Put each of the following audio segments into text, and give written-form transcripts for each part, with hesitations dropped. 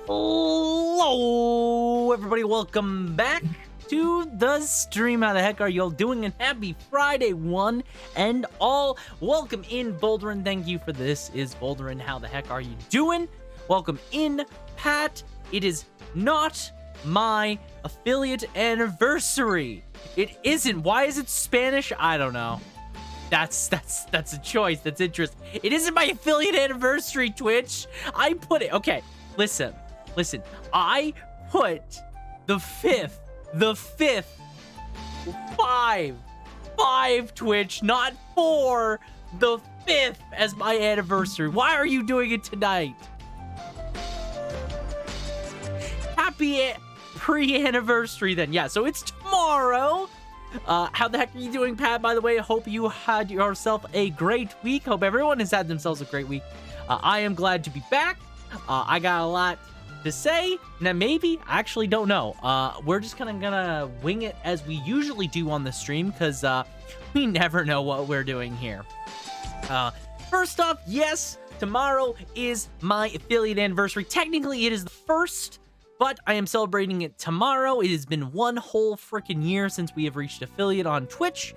Hello, everybody. Welcome back to the stream. How the heck are you all doing? And happy Friday, one and all. Welcome in, Boulderin. Thank you for this. Is Boulderin. How the heck are you doing? Welcome in, Pat. It is not my affiliate anniversary. It isn't. Why is it Spanish? I don't know. That's a choice. That's interesting. It isn't my affiliate anniversary, Twitch. I put it. Okay, listen. I put the fifth, five Twitch, not four, the fifth as my anniversary. Why are you doing it tonight? Happy pre-anniversary then. Yeah, so it's tomorrow. How the heck are you doing, Pat? By the way, I hope you had yourself a great week. Hope everyone has had themselves a great week. I am glad to be back. I got a lot to say. Now, maybe, I actually don't know. We're just kind of gonna wing it as we usually do on the stream, because we never know what we're doing here. First off, yes, tomorrow is my affiliate anniversary. Technically, it is the first, but I am celebrating it tomorrow. It has been one whole freaking year since we have reached affiliate on Twitch,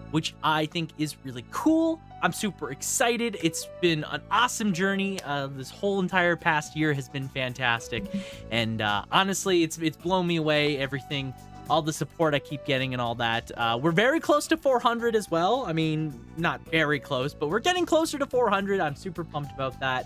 which I think is really cool. I'm super excited. It's been an awesome journey. This whole entire past year has been fantastic. And honestly, it's blown me away, everything, all the support I keep getting and all that. We're very close to 400 as well. I mean, not very close, but we're getting closer to 400. I'm super pumped about that.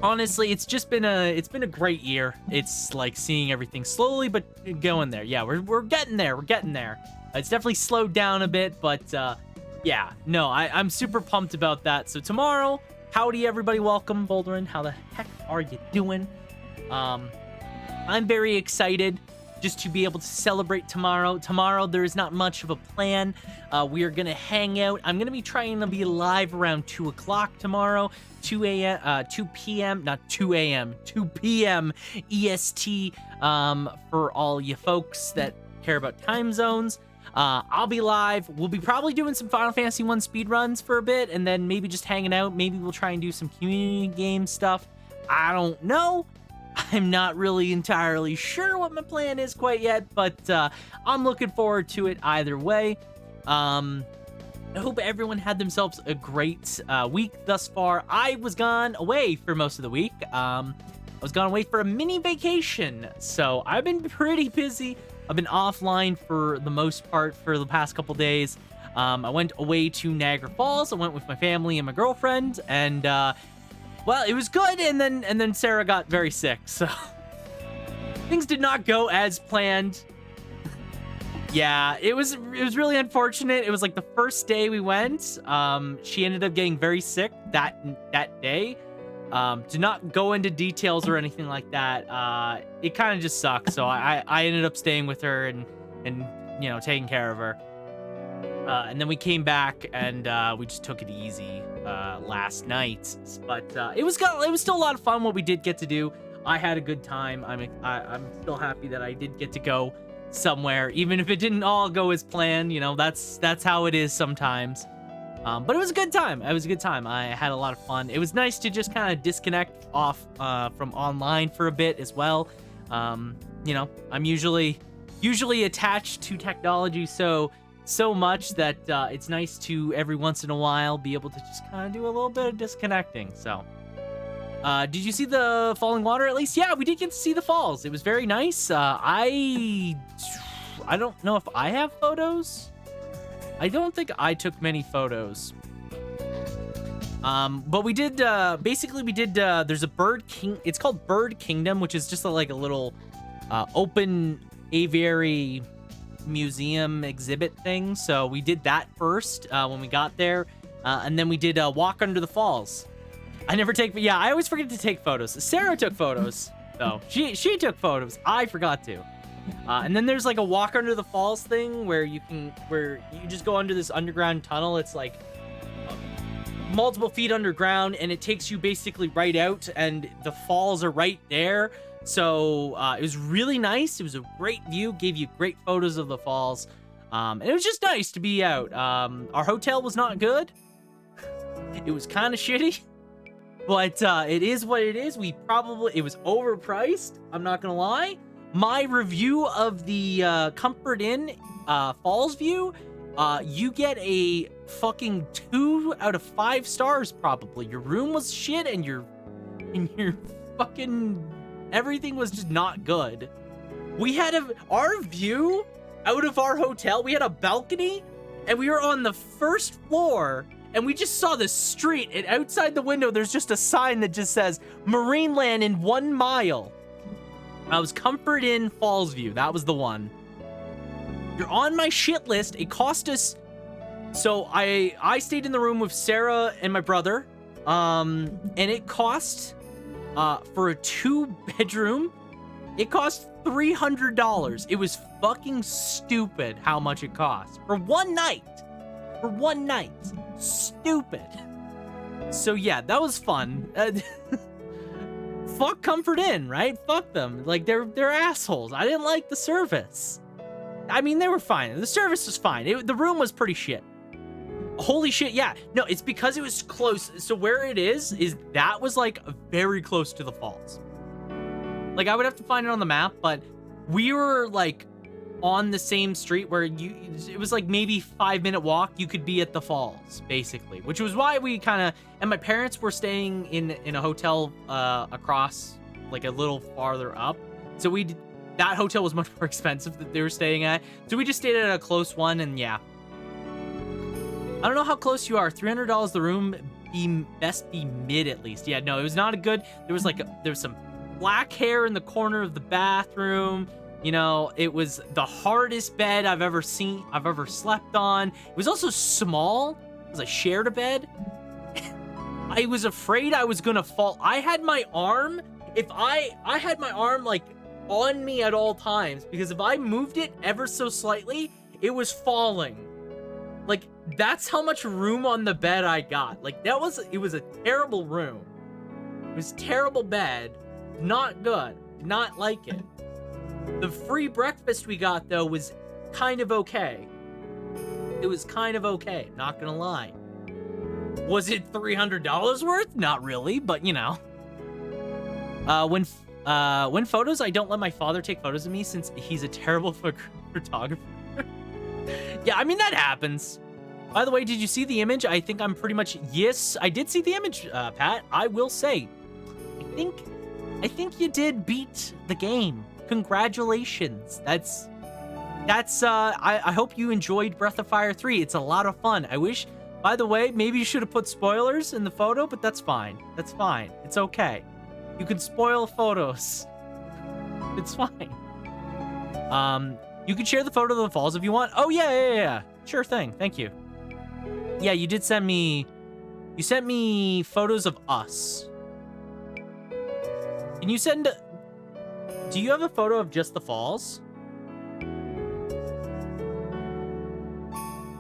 Honestly, it's been a great year. It's like seeing everything slowly but going there. Yeah, we're getting there. We're getting there. It's definitely slowed down a bit, but yeah, no, I'm super pumped about that. So tomorrow, howdy everybody, welcome, Boulderin. How the heck are you doing? I'm very excited just to be able to celebrate tomorrow. Tomorrow, there is not much of a plan. We are gonna hang out. I'm gonna be trying to be live around 2 o'clock tomorrow. 2 p.m. EST for all you folks that care about time zones. I'll be live. We'll be probably doing some Final Fantasy 1 speedruns for a bit, and then maybe just hanging out. Maybe we'll try and do some community game stuff. I don't know. I'm not really entirely sure what my plan is quite yet, but I'm looking forward to it either way. I hope everyone had themselves a great week thus far. I was gone away for most of the week. I was gone away for a mini vacation, so I've been pretty busy. I've been offline for the most part for the past couple days. I went away to Niagara Falls. I went with my family and my girlfriend, and well, it was good. And then Sarah got very sick, so things did not go as planned. Yeah, it was really unfortunate. It was like the first day we went. She ended up getting very sick that day. To not go into details or anything like that, it kind of just sucked. So I ended up staying with her and you know, taking care of her. And then we came back and we just took it easy last night. But it was still a lot of fun what we did get to do. I had a good time. I'm still happy that I did get to go somewhere, even if it didn't all go as planned. You know, that's how it is sometimes. But it was a good time. It was a good time. I had a lot of fun. It was nice to just kind of disconnect off from online for a bit as well. You know, I'm usually attached to technology so much that it's nice to every once in a while be able to just kind of do a little bit of disconnecting. So, did you see the falling water at least? Yeah, we did get to see the falls. It was very nice. I don't know if I have photos. I don't think I took many photos. But we did, basically we did, there's a it's called Bird Kingdom, which is just like a little, open aviary museum exhibit thing. So we did that first, when we got there. And then we did, walk under the falls. I always forget to take photos. Sarah took photos, though. She took photos. I forgot to. And then there's like a walk under the falls thing where you just go under this underground tunnel. It's like multiple feet underground, and it takes you basically right out, and the falls are right there. So it was really nice. It was a great view, gave you great photos of the falls. And it was just nice to be out. Our hotel was not good. It was kind of shitty. But it is what it is. It was overpriced. I'm not gonna lie. My review of the Comfort Inn Falls View, you get a fucking 2 out of 5 stars probably. Your room was shit and your fucking everything was just not good. We had our view out of our hotel, we had a balcony and we were on the first floor and we just saw the street, and outside the window there's just a sign that just says Marineland in 1 mile. I was Comfort Inn Falls View. That was the one. You're on my shit list. It cost us. So I stayed in the room with Sarah and my brother. And it cost for a 2-bedroom, it cost $300. It was fucking stupid how much it cost for one night. For one night. Stupid. So yeah, that was fun. Fuck Comfort Inn, right? Fuck them. Like, they're assholes. I didn't like the service. I mean, they were fine. The service was fine. The room was pretty shit. Holy shit, yeah. No, it's because it was close. So where it is that was, like, very close to the falls. Like, I would have to find it on the map, but we were, like, on the same street where it was, like, maybe 5-minute walk. You could be at the falls, basically. Which was why we kind of... And my parents were staying in a hotel across, like, a little farther up. So that hotel was much more expensive that they were staying at. So we just stayed at a close one, and yeah. I don't know how close you are. $300 the room. Best be mid at least. Yeah, no, it was not a good... There was some black hair in the corner of the bathroom. You know, it was the hardest bed I've ever slept on. It was also small because I shared a bed. I was afraid I was gonna fall. I had my arm, I had my arm like on me at all times, because if I moved it ever so slightly, it was falling. Like, that's how much room on the bed I got. Like, it was a terrible room. It was a terrible bed. Not good. Did not like it. The free breakfast we got, though, was kind of okay. It was kind of okay, not gonna lie. Was it $300 worth? Not really, but you know. When photos, I don't let my father take photos of me since he's a terrible photographer. Yeah, I mean, that happens. By the way, did you see the image? I think I'm pretty much... Yes, I did see the image, Pat. I will say, I think you did beat the game. Congratulations. I hope you enjoyed Breath of Fire 3. It's a lot of fun. I wish, by the way, maybe you should have put spoilers in the photo, but that's fine. That's fine. It's okay. You can spoil photos. It's fine. You can share the photo of the falls if you want. Oh, yeah. Sure thing. Thank you. Yeah, you did send me... You sent me photos of us. Can you send... Do you have a photo of just the falls?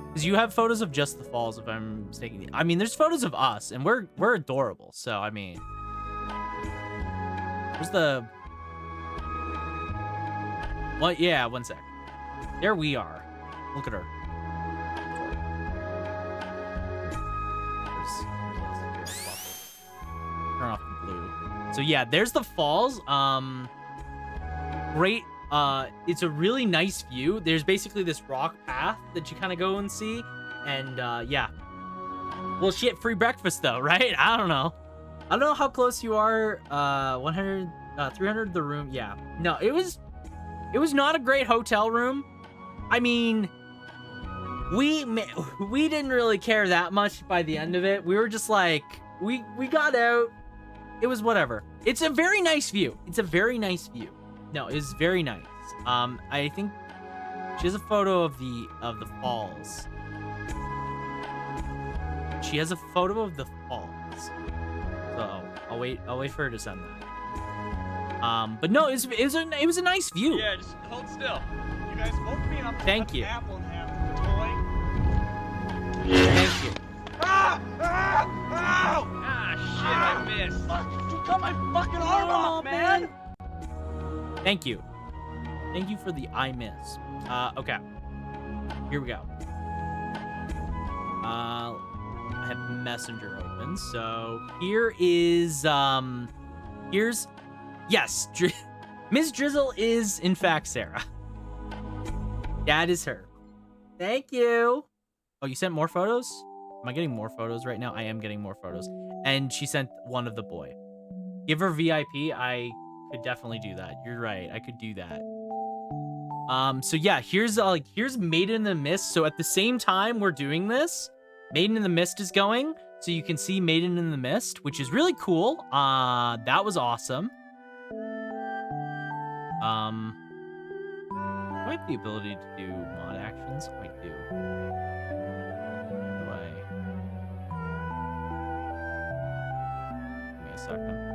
Because you have photos of just the falls, if I'm mistaken. I mean, there's photos of us, and we're adorable. So, I mean... Where's the... What? Yeah, one sec. There we are. Look at her. Turn off the blue. So yeah, there's the falls. Great. It's a really nice view. There's basically this rock path that you kind of go and see, and yeah. Well, shit, free breakfast though, right? I don't know how close you are. 100, 300 the room. Yeah. No, it was not a great hotel room. I mean, we didn't really care that much by the end of it. We were just like, we got out. It was whatever. It's a very nice view. No, it was very nice. I think she has a photo of the falls. She has a photo of the falls. So I'll wait for her to send that. But no, it was a nice view. Yeah, just hold still. You guys woke me up. Thank you. Apple and half the toy. Thank you. Ah! Shit, I missed. You cut my fucking arm off, man. Thank you. Thank you for the I miss. Okay. Here we go. I have Messenger open. So here is, yes, Ms. Drizzle is, in fact, Sarah. That is her. Thank you. Oh, you sent more photos? Am I getting more photos right now? I am getting more photos. And she sent one of the boy. Give her VIP. I could definitely do that. You're right. I could do that. So yeah, here's Maiden in the Mist. So at the same time we're doing this, Maiden in the Mist is going. So you can see Maiden in the Mist, which is really cool. That was awesome. Do I have the ability to do mod actions? I do. Do I? Give me a second.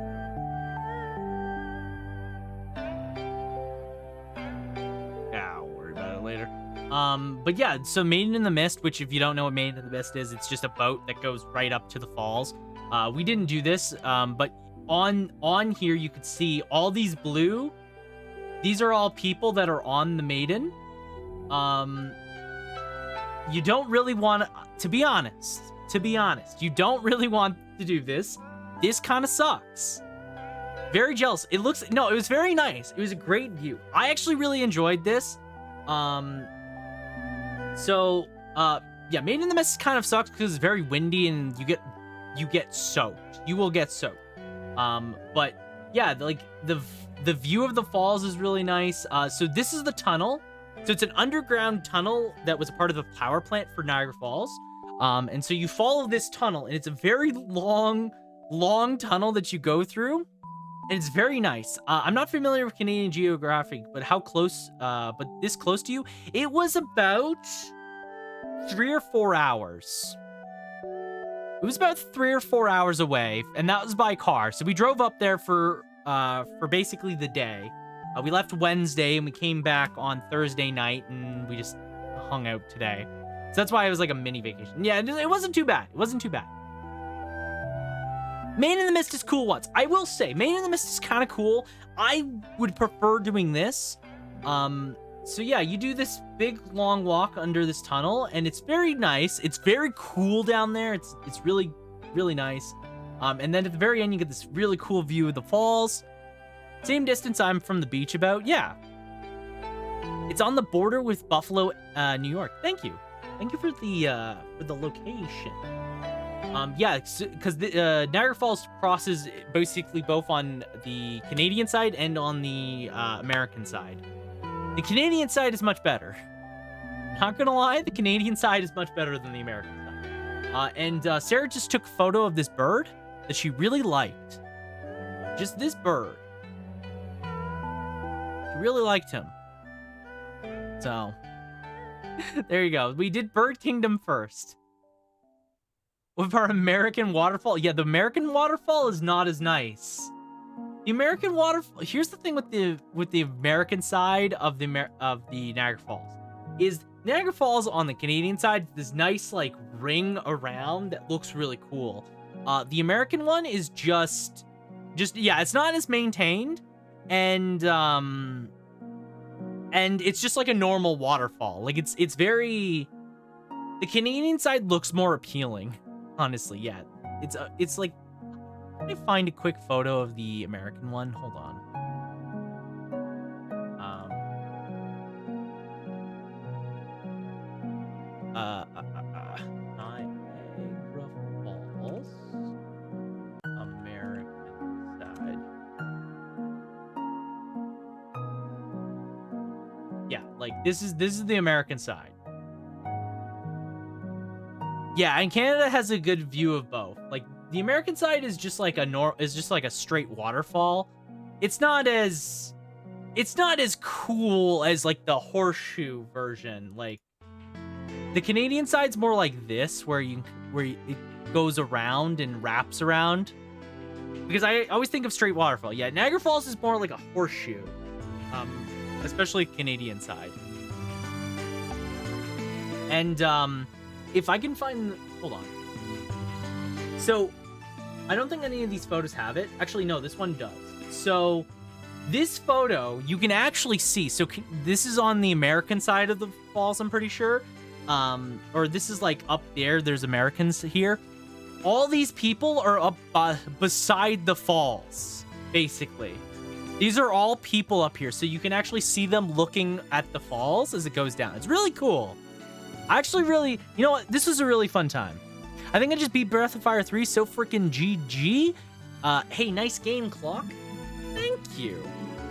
Later. But yeah, so Maiden in the Mist, which if you don't know what Maiden in the Mist is, it's just a boat that goes right up to the falls. We didn't do this, but on here you could see all these blue. These are all people that are on the Maiden. You don't really want to be honest, you don't really want to do this. This kind of sucks. Very jealous. It was very nice. It was a great view. I actually really enjoyed this. Yeah, Maiden in the Mist kind of sucks because it's very windy and you get soaked. You will get soaked. But yeah, like the view of the falls is really nice. So this is the tunnel. So it's an underground tunnel that was a part of the power plant for Niagara Falls. And so you follow this tunnel and it's a very long tunnel that you go through. And it's very nice. I'm not familiar with Canadian geographic, but but this close to you, it was about 3 or 4 hours. It was about 3 or 4 hours away, and that was by car. So we drove up there for basically the day. We left Wednesday and we came back on Thursday night, and we just hung out today. So that's why it was like a mini vacation. Yeah, it wasn't too bad. It wasn't too bad. Maiden in the Mist is cool once. I will say, Maiden in the Mist is kind of cool. I would prefer doing this. So yeah, you do this big long walk under this tunnel, and it's very nice. It's very cool down there. It's really, really nice. And then at the very end, you get this really cool view of the falls. Same distance I'm from the beach about. Yeah. It's on the border with Buffalo, New York. Thank you. Thank you for the location. Yeah, because Niagara Falls crosses basically both on the Canadian side and on the American side. The Canadian side is much better. Not gonna lie, the Canadian side is much better than the American side. And Sarah just took a photo of this bird that she really liked. Just this bird. She really liked him. So, there you go. We did Bird Kingdom first. With our American waterfall. Yeah, the American waterfall is not as nice. The American waterfall. Here's the thing with the American side of the Niagara Falls. Is Niagara Falls on the Canadian side, this nice like ring around that looks really cool. The American one is just yeah, it's not as maintained, and it's just like a normal waterfall. Like it's very. The Canadian side looks more appealing. Honestly, yeah. It's like, let me find a quick photo of the American one. Hold on. Niagara Falls, American side. Yeah, like this is the American side. Yeah, and Canada has a good view of both. Like the American side is just like a straight waterfall. It's not as cool as like the horseshoe version. Like the Canadian side's more like this, where it goes around and wraps around. Because I always think of straight waterfall. Yeah, Niagara Falls is more like a horseshoe, especially Canadian side. And if I can find... Hold on. So, I don't think any of these photos have it. Actually, no, this one does. So, this photo, you can actually see. So, this is on the American side of the falls, I'm pretty sure. Or this is like up there. There's Americans here. all these people are up beside the falls, basically. These are all people up here, so you can actually see them looking at the falls as it goes down. It's really cool. I actually really, you know what? This was a really fun time. I think I just beat Breath of Fire 3, so freaking GG. Hey, nice game, Kloqdq. Thank you.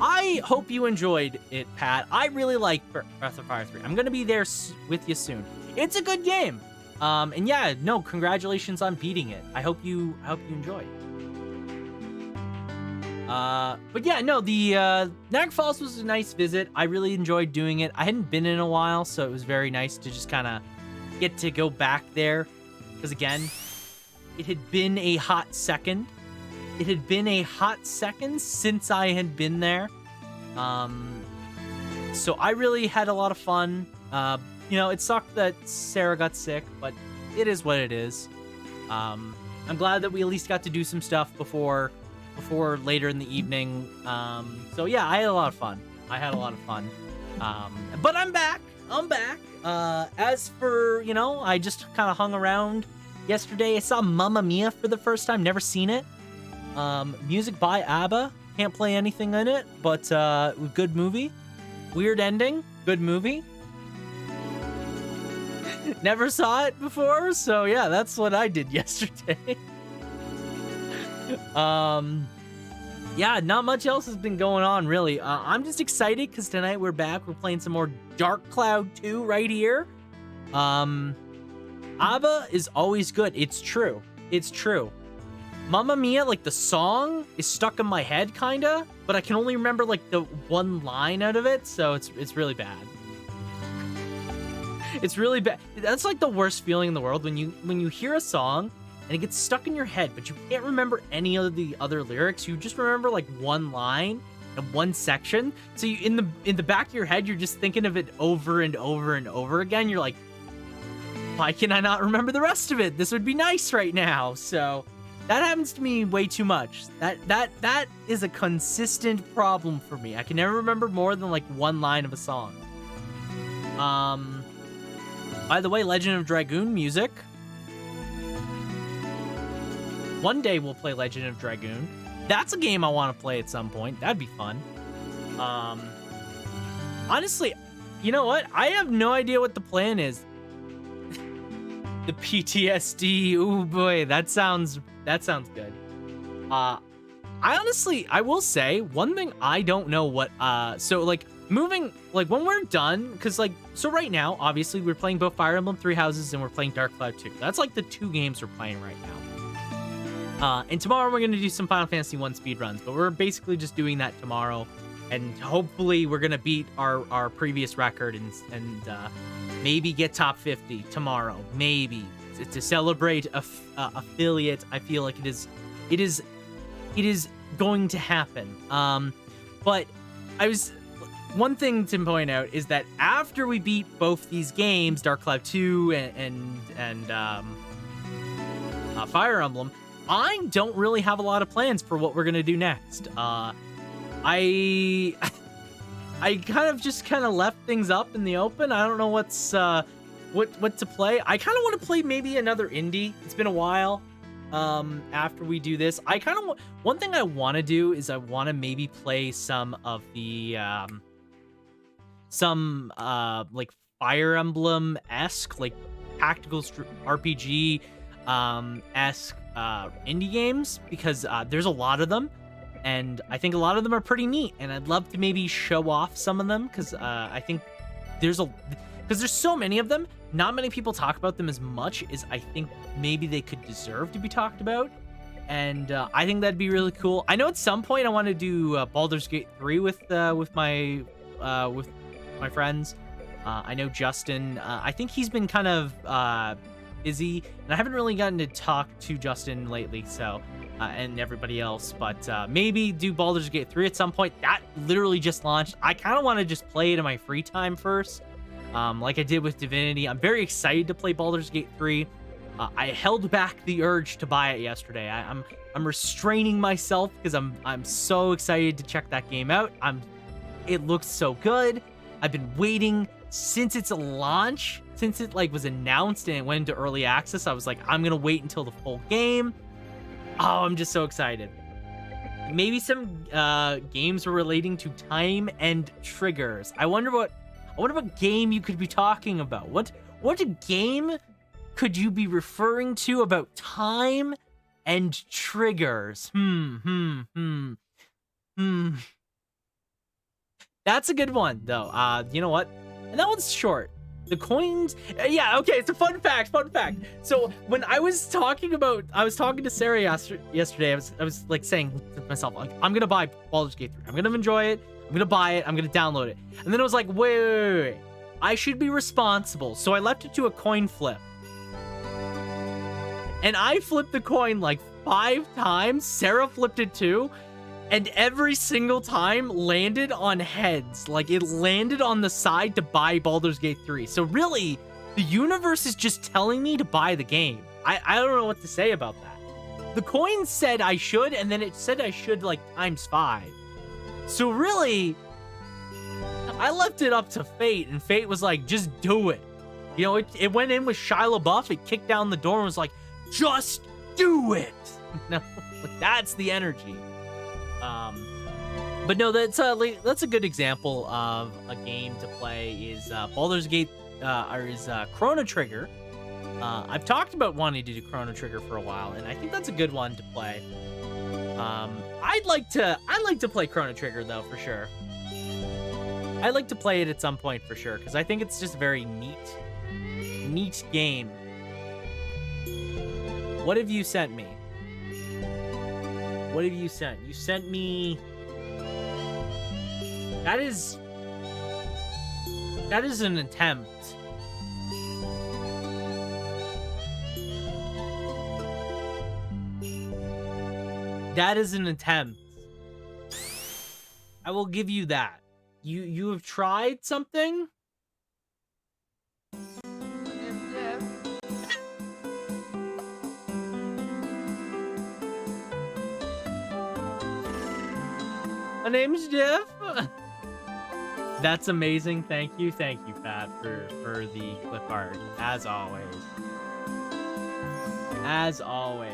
I hope you enjoyed it, Pat. I really like Breath of Fire 3. I'm gonna be there with you soon. It's a good game. And yeah, no, congratulations on beating it. I hope you enjoyed. But yeah, no, the Niagara Falls was a nice visit. I really enjoyed doing it. I hadn't been in a while, so it was very nice to just kind of get to go back there. Because again, it had been a hot second. It had been a hot second since I had been there. So I really had a lot of fun. You know, it sucked that Sarah got sick, but it is what it is. I'm glad that we at least got to do some stuff before later in the evening. So yeah, I had a lot of fun. But I'm back. As for, you know, I just kind of hung around yesterday. I saw Mamma Mia for the first time. Never seen it. Music by ABBA. Can't play anything in it, but good movie. Weird ending. Good movie. Never saw it before, so yeah, that's what I did yesterday. Yeah, not much else has been going on, really. I'm just excited because tonight we're back. We're playing some more Kloqdq 2 right here. ABBA is always good. It's true. Mamma Mia, like the song is stuck in my head, kinda, but I can only remember like the one line out of it, so it's really bad. It's really bad. That's like the worst feeling in the world when you hear a song and it gets stuck in your head, but you can't remember any of the other lyrics. You just remember like one line and one section. So you in the back of your head, you're just thinking of it over and over and over again. You're like, why can I not remember the rest of it? This would be nice right now. So that happens to me way too much. That is a consistent problem for me. I can never remember more than like one line of a song. By the way, Legend of Dragoon music. One day we'll play Legend of Dragoon. That's a game I want to play at some point. That'd be fun. Honestly, you know what? I have no idea what the plan is. The PTSD. Oh boy, that sounds good. I will say one thing I don't know what. So like moving, like when we're done, because like so right now, obviously we're playing both Fire Emblem Three Houses and we're playing Kloqdq 2. That's like the two games we're playing right now. And tomorrow we're gonna do some Final Fantasy 1 speedruns, but we're basically just doing that tomorrow, and hopefully we're gonna beat our previous record and maybe get top 50 tomorrow, maybe to celebrate affiliate. I feel like it is going to happen. But one thing to point out is that after we beat both these games, Kloqdq 2 and Fire Emblem, I don't really have a lot of plans for what we're gonna do next. I kind of left things up in the open. I don't know what to play. I kind of want to play maybe another indie. It's been a while. After we do this, one thing I want to do is I want to maybe play some of the like Fire Emblem-esque, like tactical RPG esque indie games, because there's a lot of them, and I think a lot of them are pretty neat, and I'd love to maybe show off some of them, because I think there's so many of them. Not many people talk about them as much as I think maybe they could deserve to be talked about, and I think that'd be really cool. I know at some point I want to do Baldur's Gate 3 with my friends. I know Justin. I think he's been kind of busy, and I haven't really gotten to talk to Justin lately, so and everybody else, but maybe do Baldur's Gate 3 at some point. That literally just launched. I kind of want to just play it in my free time first, like I did with Divinity. I'm very excited to play Baldur's Gate 3. I held back the urge to buy it yesterday. I'm restraining myself because I'm so excited to check that game out. It looks so good. I've been waiting since its launch, since it like was announced and it went into early access, I was like, I'm gonna wait until the full game. Oh, I'm just so excited. Maybe some games relating to time and triggers. I wonder what game you could be talking about. What game could you be referring to about time and triggers? That's a good one, though. You know what? And that one's short. The coins... yeah, okay, it's a fun fact. So, when I was talking to Sarah yesterday, I was like saying to myself, like, I'm gonna buy Baldur's Gate 3. I'm gonna enjoy it. I'm gonna buy it. I'm gonna download it. And then I was like, wait. I should be responsible. So I left it to a coin flip. And I flipped the coin like 5 times. Sarah flipped it too. And every single time landed on heads. Like, it landed on the side to buy Baldur's Gate 3. So really, the universe is just telling me to buy the game. I don't know what to say about that. The coin said I should, and then it said I should, like, times 5. So really, I left it up to fate, and fate was like, just do it. You know, it went in with Shia LaBeouf, it kicked down the door and was like, just do it. No, that's the energy. But no, that's a good example of a game to play is Baldur's Gate, or is Chrono Trigger. I've talked about wanting to do Chrono Trigger for a while, and I think that's a good one to play. I'd like to play Chrono Trigger though, for sure. I'd like to play it at some point for sure, because I think it's just a very neat game. What have you sent me? What have you sent? You sent me... That is an attempt. That is an attempt. I will give you that. You have tried something? My name's Jeff. That's amazing. Thank you, Pat, for the clip art. As always. As always.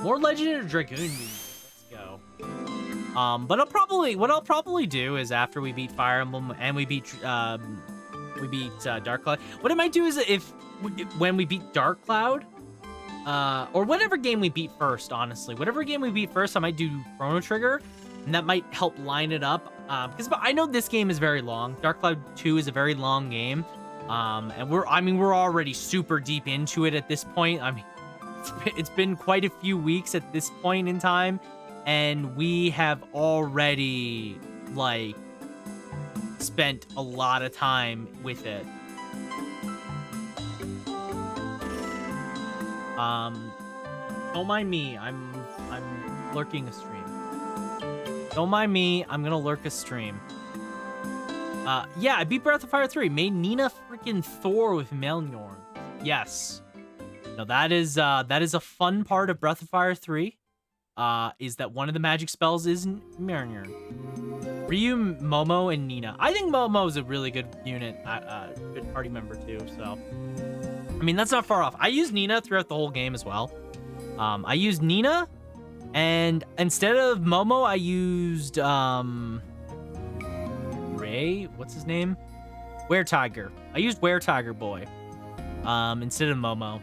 More Legend of Dragoon music. Let's go. But what I'll probably do is after we beat Fire Emblem and we beat Dark Cloud. What I might do is when we beat Dark Cloud, or whatever game we beat first, honestly. Whatever game we beat first, I might do Chrono Trigger, and that might help line it up. Because I know this game is very long. Dark Cloud 2 is a very long game. And we're already super deep into it at this point. I mean, it's been quite a few weeks at this point in time, and we have already, like, spent a lot of time with it. Don't mind me. I'm lurking a stream. Don't mind me. I'm gonna lurk a stream. Yeah, I beat Breath of Fire 3. Made Nina freaking Thor with Melnor. Yes. Now that is a fun part of Breath of Fire 3. Is that one of the magic spells is Melnor. Ryu, Momo, and Nina. I think Momo is a really good unit, good party member too. So, I mean, that's not far off. I used Nina throughout the whole game as well. I used Nina, and instead of Momo, I used Ray. What's his name? Were-Tiger. I used Were-Tiger Boy instead of Momo,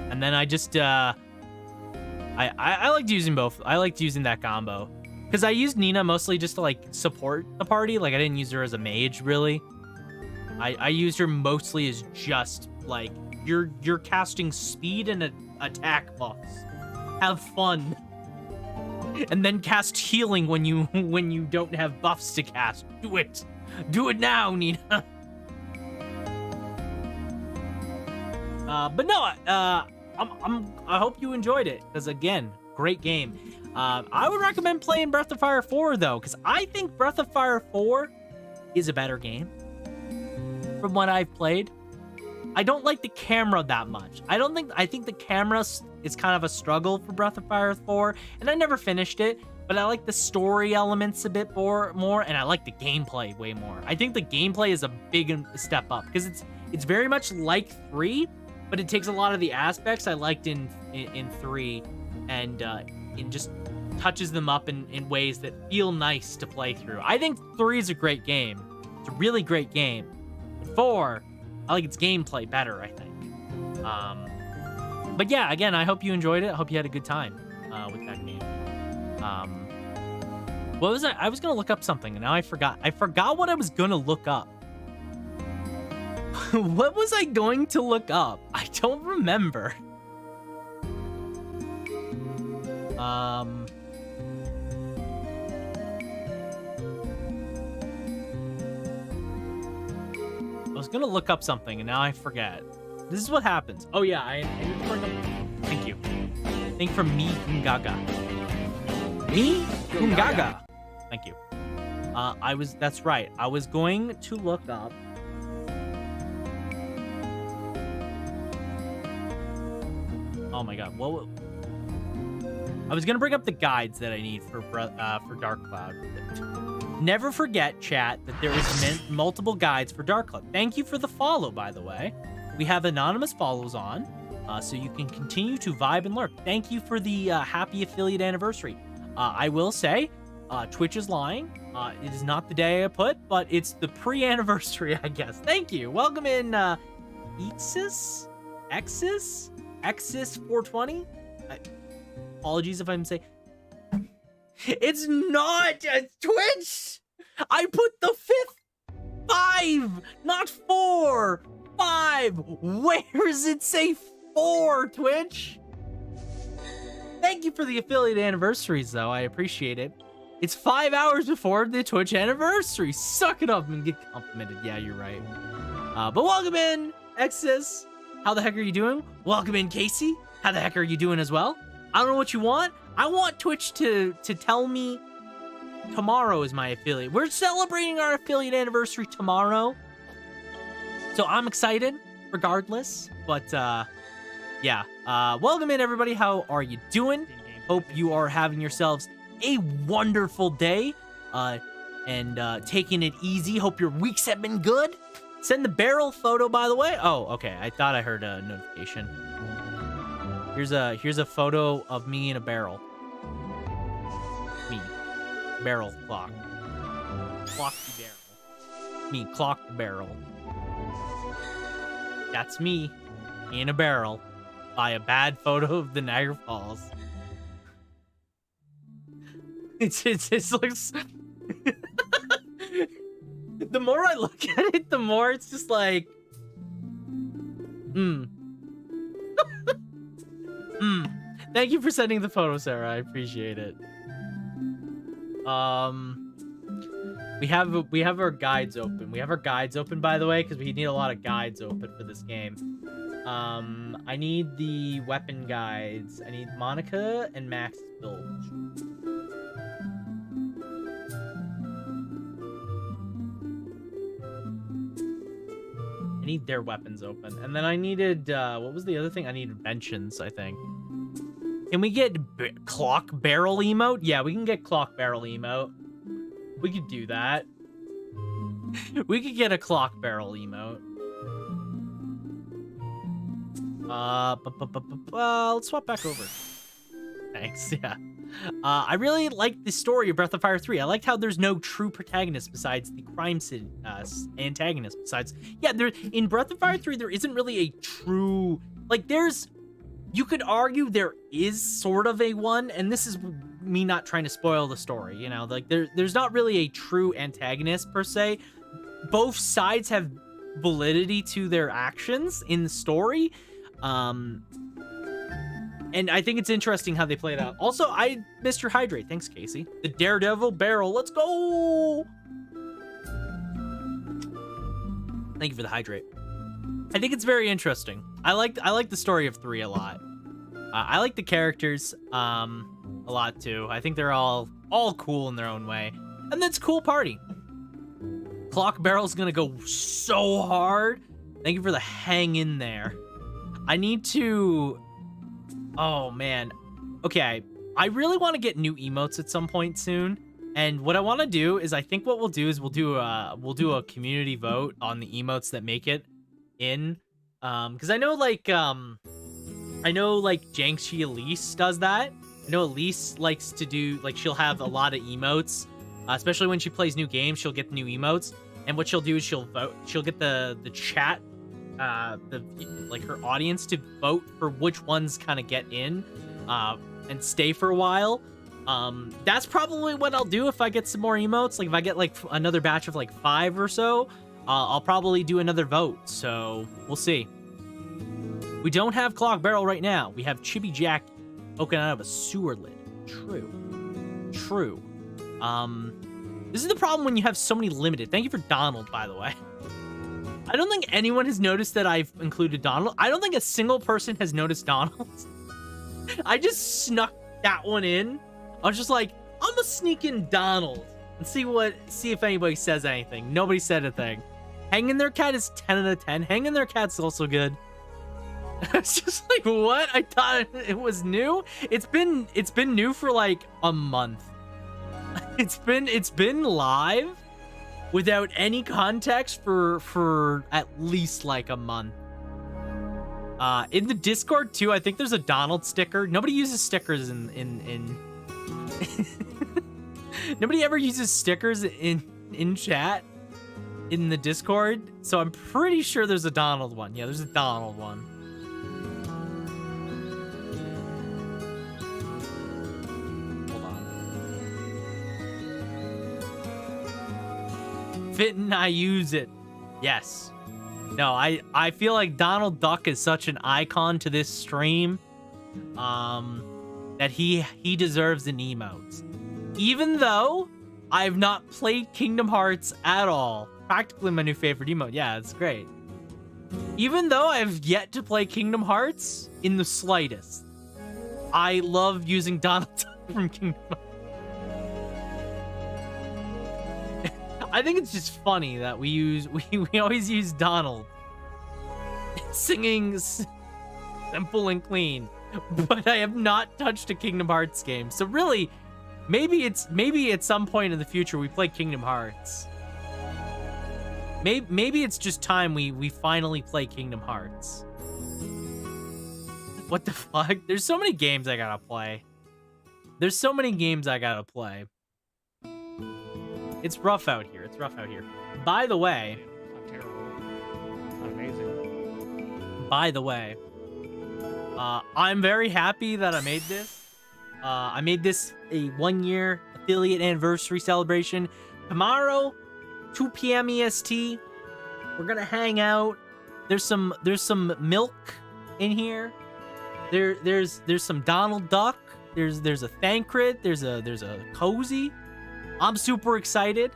and then I just I liked using both. I liked using that combo because I used Nina mostly just to like support the party. Like I didn't use her as a mage really. I used her mostly as just like you're casting speed and attack buffs. Have fun. And then cast healing when you don't have buffs to cast. Do it. Do it now, Nina. But no, I hope you enjoyed it, because again, great game. I would recommend playing Breath of Fire 4 though, because I think Breath of Fire 4 is a better game from what I've played. I don't like the camera that much. I think the camera is kind of a struggle for Breath of Fire 4, and I never finished it. but I like the story elements a bit more, and I like the gameplay way more. I think the gameplay is a big step up because it's very much like 3, but it takes a lot of the aspects I liked in 3 and it just touches them up in ways that feel nice to play through. I think 3 is a great game. It's a really great game. 4, I like its gameplay better, I think. But yeah, again, I hope you enjoyed it. I hope you had a good time with that game. What was I was gonna look up something and now I forgot. I forgot what I was gonna look up. What was I going to look up? I don't remember. I was gonna look up something and now I forget. This is what happens. Oh yeah, I need to bring up. Thank you. Thank you from me Gaga. Me Gaga. Thank you. That's right. I was going to look up. Oh my god. What? I was gonna bring up the guides that I need for Dark Cloud. Never forget, chat, that there is multiple guides for Dark Cloud. Thank you for the follow, by the way. We have anonymous follows on, so you can continue to vibe and learn. Thank you for the happy affiliate anniversary. I will say, Twitch is lying. It is not the day I put, but it's the pre-anniversary, I guess. Thank you. Welcome in, Exis 420. Apologies if I'm saying. It's not Twitch. I put the 5th 5, not 4. 5. Where does it say 4, Twitch? Thank you for the affiliate anniversaries, though. I appreciate it. It's 5 hours before the Twitch anniversary. Suck it up and get complimented. Yeah, you're right. But welcome in, Exis. How the heck are you doing? Welcome in, Casey. How the heck are you doing as well? I don't know what you want. I want Twitch to tell me tomorrow is my affiliate. We're celebrating our affiliate anniversary tomorrow. So I'm excited regardless. But yeah. Welcome in, everybody. How are you doing? Hope you are having yourselves a wonderful day and taking it easy. Hope your weeks have been good. Send the barrel photo, by the way. Oh, okay. I thought I heard a notification. Here's a photo of me in a barrel. Me. Barrel clock. Clock the barrel. Me, clock the barrel. That's me in a barrel by a bad photo of the Niagara Falls. It looks... The more I look at it, the more it's just like... Thank you for sending the photo, Sarah. I appreciate it. We have our guides open. We have our guides open, by the way, because we need a lot of guides open for this game. I need the weapon guides. I need Monica and Max Bilge. I need their weapons open. And then I needed, what was the other thing? I needed inventions, I think. Can we get clock barrel emote? Yeah, we can get clock barrel emote. We could do that. We could get a clock barrel emote. Let's swap back over. Thanks, yeah. I really liked the story of Breath of Fire 3. I liked how there's no true protagonist besides the crime antagonist. Besides, yeah, in Breath of Fire 3, there isn't really a true, like, you could argue there is sort of a one, and this is me not trying to spoil the story, you know, like, there's not really a true antagonist per se. Both sides have validity to their actions in the story, and I think it's interesting how they play it out. Also, I missed your hydrate. Thanks, Casey. The Daredevil barrel. Let's go! Thank you for the hydrate. I think it's very interesting. I like the story of 3 a lot. I like the characters a lot too. I think they're all cool in their own way. And that's cool party. Clock barrel's gonna go so hard. Thank you for the hang in there. I need to... Oh, man. Okay. I really want to get new emotes at some point soon. And what I want to do is, I think what we'll do is we'll do a community vote on the emotes that make it in. Because I know like Janksy Elise does that. I know Elise likes to do, like, she'll have a lot of emotes, especially when she plays new games. She'll get the new emotes, and what she'll do is she'll get the chat, her audience to vote for which ones kind of get in, and stay for a while. That's probably what I'll do if I get some more emotes. Like if I get like another batch of like 5 or so, I'll probably do another vote. So we'll see. We don't have Clock Barrel right now. We have Chibi Jack poking out of a sewer lid. True. This is the problem when you have so many limited. Thank you for Donald, by the way. I don't think anyone has noticed that I've included Donald. I don't think a single person has noticed Donald. I just snuck that one in. I was just like, I'm gonna sneak in Donald and see if anybody says anything. Nobody said a thing. Hang in There Cat is 10 out of 10. Hang in There Cat's also good. It's just like, what? I thought it was new. It's been new for like a month. It's been live without any context for at least like a month. In the Discord too, I think there's a Donald sticker. Nobody uses stickers in nobody ever uses stickers in chat in the Discord, so I'm pretty sure there's a Donald one. Yeah, there's a Donald one. Fit and I use it. Yes. No, I feel like Donald Duck is such an icon to this stream, that he deserves an emote. Even though I've not played Kingdom Hearts at all. Practically my new favorite emote. Yeah, it's great. Even though I've yet to play Kingdom Hearts in the slightest, I love using Donald Duck from Kingdom Hearts. I think it's just funny that we always use Donald singing simple and clean, but I have not touched a Kingdom Hearts game. So really, maybe at some point in the future we play Kingdom Hearts. Maybe it's just time we finally play Kingdom Hearts. What the fuck? There's so many games I gotta play. It's rough out here. By the way, Not terrible. Not amazing. By the way, I'm very happy that I made this. I made this a 1-year affiliate anniversary celebration. Tomorrow, 2 p.m. EST, we're gonna hang out. There's some milk in here. There's some Donald Duck. There's a Thancred. There's a Cozy. I'm super excited.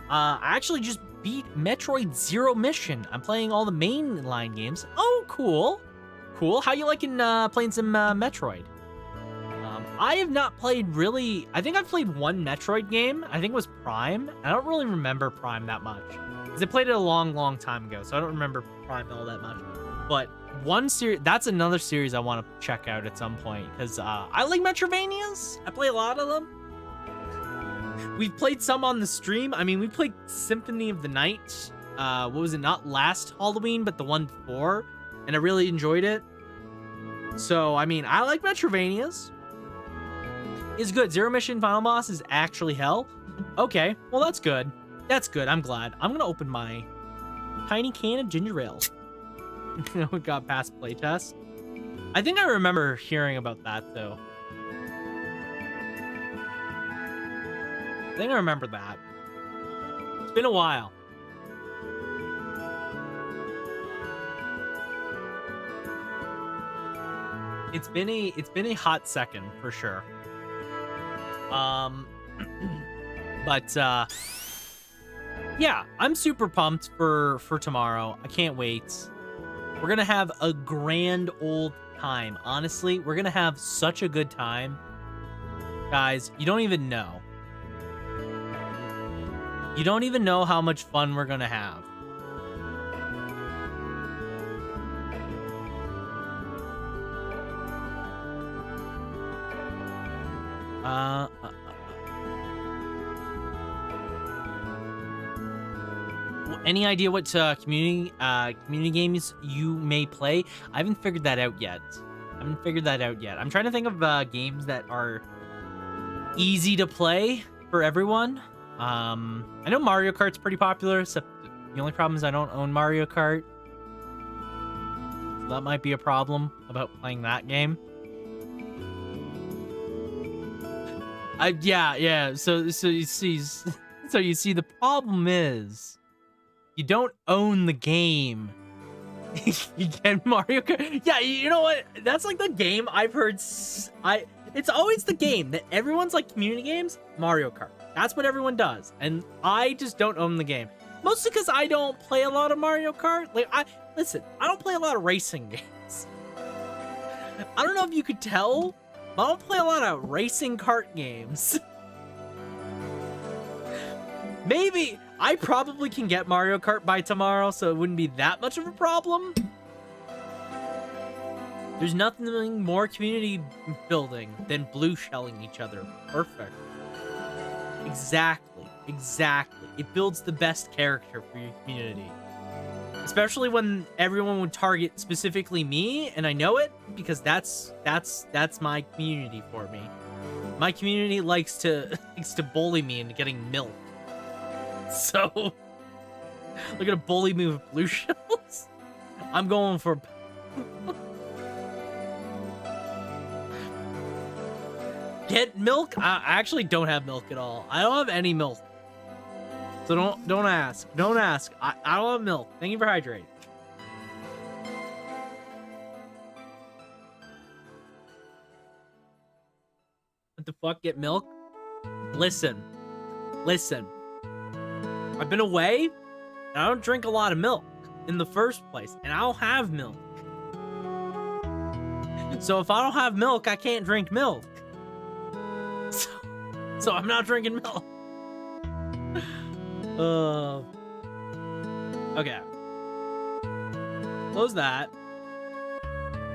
I actually just beat Metroid Zero Mission. I'm playing all the mainline games. Oh, cool. How you liking playing some Metroid? I have not played really. I think I've played one Metroid game. I think it was Prime. I don't really remember Prime that much because I played it a long time ago, so I don't remember Prime all that much. But one series, that's another series I want to check out at some point because I like Metroidvanias. I play a lot of them. We've played some on the stream. I mean, we played Symphony of the Night. What was it? Not last Halloween, but the one before. And I really enjoyed it. So, I mean, I like Metroidvanias. It's good. Zero Mission Final Boss is actually hell. Okay, well, that's good. I'm glad. I'm going to open my tiny can of ginger ale. We got past playtest. I think I remember hearing about that, though. I think I remember that. It's been a while. It's been a hot second for sure. But yeah, I'm super pumped for tomorrow. I can't wait. We're gonna have a grand old time. Honestly, we're gonna have such a good time, guys. You don't even know. You don't even know how much fun we're gonna have. Uh, any idea what community games you may play? I haven't figured that out yet. I'm trying to think of games that are easy to play for everyone. I know Mario Kart's pretty popular, except the only problem is I don't own Mario Kart. So that might be a problem about playing that game. Yeah. So you see, the problem is you don't own the game. You get Mario Kart. Yeah, you know what? That's like the game I've heard. It's always the game that everyone's like community games. Mario Kart. That's what everyone does, and I just don't own the game. Mostly because I don't play a lot of Mario Kart. Like I don't play a lot of racing games. I don't know if you could tell, but I don't play a lot of racing kart games. Maybe I probably can get Mario Kart by tomorrow, so it wouldn't be that much of a problem. There's nothing more community building than blue shelling each other. Perfect. Exactly. It builds the best character for your community. Especially when everyone would target specifically me, and I know it because that's my community for me. My community likes to bully me into getting milk. So, look at a bully me with blue shells. I'm going for. Get milk? I actually don't have milk at all. I don't have any milk. So don't ask. Don't ask. I don't have milk. Thank you for hydrating. What the fuck? Get milk? Listen. I've been away, and I don't drink a lot of milk in the first place, and I don't have milk. So if I don't have milk, I can't drink milk. So I'm not drinking milk. Okay. Close that.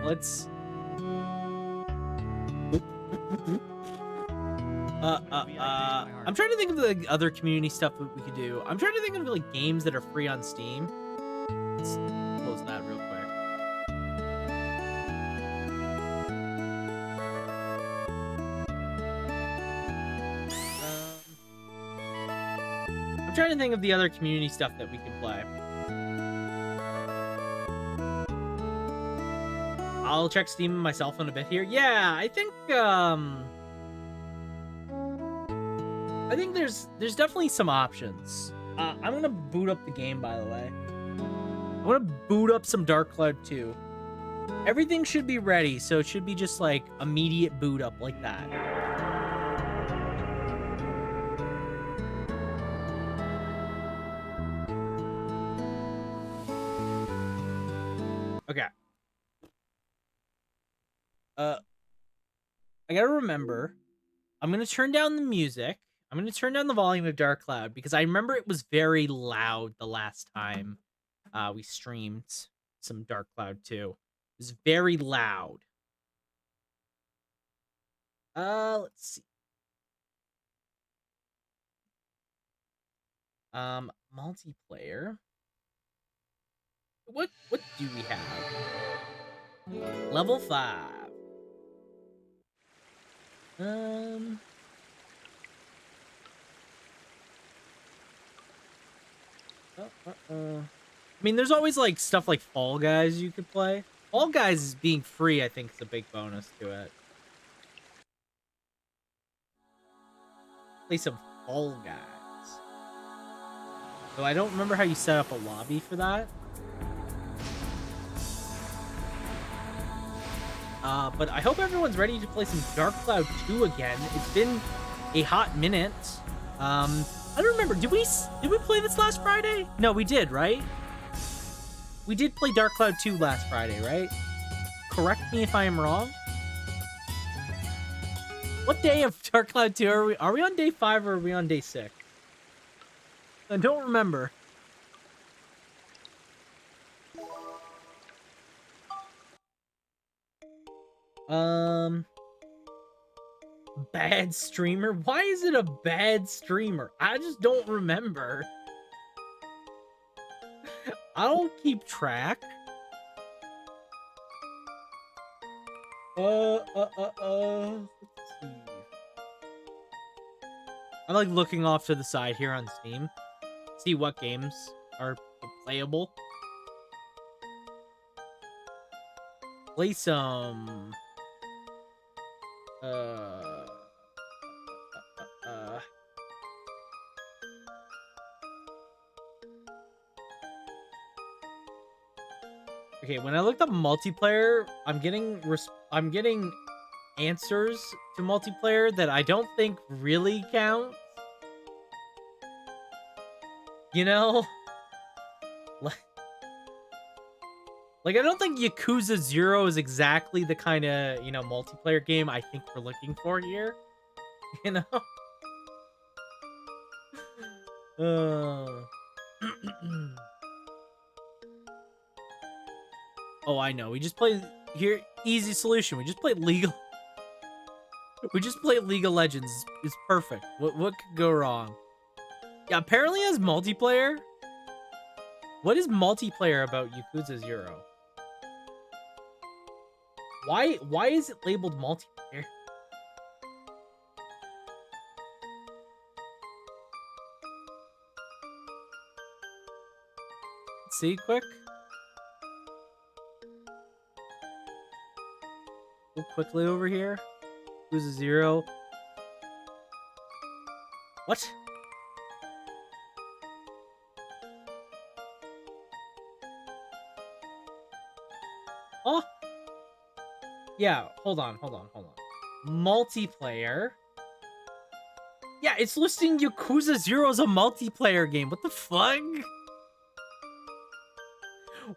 Let's. I'm trying to think of the other community stuff that we could do. I'm trying to think of like games that are free on Steam. Let's close that real quick. I'm trying to think of the other community stuff that we can play. I'll check Steam myself in a bit here. Yeah, I think there's definitely some options. I'm gonna boot up the game, by the way. I'm gonna boot up some Dark Cloud 2. Everything should be ready, so it should be just like immediate boot up like that. Okay. I gotta remember, I'm gonna turn down the music. I'm gonna turn down the volume of Dark Cloud because I remember it was very loud the last time we streamed some Dark Cloud 2. It was very loud. Let's see. Multiplayer. What do we have? Level 5. I mean, there's always like stuff like Fall Guys you could play. Fall Guys being free, I think, is a big bonus to it. Play some Fall Guys. So I don't remember how you set up a lobby for that. But I hope everyone's ready to play some Dark Cloud 2 again. It's been a hot minute. I don't remember. Did we play this last Friday? No, we did, right? We did play Dark Cloud 2 last Friday, right? Correct me if I am wrong. What day of Dark Cloud 2 are we? Are we on day 5 or are we on day 6? I don't remember. Bad streamer? Why is it a bad streamer? I just don't remember. I don't keep track. Let's see. I'm like looking off to the side here on Steam. See what games are playable. Play some... Okay, when I looked up multiplayer, I'm getting answers to multiplayer that I don't think really count. You know? Like, I don't think Yakuza 0 is exactly the kind of, you know, multiplayer game I think we're looking for here. You know? Oh, I know. We just play here. Easy solution. We just play League. We just play League of Legends. It's perfect. What could go wrong? Yeah, apparently it has multiplayer. What is multiplayer about Yakuza 0? Why is it labeled multiplayer? Let's see quick. Go quickly over here. Yakuza 0. What? Oh. Yeah, hold on. Multiplayer. Yeah, it's listing Yakuza 0 as a multiplayer game. What the fuck?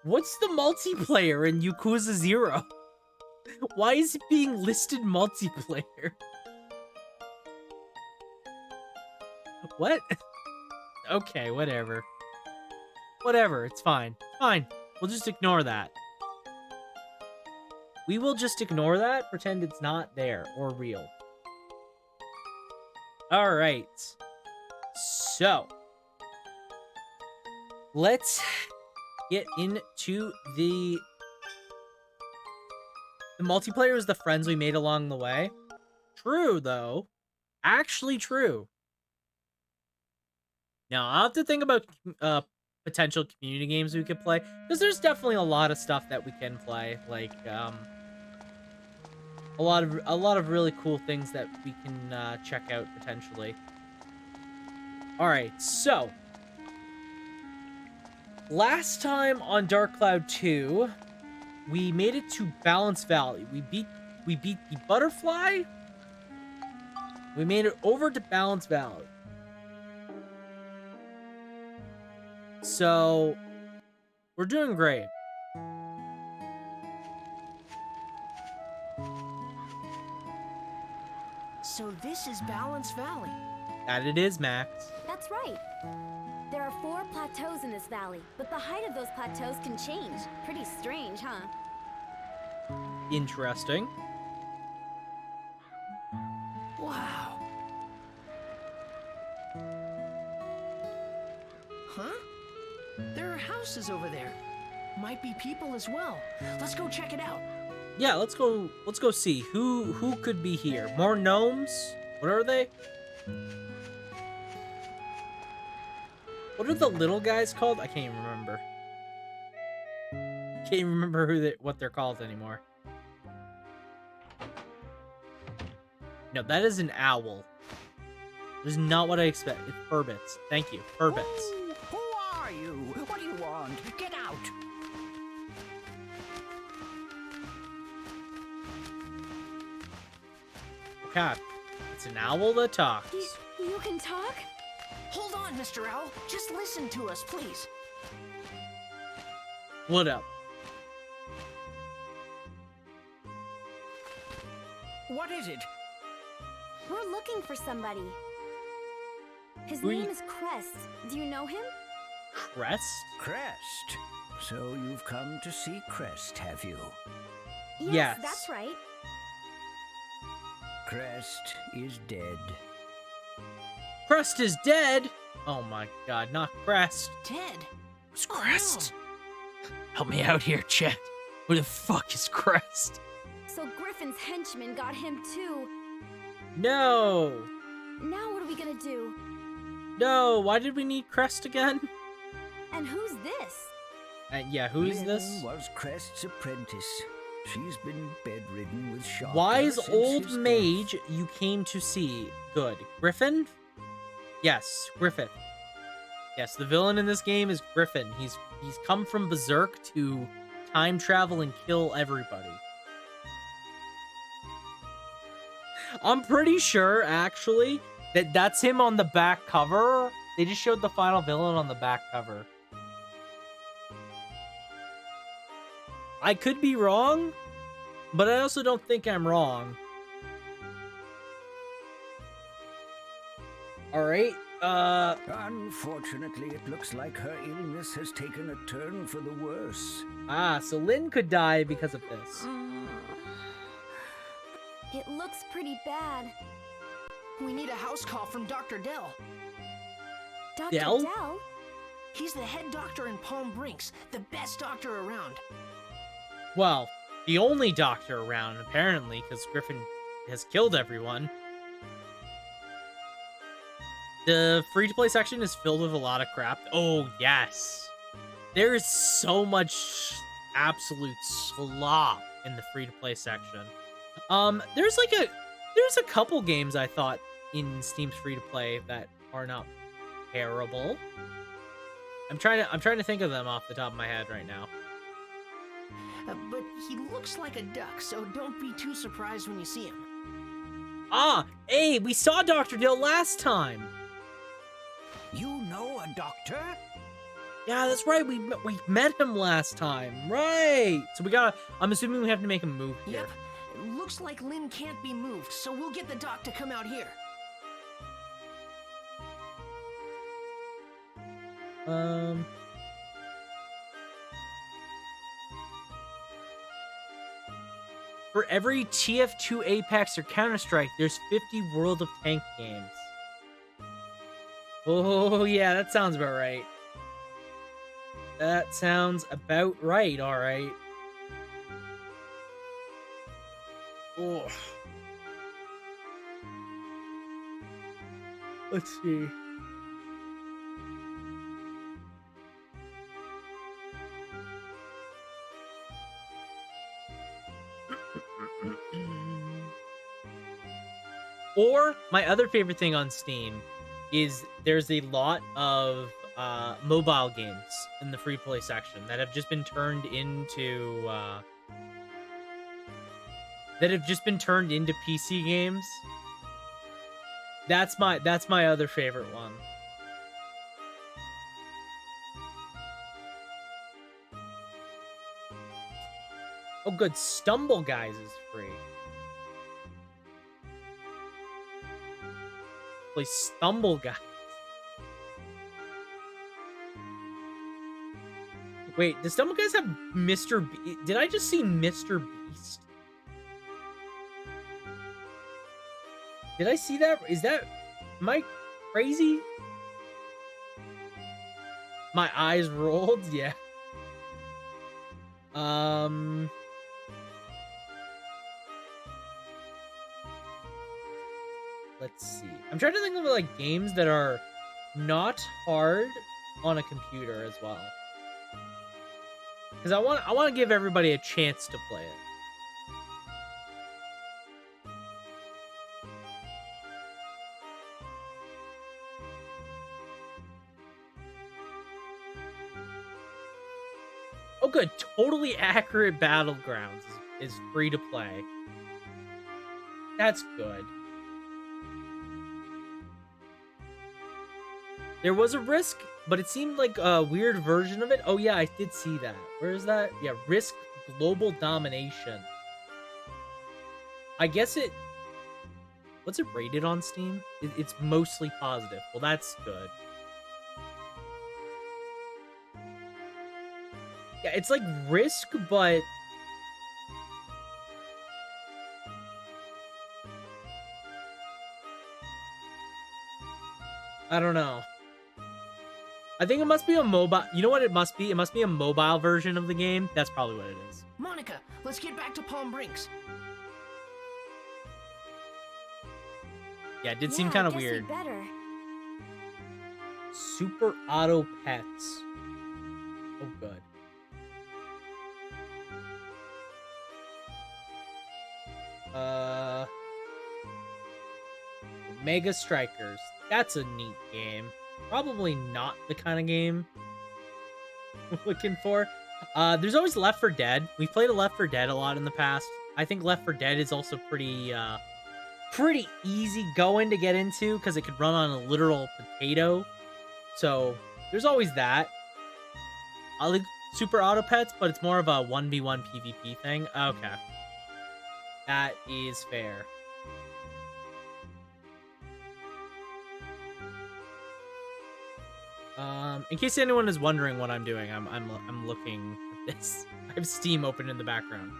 What's the multiplayer in Yakuza 0? Why is it being listed multiplayer? What? Okay, whatever. Whatever, it's fine. Fine. We'll just ignore that. We will just ignore that, pretend it's not there or real. Alright. So. Let's get into the multiplayer is the friends we made along the way. True, though. Actually true. Now, I'll have to think about potential community games we could play, because there's definitely a lot of stuff that we can play, like a lot of really cool things that we can check out potentially. All right, so last time on Dark Cloud 2, we made it to Balance Valley. We beat the butterfly. We made it over to Balance Valley. So, we're doing great. So this is Balance Valley. That it is, Max. That's right. There are 4 plateaus in this valley, but the height of those plateaus can change. Pretty strange, huh? Interesting. Wow. Huh? There are houses over there. Might be people as well. Let's go check it out. Yeah, let's go see who could be here. More gnomes? What are they? What are the little guys called? I can't even remember. Can't even remember what they're called anymore. No, that is an owl. That is not what I expect. It's furbits. Thank you, furbits. Who are you? What do you want? Get out! God, it's an owl that talks. You can talk? Hold on, Mr. Owl. Just listen to us, please. What up? What is it? We're looking for somebody. His Who name is Crest. Do you know him? Crest? Crest. So you've come to see Crest, have you? Yes. That's right. Crest is dead. Crest is dead? Oh my god, not Crest. Dead. Who's Oh, Crest? Help me out here, chat. Who the fuck is Crest? So Griffin's henchmen got him too. No! Now what are we gonna do? No, why did we need Crest again? And who's this? Yeah, who is Lynn this? was Crest's apprentice. She's been bedridden with shock. Wise ever since old his mage death. you came to see. Good. Griffin? Yes, Griffin. Yes, the villain in this game is Griffin. He's come from Berserk to time travel and kill everybody. I'm pretty sure, actually, that that's him on the back cover. They just showed the final villain on the back cover. I could be wrong, but I also don't think I'm wrong. Alright, Unfortunately, it looks like her illness has taken a turn for the worse. so Lynn could die because of this. It looks pretty bad. We need a house call from Dr. Dell. Dr. Dell? Dell? He's the head doctor in Palm Brinks, the best doctor around. Well, the only doctor around, apparently, because Griffin has killed everyone. The free-to-play section is filled with a lot of crap. Oh, yes. There is so much absolute slop in the free-to-play section. There's a couple games I thought in Steam's free-to-play that are not terrible. I'm trying to think of them off the top of my head right now. But he looks like a duck, so don't be too surprised when you see him. Hey, we saw Dr. Dill last time. You know a doctor? Yeah, that's right. We met him last time. Right. So I'm assuming we have to make him move here. Yep. It looks like Lynn can't be moved, so we'll get the doc to come out here. For every TF2 Apex or Counter-Strike, there's 50 World of Tank games. Oh, yeah, that sounds about right. That sounds about right, alright. Oh. Let's see. Or my other favorite thing on Steam is there's a lot of mobile games in the free play section that have just been turned into PC games. That's my other favorite one. Oh, good. Stumble Guys is free. Play Stumble Guys. Wait, does Stumble Guys have Mr. Did I just see Mr. Beast? Did I see that? Am I crazy? My eyes rolled? Yeah. Let's see. I'm trying to think of like games that are not hard on a computer as well. Because I want to give everybody a chance to play it. Oh, good. Totally Accurate Battlegrounds is free to play. That's good. There was a Risk, but it seemed like a weird version of it. Oh, yeah, I did see that. Where is that? Yeah, Risk Global Domination. I guess it... What's it rated on Steam? It's mostly positive. Well, that's good. Yeah, it's like Risk, but... I don't know. I think it must be a mobile. You know what it must be? It must be a mobile version of the game. That's probably what it is. Monica, let's get back to Palm Brinks. Yeah, it did seem kind of I guess weird. we'd better. Super Auto Pets. Oh, good. Mega Strikers. That's a neat game. Probably not the kind of game we're looking for. There's always Left 4 Dead. We've played a Left 4 Dead a lot in the past. I think Left 4 Dead is also pretty easy going to get into because it could run on a literal potato. So there's always that. I like Super Auto Pets, but it's more of a 1v1 PvP thing. Okay. That is fair. In case anyone is wondering what I'm doing, I'm looking at this. I have Steam open in the background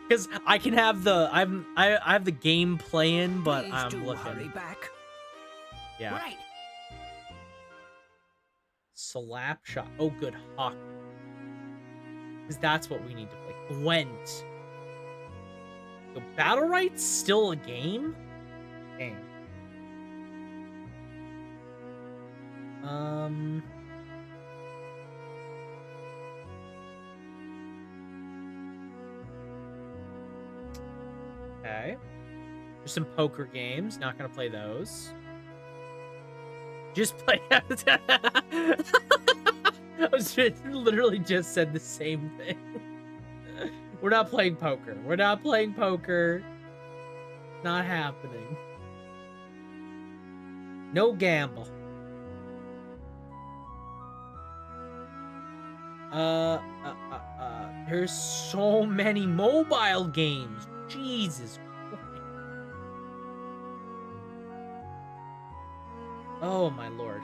because I can have the I have the game playing, but Please I'm do looking. hurry back. Yeah. Right. Slap shot. Oh, good. Hawk. Because that's what we need to play. Gwent. So Battle Right's still a game? Dang. Okay. There's some poker games. Not gonna play those. Just play. I was literally just said the same thing. We're not playing poker. We're not playing poker. Not happening. No gamble. There's so many mobile games. Jesus Christ. Oh my lord.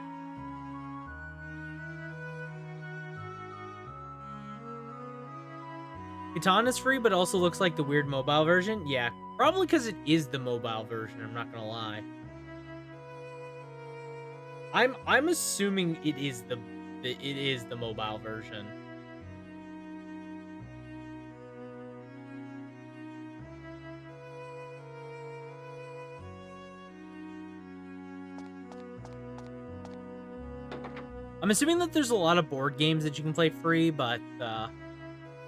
Catan is free, but also looks like the weird mobile version. Yeah, probably because it is the mobile version. I'm not gonna lie. I'm assuming it is the mobile version. I'm assuming that there's a lot of board games that you can play free, but I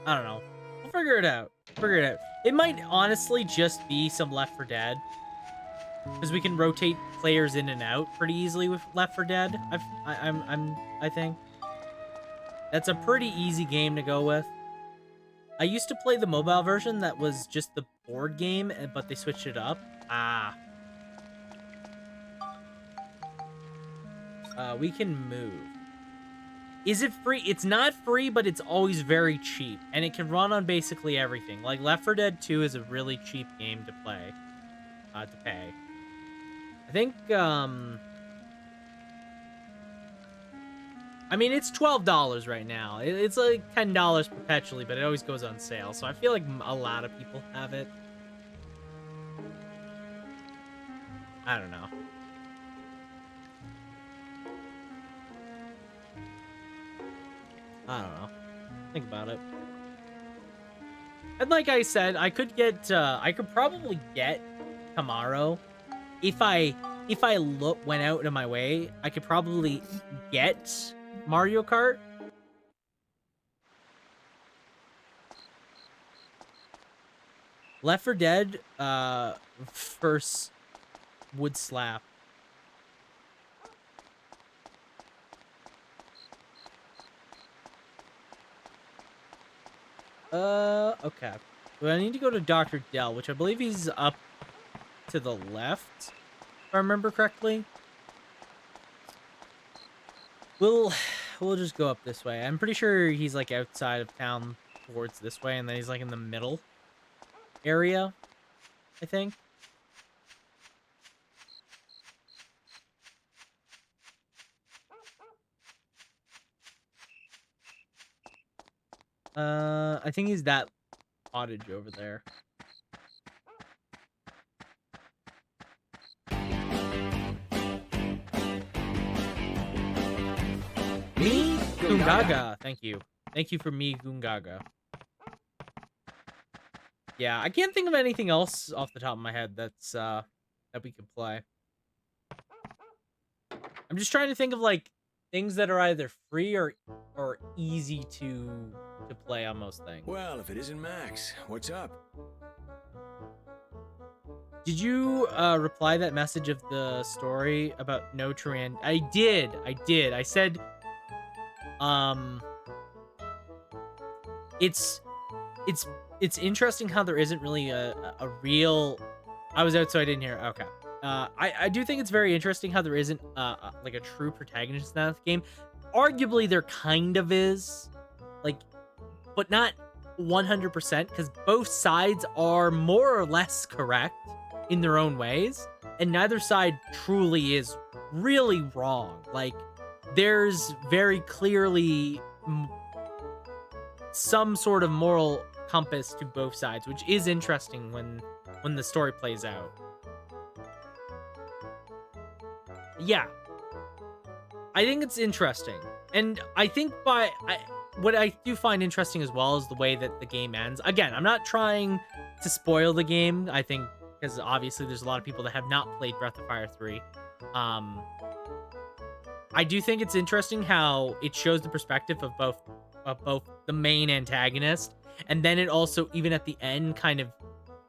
don't know. We'll figure it out. It might honestly just be some Left 4 Dead, because we can rotate players in and out pretty easily with Left 4 Dead. I think that's a pretty easy game to go with. I used to play the mobile version that was just the board game, but they switched it up. We can move. Is it free? It's not free, but it's always very cheap, and it can run on basically everything. Like Left 4 Dead 2 is a really cheap game to play, to pay. I think, I mean, it's $12 right now. It's like $10 perpetually, but it always goes on sale, so I feel like a lot of people have it. I don't know. I don't know. Think about it. And like I said, I could probably get Camaro. If I went out of my way, I could probably get Mario Kart. Left 4 Dead, first would slap. Okay. Well, I need to go to Dr. Dell, which I believe he's up to the left, if I remember correctly. We'll just go up this way. I'm pretty sure he's like outside of town towards this way, and then he's like in the middle area, I think. I think he's that cottage over there. Gungaga. Thank you. Thank you for me, Gungaga. Yeah, I can't think of anything else off the top of my head that's that we could play. I'm just trying to think of like things that are either free or easy to play on most things. Well, if it isn't Max, what's up? Did you reply that message of the story about no Turan? I did. I said it's interesting how there isn't really a real. I was out, so I didn't hear. Okay. I do think it's very interesting how there isn't like a true protagonist in that game. Arguably, there kind of is, like, but not 100% because both sides are more or less correct in their own ways, and neither side truly is really wrong. Like, there's very clearly some sort of moral compass to both sides, which is interesting when the story plays out. Yeah, I think it's interesting, and I think what I do find interesting as well is the way that the game ends. Again, I'm not trying to spoil the game. I think because obviously there's a lot of people that have not played Breath of Fire 3. I do think it's interesting how it shows the perspective of both the main antagonist, and then it also, even at the end, kind of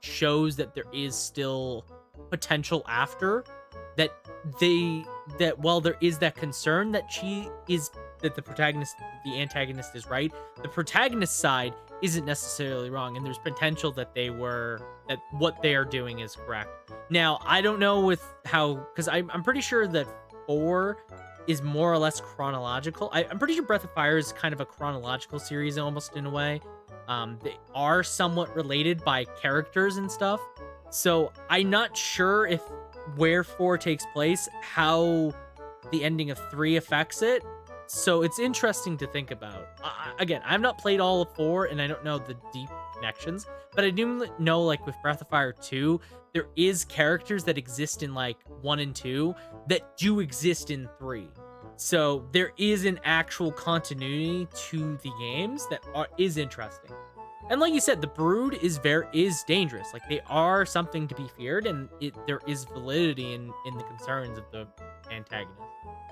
shows that there is still potential after that. While there is that concern that the antagonist is right, the protagonist side isn't necessarily wrong, and there's potential that that what they are doing is correct. Now, I don't know with how, because I'm pretty sure that 4 is more or less chronological. I'm pretty sure Breath of Fire is kind of a chronological series almost in a way. They are somewhat related by characters and stuff. So I'm not sure if where 4 takes place, how the ending of 3 affects it. So it's interesting to think about. Again, I've not played all of 4, and I don't know the deep connections, but I do know, like, with Breath of Fire 2, there is characters that exist in, like, 1 and 2 that do exist in 3. So there is an actual continuity to the games that is interesting. And like you said, the Brood is dangerous. Like, they are something to be feared, and there is validity in the concerns of the antagonist.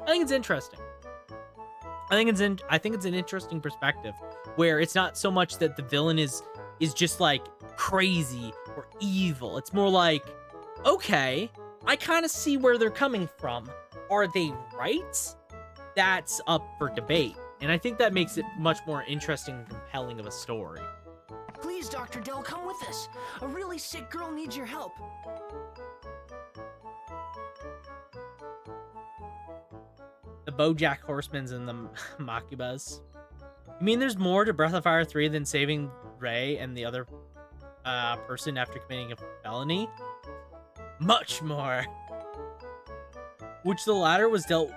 I think it's interesting. I think it's an interesting perspective where it's not so much that the villain is just like crazy or evil. It's more like, okay, I kind of see where they're coming from. Are they right? That's up for debate. And I think that makes it much more interesting and compelling of a story. Please, Dr. Dell, come with us. A really sick girl needs your help. The BoJack Horsemans and the Makibas. You mean there's more to Breath of Fire 3 than saving Ray and the other person after committing a felony? Much more. Which the latter was dealt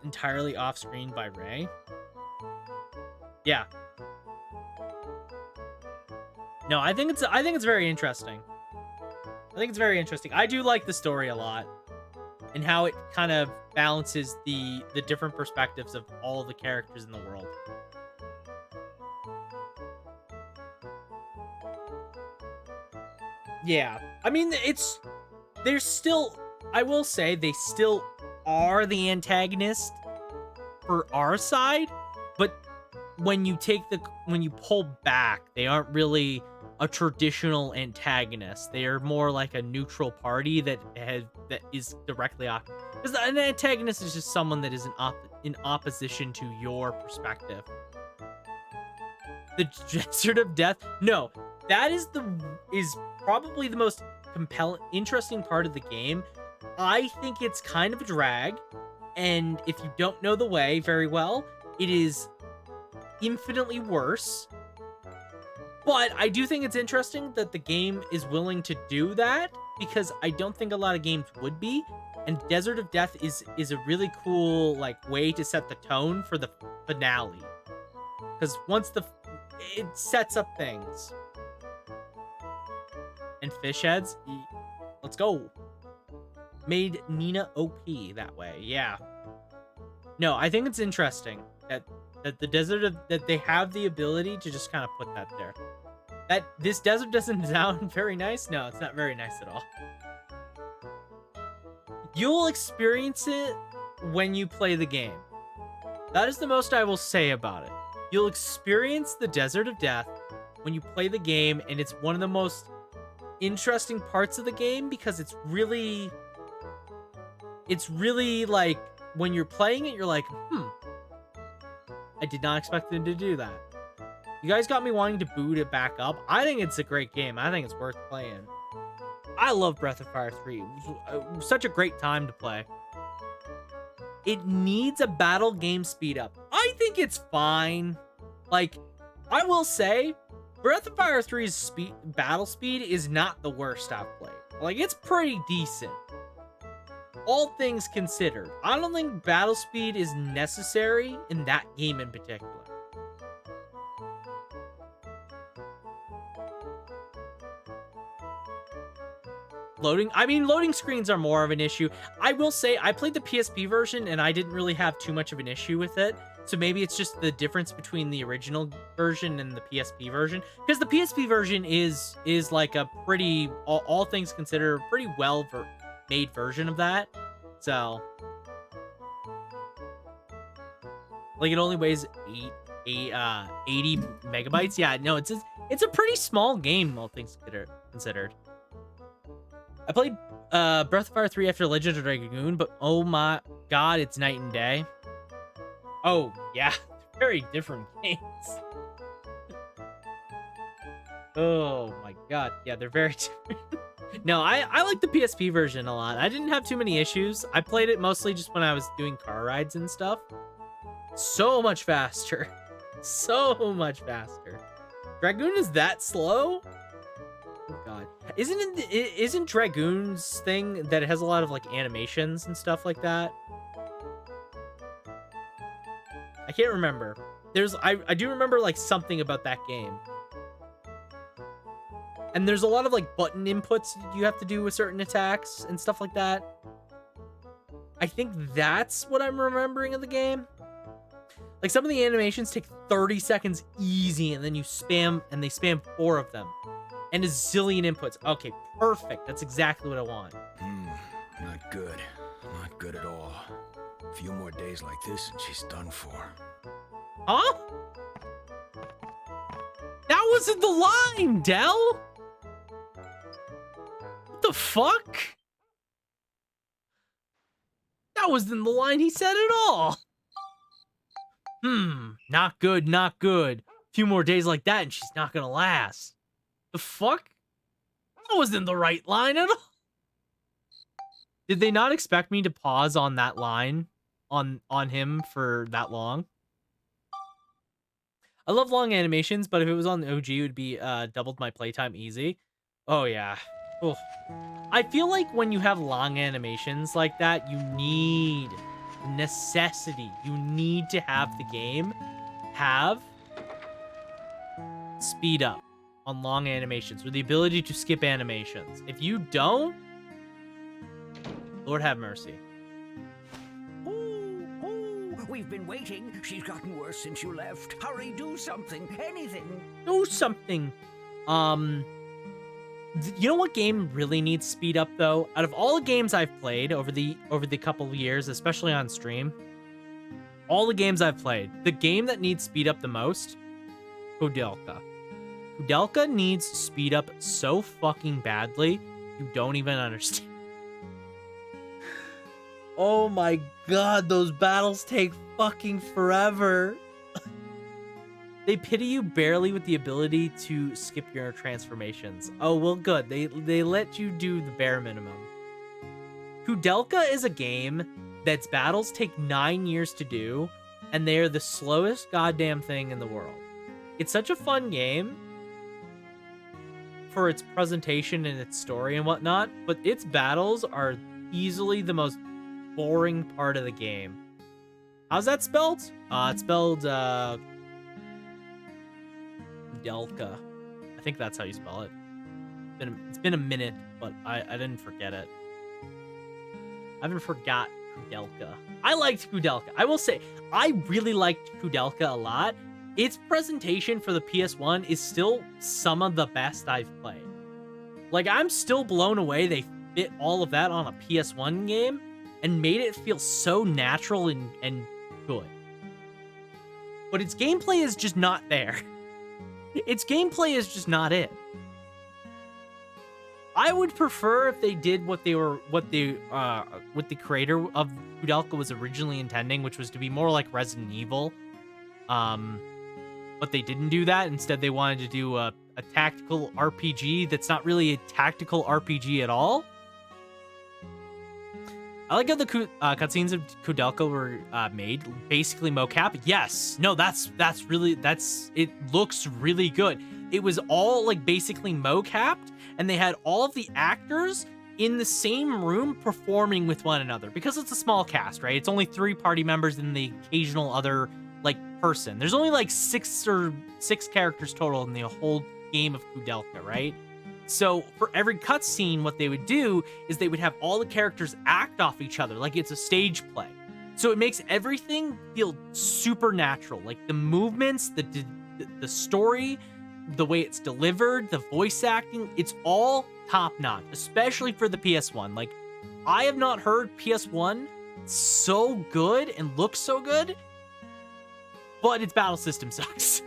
entirely off screen by Ray. Yeah. No, I think it's very interesting. I think it's very interesting. I do like the story a lot, and how it kind of balances the different perspectives of all the characters in the world. Yeah, I mean, there's still, I will say, they still are the antagonist for our side, but when you pull back, they aren't really a traditional antagonist. They are more like a neutral party that is directly off. Because an antagonist is just someone that is in opposition to your perspective. The Desert of Death. No, that is probably the most compelling, interesting part of the game. I think it's kind of a drag, and if you don't know the way very well, it is infinitely worse. But I do think it's interesting that the game is willing to do that, because I don't think a lot of games would be. And Desert of Death is a really cool way to set the tone for the finale, because it sets up things. And fish heads, let's go. Made Nina OP that way. Yeah. No, I think it's interesting that That that they have the ability to just kind of put that there. That this desert doesn't sound very nice. No, it's not very nice at all. You'll experience it when you play the game. That is the most I will say about it. You'll experience the Desert of Death when you play the game, and it's one of the most interesting parts of the game because it's really like when you're playing it, you're like, I did not expect them to do that. You guys got me wanting to boot it back up. I think it's a great game. I think it's worth playing. I love Breath of Fire 3. It was such a great time to play. It needs a battle game speed up. I think it's fine. Like, I will say, Breath of Fire 3's battle speed is not the worst I've played. Like, it's pretty decent. All things considered, I don't think battle speed is necessary in that game in particular. Loading screens are more of an issue. I will say, I played the PSP version and I didn't really have too much of an issue with it. So maybe it's just the difference between the original version and the PSP version. Because the PSP version is like a pretty, all things considered, pretty well made version of that. So, like, it only weighs 80 megabytes. Yeah, no, it's a pretty small game, all things considered. I played Breath of Fire 3 after Legend of Dragoon, but oh my god, it's night and day. Oh, yeah, very different games. Oh my god, yeah, they're very different. No, I like the PSP version a lot. I didn't have too many issues. I played it mostly just when I was doing car rides and stuff. So much faster. So much faster. Dragoon is that slow? Oh god. Isn't Dragoon's thing that it has a lot of like animations and stuff like that? I can't remember. I do remember like something about that game. And there's a lot of like button inputs you have to do with certain attacks and stuff like that. I think that's what I'm remembering of the game. Like some of the animations take 30 seconds easy and then you spam and they spam 4 of them. And a zillion inputs. Okay, perfect. That's exactly what I want. Not good. Not good at all. A few more days like this and she's done for. Huh? That wasn't the line, Dell! What the fuck? That wasn't the line he said at all. Not good, not good. A few more days like that and she's not gonna last. The fuck? That wasn't the right line at all. Did they not expect me to pause on that line on him for that long? I love long animations, but if it was on the OG, it would be doubled my playtime easy. Oh yeah. Oof. I feel like when you have long animations like that, you need necessity. You need to have the game have speed up on long animations, or the ability to skip animations. If you don't, Lord have mercy. We've been waiting. She's gotten worse since you left. Hurry, do something. Anything. Do something. You know what game really needs speed up though? Out of all the games I've played over the couple of years, especially on stream, all the games I've played, the game that needs speed up the most, Kloqdq. Kloqdq needs speed up so fucking badly, you don't even understand. Oh my god, those battles take fucking forever. They pity you barely with the ability to skip your transformations. Oh, well, good. They let you do the bare minimum. Kloqdq is a game that's battles take 9 years to do, and they are the slowest goddamn thing in the world. It's such a fun game for its presentation and its story and whatnot, but its battles are easily the most boring part of the game. How's that spelled? It's spelled Kloqdq. I think that's how you spell it. It's been a minute, but I didn't forget it. I haven't forgot Kloqdq. I liked Kloqdq. I will say, I really liked Kloqdq a lot. Its presentation for the PS1 is still some of the best I've played. Like, I'm still blown away they fit all of that on a PS1 game and made it feel so natural and good. But its gameplay is just not there. Its gameplay is just not it. I would prefer if they did what the creator of Kloqdq was originally intending, which was to be more like Resident Evil. But they didn't do that. Instead, they wanted to do a tactical RPG that's not really a tactical RPG at all. I like how the cutscenes of Kloqdq were made basically mocap. Yes, no, it looks really good. It was all like basically mocapped, and they had all of the actors in the same room performing with one another because it's a small cast, right? It's only 3 party members and the occasional other like person. There's only like 6 characters total in the whole game of Kloqdq, right? So for every cutscene, what they would do is they would have all the characters act off each other like it's a stage play. So it makes everything feel supernatural, like the movements, the story, the way it's delivered, the voice acting, it's all top notch, especially for the PS1. Like, I have not heard PS1 so good and look so good, but its battle system sucks.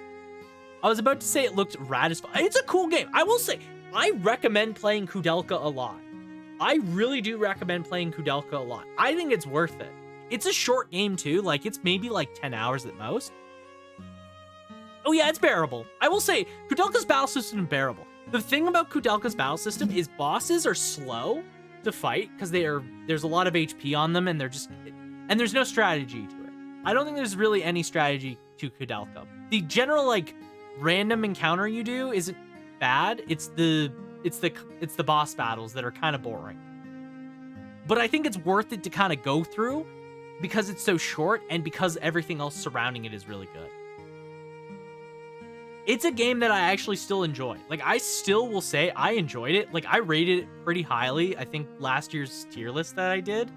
I was about to say it looked rad as fuck. It's a cool game. I will say, I recommend playing Kloqdq a lot. I really do recommend playing Kloqdq a lot. I think it's worth it. It's a short game too. Like, it's maybe like 10 hours at most. Oh yeah, it's bearable. I will say, Kloqdq's battle system is bearable. The thing about Kloqdq's battle system is bosses are slow to fight because there's a lot of HP on them and and there's no strategy to it. I don't think there's really any strategy to Kloqdq. The general like random encounter you do isn't bad. It's the boss battles that are kind of boring. But I think it's worth it to kind of go through because it's so short and because everything else surrounding it is really good. It's a game that I actually still enjoy. Like, I still will say I enjoyed it. Like, I rated it pretty highly. I think last year's tier list that I did,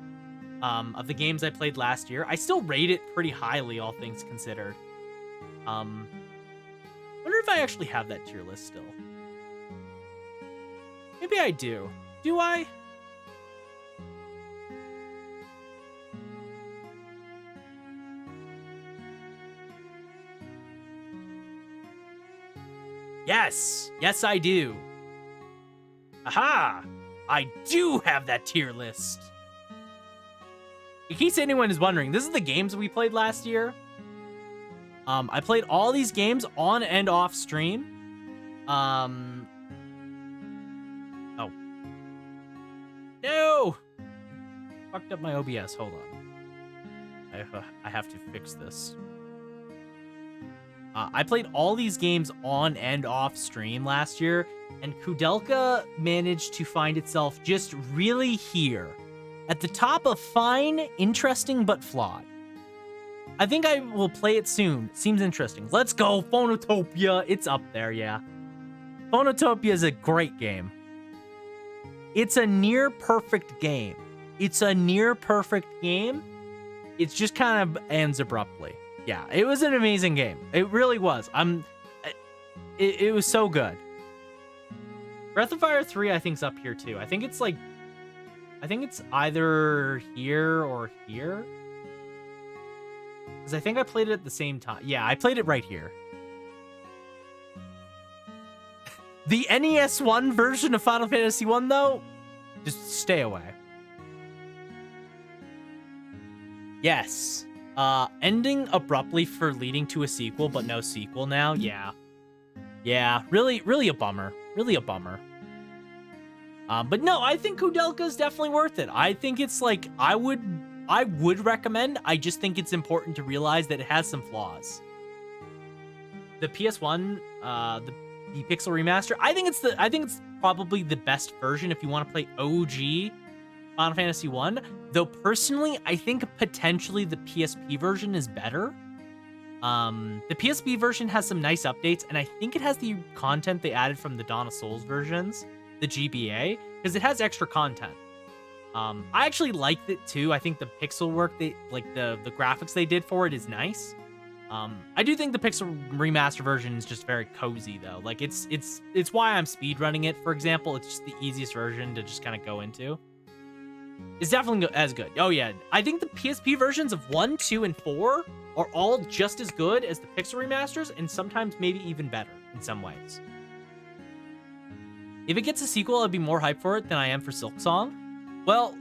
of the games I played last year, I still rate it pretty highly, all things considered. Wonder if I actually have that tier list still. Maybe I do. Do I? Yes! Yes, I do. Aha! I do have that tier list. In case anyone is wondering, this is the games we played last year. I played all these games on and off stream. Oh. No! Fucked up my OBS. Hold on. I have to fix this. I played all these games on and off stream last year, and Kloqdq managed to find itself just really here, at the top of fine, interesting, but flawed. I think I will play it soon. Seems interesting. Let's go, Phonotopia. It's up there, yeah. Phonotopia is a great game. It's a near perfect game. It's a near perfect game. It just kind of ends abruptly. Yeah, it was an amazing game. It really was. It was so good. Breath of Fire 3, I think, is up here too. I think it's either here or here. Because I think I played it at the same time. Yeah, I played it right here. The NES 1 version of Final Fantasy 1, though, just stay away. Yes. Ending abruptly for leading to a sequel, but no sequel now. Yeah. Yeah, really a bummer. Really a bummer. But no, I think Kloqdq is definitely worth it. I think it's like, I would recommend. I just think it's important to realize that it has some flaws. The PS1, the Pixel Remaster, I think it's probably the best version if you want to play OG Final Fantasy 1, though personally, I think potentially the PSP version is better. The PSP version has some nice updates, and I think it has the content they added from the Dawn of Souls versions, the GBA, because it has extra content. I actually liked it too. I think the pixel work the graphics they did for it is nice. I do think the pixel remaster version is just very cozy though. Like it's why I'm speedrunning it, for example. It's just the easiest version to just kind of go into. It's definitely as good. Oh yeah, I think the PSP versions of 1, 2, and 4 are all just as good as the pixel remasters, and sometimes maybe even better in some ways. If it gets a sequel, I'd be more hyped for it than I am for Silksong. Well,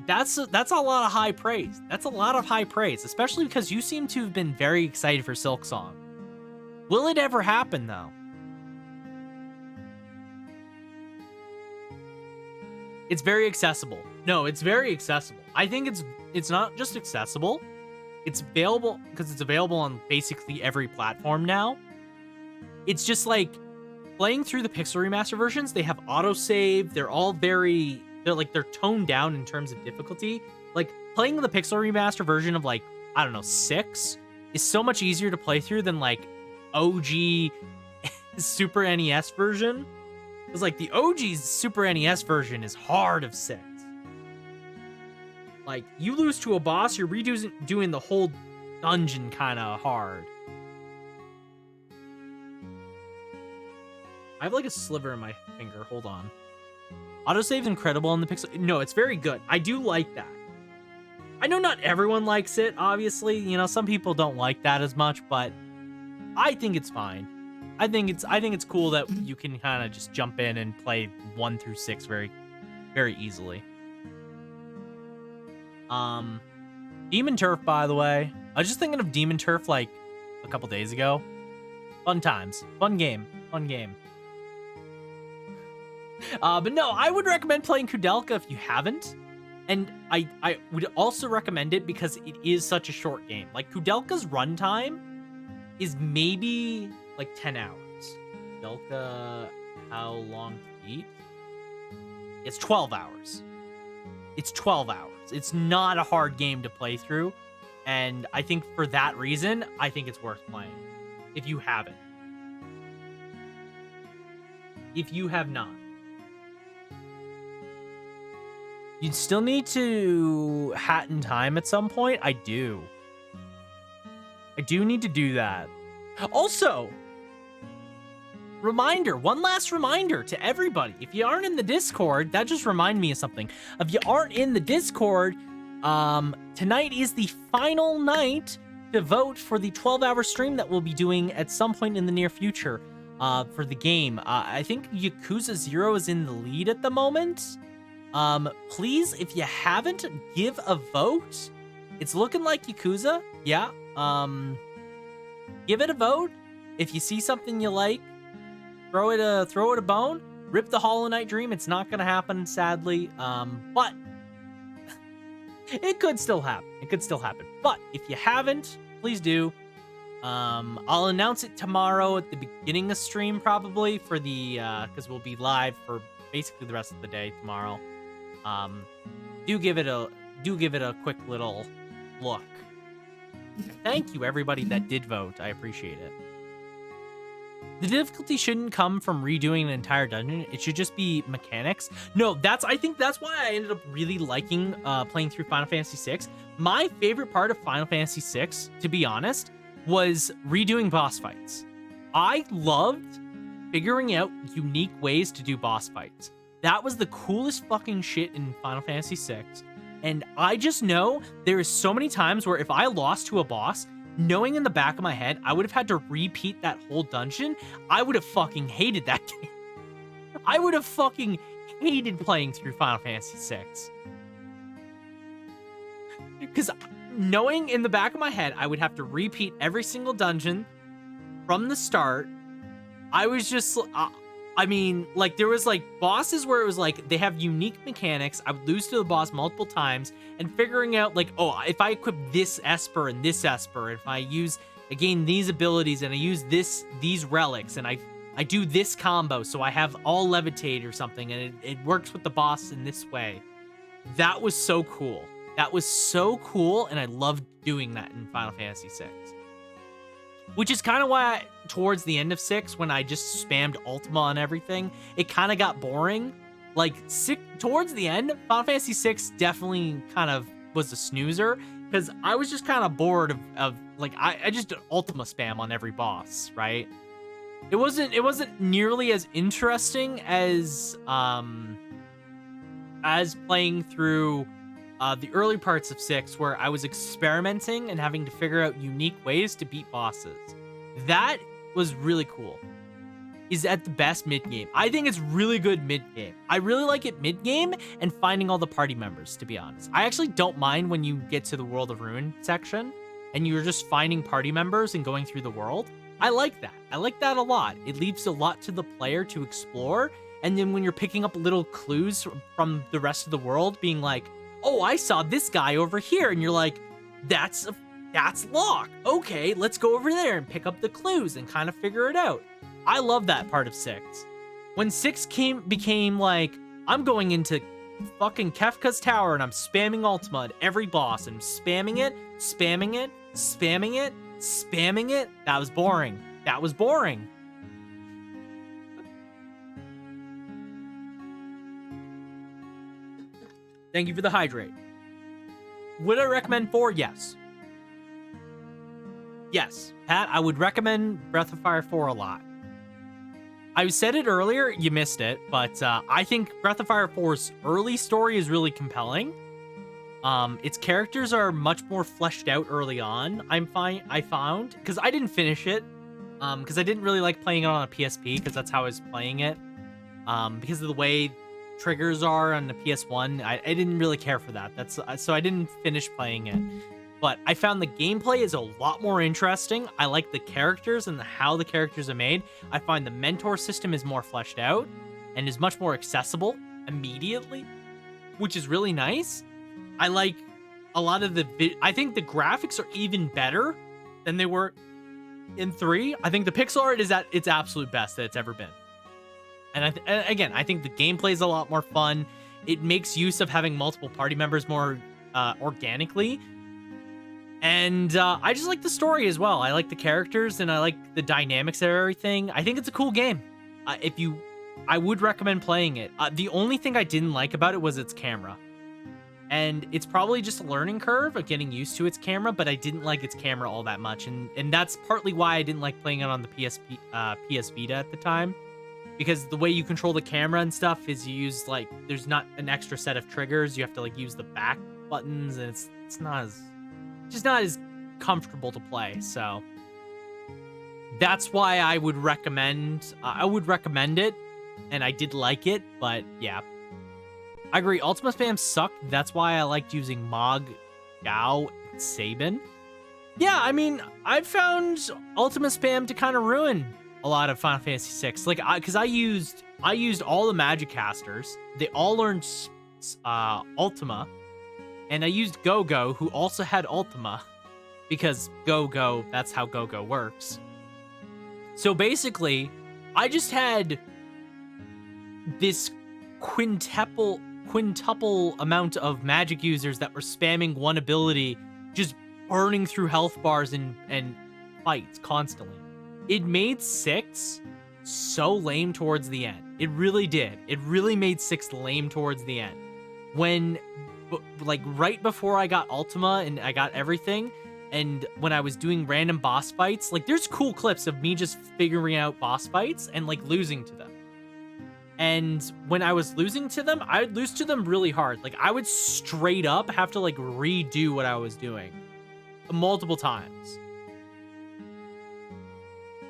that's a lot of high praise. That's a lot of high praise, especially because you seem to have been very excited for Silksong. Will it ever happen, though? It's very accessible. No, it's very accessible. I think it's not just accessible. It's available because it's available on basically every platform now. It's just like playing through the pixel remaster versions. They have autosave. They're toned down in terms of difficulty. Like playing the pixel remaster version of like, I don't know, 6 is so much easier to play through than like OG Super NES version. Because like the OG Super NES version is hard of 6. Like you lose to a boss, you're doing the whole dungeon kind of hard. I have like a sliver in my finger. Hold on. Autosave's incredible on the pixel. No, it's very good. I do like that. I know not everyone likes it, obviously. You know, some people don't like that as much, but I think it's fine. I think it's cool that you can kind of just jump in and play 1 through 6 very, very easily. Demon Turf, by the way. I was just thinking of Demon Turf like a couple days ago. Fun times. Fun game. Fun game. But no, I would recommend playing Kloqdq if you haven't. And I would also recommend it because it is such a short game. Like, Kloqdq's runtime is maybe like 10 hours. Kloqdq, how long to beat? It's 12 hours. It's 12 hours. It's not a hard game to play through. And I think for that reason, I think it's worth playing. If you haven't. If you have not. You'd still need to hat in time at some point. I do. I do need to do that. Also, one last reminder to everybody. If you aren't in the Discord, that just reminded me of something. If you aren't in the Discord, tonight is the final night to vote for the 12-hour stream that we'll be doing at some point in the near future for the game. I think Yakuza 0 is in the lead at the moment. Please, if you haven't, give a vote. It's looking like Yakuza. Yeah. Give it a vote. If you see something you like, throw it a bone. Rip the Hollow Knight dream. It's not gonna happen, sadly. But it could still happen. It could still happen. But if you haven't, please do. I'll announce it tomorrow at the beginning of stream, probably for the because we'll be live for basically the rest of the day tomorrow. Do give it a quick little look. Thank you, everybody that did vote. I appreciate it. The difficulty shouldn't come from redoing an entire dungeon. It should just be mechanics. No, I think that's why I ended up really liking playing through Final Fantasy VI. My favorite part of Final Fantasy VI, to be honest, was redoing boss fights. I loved figuring out unique ways to do boss fights. That was the coolest fucking shit in Final Fantasy VI. And I just know there is so many times where if I lost to a boss, knowing in the back of my head, I would have had to repeat that whole dungeon. I would have fucking hated that game. I would have fucking hated playing through Final Fantasy VI. Because knowing in the back of my head, I would have to repeat every single dungeon from the start. I was just... I mean, like, there was, like, bosses where it was, like, they have unique mechanics. I would lose to the boss multiple times, and figuring out, like, oh, if I equip this Esper and this Esper, if I use, again, these abilities, and I use these relics, and I do this combo, so I have all levitate or something, and it works with the boss in this way. That was so cool. That was so cool, and I loved doing that in Final Fantasy VI. Which is kind of why towards the end of 6, when I just spammed Ultima on everything, it kind of got boring. Like, towards the end, Final Fantasy VI definitely kind of was a snoozer, because I was just kind of bored of like, I just did Ultima spam on every boss, right? It wasn't nearly as interesting as playing through the early parts of 6, where I was experimenting and having to figure out unique ways to beat bosses. That was really cool. Is at the best mid-game. I think it's really good mid-game. I really like it mid-game and finding all the party members, to be honest. I actually don't mind when you get to the World of Ruin section and you're just finding party members and going through the world. I like that. I like that a lot. It leaves a lot to the player to explore, and then when you're picking up little clues from the rest of the world, being like, oh, I saw this guy over here, and you're like, that's Locke. Okay, let's go over there and pick up the clues and kind of figure it out. I love that part of 6. When 6 became like, I'm going into fucking Kefka's tower and I'm spamming Ultima at every boss and spamming it, spamming it, spamming it, spamming it. That was boring. That was boring. Thank you for the hydrate. Would I recommend 4? Yes. Yes, Pat, I would recommend Breath of Fire 4 a lot. I said it earlier, you missed it, but I think Breath of Fire 4's early story is really compelling. Its characters are much more fleshed out early on, I found, because I didn't finish it, because I didn't really like playing it on a PSP, because that's how I was playing it. Because of the way triggers are on the PS1, I didn't really care for that. So I didn't finish playing it. But I found the gameplay is a lot more interesting. I like the characters and how the characters are made. I find the mentor system is more fleshed out and is much more accessible immediately, which is really nice. I like a lot of I think the graphics are even better than they were in 3. I think the pixel art is at its absolute best that it's ever been. And again, I think the gameplay is a lot more fun. It makes use of having multiple party members more organically. And I just like the story as well. I like the characters and I like the dynamics of everything. I think it's a cool game. I would recommend playing it. The only thing I didn't like about it was its camera. And it's probably just a learning curve of getting used to its camera, but I didn't like its camera all that much. And that's partly why I didn't like playing it on the PS Vita at the time. Because the way you control the camera and stuff is you use, like, there's not an extra set of triggers. You have to, like, use the back buttons, and it's just not as comfortable to play. So that's why I would recommend it, and I did like it, but yeah. I agree, Ultima spam sucked. That's why I liked using Mog, Gao, and Sabin. Yeah, I mean, I've found Ultima spam to kind of ruin a lot of Final Fantasy VI. Like, because I used all the magic casters. They all learned Ultima. And I used Go-Go, who also had Ultima, because Go-Go, that's how Go-Go works. So basically, I just had this quintuple amount of magic users that were spamming one ability, just burning through health bars and fights constantly. It made 6 so lame towards the end. It really did. It really made 6 lame towards the end. When, like, right before I got Ultima and I got everything, and when I was doing random boss fights, like, there's cool clips of me just figuring out boss fights and, like, losing to them. And when I was losing to them, I would lose to them really hard. Like, I would straight up have to, like, redo what I was doing multiple times.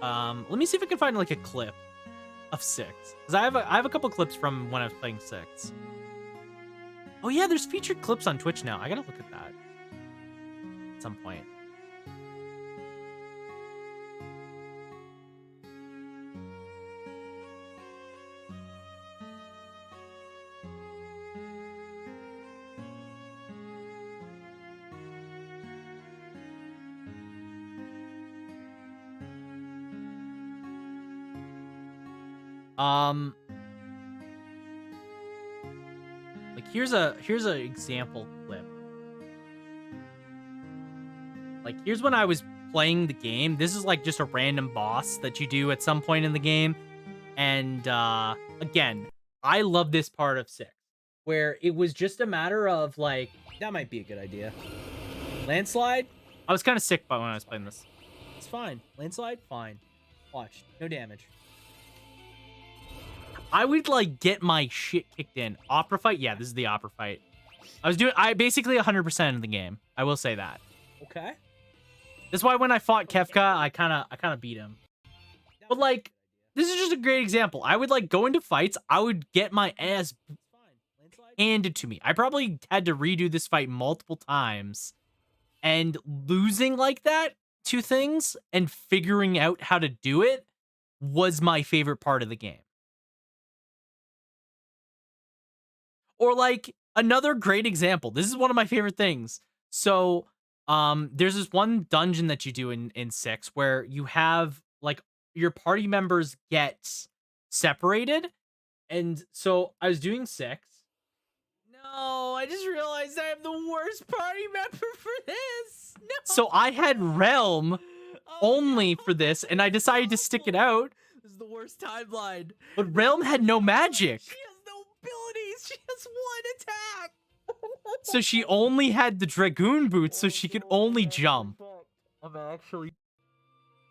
Let me see if I can find, like, a clip of 6. Because I have a couple clips from when I was playing 6. Oh yeah, there's featured clips on Twitch now. I gotta look at that at some point. Like, here's a example clip. Like, here's when I was playing the game. This is like just a random boss that you do at some point in the game. And again, I love this part of 6, where it was just a matter of like, that might be a good idea. Landslide? I was kind of sick by when I was playing this. It's fine. Landslide? Fine. Watch. No damage. I would like get my shit kicked in. Opera fight? Yeah, this is the opera fight. I basically 100% of the game. I will say that. Okay. That's why when I fought Kefka, I kind of beat him. But like, this is just a great example. I would like go into fights. I would get my ass handed to me. I probably had to redo this fight multiple times, and losing like that to things and figuring out how to do it was my favorite part of the game. Or like another great example. This is one of my favorite things. So, there's this one dungeon that you do in 6 where you have like your party members get separated. And so I was doing 6. No, I just realized I am the worst party member for this. No. So I had Realm only for this, and I decided to stick it out. This is the worst timeline. But Realm had no magic. She has no abilities. She has one attack. So she only had the Dragoon boots, so she could only jump.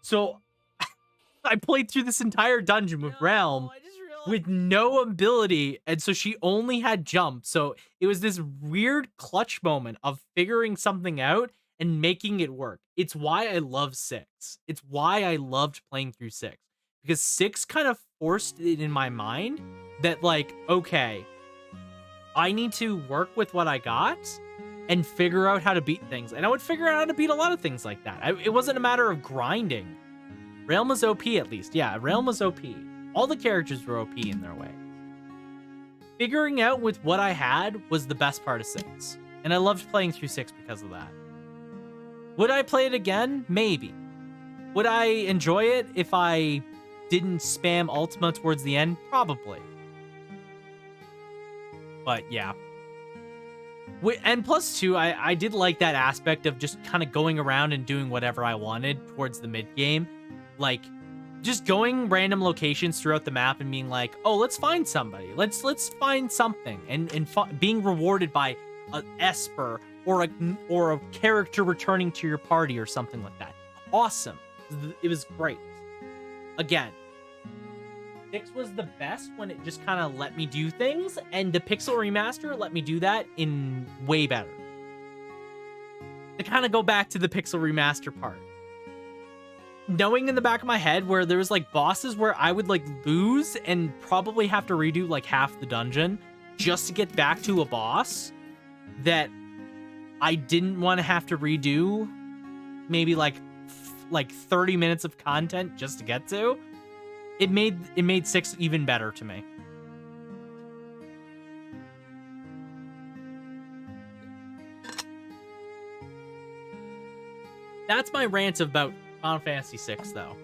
So I played through this entire dungeon with Realm with no ability, and so she only had jump. So it was this weird clutch moment of figuring something out and making it work. It's why I love 6. It's why I loved playing through 6. Because 6 kind of forced it in my mind that like, okay, I need to work with what I got and figure out how to beat things. And I would figure out how to beat a lot of things like that. It wasn't a matter of grinding. Realm was OP at least. Yeah, Realm was OP. All the characters were OP in their way. Figuring out with what I had was the best part of 6. And I loved playing through 6 because of that. Would I play it again? Maybe. Would I enjoy it if I didn't spam Ultima towards the end? Probably. But yeah. And plus two, I did like that aspect of just kind of going around and doing whatever I wanted towards the mid game. Like, just going random locations throughout the map and being like, oh, let's find somebody. Let's find something. And being rewarded by an Esper or a character returning to your party or something like that. Awesome. It was great. Again, 6 was the best when it just kind of let me do things, and the Pixel Remaster let me do that in way better. To kind of go back to the Pixel Remaster part. Knowing in the back of my head where there was like bosses where I would like lose and probably have to redo like half the dungeon just to get back to a boss that I didn't want to have to redo maybe like 30 minutes of content just to get to. It made 6 even better to me. That's my rant about Final Fantasy VI, though.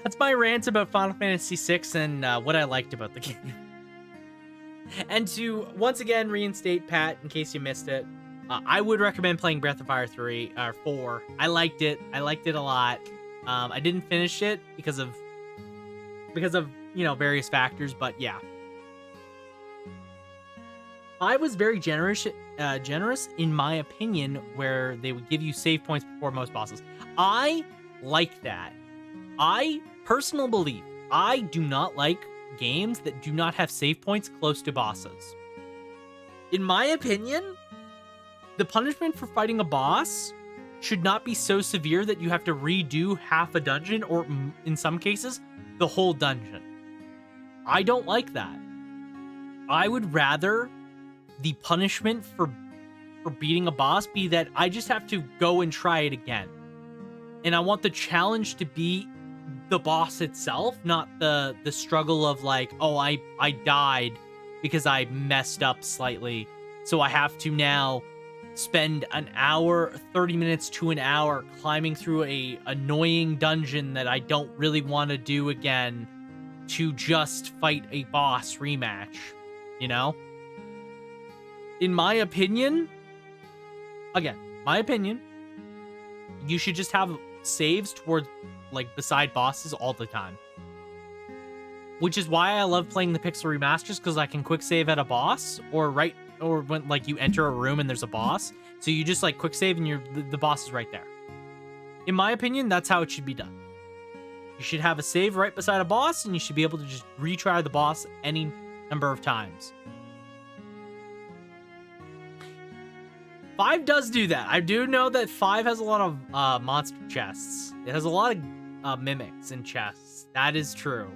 That's my rant about Final Fantasy VI and what I liked about the game. And to once again reinstate, Pat, in case you missed it, I would recommend playing Breath of Fire 3 or 4. I liked it. I liked it a lot. I didn't finish it because of various factors, but yeah. I was very generous in my opinion, where they would give you save points before most bosses. I like that. Personal belief, I do not like games that do not have save points close to bosses. In my opinion, the punishment for fighting a boss should not be so severe that you have to redo half a dungeon, or in some cases, the whole dungeon. I don't like that. I would rather the punishment for beating a boss be that I just have to go and try it again. And I want the challenge to be the boss itself, not the struggle of like, oh, I died because I messed up slightly, so I have to now spend an hour, 30 minutes to an hour climbing through a annoying dungeon that I don't really want to do again to just fight a boss rematch, you know? In my opinion, you should just have saves towards, like, beside bosses all the time. which is why I love playing the Pixel remasters, because I can quick save at a boss or when like you enter a room and there's a boss. So you just like quick save and the boss is right there. In my opinion, that's how it should be done. You should have a save right beside a boss, and you should be able to just retry the boss any number of times. 5 does do that. I do know that 5 has a lot of monster chests. It has a lot of mimics and chests. That is true.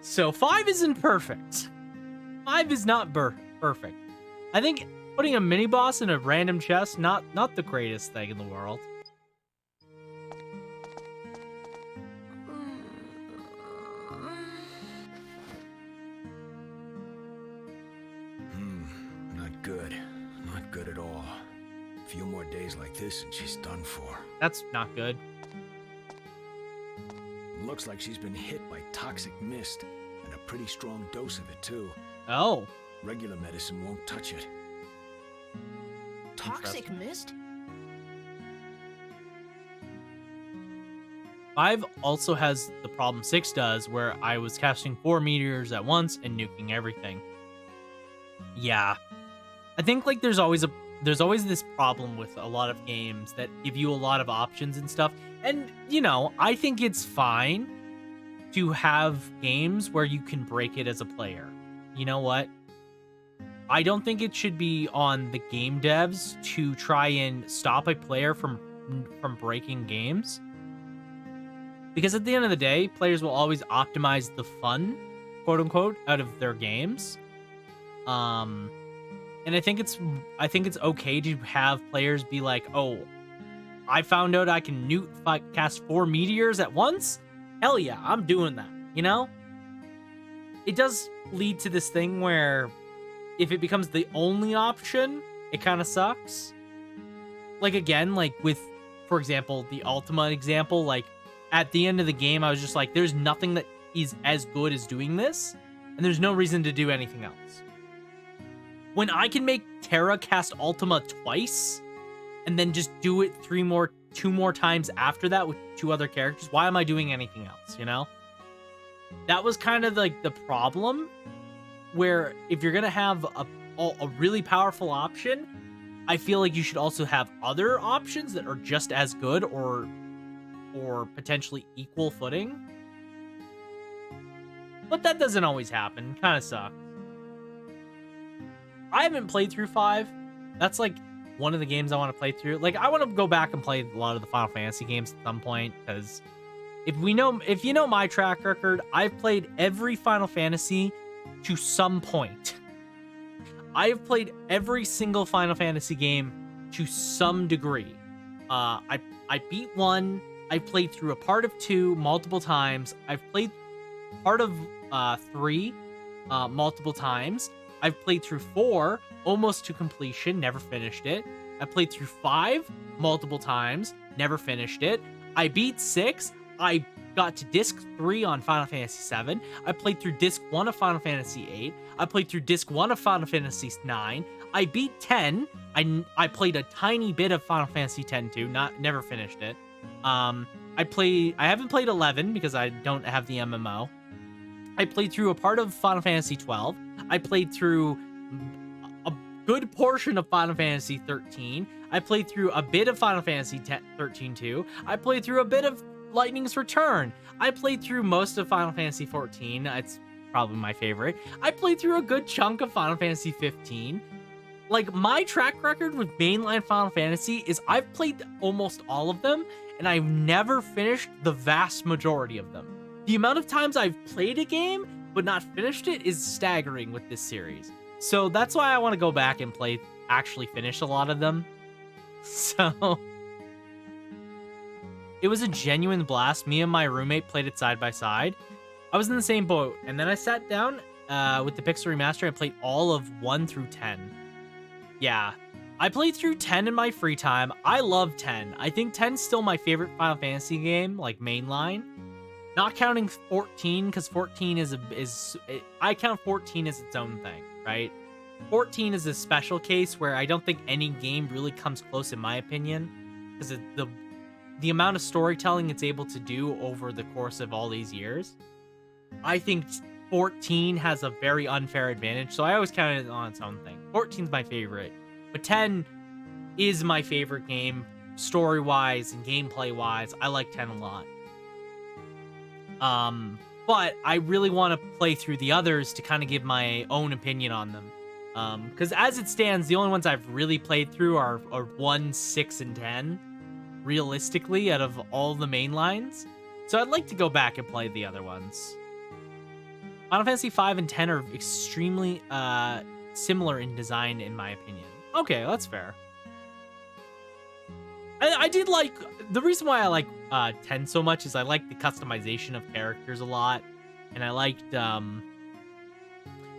So 5 isn't perfect. 5 is not perfect. I think putting a mini boss in a random chest, not the greatest thing in the world. Not good. Not good at all. A few more days like this and she's done for. That's not good. Looks like she's been hit by toxic mist, and a pretty strong dose of it too. Oh. Regular medicine won't touch it. Toxic mist? 5 also has the problem 6 does, where I was casting 4 meteors at once and nuking everything. Yeah. I think like there's always this problem with a lot of games that give you a lot of options and stuff. And, you know, I think it's fine to have games where you can break it as a player. You know what? I don't think it should be on the game devs to try and stop a player from breaking games. Because at the end of the day, players will always optimize the fun, quote unquote, out of their games. And I think it's okay to have players be like, "Oh, I found out I can cast 4 meteors at once? Hell yeah, I'm doing that." You know? It does lead to this thing where if it becomes the only option, it kind of sucks. Like, again, like with, for example, the Ultima example, like at the end of the game, I was just like, there's nothing that is as good as doing this, and there's no reason to do anything else. When I can make Terra cast Ultima twice, and then just do it 2 more times after that with 2 other characters, why am I doing anything else, you know? That was kind of like the problem, where if you're gonna have a really powerful option, I feel like you should also have other options that are just as good or potentially equal footing. But that doesn't always happen. Kind of sucks. I haven't played through 5. That's like one of the games I want to play through. Like, I want to go back and play a lot of the Final Fantasy games at some point, because if you know my track record, I've played every Final Fantasy to some point. I have played every single Final Fantasy game to some degree. I beat 1. I played through a part of 2 multiple times. I've played part of 3 multiple times. I've played through 4 almost to completion, never finished it. I played through 5 multiple times, never finished it. I beat 6. I got to disc 3 on Final Fantasy VII. I played through disc 1 of Final Fantasy VIII. I played through disc 1 of Final Fantasy IX. I beat 10. I played a tiny bit of Final Fantasy X too, never finished it. I haven't played 11 because I don't have the MMO. I played through a part of Final Fantasy 12. I played through a good portion of Final Fantasy 13. I played through a bit of Final Fantasy 13 too. I played through a bit of Lightning's Return. I played through most of Final Fantasy 14. It's probably my favorite. I played through a good chunk of Final Fantasy 15. Like, my track record with mainline Final Fantasy is I've played almost all of them, and I've never finished the vast majority of them. The amount of times I've played a game but not finished it is staggering with this series. So that's why I want to go back and actually finish a lot of them. So it was a genuine blast. Me and my roommate played it side by side. I was in the same boat, and then I sat down with the Pixel Remaster and played all of 1 through 10. Yeah, I played through 10 in my free time. I love 10. I think 10's still my favorite Final Fantasy game, like mainline. Not counting 14, because 14 I count 14 as its own thing, right? 14 is a special case where I don't think any game really comes close, in my opinion, because the amount of storytelling it's able to do over the course of all these years, I think 14 has a very unfair advantage. So I always count it on its own thing. 14 is my favorite, but 10 is my favorite game story-wise and gameplay-wise. I like 10 a lot. But I really want to play through the others to kind of give my own opinion on them. Because as it stands, the only ones I've really played through are 1, 6, and 10, realistically, out of all the main lines. So I'd like to go back and play the other ones. Final Fantasy 5 and 10 are extremely similar in design, in my opinion. Okay, that's fair. I did like... The reason why I like 10 so much is I like the customization of characters a lot. And I liked...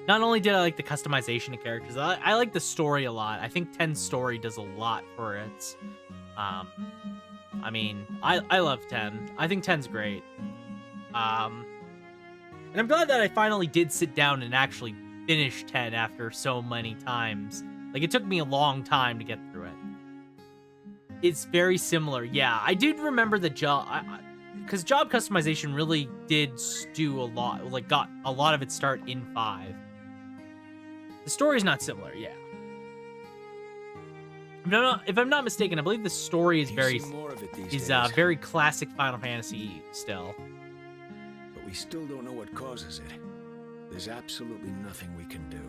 Not only did I like the customization of characters, I like the story a lot. I think 10's story does a lot for it. I mean, I love 10. I think 10's great. And I'm glad that I finally did sit down and actually finish 10 after so many times. Like, it took me a long time to get through it. It's very similar. Yeah, I did remember the job... Because job customization really did do a lot. Like, got a lot of its start in 5. The story's not similar, yeah. If I'm not mistaken, I believe the story is very very classic Final Fantasy still. But we still don't know what causes it. There's absolutely nothing we can do.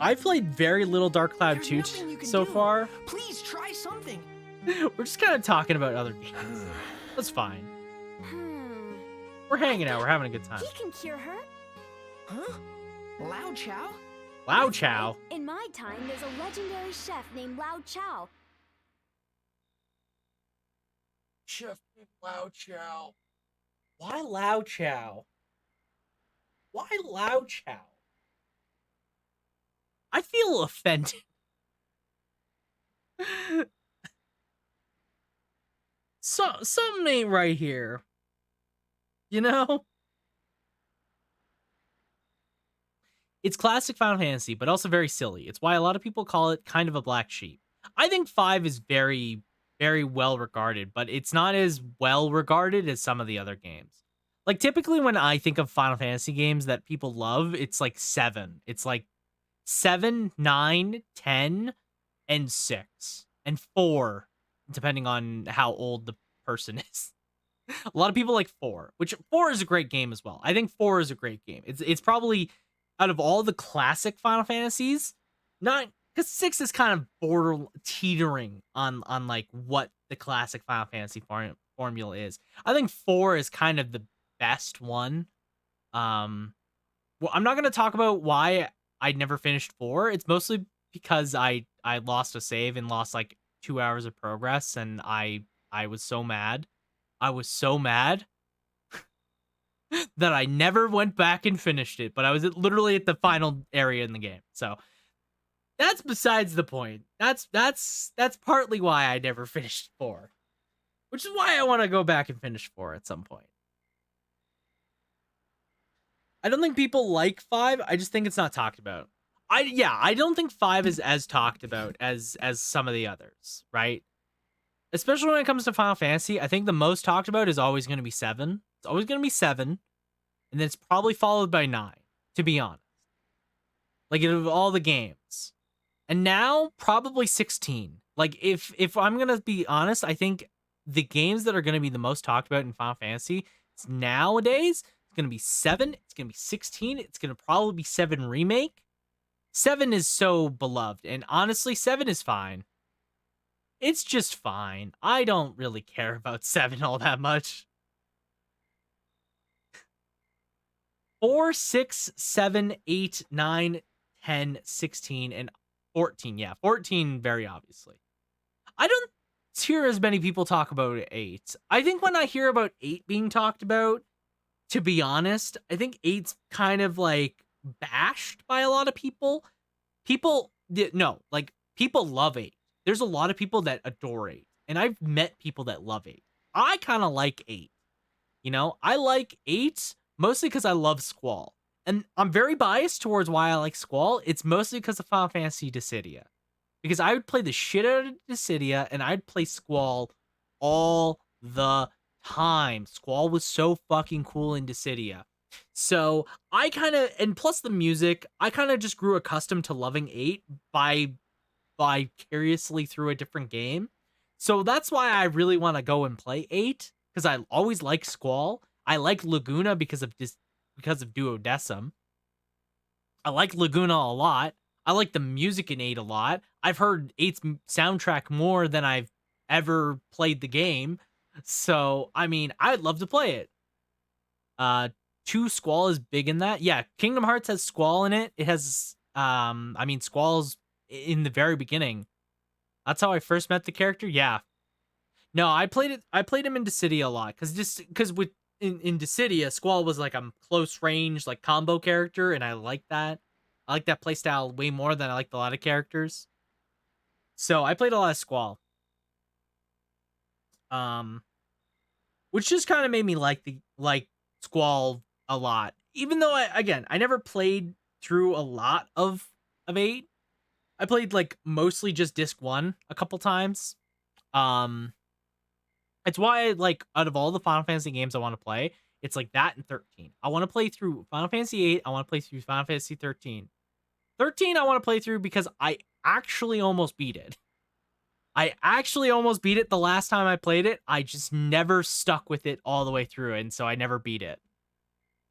I've played very little Dark Cloud 2 so far. Please try something. We're just kind of talking about other games. That's fine. We're hanging out. We're having a good time. He can cure her. Huh? Lao Chow? Lao Chow? In my time, there's a legendary chef named Lao Chow. Chef Lao Chow. Why Lao Chow? Why Lao Chow? I feel offended. Something ain't right here. You know? It's classic Final Fantasy, but also very silly. It's why a lot of people call it kind of a black sheep. I think 5 is very, very well regarded, but it's not as well regarded as some of the other games. Like, typically when I think of Final Fantasy games that people love, it's like 7. It's like 7, 9, 10, and 6. And 4, depending on how old the person is. A lot of people like 4, which 4 is a great game as well. I think 4 is a great game. It's probably... out of all the classic Final Fantasies, not because 6 is kind of border teetering on like what the classic Final Fantasy formula is. I think 4 is kind of the best one. Well, I'm not gonna talk about why I never finished 4. It's mostly because I lost a save and lost like 2 hours of progress, and I was so mad. I was so mad that I never went back and finished it, but I was literally at the final area in the game. So that's besides the point. That's partly why I never finished 4, which is why I want to go back and finish 4 at some point. I don't think people like 5. I just think it's not talked about. I don't think 5 is as talked about as some of the others, right? Especially when it comes to Final Fantasy, I think the most talked about is always going to be 7. It's always going to be 7, and then it's probably followed by 9, to be honest. Like, of all the games. And now, probably 16. Like, if I'm going to be honest, I think the games that are going to be the most talked about in Final Fantasy nowadays, it's going to be 7, it's going to be 16, it's going to probably be 7 Remake. 7 is so beloved, and honestly, 7 is fine. It's just fine. I don't really care about 7 all that much. 4, 6, 7, 8, 9, 10, 16, and 14. Yeah, 14 very obviously. I don't hear as many people talk about 8. I think when I hear about 8 being talked about, to be honest, I think 8's kind of like bashed by a lot of people. People love 8. There's a lot of people that adore 8, and I've met people that love 8. I kind of like 8. You know, I like 8 mostly because I love Squall. And I'm very biased towards why I like Squall. It's mostly because of Final Fantasy Dissidia. Because I would play the shit out of Dissidia, and I'd play Squall all the time. Squall was so fucking cool in Dissidia. So I kind of, and plus the music, I kind of just grew accustomed to loving 8 by vicariously through a different game. So that's why I really want to go and play 8, because I always like Squall. I like Laguna because of Duodecim. I like Laguna a lot. I like the music in 8 a lot. I've heard 8's soundtrack more than I've ever played the game. So, I mean, I'd love to play it. 2 Squall is big in that. Yeah, Kingdom Hearts has Squall in it. It has, I mean, Squall's in the very beginning. That's how I first met the character. Yeah. No, I played him in Dissidia a lot because in Dissidia, Squall was like a close range like combo character, and I like that. I like that playstyle way more than I like a lot of characters. So I played a lot of Squall. Which just kind of made me like Squall a lot. Even though I never played through a lot of 8. I played like mostly just disc 1 a couple times. It's why like out of all the Final Fantasy games I want to play, it's like that and 13. I want to play through Final Fantasy 8, I want to play through Final Fantasy 13. 13 I want to play through because I actually almost beat it. I actually almost beat it the last time I played it. I just never stuck with it all the way through, and so I never beat it.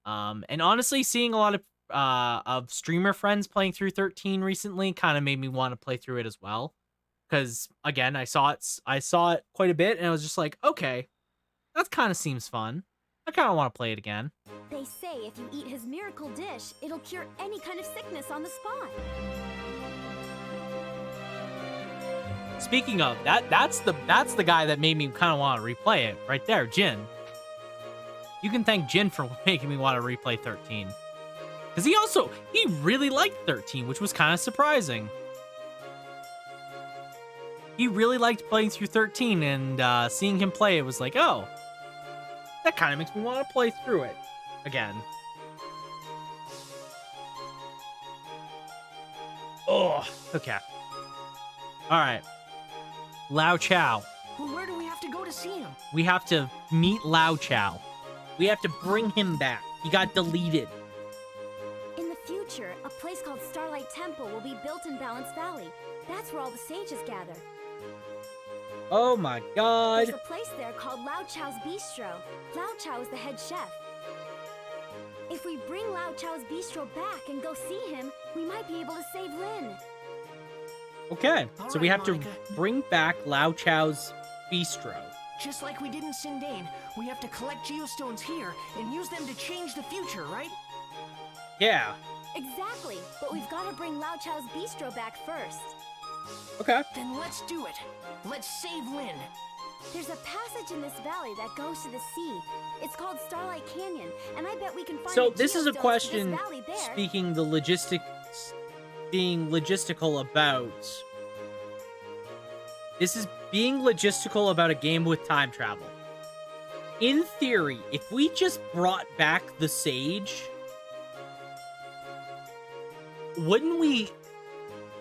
And honestly, seeing a lot of streamer friends playing through 13 recently kind of made me want to play through it as well. Because again, I saw it quite a bit, and I was just like, okay, that kind of seems fun. I kind of want to play it again. They say if you eat his miracle dish, it'll cure any kind of sickness on the spot. Speaking of that's the guy that made me kind of want to replay it right there, Jin. You can thank Jin for making me want to replay 13. Because he really liked 13, which was kind of surprising. He really liked playing through 13, and seeing him play it was like, oh, that kind of makes me want to play through it again. Oh, okay. All right. Lao Chow. Well, where do we have to go to see him? We have to meet Lao Chow. We have to bring him back. He got deleted. In the future, a place called Starlight Temple will be built in Balance Valley. That's where all the sages gather. Oh my god. There's a place there called Lao Chow's Bistro. Lao Chow is the head chef. If we bring Lao Chow's Bistro back and go see him, we might be able to save Lin. Okay, All so we right, have Monica. to bring back Lao Chow's Bistro. Just like we did in Sindane, we have to collect geostones here and use them to change the future, right? Yeah. Exactly, but we've got to bring Lao Chow's Bistro back first. Okay. Then let's do it. Let's save Lin. There's a passage in this valley that goes to the sea. It's called Starlight Canyon, and I bet we can find So the this is a geostones to question this valley there. being logistical about. This is being logistical about a game with time travel. In theory, if we just brought back the Sage, wouldn't we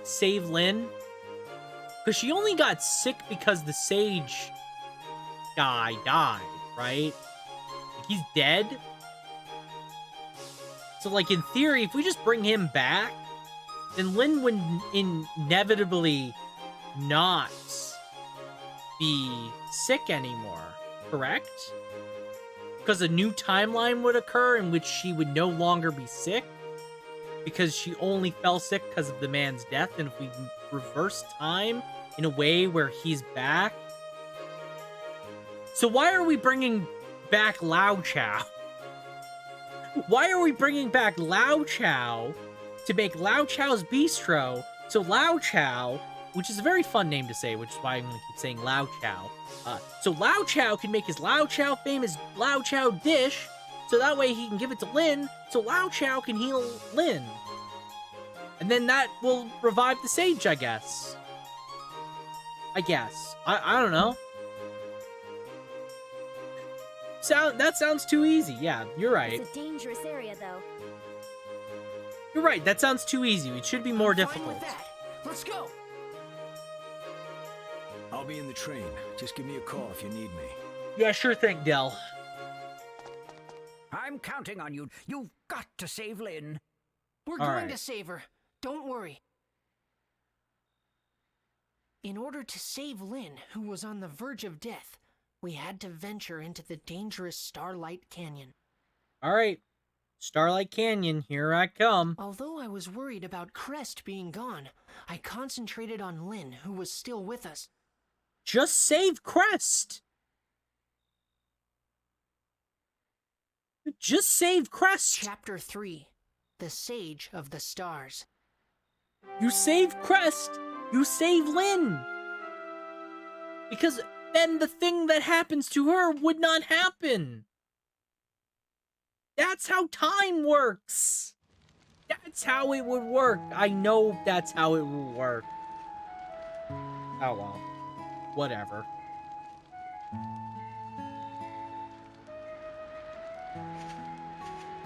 save Lin? Because she only got sick because the Sage guy died, right? Like, he's dead. So, like, in theory, if we just bring him back, then Lin would inevitably not be sick anymore, correct? Because a new timeline would occur in which she would no longer be sick, because she only fell sick because of the man's death, and if we reverse time in a way where he's back... So why are we bringing back Lao Chow? Why are we bringing back Lao Chow to make Lao Chow's Bistro so Lao Chow, which is a very fun name to say, which is why I'm going to keep saying Lao Chow, so Lao Chow can make his Lao Chow famous Lao Chow dish, so that way he can give it to Lin, so Lao Chow can heal Lin. And then that will revive the Sage, I guess. I don't know. That sounds too easy. Yeah, you're right. It's a dangerous area, though. You're right, that sounds too easy. It should be more Fine difficult. with that. Let's go. I'll be in the train. Just give me a call if you need me. Yeah, sure thing, Del. I'm counting on you. You've got to save Lynn. We're All going right. to save her. Don't worry. In order to save Lynn, who was on the verge of death, we had to venture into the dangerous Starlight Canyon. All right. Starlight Canyon, here I come. Although I was worried about Crest being gone, I concentrated on Lynn, who was still with us. Just save Crest. Just save Crest. Chapter 3, The Sage of the Stars. You save Crest. You save Lynn. Because then the thing that happens to her would not happen. That's how time works. That's how it would work. I know that's how it will work. Oh well. Whatever.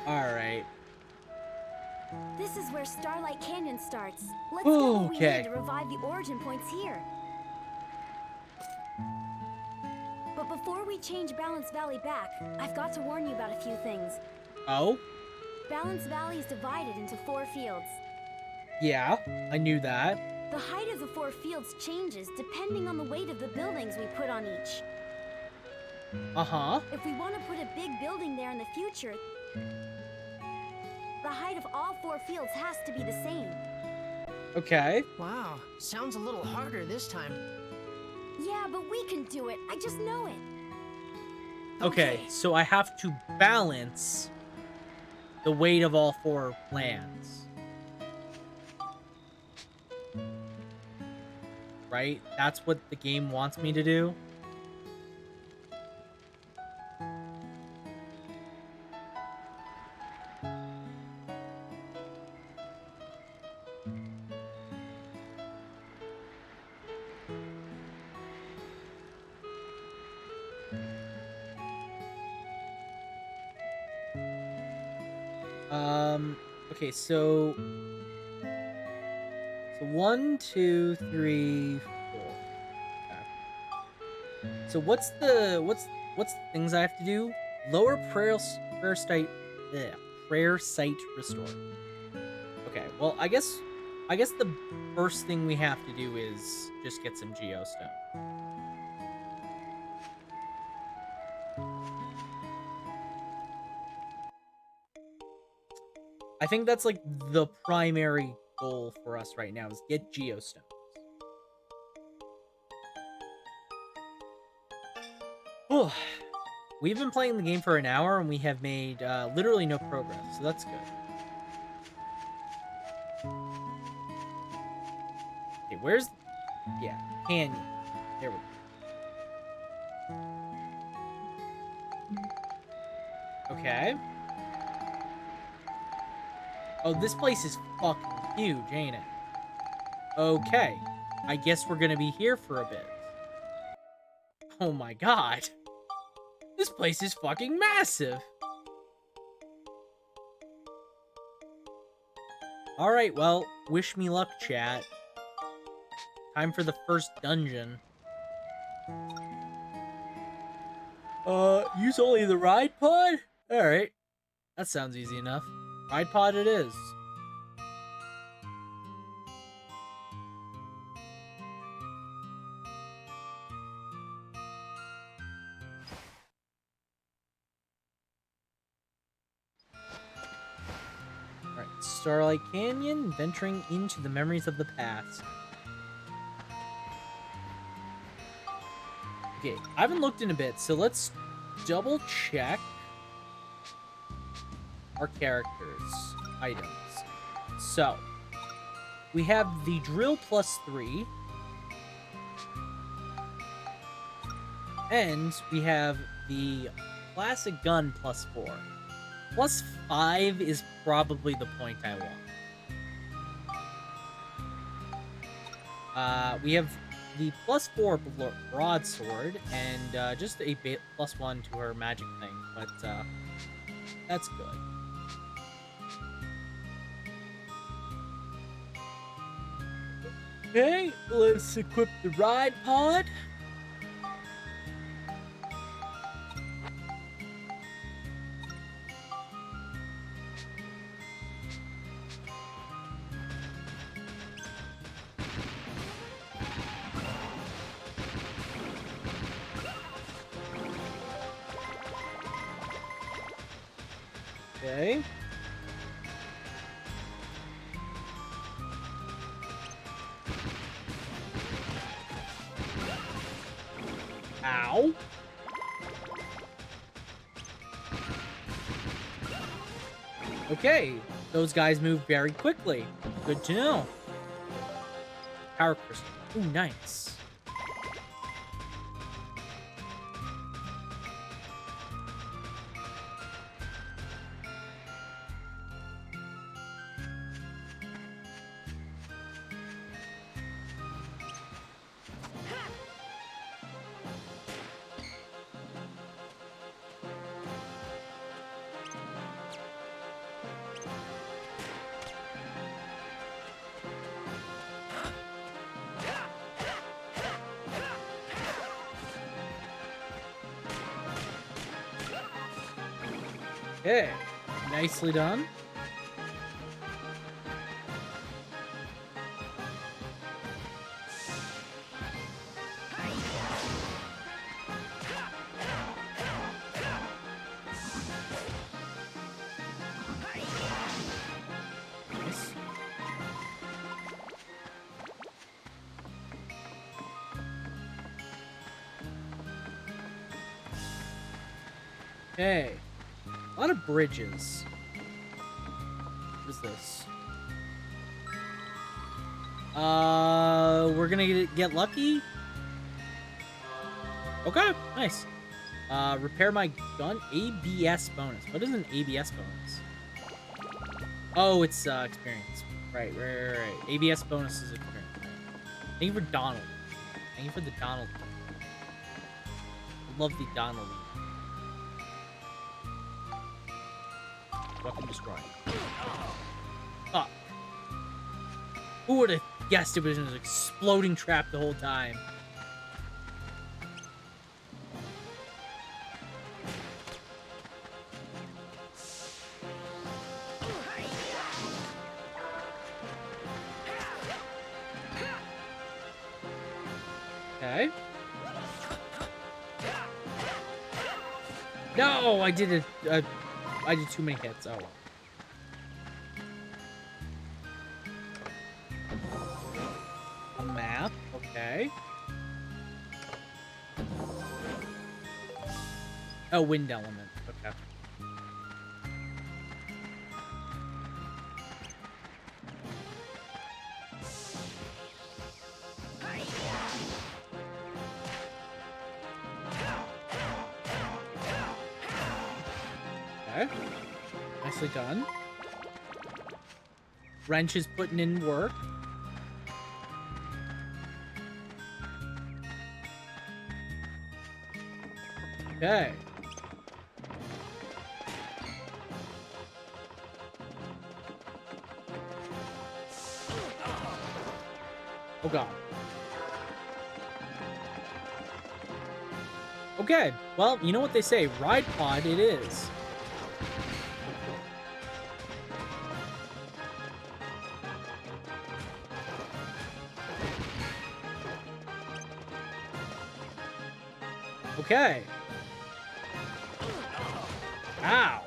Alright. This is where Starlight Canyon starts. Let's get what we Okay. need to revive the origin points here. But before we change Balance Valley back, I've got to warn you about a few things. Oh? Balance Valley is divided into 4 fields. Yeah, I knew that. The height of the 4 fields changes depending on the weight of the buildings we put on each. Uh-huh. If we want to put a big building there in the future, the height of all 4 fields has to be the same. Okay. Wow, sounds a little harder this time. Yeah, but we can do it. I just know it. Okay, so I have to balance the weight of all 4 lands. Right? That's what the game wants me to do. Okay, so 1, 2, 3, 4. Okay. So what's the things I have to do? Lower prayer site restore. Okay, well I guess the first thing we have to do is just get some geostone. I think that's like the primary goal for us right now is get geostones. Whew. We've been playing the game for an hour and we have made literally no progress, so that's good. Okay, where's... Yeah, canyon. There we go. Okay. Oh, this place is fucking huge, ain't it? Okay. I guess we're gonna be here for a bit. Oh my god. This place is fucking massive. Alright, well, wish me luck, chat. Time for the first dungeon. Use only the ride pod? Alright. That sounds easy enough. Ride pod it is. Alright, Starlight Canyon, venturing into the memories of the past. Okay, I haven't looked in a bit, so let's double check our characters' items. So, we have the drill +3, and we have the classic gun +4. +5 is probably the point I want. We have the +4 broadsword, and just a +1 to her magic thing, but that's good. Okay, let's equip the ride pod. Okay. Ow. Okay, those guys move very quickly. Good to know. Power crystal. Ooh, nice. Okay, nicely done. Nice. Okay. A lot of bridges. What is this? We're gonna get lucky? Okay, nice. Repair my gun. ABS bonus. What is an ABS bonus? Oh, it's, experience. Right. ABS bonus is experience. Right. Thank you for Donald. Thank you for the Donald. I love the Donald. Weapon destroyed. Fuck. Who would have guessed it was an exploding trap the whole time? Okay. No, I did I did too many hits. Oh well. A map. Okay. Oh, wind element. Okay. Okay. Nicely done. Wrench is putting in work. Okay. Oh god. Okay, well, you know what they say, ride pod it is. Okay. Ow.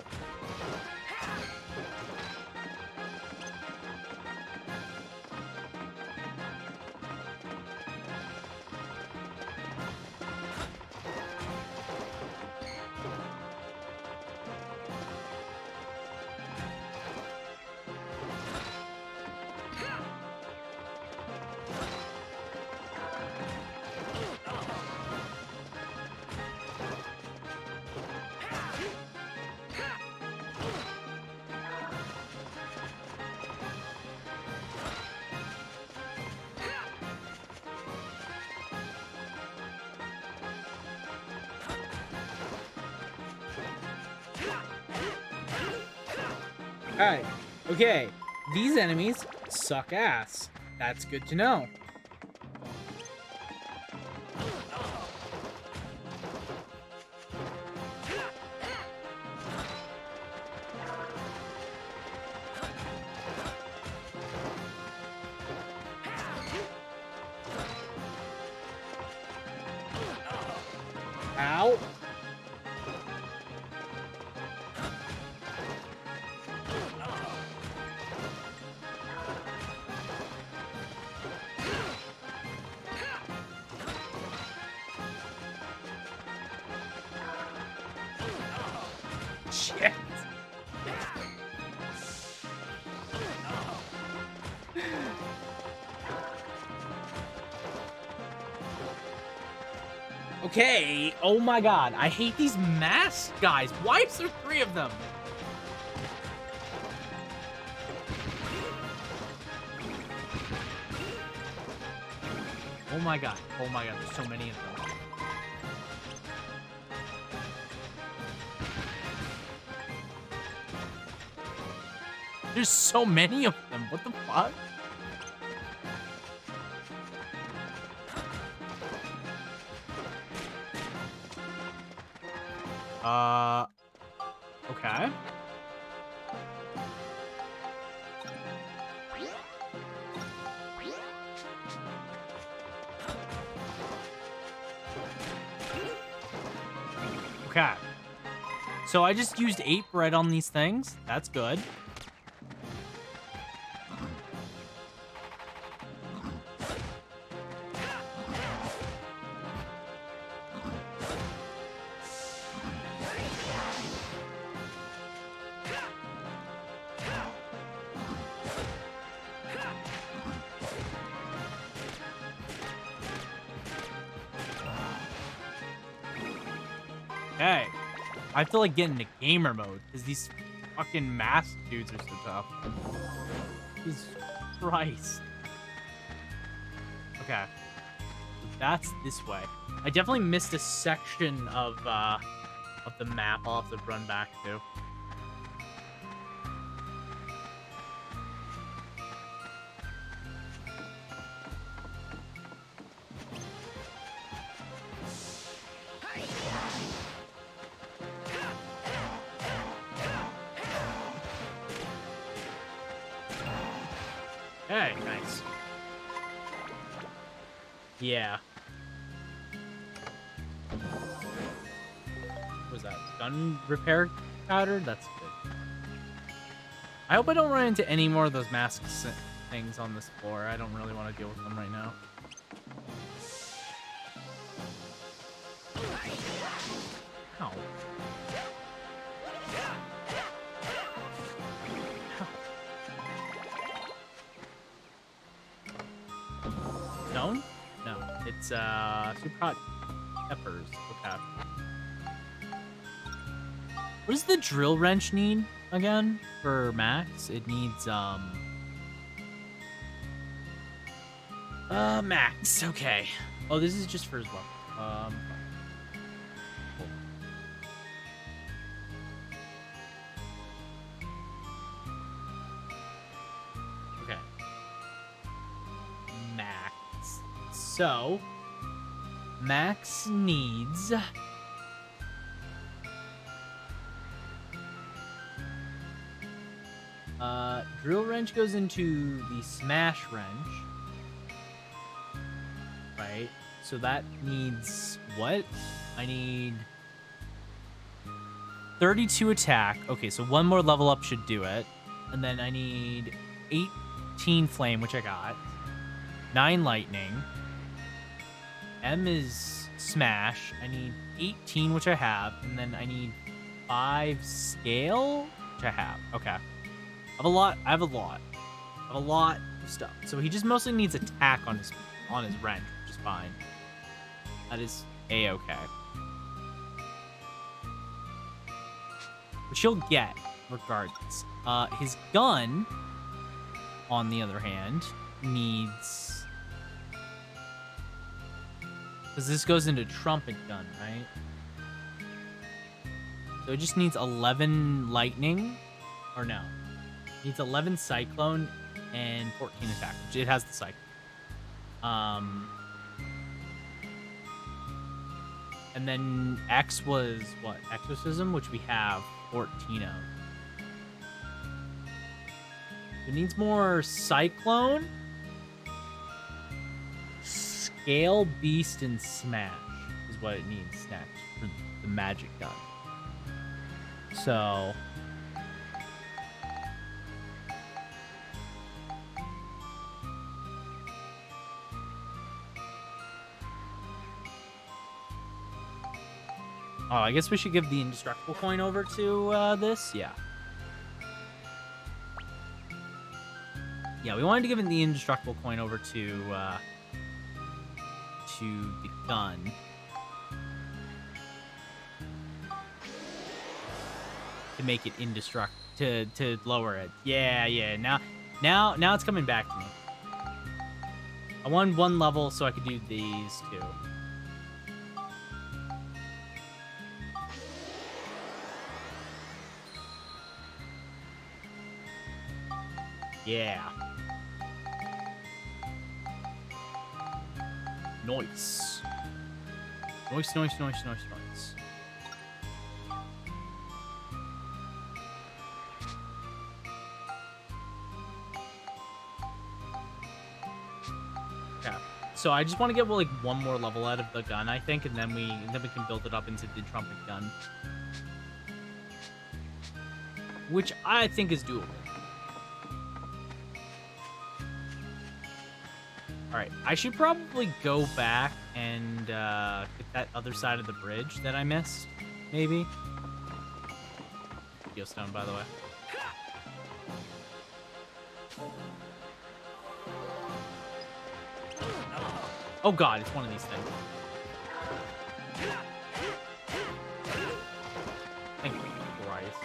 Alright, okay. These enemies suck ass. That's good to know. Ow. Shit. Okay. Oh my god. I hate these masked guys. Why is there 3 of them? Oh my god. Oh my god. There's so many of them. There's so many of them. What the fuck? Okay. Okay. So I just used 8 bread on these things. That's good. Okay. I feel like getting into gamer mode because these fucking masked dudes are so tough. Jesus Christ. Okay. That's this way. I definitely missed a section of the map. I'll have to run back to. Hey, nice. Yeah. What was that? Gun repair powder? That's good. I hope I don't run into any more of those mask things on this floor. I don't really want to deal with them right now. Ow. Stone? No, it's super hot peppers. Okay. What does the drill wrench need again for Max? It needs Max. Okay. Oh, this is just for his level. Cool. Okay. Max. So, Max needs drill wrench goes into the smash wrench, right? So that needs what? I need 32 attack. Okay, so one more level up should do it. And then I need 18 flame, which I got. 9 lightning. M is smash. I need 18, which I have. And then I need 5 scale, which I have. Okay. I have a lot of stuff. So he just mostly needs attack on his wrench, which is fine. That is A-okay. Which he'll get regardless. His gun, on the other hand, needs, because this goes into trumpet gun, right? So it just needs 11 lightning, or no. It needs 11 cyclone and 14 attack, which it has the cyclone. And then X was what? Exorcism, which we have 14 of. It needs more cyclone, scale, beast, and smash is is what it needs next for the magic gun. So... Oh, I guess we should give the indestructible coin over to this? Yeah. Yeah, we wanted to give the indestructible coin over to the gun. To make it indestructible, to lower it. Yeah, now it's coming back to me. I won one level so I could do these two. Yeah. Nice. Nice. Okay. So I just want to get like one more level out of the gun, I think, and then we can build it up into the trumpet gun, which I think is doable. Alright, I should probably go back and get that other side of the bridge that I missed, maybe. Geostone, by the way. Oh god, it's one of these things. Thank you, Christ.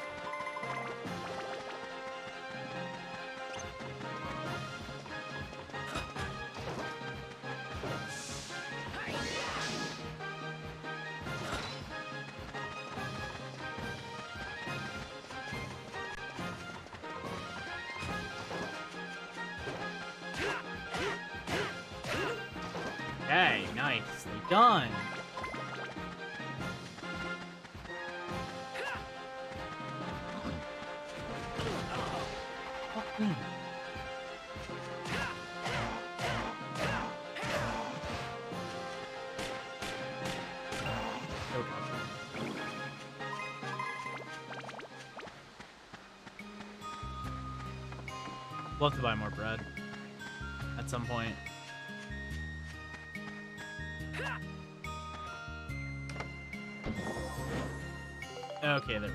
Okay, nicely done. Fuck me. We'll have to buy more bread at some point. Okay, there we go.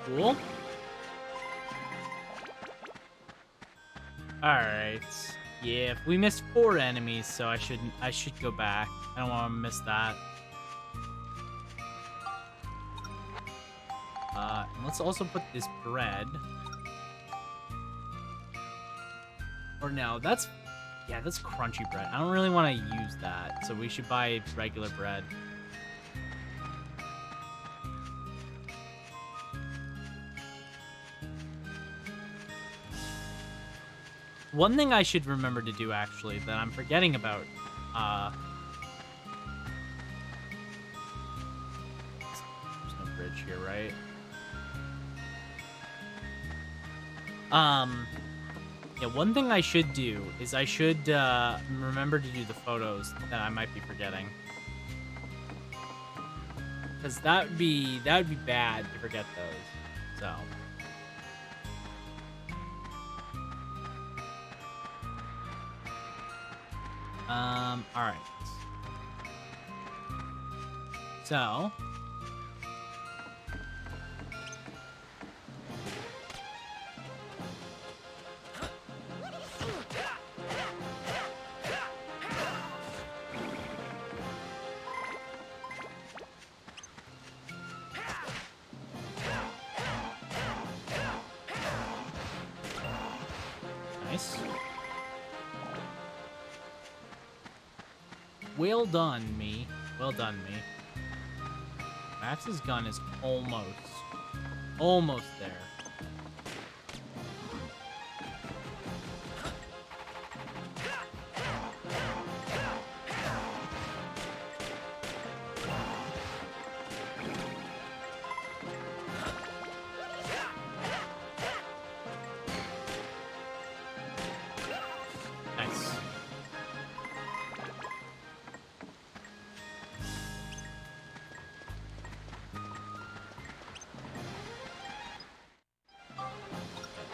Cool. Alright. Yeah, we missed 4 enemies, so I should go back. I don't want to miss that. And let's also put this bread. Or no, that's crunchy bread. I don't really want to use that, so we should buy regular bread. One thing I should remember to do, actually, that I'm forgetting about, there's no bridge here, right? Yeah, one thing I should do is I should, remember to do the photos that I might be forgetting. Because that would be bad to forget those, so... Alright. So... Nice. Well done, me. Well done, me. Max's gun is almost there.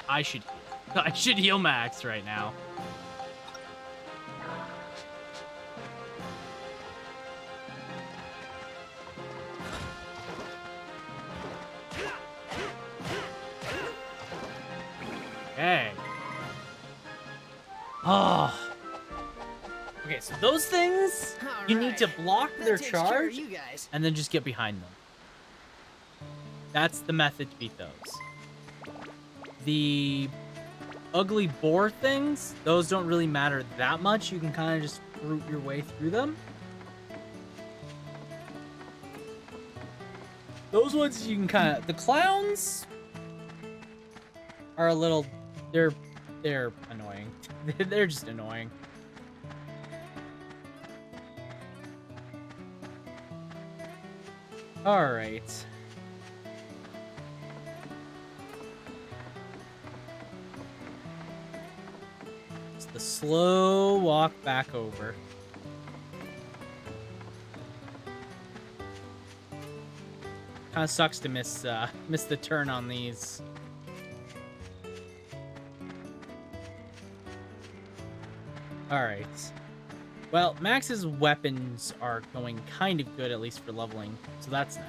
I should heal Max right now. Okay. Oh. Okay, so those things, you need to block their charge you guys. and then just get behind them. That's the method to beat those. The ugly boar things, those don't really matter that much. You can kind of just root your way through them. Those ones you can kind of... The clowns are a little... They're annoying. They're just annoying. All right. It's the slow walk back over. Kind of sucks to miss the turn on these. All right. Well, Max's weapons are going kind of good, at least for leveling, so that's nice.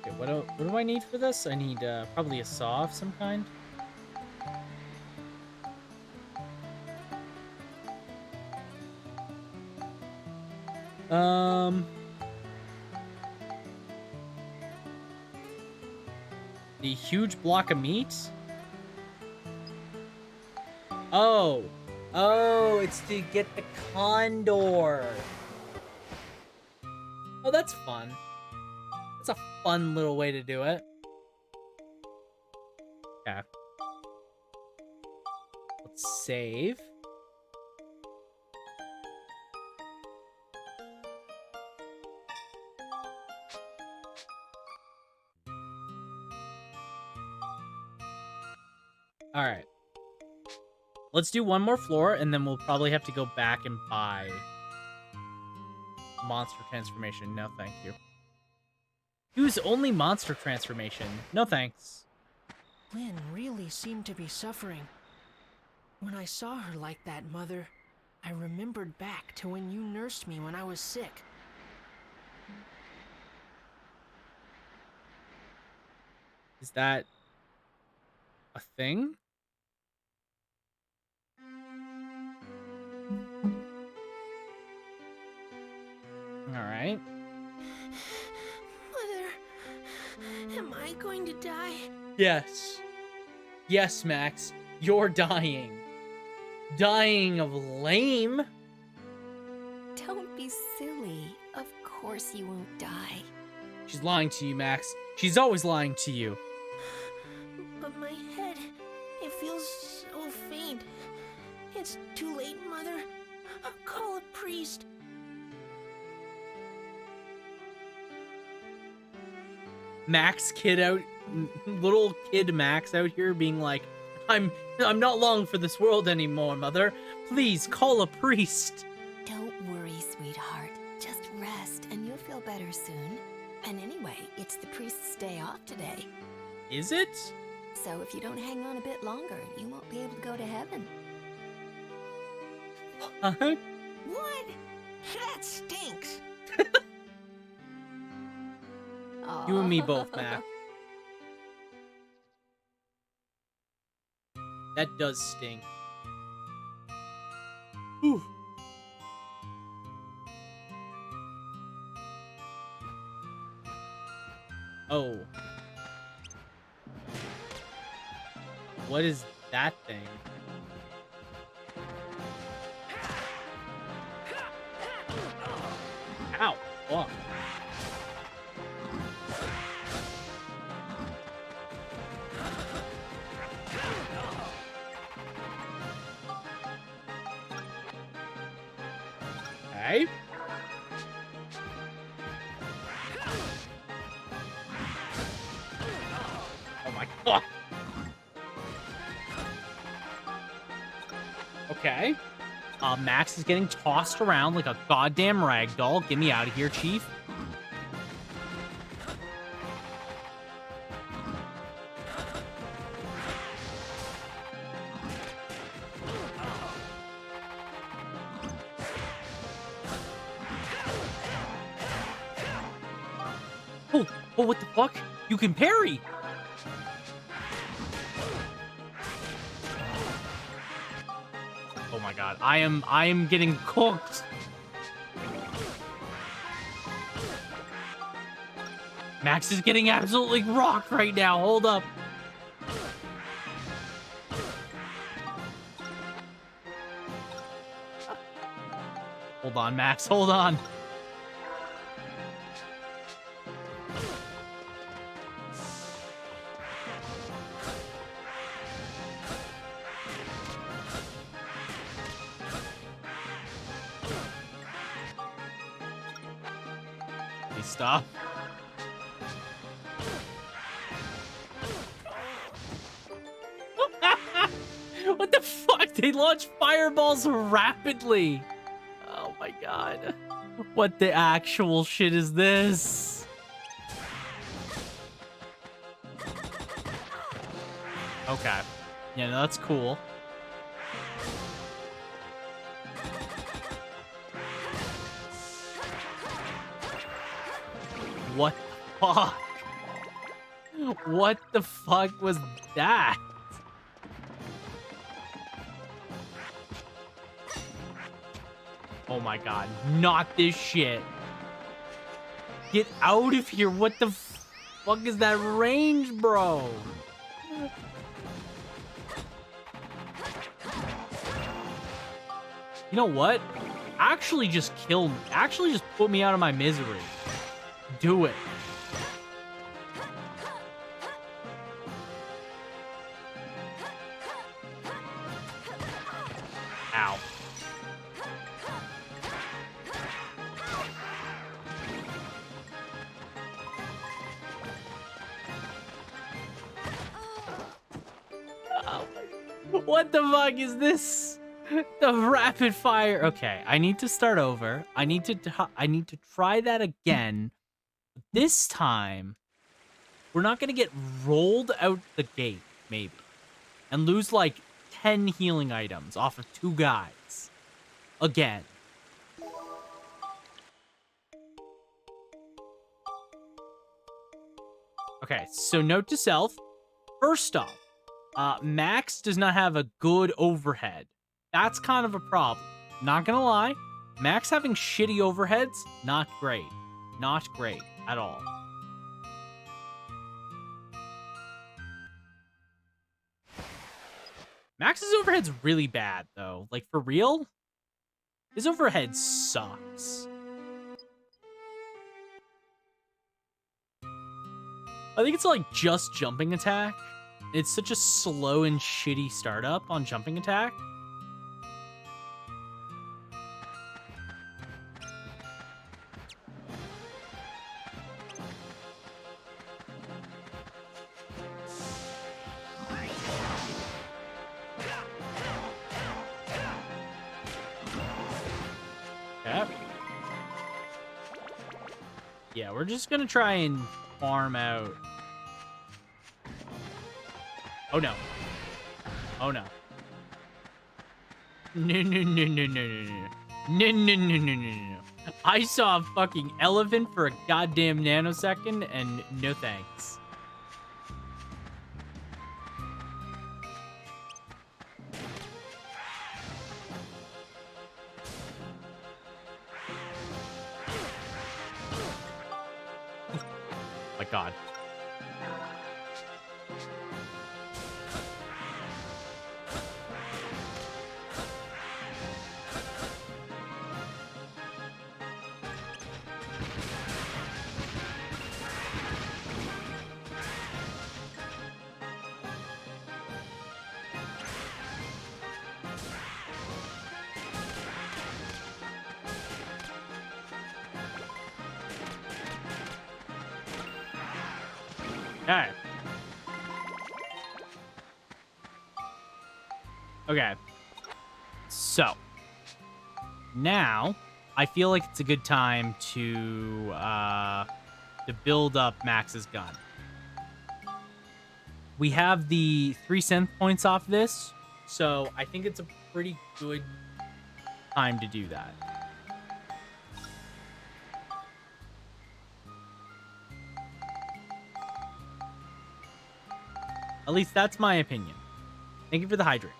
Okay, what do I need for this? I need probably a saw of some kind. The huge block of meat? Oh, it's to get the condor. Oh, that's fun. That's a fun little way to do it. Okay. Let's save. All right. Let's do one more floor, and then we'll probably have to go back and buy monster transformation. No, thank you. Use only monster transformation. No, thanks. Lynn really seemed to be suffering. When I saw her like that, Mother, I remembered back to when you nursed me when I was sick. Is that a thing? All right. Mother, am I going to die? Yes. Yes, Max. You're dying. Dying of lame. Don't be silly. Of course you won't die. She's lying to you, Max. She's always lying to you. But my head, it feels so faint. It's too late, Mother. I'll call a priest. Max kid out, little kid Max out here being like, I'm not long for this world anymore, Mother. Please call a priest. Don't worry, sweetheart. Just rest and you'll feel better soon. And anyway, it's the priest's day off today. Is it? So if you don't hang on a bit longer, you won't be able to go to heaven. Uh-huh. What? That stinks. You and me both, Max. That does stink. Whew. Oh. What is that thing? Ow. Fuck. Okay. Oh my god. Okay. Max is getting tossed around like a goddamn rag doll. Get me out of here, Chief. Oh, what the fuck? You can parry! Oh my god, I am getting cooked. Max is getting absolutely rocked right now. Hold up. Hold on, Max. Hold on. Please stop. What the fuck? They launch fireballs rapidly. Oh my god. What the actual shit is this? Okay. Yeah, no, that's cool. What the fuck? What the fuck was that? Oh my god, not this shit. Get out of here. What the fuck is that range, bro? You know what? Actually just kill me. Actually just put me out of my misery. Do it. Ow. What the fuck is this? The rapid fire. Okay, I need to start over. I need to try that again. This time, we're not gonna get rolled out the gate, maybe, and lose like 10 healing items off of 2 guys. Again. Okay, so note to self. First off, Max does not have a good overhead. That's kind of a problem. Not gonna lie, Max having shitty overheads, not great. Not great at all. Max's overhead's really bad, though. Like, for real? His overhead sucks. I think it's like just jumping attack. It's such a slow and shitty startup on jumping attack. Yep. Yeah, we're just gonna try and farm out. Oh no. Oh no. No, no, no, no, no, no, no. No, no, no, no, no, no. I saw a fucking elephant for a goddamn nanosecond, and no thanks. My god. Okay. Okay. So, Now, I feel like it's a good time to build up Max's gun. We have the 3 synth points off this, so I think it's a pretty good time to do that. At least that's my opinion. Thank you for the hydrate.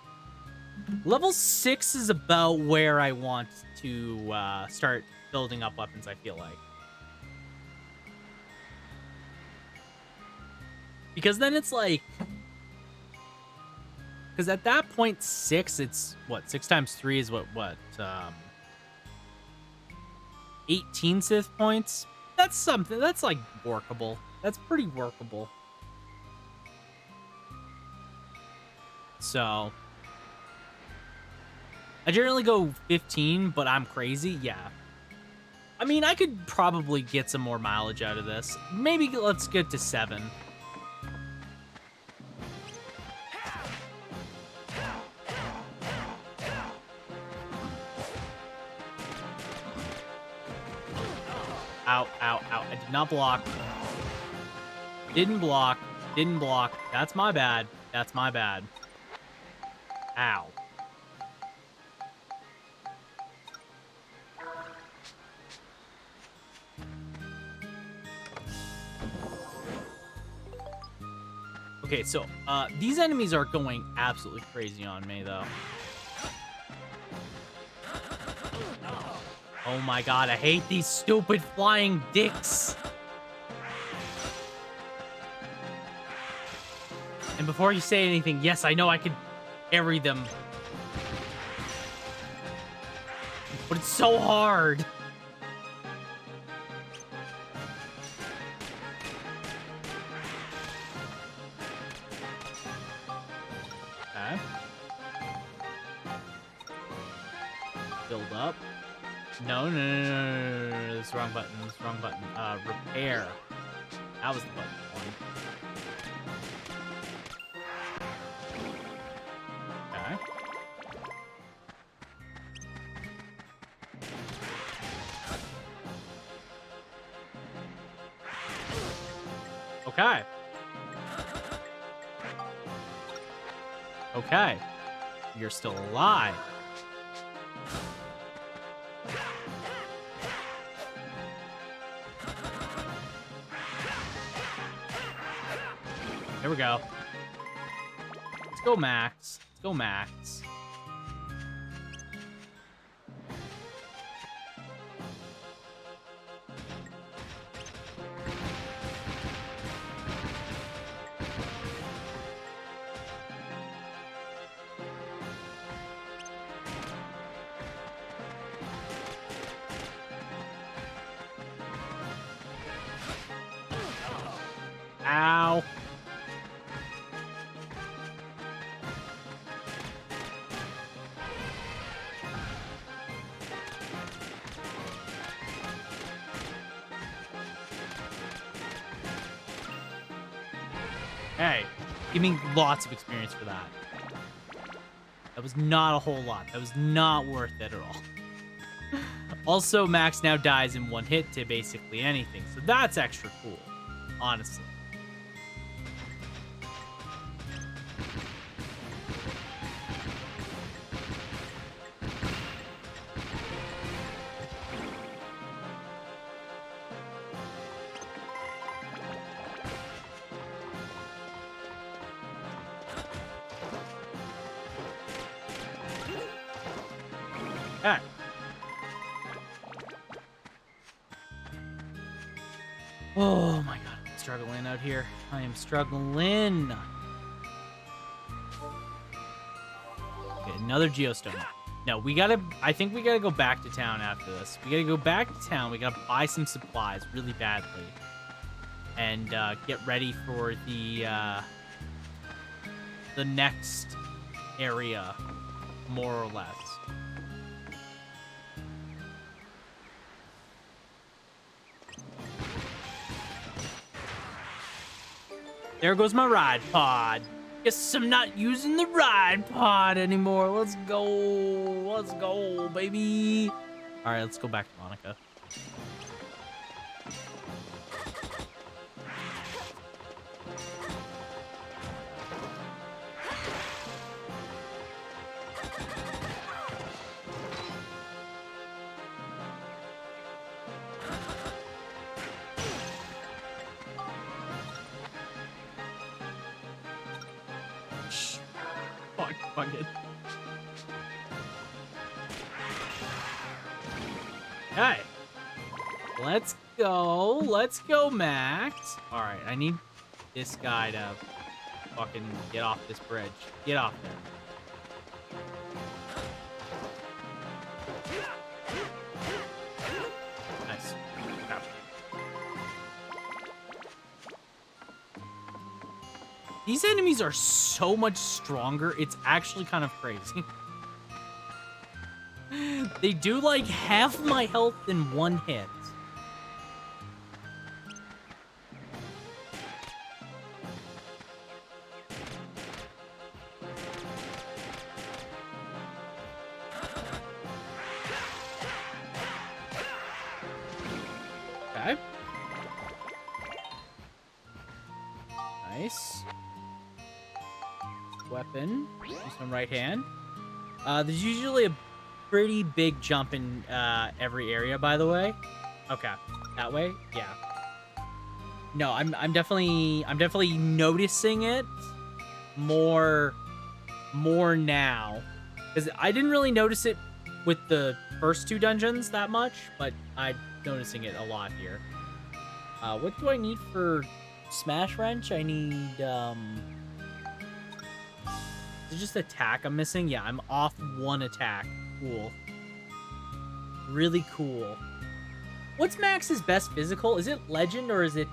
Level 6 is about where I want to start building up weapons, I feel like. Because then it's like... Because at that point, 6, it's... What? 6 times 3 is what? 18 Sith points? That's something... That's, like, workable. That's pretty workable. So... I generally go 15, but I'm crazy. Yeah. I mean, I could probably get some more mileage out of this. Maybe let's get to 7. Ow, ow, ow. I did not block. Didn't block. Didn't block. That's my bad. That's my bad. Ow. Okay, so these enemies are going absolutely crazy on me, though. Oh my god, I hate these stupid flying dicks. And before you say anything, yes, I know I could parry them. But it's so hard. Okay. Build up. No, no, no, no, no, no, no. This is the wrong button. This is the wrong button. Repair. That was the button. Okay. Okay. Okay. You're still alive. There we go. Let's go, Max. Let's go, Max. Ow. Hey, give me lots of experience for that. That was not a whole lot. That was not worth it at all. Also, Max now dies in one hit to basically anything, so that's extra cool, honestly. Okay. Oh my god, I'm struggling out here. I am struggling. Okay, another geostone. No, I think we gotta go back to town after this. We gotta go back to town. We gotta buy some supplies really badly. And get ready for the next area, more or less. There goes my ride pod. Guess I'm not using the ride pod anymore. Let's go. Let's go, baby. All right, let's go back to Monica. Fuck it. Okay. Let's go. Let's go, Max. All right, I need this guy to fucking get off this bridge. Get off there. Nice. Okay. These enemies are so much stronger. It's actually kind of crazy. They do like half my health in one hit. Okay. Nice. Weapon. Use my right hand. There's usually a pretty big jump in every area, by the way. Okay, that way, yeah. No, I'm definitely noticing it more now, because I didn't really notice it with the first two dungeons that much, but I'm noticing it a lot here. What do I need for Smash Wrench? I need is it just attack I'm missing? Yeah, I'm off one attack. Cool. Really cool. What's Max's best physical? Is it Legend or is it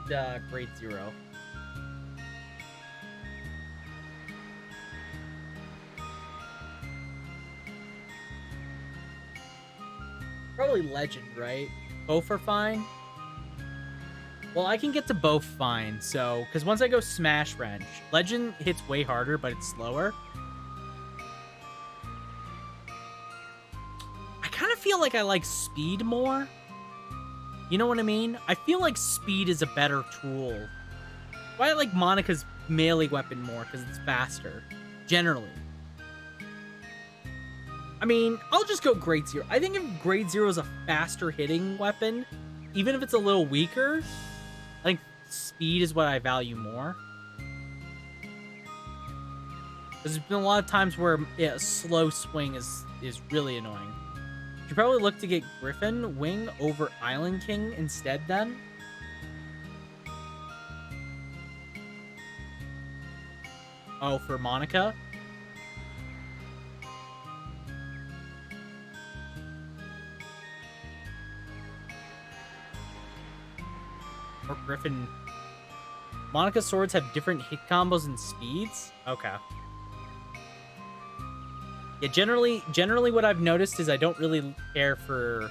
Grade 0? Probably Legend, right? Both are fine? Well, I can get to both fine, so... Because once I go Smash Wrench, Legend hits way harder, but it's slower. I kind of feel like I like Speed more. You know what I mean? I feel like Speed is a better tool. Why I like Monica's melee weapon more, because it's faster. Generally. I mean, I'll just go Grade 0. I think if Grade 0 is a faster hitting weapon, even if it's a little weaker, I think Speed is what I value more. There's been a lot of times where a slow swing is really annoying. You should probably look to get Griffin Wing over Island King instead then. Oh, for Monica? Or Griffin. Monica's swords have different hit combos and speeds? Okay. Yeah, generally what I've noticed is I don't really care for...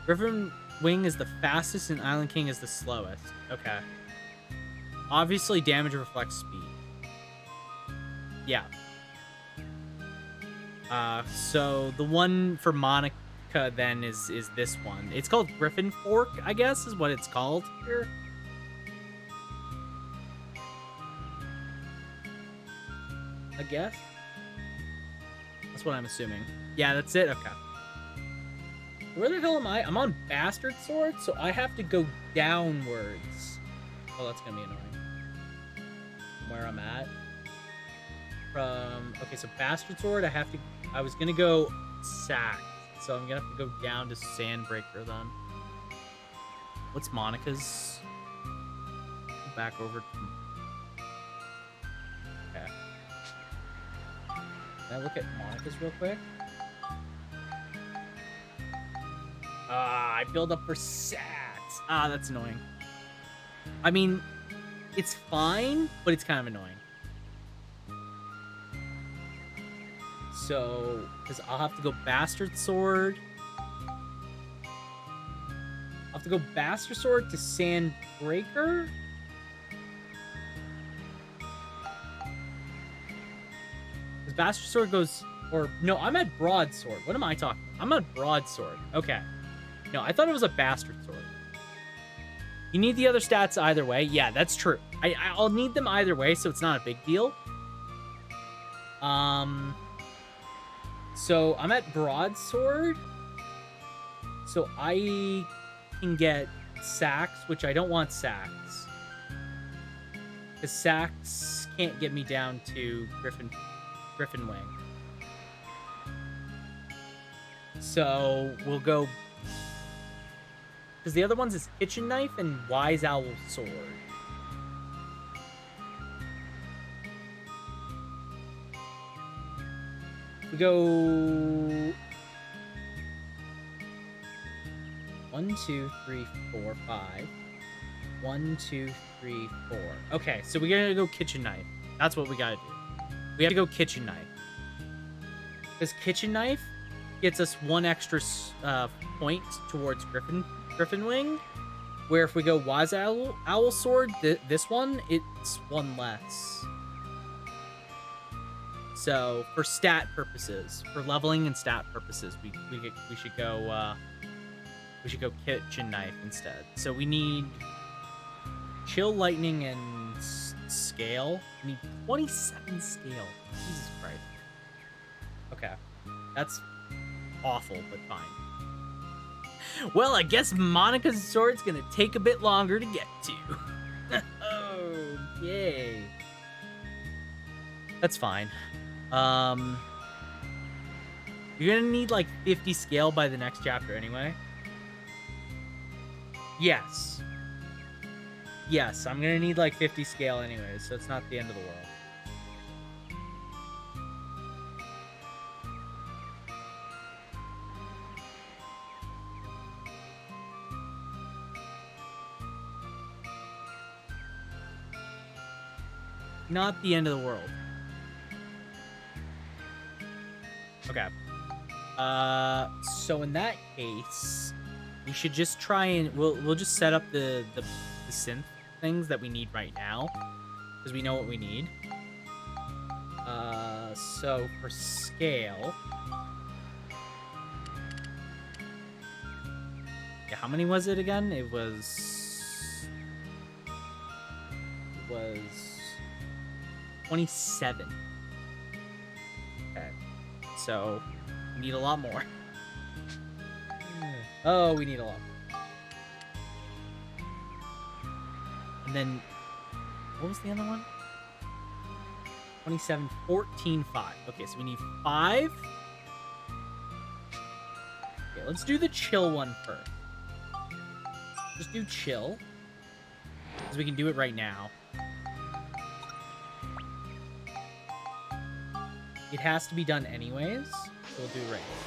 Griffin Wing is the fastest and Island King is the slowest. Okay. Obviously, damage reflects speed. Yeah. So the one for Monica then is this one. It's called Griffin Fork, I guess, is what it's called here. I guess. That's what I'm assuming. Yeah, that's it? Okay. Where the hell am I? I'm on Bastard Sword, so I have to go downwards. Oh, that's gonna be annoying. From where I'm at. Okay, so Bastard Sword, I was gonna go Sack. So I'm gonna have to go down to Sandbreaker then. What's Monica's? Go back over to... Okay. Can I look at Monica's real quick? I build up for Sats. That's annoying. I mean, it's fine, but it's kind of annoying. So, because I'll have to go Bastard Sword. I'll have to go Bastard Sword to Sandbreaker. Bastard Sword goes... Or, no, I'm at Broadsword. What am I talking about? I'm at Broadsword. Okay. No, I thought it was a Bastard Sword. You need the other stats either way. Yeah, that's true. I'll need them either way, so it's not a big deal. So I'm at Broadsword. So I can get Sacks, which I don't want Sacks. Because Sacks can't get me down to Griffin Wing. So we'll go... Because the other ones is Kitchen Knife and Wise Owl Sword. We go... 1, 2, 3, 4, 5. 1, 2, 3, 4. Okay, so we gotta go Kitchen Knife. That's what we gotta do. We have to go Kitchen Knife. Because Kitchen Knife gets us 1 extra point towards Griffin Wing, where if we go Wise Owl Sword, this one, it's 1 less. So for stat purposes, for leveling and stat purposes, we should go Kitchen Knife instead. So we need Chill, Lightning, and Scale. We need 27 Scale. Jesus Christ. Okay, that's awful, but fine. Well, I guess Monica's sword's gonna take a bit longer to get to. Oh, yay. That's fine. You're gonna need like 50 scale by the next chapter anyway. Yes. Yes, I'm gonna need like 50 scale anyways, so it's not the end of the world. Not the end of the world. Okay. So in that case, we should just try and we'll just set up the synth things that we need right now, because we know what we need. So for scale, yeah, how many was it again? It was 27. Okay, so we need a lot more. Oh, we need a lot. And then, what was the other one? 27, 14, 5. Okay, so we need 5. Okay, let's do the chill one first. Just do chill, because we can do it right now. It has to be done anyways, so we'll do it right now.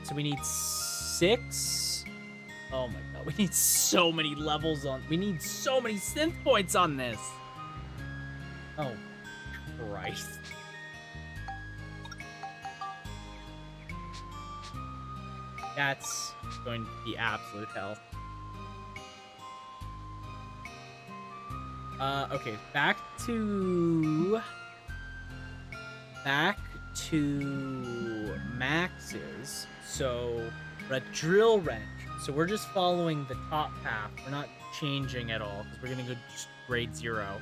So we need 6. Oh my god, we need so many levels on... We need so many synth points on this. Oh, Christ. That's going to be absolute hell. Okay, back to Max's. So, we're at Drill Wrench. So we're just following the top path. We're not changing at all, because we're gonna go just grade 0.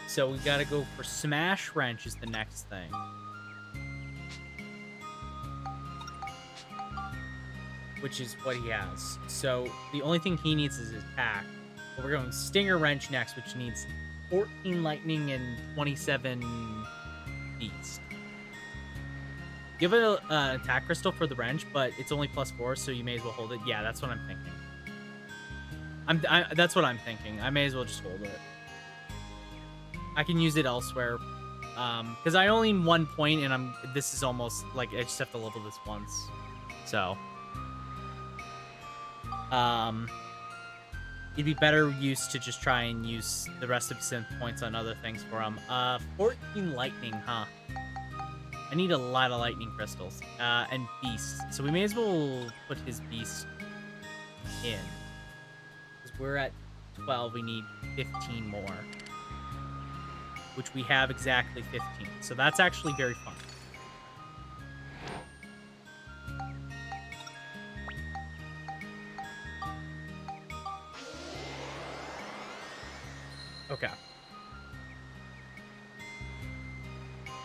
So we gotta go for Smash Wrench is the next thing. Which is what he has. So the only thing he needs is his attack. But we're going Stinger Wrench next, which needs 14 Lightning and 27 Beast. You have an attack crystal for the wrench, but it's only +4, so you may as well hold it. Yeah, that's what I'm thinking. That's what I'm thinking. I may as well just hold it. I can use it elsewhere. Because I only need 1 point, and this is almost like I just have to level this once. So it'd be better use to just try and use the rest of synth points on other things for him. 14 lightning, huh? I need a lot of lightning crystals. And beasts. So we may as well put his beast in. Because we're at 12, we need 15 more. Which we have exactly 15. So that's actually very fun. Okay.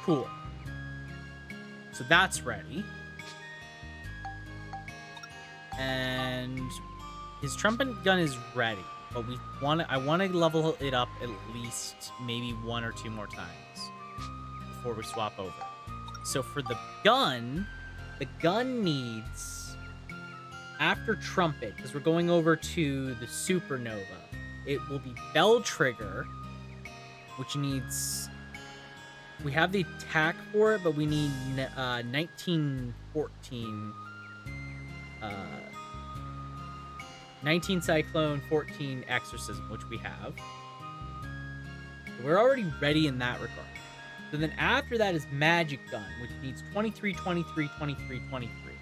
Cool. So that's ready. And his trumpet gun is ready, but I want to level it up at least maybe 1 or 2 more times before we swap over. So for the gun needs, after trumpet, because we're going over to the supernova, it will be bell trigger, which needs, we have the attack for it, but we need 1914. 19 cyclone, 14 exorcism, which we have. So we're already ready in that regard. So then after that is magic gun, which needs 23, 23, 23, 23.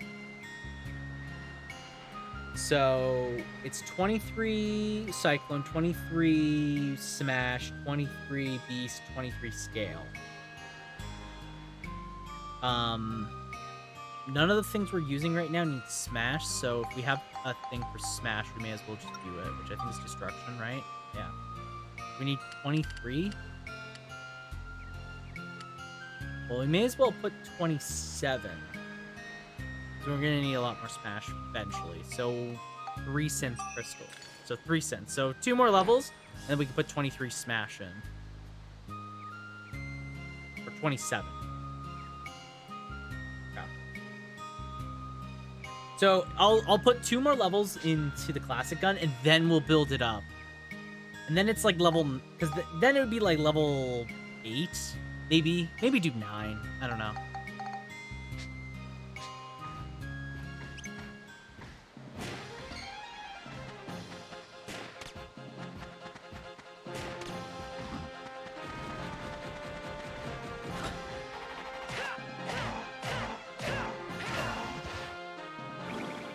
So it's 23 cyclone, 23 smash, 23 beast, 23 scale. None of the things we're using right now need smash, so if we have a thing for smash, we may as well just do it, which I think is destruction, right? Yeah. We need 23. Well, we may as well put 27. So we're gonna need a lot more smash eventually. So 3 synth crystal. So 3 synth. So 2 more levels, and then we can put 23 smash in. Or 27. So I'll put 2 more levels into the classic gun, and then we'll build it up. And then it's like level, because then it would be like level 8, maybe do 9. I don't know.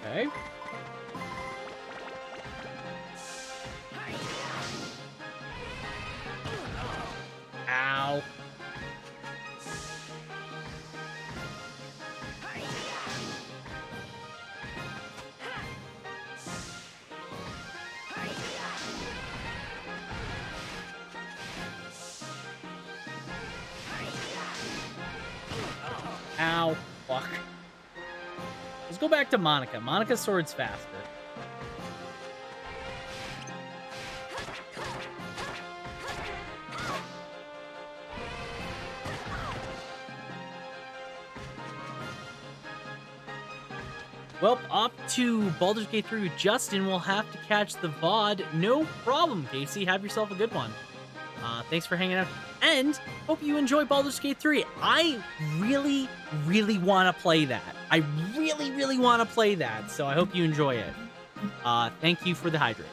Okay. Ow. Ow. Fuck. Let's go back to Monica. Monica's sword's faster. Well, off to Baldur's Gate 3 with Justin. We'll have to catch the VOD. No problem, Casey. Have yourself a good one. Thanks for hanging out. And hope you enjoy Baldur's Gate 3. I really, really want to play that. I really, really want to play that. So I hope you enjoy it. Thank you for the hydrate.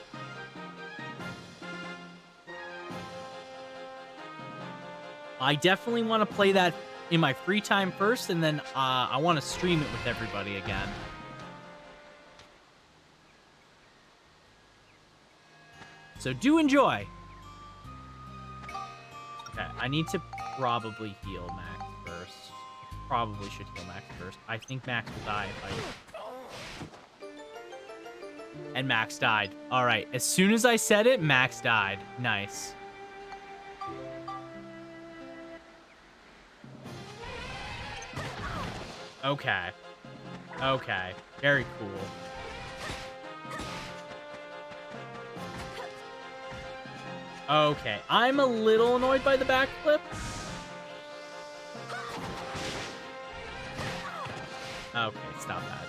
I definitely want to play that in my free time first, and then I want to stream it with everybody again. So do enjoy. Okay, I need to probably heal Max first. Probably should heal Max first. I think Max will die if I... And Max died. All right, as soon as I said it, Max died. Nice. Okay. Okay, very cool. Okay, I'm a little annoyed by the backflip. Okay, stop that.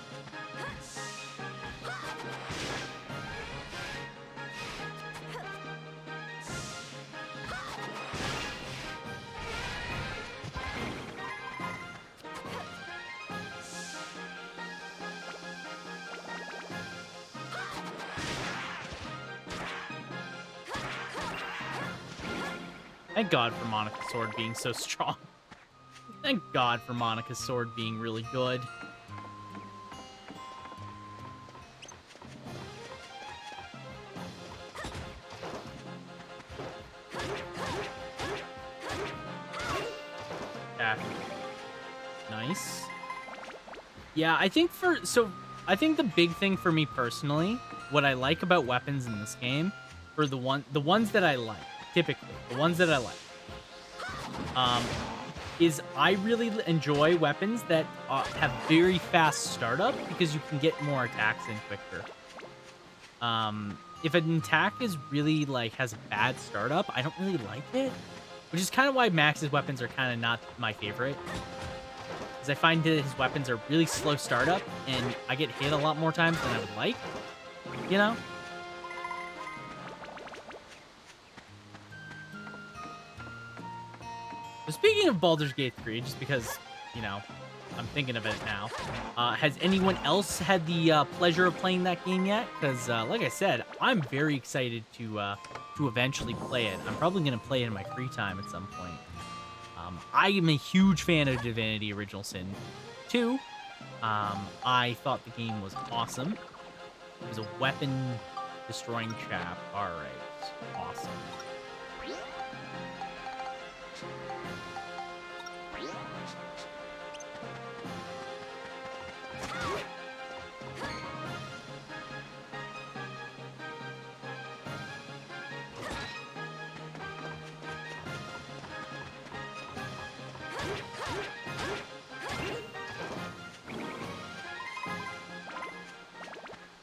Thank God for Monica's sword being so strong. Thank God for Monica's sword being really good. Yeah. Nice. Yeah, I think I think the big thing for me personally, what I like about weapons in this game, for the ones that I like, typically, the ones that I like, is I really enjoy weapons that have very fast startup because you can get more attacks in quicker. If an attack is really, like, has a bad startup, I don't really like it, which is kind of why Max's weapons are kind of not my favorite. Because I find that his weapons are really slow startup, and I get hit a lot more times than I would like, you know? But speaking of Baldur's Gate 3, just because, you know, I'm thinking of it now, has anyone else had the pleasure of playing that game yet? Because, like I said, I'm very excited to eventually play it. I'm probably going to play it in my free time at some point. I am a huge fan of Divinity Original Sin 2. I thought the game was awesome. It was a weapon-destroying chap. All right. Awesome.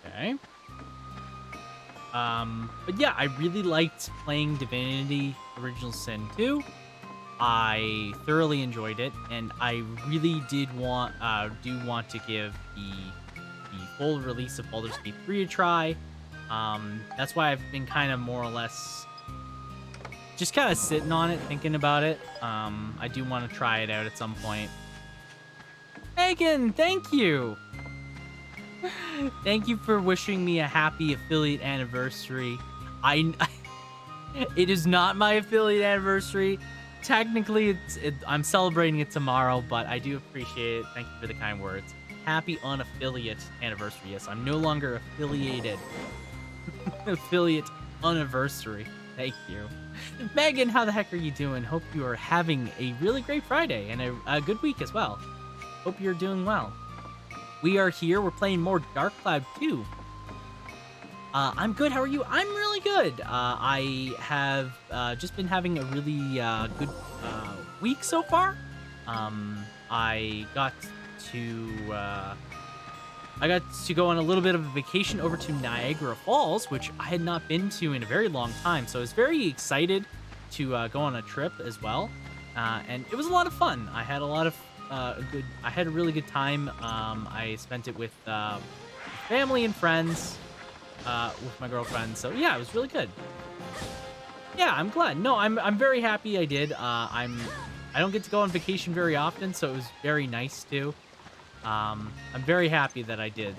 Okay. But yeah, I really liked playing Divinity Original Sin 2. I thoroughly enjoyed it, and I really do want to give the full release of Baldur's Gate 3 a try. That's why I've been kind of more or less just kind of sitting on it, thinking about it. I do want to try it out at some point. Megan, thank you! Thank you for wishing me a happy affiliate anniversary. It is not my affiliate anniversary. Technically, I'm celebrating it tomorrow, but I do appreciate it. Thank you for the kind words. Happy unaffiliate anniversary. Yes, I'm no longer affiliated. Affiliate anniversary. Thank you. Megan, how the heck are you doing? Hope you are having a really great Friday and a good week as well. Hope you're doing well. We are here. We're playing more Dark Cloud 2. I'm good. How are you? I'm really good. I have just been having a really good week so far. I got to go on a little bit of a vacation over to Niagara Falls, which I had not been to in a very long time. So I was very excited to go on a trip as well. And it was a lot of fun. I had a lot of I had a really good time. I spent it with family and friends, with my girlfriend. So yeah, it was really good. Yeah, I'm glad. No, I'm very happy I did. I don't get to go on vacation very often, so it was very nice too. I'm very happy that I did.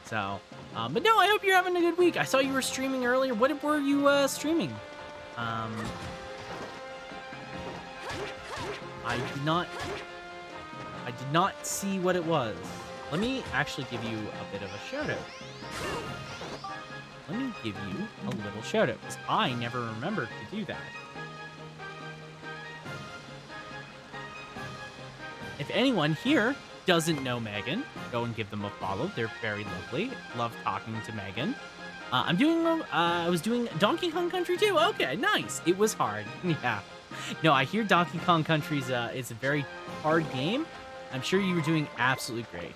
So, but no, I hope you're having a good week. I saw you were streaming earlier. What were you streaming? I did not see what it was. Let me actually give you a bit of a shout out. Let me give you a little shout out, because I never remembered to do that. If anyone here doesn't know Megan, go and give them a follow. They're very lovely. Love talking to Megan. I was doing Donkey Kong Country 2. Okay, nice. It was hard. Yeah. No, I hear Donkey Kong Country is a very hard game. I'm sure you were doing absolutely great.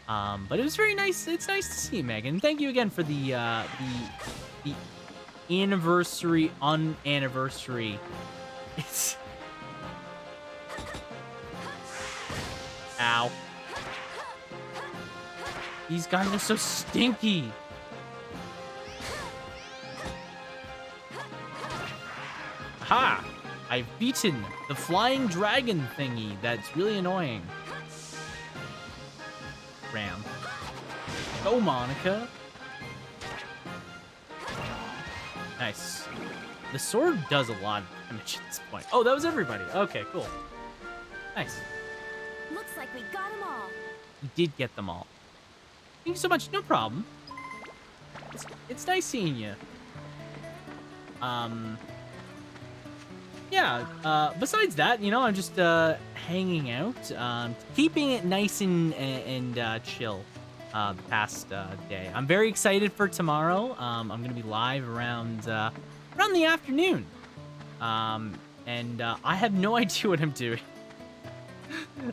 But it was very nice. It's nice to see you, Megan. Thank you again for the anniversary unanniversary. It's ow. These guys are so stinky. Ha! I've beaten the flying dragon thingy that's really annoying. Ram. Go, Monica. Nice. The sword does a lot of damage at this point. Oh, that was everybody. Okay, cool. Nice. Looks like we got them all. You did get them all. Thank you so much. No problem. It's nice seeing you. Yeah, besides that, you know, I'm just hanging out, keeping it nice and chill the past day. I'm very excited for tomorrow. I'm gonna be live around the afternoon. I have no idea what I'm doing.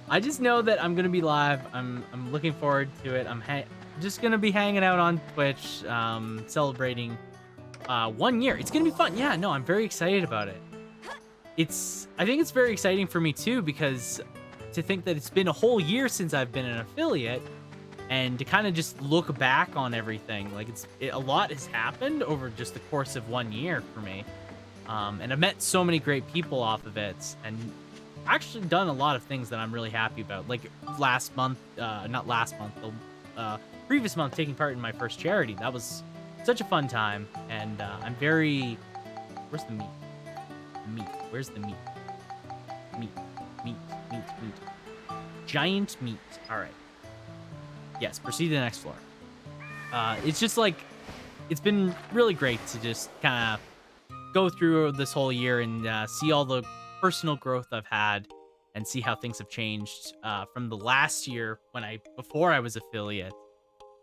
I just know that I'm gonna be live. I'm looking forward to it. I'm just gonna be hanging out on Twitch, celebrating 1 year. It's gonna be fun. Yeah, no, I'm very excited about it. I think it's very exciting for me too, because to think that it's been a whole year since I've been an affiliate, and to kind of just look back on everything, like a lot has happened over just the course of 1 year for me. And I've met so many great people off of it, and actually done a lot of things that I'm really happy about. Like last month, not last month, the previous month, taking part in my first charity. That was such a fun time, and I'm very... Where's the meat? Meat. Where's the meat? Meat. Giant meat. All right. Yes, proceed to the next floor. It's just like, it's been really great to just kind of go through this whole year and see all the personal growth I've had, and see how things have changed from the last year before I was affiliate.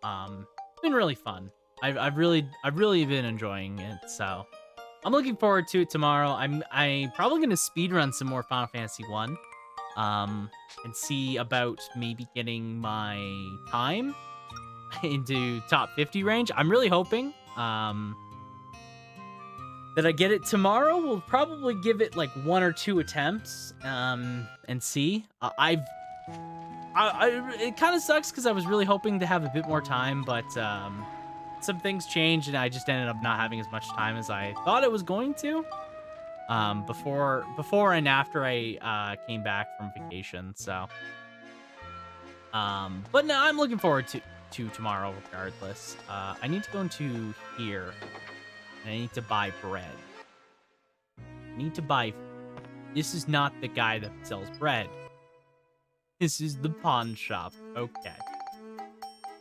It's been really fun. I've really been enjoying it, so I'm looking forward to it tomorrow. I'm probably gonna speedrun some more Final Fantasy 1, and see about maybe getting my time into top 50 range. I'm really hoping that I get it tomorrow. We'll probably give it like 1 or 2 attempts, and see. It kind of sucks because I was really hoping to have a bit more time, but some things changed, and I just ended up not having as much time as I thought it was going to. Before and after I came back from vacation, so. But no, I'm looking forward to tomorrow regardless. I need to go into here, and I need to buy bread. This is not the guy that sells bread. This is the pawn shop. Okay.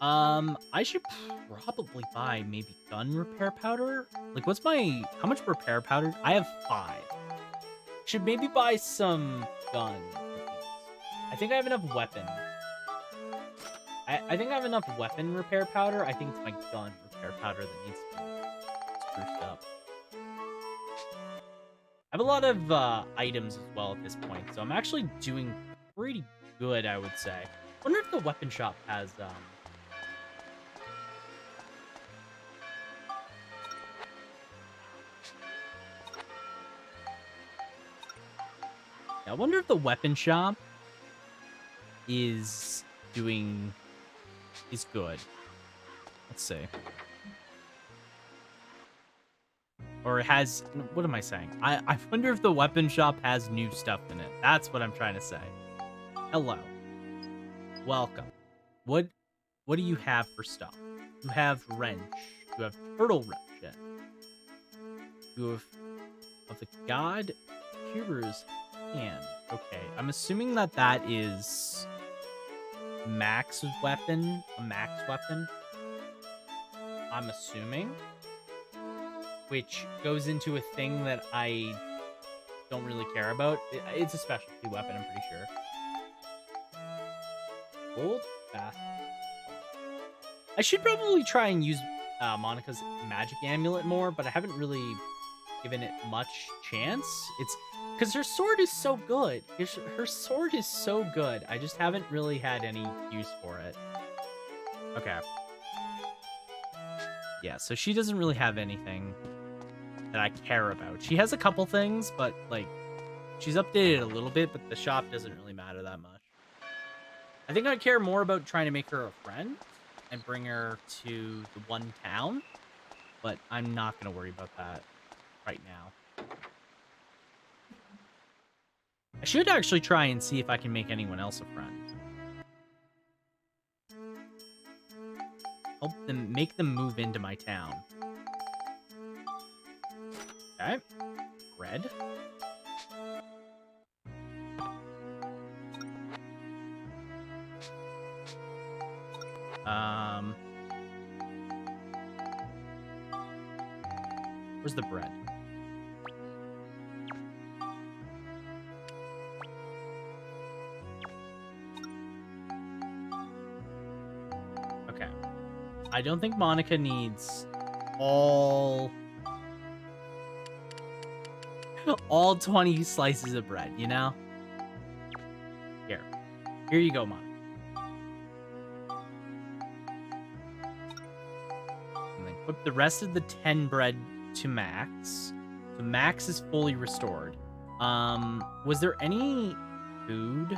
I should probably buy maybe gun repair powder. Like, how much repair powder? I have 5. Should maybe buy some gun. I think I have enough weapon. I think I have enough weapon repair powder. I think it's my gun repair powder that needs to be spruced up. I have a lot of items as well at this point, so I'm actually doing pretty good, I would say. I wonder if the weapon shop has I wonder if the weapon shop is good. Let's see. Or it has... What am I saying? I wonder if the weapon shop has new stuff in it. That's what I'm trying to say. Hello. Welcome. What do you have for stuff? You have wrench. You have turtle wrench. You have of the god Hero's hand. Okay, I'm assuming that is Max's weapon. A Max weapon. I'm assuming. Which goes into a thing that I don't really care about. It's a specialty weapon, I'm pretty sure. Gold bath. I should probably try and use Monica's magic amulet more, but I haven't really given it much chance. It's because her sword is so good. Her sword is so good. I just haven't really had any use for it. Okay. Yeah, so she doesn't really have anything that I care about. She has a couple things, but like she's updated a little bit, but the shop doesn't really matter that much. I think I care more about trying to make her a friend and bring her to the one town, but I'm not going to worry about that right now. I should actually try and see if I can make anyone else a friend. Make them move into my town. Okay. Bread. Where's the bread? Okay. I don't think Monica needs all 20 slices of bread, you know? Here you go, Monica. And then put the rest of the 10 bread to Max. So Max is fully restored. Was there any food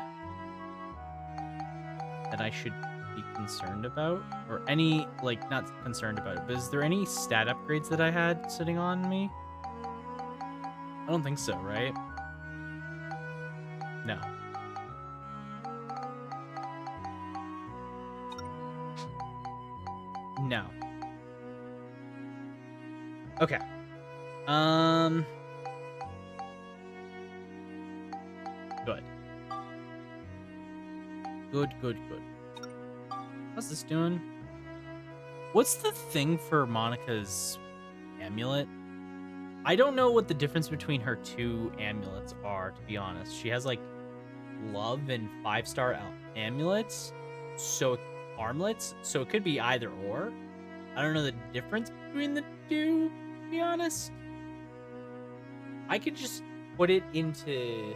that I should be concerned about? Or any, like, not concerned about it, but is there any stat upgrades that I had sitting on me? I don't think so, right? No. No. Okay. Good. Good. How's this doing? What's the thing for Monica's amulet? I don't know what the difference between her two amulets are, to be honest. She has, like, love and 5-star amulets, so armlets, so it could be either or. I don't know the difference between the two, to be honest. I could just put it into...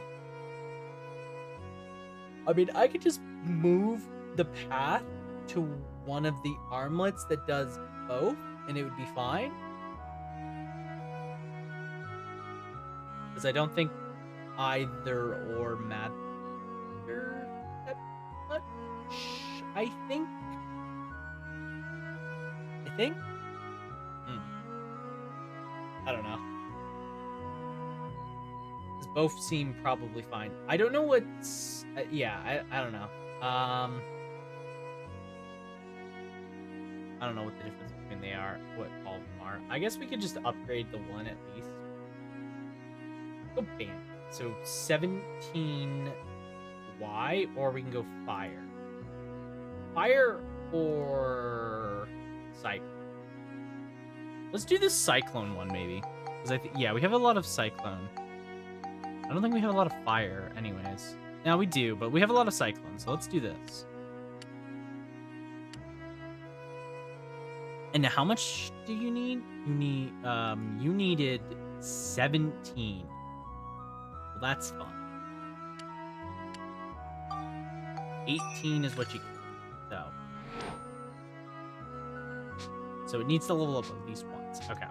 I mean, I could just move the path to one of the armlets that does both, and it would be fine. Because I don't think either or matter that much. I think. I don't know. Because both seem probably fine. I don't know what's... yeah, I don't know. I don't know what the difference between they are, what all of them are. I guess we could just upgrade the one at least. Go bam. So 17 Y, or we can go fire. Fire or cyclone. Let's do the cyclone one maybe, because I think yeah we have a lot of cyclone. I don't think we have a lot of fire, anyways. Now we do, but we have a lot of cyclone, so let's do this. And how much do you need? You needed 17. Well, that's fun. 18 is what you get. So it needs to level up at least once. Okay.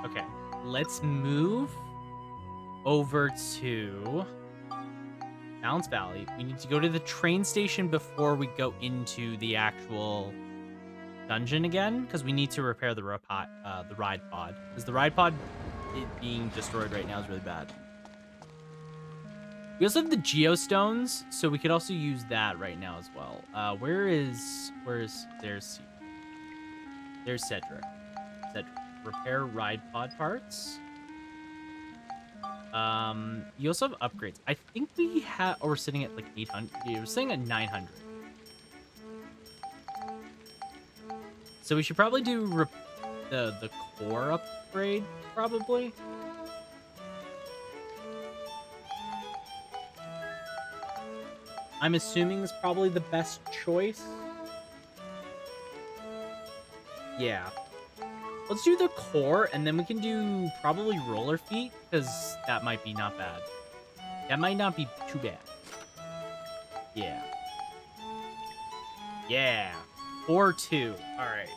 Okay. Let's move over to Balance Valley. We need to go to the train station before we go into the actual dungeon again, because we need to repair the ride pod. Because the ride pod being destroyed right now is really bad. We also have the geostones, so we could also use that right now as well. There's Cedric. Repair ride pod parts. You also have upgrades. I think we have, we're sitting at like 800. We're sitting at 900. So we should probably do the core upgrade, probably. I'm assuming it's probably the best choice. Yeah. Let's do the core, and then we can do probably roller feet, because that might be not bad. That might not be too bad. Yeah. Yeah. 4-2. All right.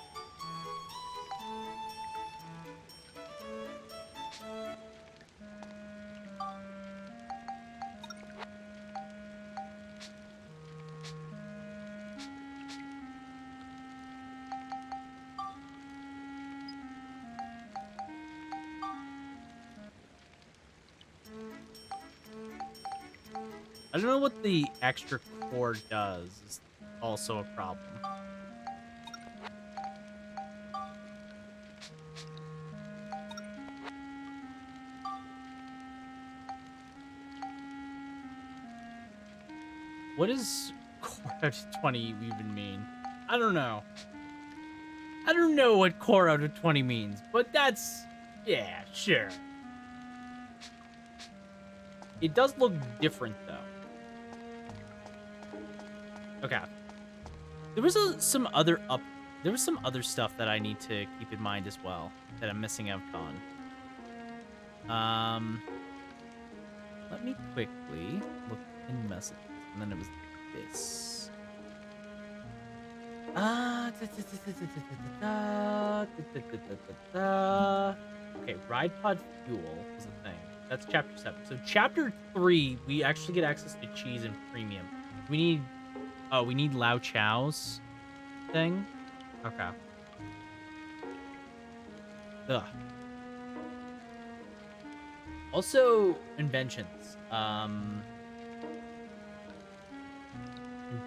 I don't know what the extra core does. also a problem. What does core out of 20 even mean? I don't know. I don't know what core out of 20 means, but that's... yeah, sure. It does look different, though. Okay. There was some other stuff that I need to keep in mind as well that I'm missing out on. Let me quickly look in messages, and then it was this. Okay, ride pod fuel is a thing. That's chapter 7. So chapter 3, we actually get access to cheese and premium. We need Lao Chow's thing. Okay. Ugh. Also, inventions.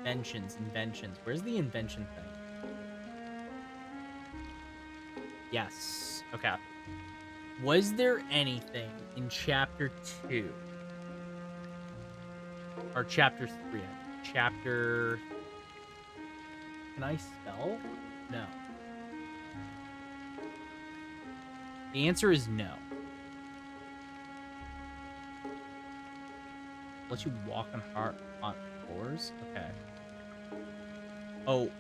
Inventions. Where's the invention thing? Yes. Okay. Was there anything in chapter 2? Or chapter 3? Chapter... Can I spell? No. The answer is no. Let you walk on hot floors? Okay. Oh.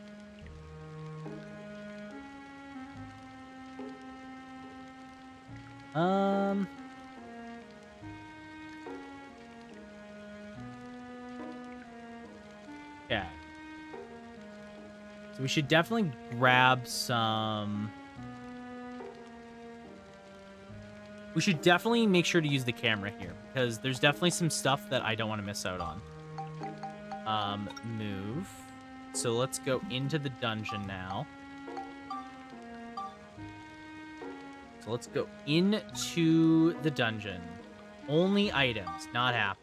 Yeah. So we should definitely grab some... We should definitely make sure to use the camera here, because there's definitely some stuff that I don't want to miss out on. Move. So let's go into the dungeon now. So let's go into the dungeon. Only items, not happening.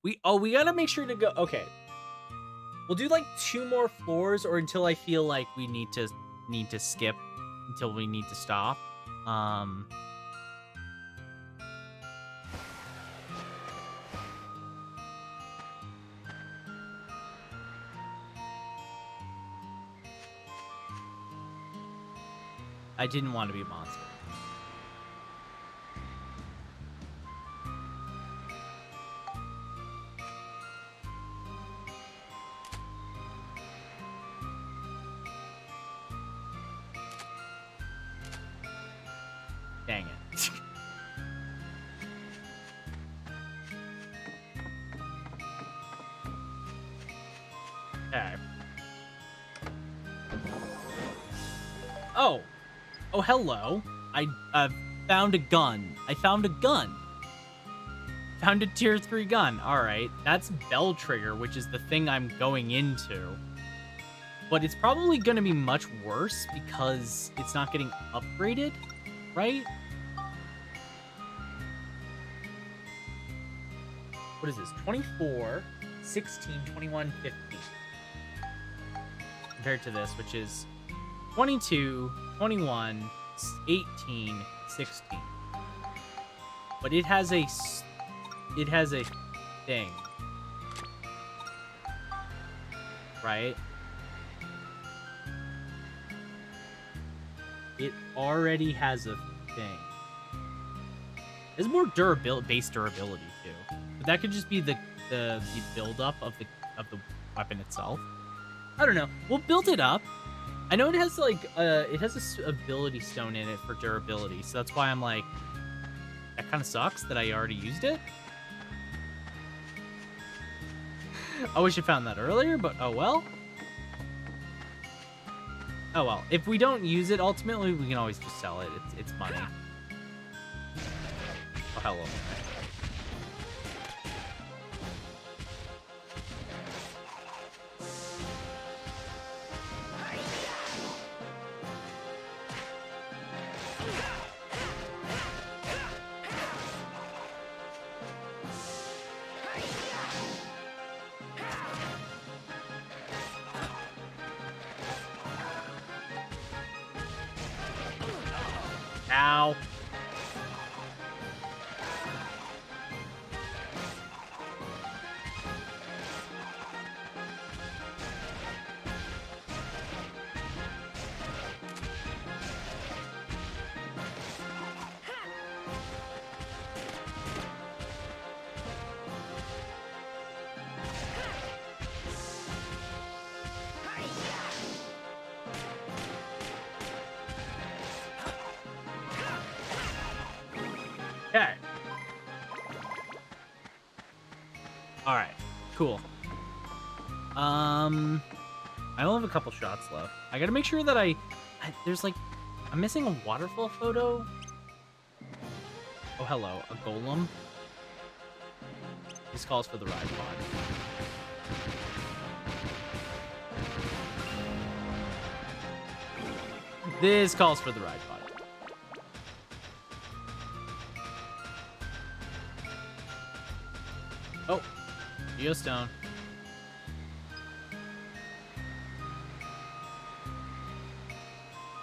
We gotta make sure to go... Okay. We'll do like 2 more floors, or until I feel like we need to skip, until we need to stop. I didn't want to be a monster. Dang it. Okay. Oh. Oh, hello. I found a gun. Found a tier 3 gun. Alright. That's Bell Trigger, which is the thing I'm going into. But it's probably going to be much worse because it's not getting upgraded, right? What is this? 24, 16, 21, 15. Compared to this, which is 22, 21, 18, 16. But it has a thing. Right? It already has a thing. There's more base durability too. But that could just be the build-up of the weapon itself. I don't know. We'll build it up. I know it has like it has this ability stone in it for durability, so that's why I'm like, that kind of sucks that I already used it. I wish I found that earlier, but oh well. Oh well. If we don't use it, ultimately we can always just sell it. It's money. Oh, hello. Ow. Okay. Alright, cool. I only have a couple shots left. I gotta make sure that there's like, I'm missing a waterfall photo. Oh, hello, a golem. This calls for the ride pod. This calls for the ride pod. Oh, Geostone.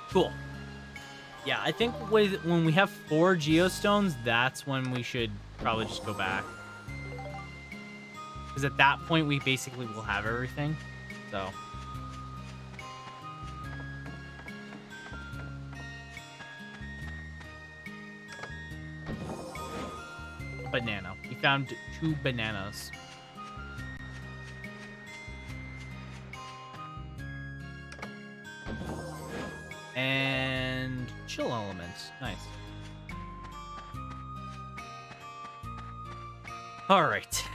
Cool. Yeah, I think when we have 4 Geostones, that's when we should probably just go back. Because at that point, we basically will have everything. So. Banana. We found 2 bananas. And chill elements. Nice. All right.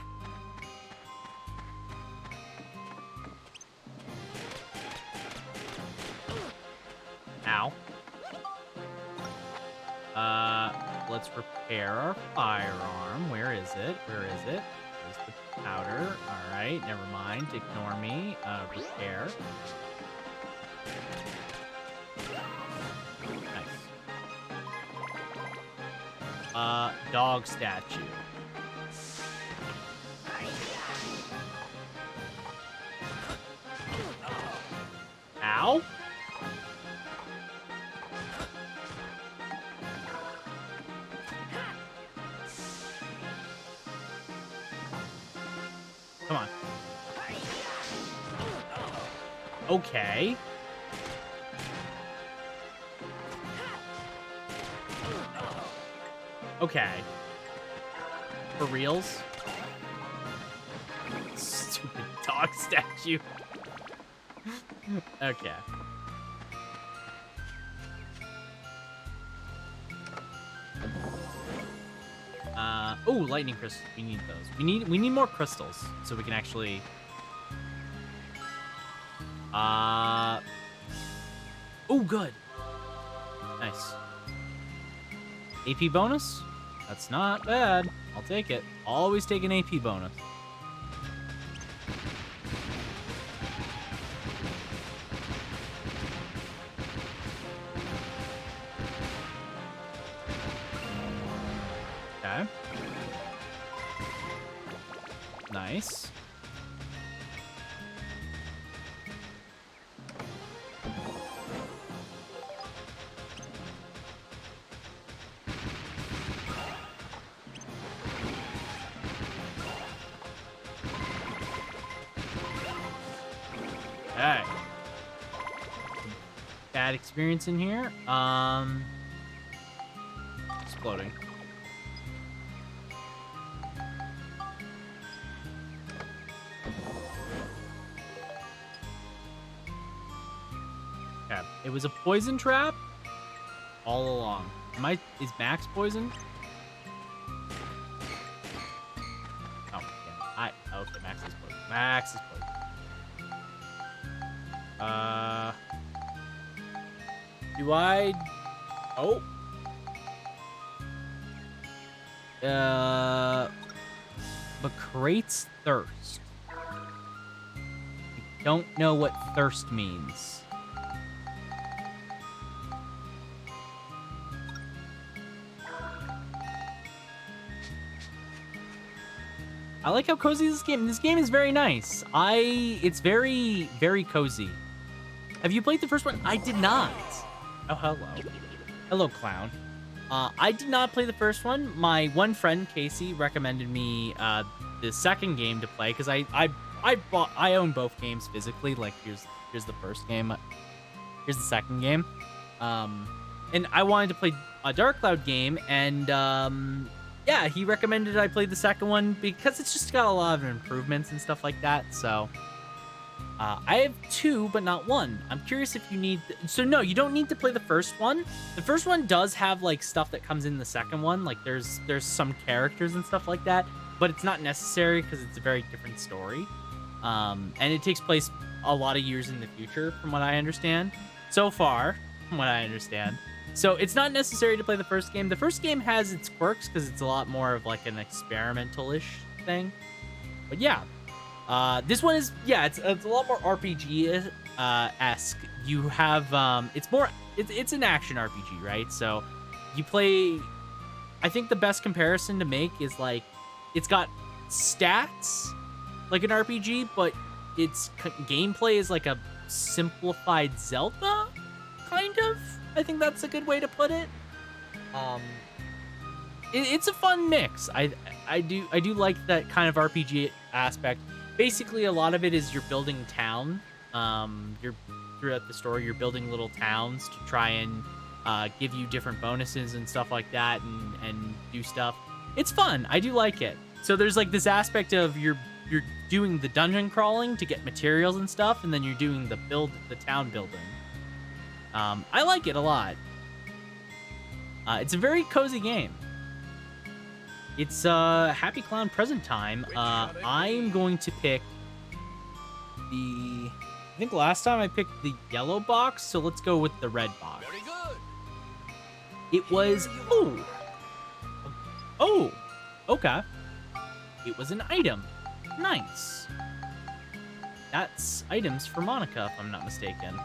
Ow. Let's repair our firearm. Where is it? Where is it? There's the powder. All right, never mind. Ignore me. Repair. Nice. Dog statue. Ow. Come on. Okay. Okay. For reals? Stupid dog statue. Okay. Oh, lightning crystals. We need those. We need more crystals so we can actually. Oh, good. Nice. AP bonus? That's not bad. I'll take it. Always take an AP bonus. Okay. Nice. Okay. Bad experience in here. Exploding. Okay. It was a poison trap all along. Is Max poisoned? Oh, yeah. Okay, Max is poisoned. Max is poisoned. Do I... Oh. McCrate's thirst. I don't know what thirst means. I like how cozy this game. This game is very nice. It's very, very cozy. Have you played the first one? I did not. Oh, hello. Hello, clown. I did not play the first one. My one friend, Casey, recommended me the second game to play because I own both games physically. Like, here's the first game. Here's the second game. And I wanted to play a Dark Cloud game, and yeah, he recommended I play the second one because it's just got a lot of improvements and stuff like that. So I have 2, but not 1. I'm curious if you need... So no, you don't need to play the first one. The first one does have like stuff that comes in the second one. Like there's some characters and stuff like that, but it's not necessary because it's a very different story. And it takes place a lot of years in the future, from what I understand. So far, from what I understand. So it's not necessary to play the first game. The first game has its quirks because it's a lot more of like an experimental-ish thing. But yeah, this one is, yeah, it's a lot more RPG-esque. You have, it's an action RPG, right? So you play, I think the best comparison to make is like, it's got stats like an RPG, but its gameplay is like a simplified Zelda, kind of. I think that's a good way to put it. It's a fun mix. I do like that kind of RPG aspect. Basically, a lot of it is you're building town. You're throughout the story, you're building little towns to try and give you different bonuses and stuff like that, and do stuff. It's fun. I do like it. So there's like this aspect of you're doing the dungeon crawling to get materials and stuff, and then you're doing the town building. I like it a lot. It's a very cozy game. It's Happy Clown Present Time. I'm going to pick I think last time I picked the yellow box, so let's go with the red box. Very good. It was, oh, okay. It was an item. Nice. That's items for Monica, if I'm not mistaken.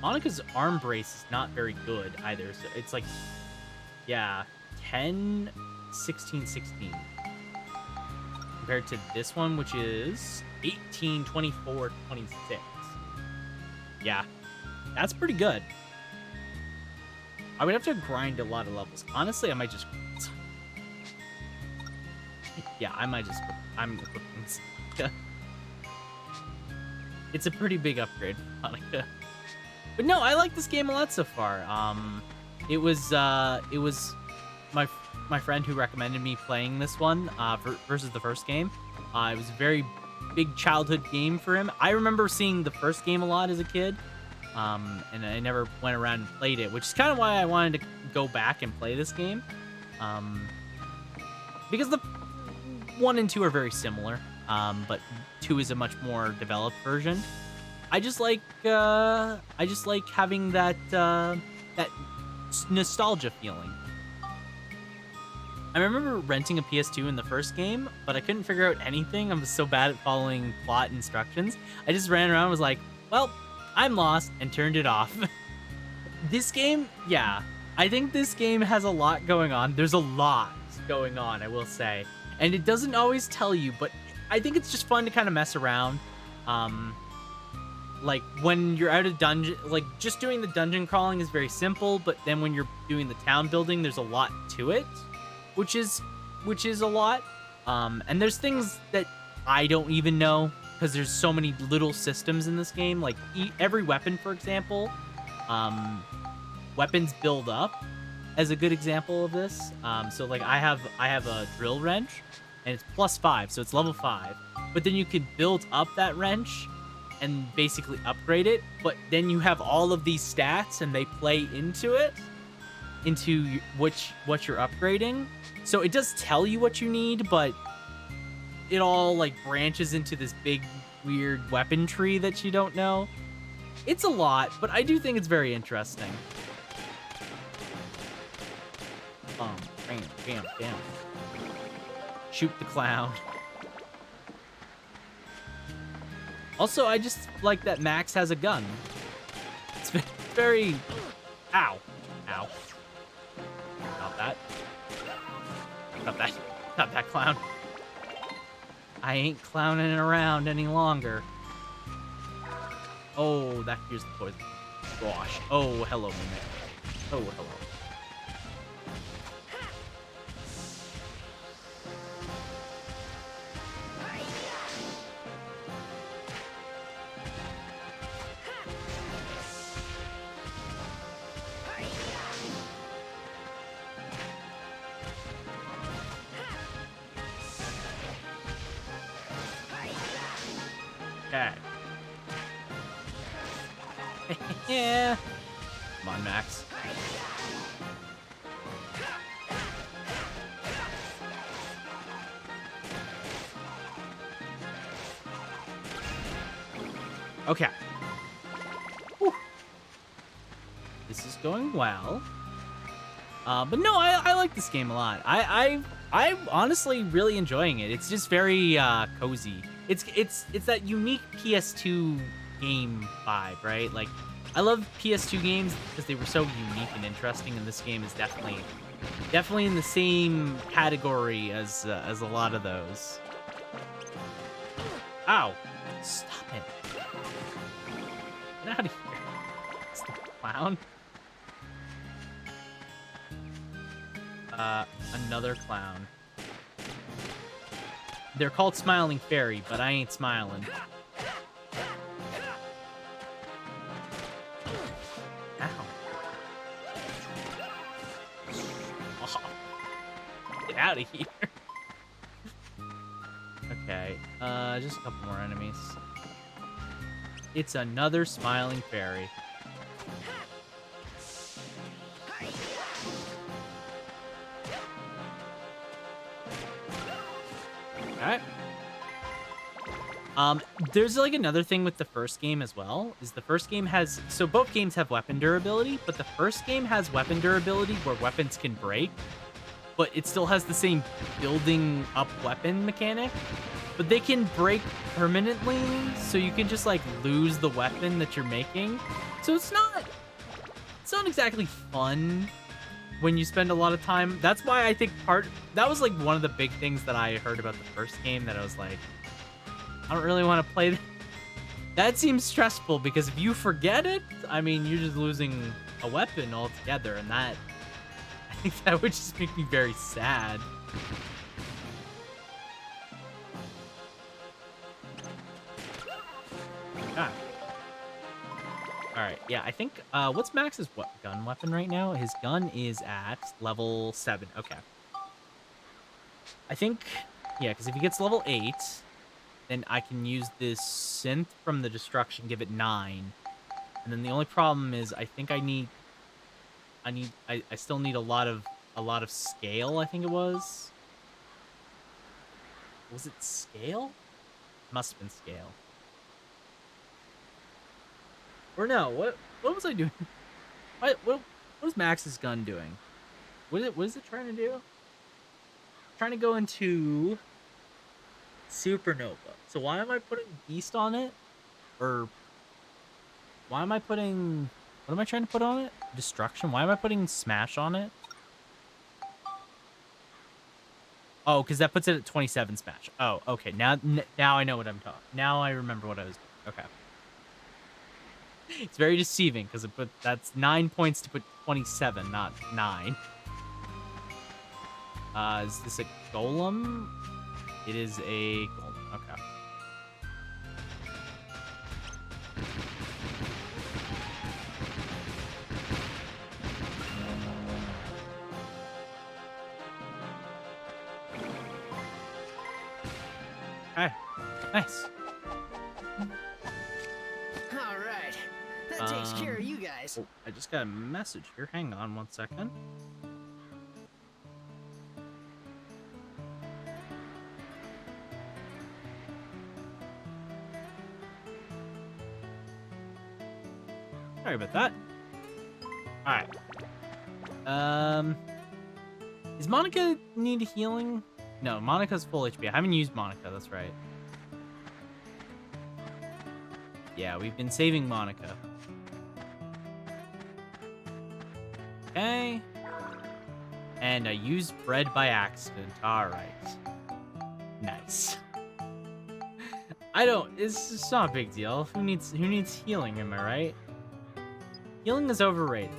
Monica's arm brace is not very good either, so it's like, yeah, 10, 16, 16. Compared to this one, which is 18, 24, 26. Yeah, that's pretty good. I would have to grind a lot of levels. Honestly, I might just... Yeah, I'm equipping this. It's a pretty big upgrade for Monica. But no, I like this game a lot so far. It was my friend who recommended me playing this one versus the first game. It was a very big childhood game for him. I remember seeing the first game a lot as a kid, and I never went around and played it, which is kind of why I wanted to go back and play this game. Because the 1 and 2 are very similar, but 2 is a much more developed version. I just like having that nostalgia feeling. I remember renting a PS2 in the first game, but I couldn't figure out anything. I was so bad at following plot instructions. I just ran around and was like, well, I'm lost, and turned it off. This game, yeah, I think this game has a lot going on. There's a lot going on, I will say. And it doesn't always tell you, but I think it's just fun to kind of mess around. Like when you're out of dungeon, like just doing the dungeon crawling is very simple, but then when you're doing the town building, there's a lot to it, which is a lot. And there's things that I don't even know because there's so many little systems in this game. Like every weapon, for example, weapons build up as a good example of this. So like I have a drill wrench, and it's +5, so it's level 5. But then you can build up that wrench and basically upgrade it, but then you have all of these stats and they play into it, into what you're upgrading. So it does tell you what you need, but it all like branches into this big weird weapon tree that you don't know. It's a lot, but I do think it's very interesting. Bam, bam, bam, bam. Shoot the clown. Also, I just like that Max has a gun. It's very... Ow. Ow. Not that. Not that. Not that clown. I ain't clowning around any longer. Oh, that here's the poison. Gosh. Oh, hello, Mimic. Oh, hello. Okay. Yeah. Come on, Max. Okay. Whew. This is going well. But no, I like this game a lot. I'm honestly really enjoying it. It's just very cozy. It's that unique PS2 game vibe, right? Like, I love PS2 games because they were so unique and interesting, and this game is definitely in the same category as a lot of those. Ow! Stop it! Get out of here! It's the clown. Another clown. They're called Smiling Fairy, but I ain't smiling. Ow. Oh. Get out of here. Okay, just a couple more enemies. It's another Smiling Fairy. Alright. There's like another thing with the first game as well, is the first game has, so both games have weapon durability, but the first game has weapon durability where weapons can break, but it still has the same building up weapon mechanic, but they can break permanently, so you can just like lose the weapon that you're making. So it's not exactly fun when you spend a lot of time. That's why I think that was like one of the big things that I heard about the first game that I was like, I don't really want to play that. That seems stressful because if you forget it, I mean, you're just losing a weapon altogether, and that, I think that would just make me very sad. Ah. Alright, yeah, I think, what's Max's gun weapon right now? His gun is at level 7, okay. I think, yeah, because if he gets level 8, then I can use this synth from the destruction, give it 9. And then the only problem is I think I still need a lot of scale, I think it was. Was it scale? Must have been scale. Or no, what was I doing? What was Max's gun doing? What is it trying to do? Trying to go into Supernova. So why am I putting Beast on it? Or why am I putting, what am I trying to put on it? Destruction? Why am I putting Smash on it? Oh, because that puts it at 27 Smash. Oh, okay. Now I know what I'm talking. Now I remember what I was doing. Okay. It's very deceiving because that's 9 points to put 27, not 9. Is this a golem? It is a golem. Okay. Okay. Nice. All right. That takes care of you guys. Oh, I just got a message here. Hang on 1 second. Sorry about that. Alright. Is Monica need healing? No, Monica's full HP. I haven't used Monica, that's right. Yeah, we've been saving Monica. Okay. And I used bread by accident. Alright. Nice. It's not a big deal. Who needs healing, am I right? Healing is overrated.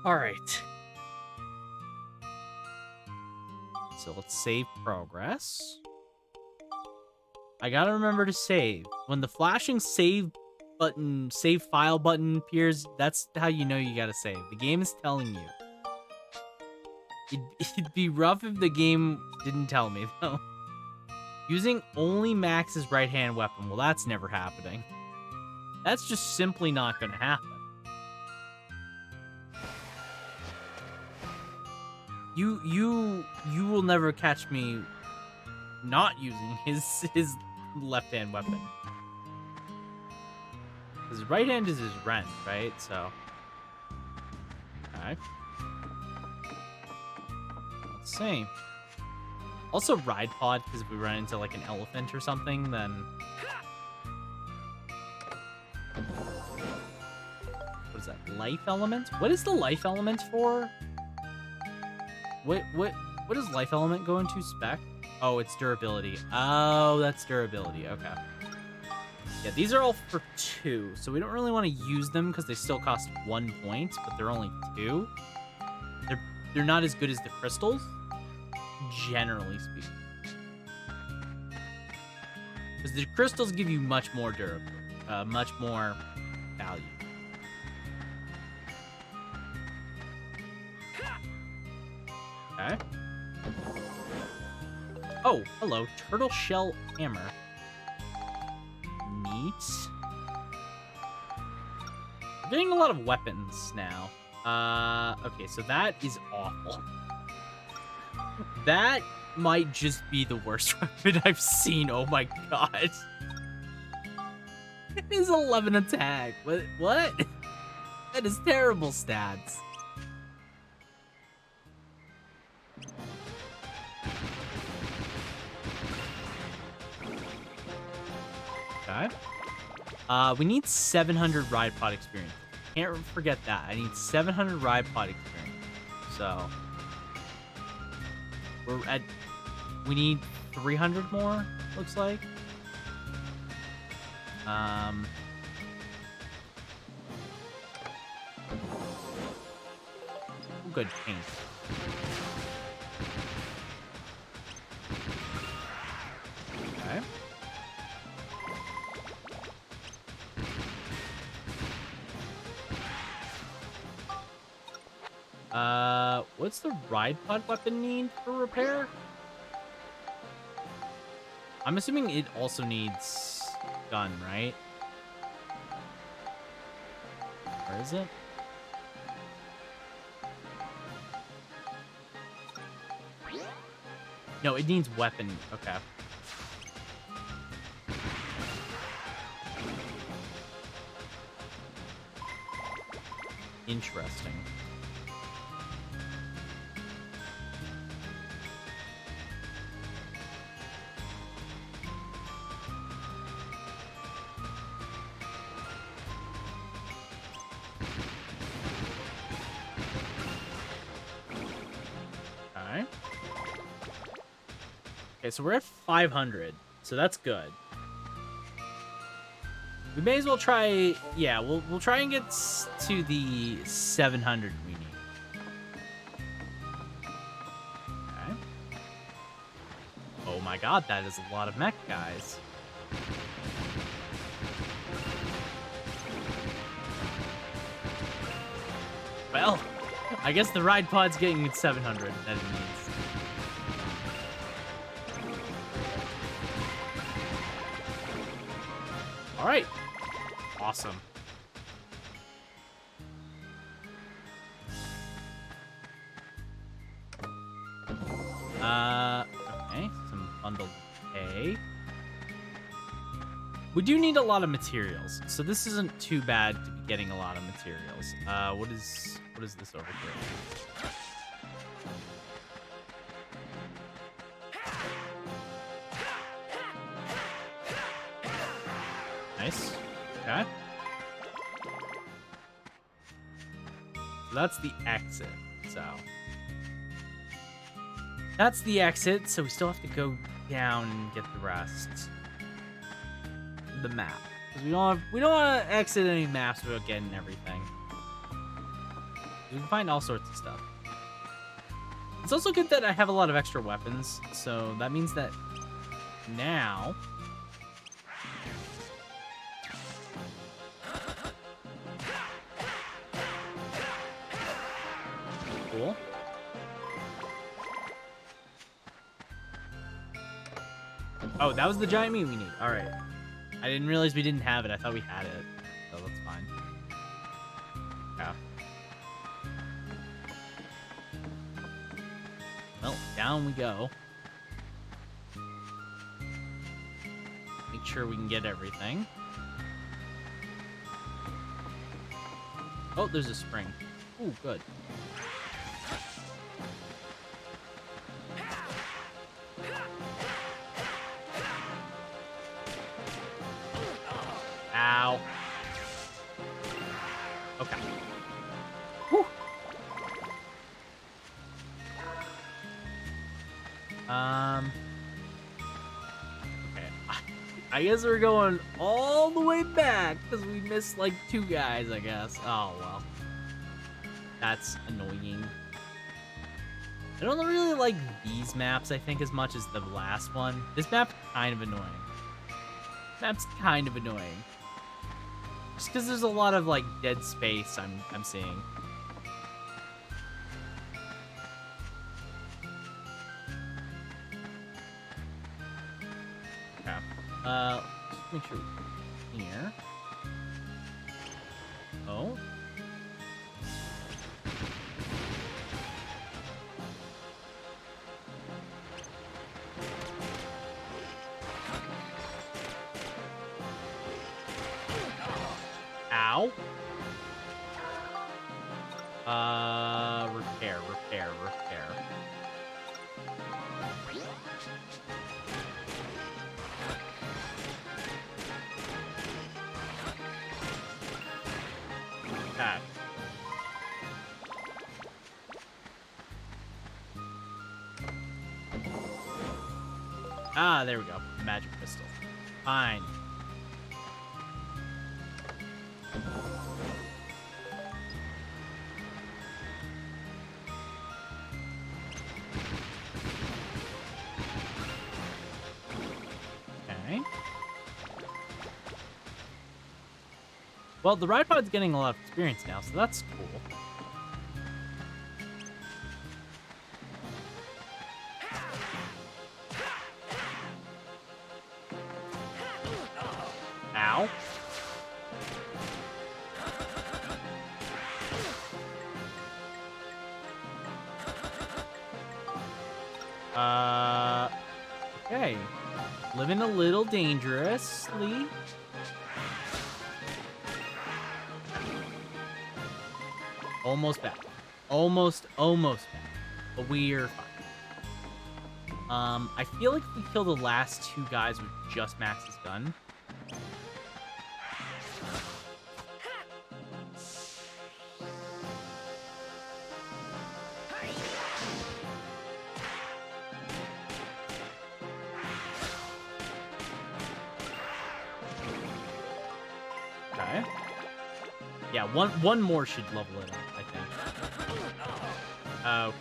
All right. So let's save progress. I gotta remember to save. When the flashing save button, save file button appears, that's how you know you gotta save. The game is telling you. It'd be rough if the game didn't tell me, though. Using only Max's right-hand weapon. Well, that's never happening. That's just simply not gonna happen. You will never catch me not using his left-hand weapon. His right hand is his rent, right? So, okay. Let's see. Also, ride pod, because if we run into like an elephant or something, then what is that? Life element? What is the life element for? What does life element go into spec? Oh, it's durability. Oh, that's durability. Okay. Yeah, these are all for 2, so we don't really want to use them because they still cost 1 point, but they're only 2. They're not as good as the crystals, generally speaking. Because the crystals give you much more durability, much more value. Okay. Oh, hello, turtle shell hammer. Neat. We're getting a lot of weapons now. Okay, so that is awful. That might just be the worst weapon I've seen. Oh my god. It is 11 attack. What? That is terrible stats. Okay. We need 700 ride pod experience. Can't forget that. I need 700 ride pod experience. So we need 300 more, looks like. Good paint. Okay. What's the ride pod weapon need for repair? I'm assuming it also needs gun, right? Where is it? No, it needs weapon. Okay. Interesting. Okay, so we're at 500, so that's good. We may as well try, yeah, we'll try and get to the 700 we need. Okay. Oh my god, that is a lot of mech guys. Well, I guess the ride pod's getting 700 that it needs. All right, awesome. Okay, some bundled hay. We do need a lot of materials, so this isn't too bad to be getting a lot of materials. What is this over here? Nice. Okay. So that's the exit. That's the exit, so we still have to go down and get the rest. The map. Because we don't want to exit any maps without getting everything. We can find all sorts of stuff. It's also good that I have a lot of extra weapons, so that means that now... Cool. Oh, that was the giant meat we need. All right. I didn't realize we didn't have it. I thought we had it. So that's fine. Yeah. Well, down we go. Make sure we can get everything. Oh, there's a spring. Ooh, good. Ow. Okay. Whew. Okay. I guess we're going all the way back because we missed like 2 guys, I guess. Oh, well. That's annoying. I don't really like these maps, I think, as much as the last one. This map's kind of annoying. Map's kind of annoying. Just because there's a lot of, like, dead space I'm seeing. Okay. Let's make sure we here. Oh. Ow. Repair. Okay. Ah, there we go. Magic pistol. Fine. Okay. Well, the ride pod's getting a lot of experience now, so that's cool. Ow. Okay. Living a little dangerously. Almost back. Almost back. But we're fine. I feel like if we kill the last 2 guys with just Max's gun. Okay. Yeah, one more should level it up, I think. Okay.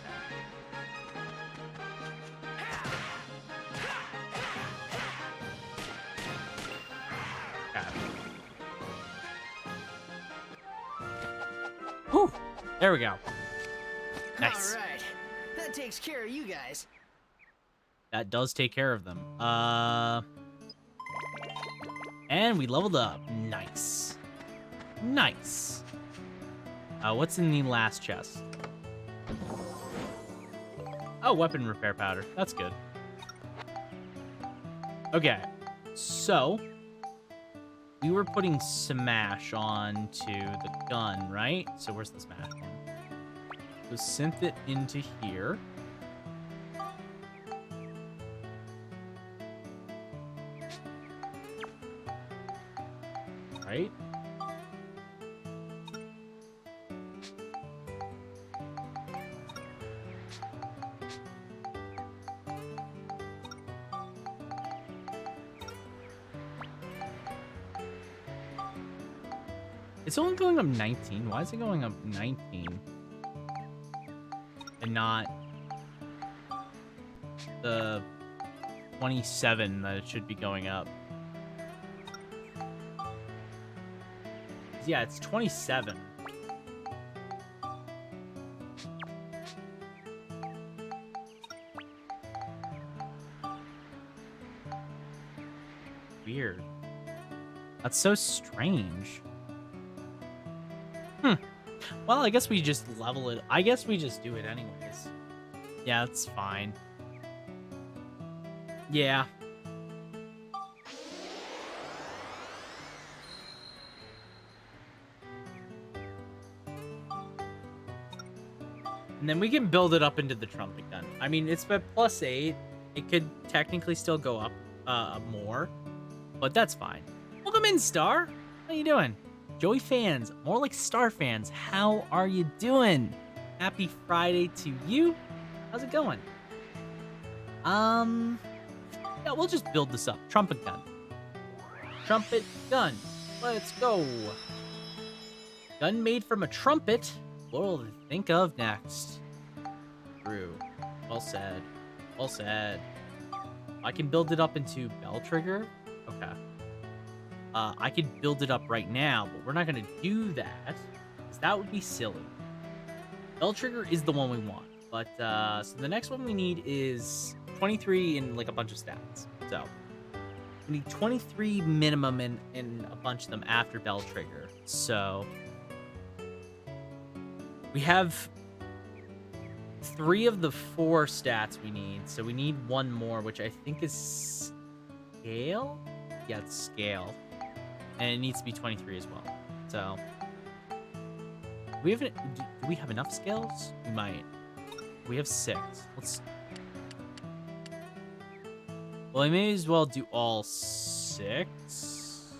Okay. Whew. There we go. Nice. All right. That takes care of you guys. That does take care of them. And we leveled up. Nice. Nice. What's in the last chest? Oh, weapon repair powder. That's good. Okay. So, we were putting smash onto the gun, right? So where's the smash one? So synth it into here. Right? It's only going up 19. Why is it going up 19? and not the 27 that it should be going up. Yeah, it's 27. Weird. That's so strange. Well, I guess we just level it. I guess we just do it anyways. Yeah, that's fine. Yeah. And then we can build it up into the trumpet gun. I mean, it's at +8. It could technically still go up more, but that's fine. Welcome in, Star. How you doing? Joey fans, more like Star fans, how are you doing? Happy Friday to you. How's it going? Yeah, we'll just build this up. Trumpet gun. Trumpet gun. Let's go. Gun made from a trumpet. What will they think of next? True. Well said. Well said. I can build it up into bell trigger. Okay. I could build it up right now, but we're not going to do that, because that would be silly. Bell trigger is the one we want, but so the next one we need is 23 in like a bunch of stats. So we need 23 minimum in a bunch of them after bell trigger. So we have 3 of the 4 stats we need, so we need one more, which I think is scale. Yeah, it's scale. And it needs to be 23 as well. So, do we have enough scales? We might. We have 6. Well, I may as well do all 6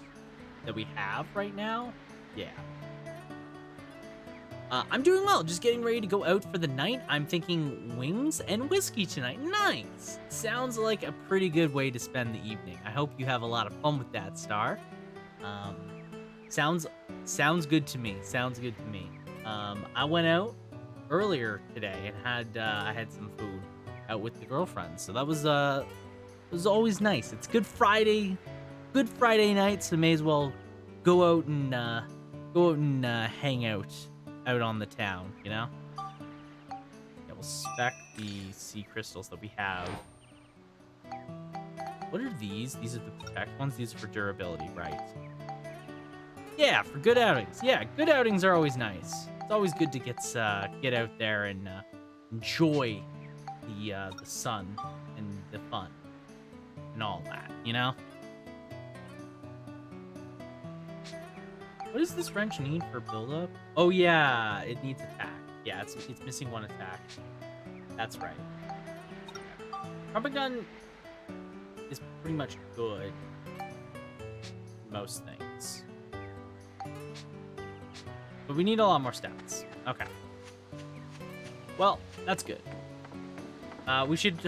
that we have right now. Yeah. I'm doing well. Just getting ready to go out for the night. I'm thinking wings and whiskey tonight. Nice. Sounds like a pretty good way to spend the evening. I hope you have a lot of fun with that, Star. Sounds good to me. Sounds good to me. I went out earlier today and I had some food out with the girlfriend, so that was always nice. It's Good Friday night, so may as well go out and hang out on the town, you know. Yeah, we'll spec the sea crystals that we have. What are these? These are the protect ones. These are for durability, right? Yeah, for good outings. Yeah, good outings are always nice. It's always good to get out there and enjoy the sun and the fun and all that, you know? What does this wrench need for build-up? Oh, yeah, it needs attack. Yeah, it's missing 1 attack. That's right. Trumpet gun is pretty much good. Most things. But we need a lot more stats. Okay. Well, that's good. We should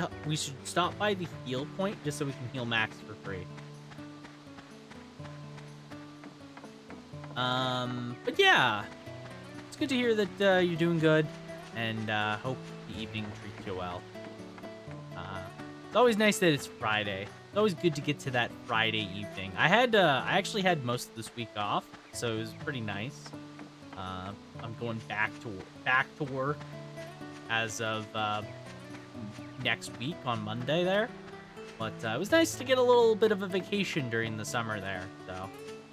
stop by the heal point just so we can heal Max for free. But yeah, it's good to hear that you're doing good, and hope the evening treats you well. It's always nice that it's Friday. It's always good to get to that Friday evening. I actually had most of this week off, so it was pretty nice. I'm going back to work as of next week on Monday there, but it was nice to get a little bit of a vacation during the summer there. So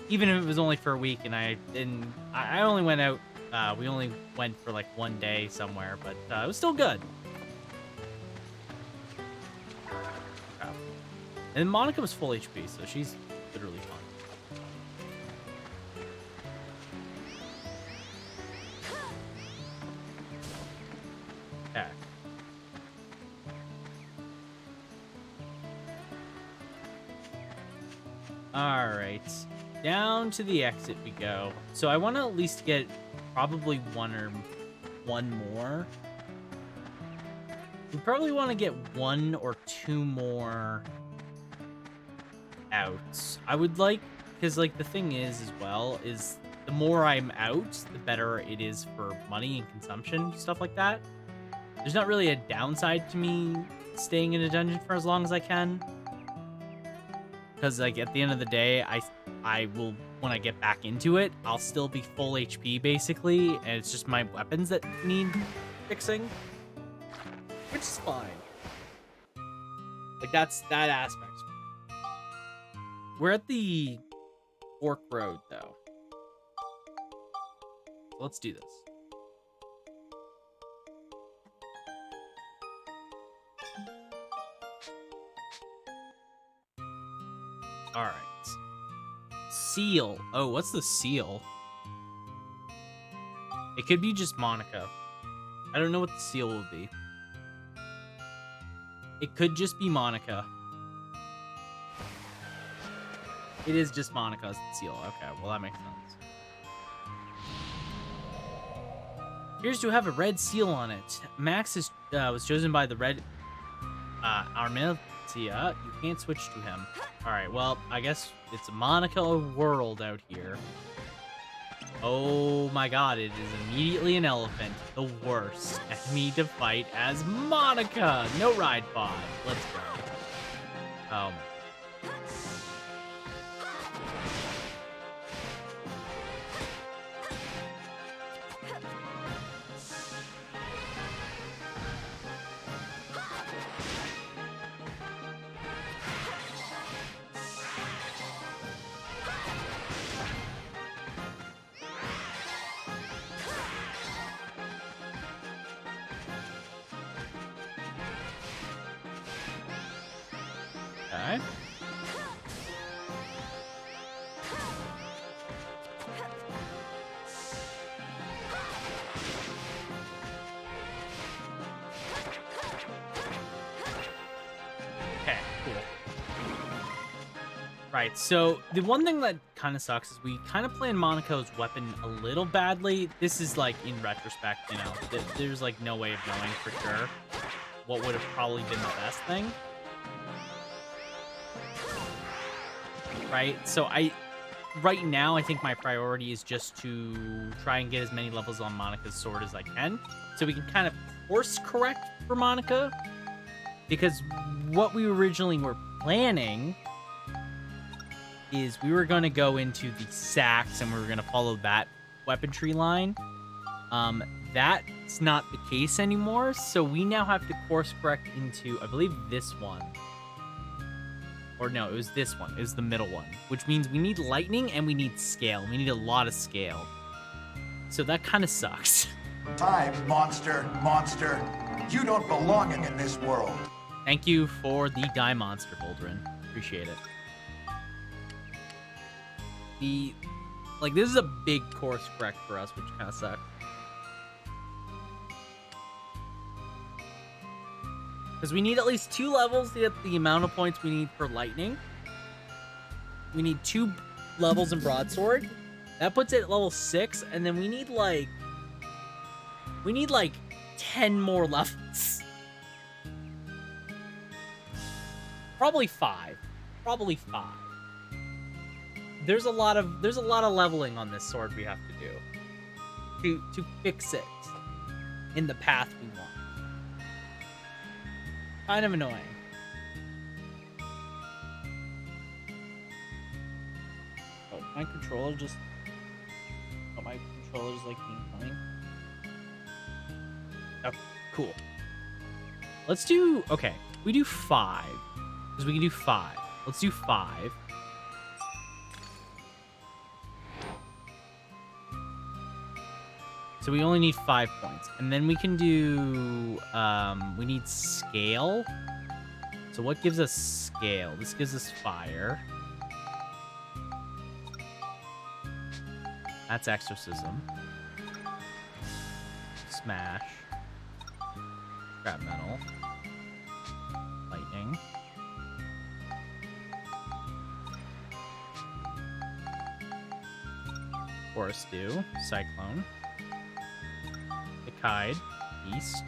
even if it was only for a week, and I only went out. We only went for like 1 day somewhere, but it was still good. And Monica was full HP, so she's literally fun. Okay. Alright. Down to the exit we go. So I want to at least get probably one more. We probably want to get 1 or 2 more outs. I would like, because like the thing is as well, is the more I'm out, the better it is for money and consumption, stuff like that. there's not really a downside to me staying in a dungeon for as long as I can. Because, like, at the end of the day, I will, when I get back into it, I'll still be full HP, basically, and it's just my weapons that need fixing, which is fine. Like, that aspect's fine. We're at the Fork Road, though. Let's do this. All right. Seal. Oh, what's the seal? It could be just Monica. I don't know what the seal will be. It could just be Monica. It is just Monica's seal. Okay, well that makes sense. Appears to have a red seal on it. Max was chosen by the red Armiltia. You can't switch to him. Alright, well, I guess it's a Monica world out here. Oh my god, it is immediately an elephant. The worst enemy to fight as Monica. No ride pod. Let's go. Oh my. Okay. Okay, cool. Right, so the one thing that kind of sucks is we kind of planned Monica's weapon a little badly. This is like, in retrospect, you know, there's like no way of knowing for sure what would have probably been the best thing. Right, so right now, I think my priority is just to try and get as many levels on Monica's sword as I can, so we can kind of course correct for Monica, because what we originally were planning is we were going to go into the sacks and we were going to follow that weaponry line. That's not the case anymore, so we now have to course correct into, I believe, this one. Or no, it was this one. It was the middle one, which means we need lightning and we need scale. We need a lot of scale. So that kind of sucks. Time, monster. You don't belong in this world. Thank you for the die monster, Boldrin. Appreciate it. This is a big course correct for us, which kind of sucks. Because we need at least 2 levels to get the amount of points we need for lightning. We need 2 levels in broadsword. That puts it at level 6, and then we need like 10 more levels. Probably 5. There's a lot of leveling on this sword we have to do to fix it in the path we want. Kind of annoying. Oh, my controller's like being funny. Oh, cool. Let's do, okay, we do 5. Because we can do 5. Let's do 5. So we only need 5 points. And then we can do, we need scale. So what gives us scale? This gives us fire. That's exorcism. Smash. Scrap metal. Lightning. Forest Dew. Cyclone. Tide, East.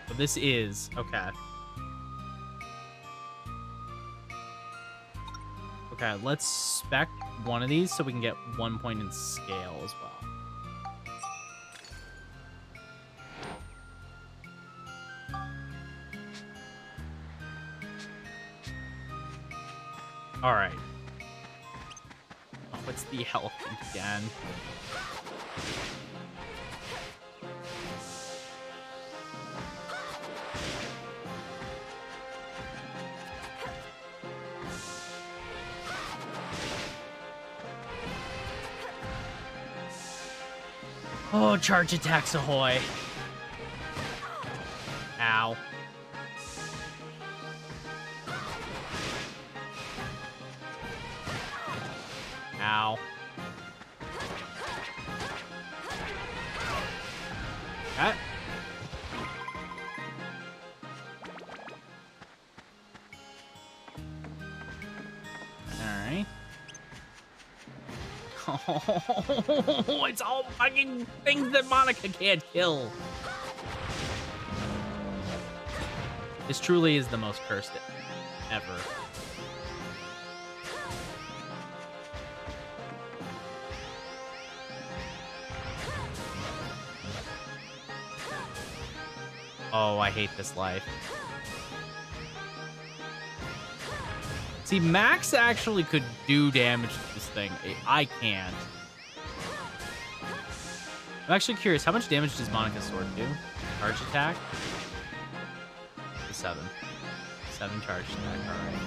So this is, okay. Okay, let's spec one of these so we can get 1 point in scale as well. All right. Oh, it's the elephant again. Oh, charge attacks ahoy. Ow. Ow. That. Alright. Oh, it's all fucking things that Monica can't kill. This truly is the most cursed ever. Oh, I hate this life. See, Max actually could do damage to this thing. I can't. I'm actually curious, how much damage does Monica's sword do? Charge attack? 7. 7 charge attack, alright.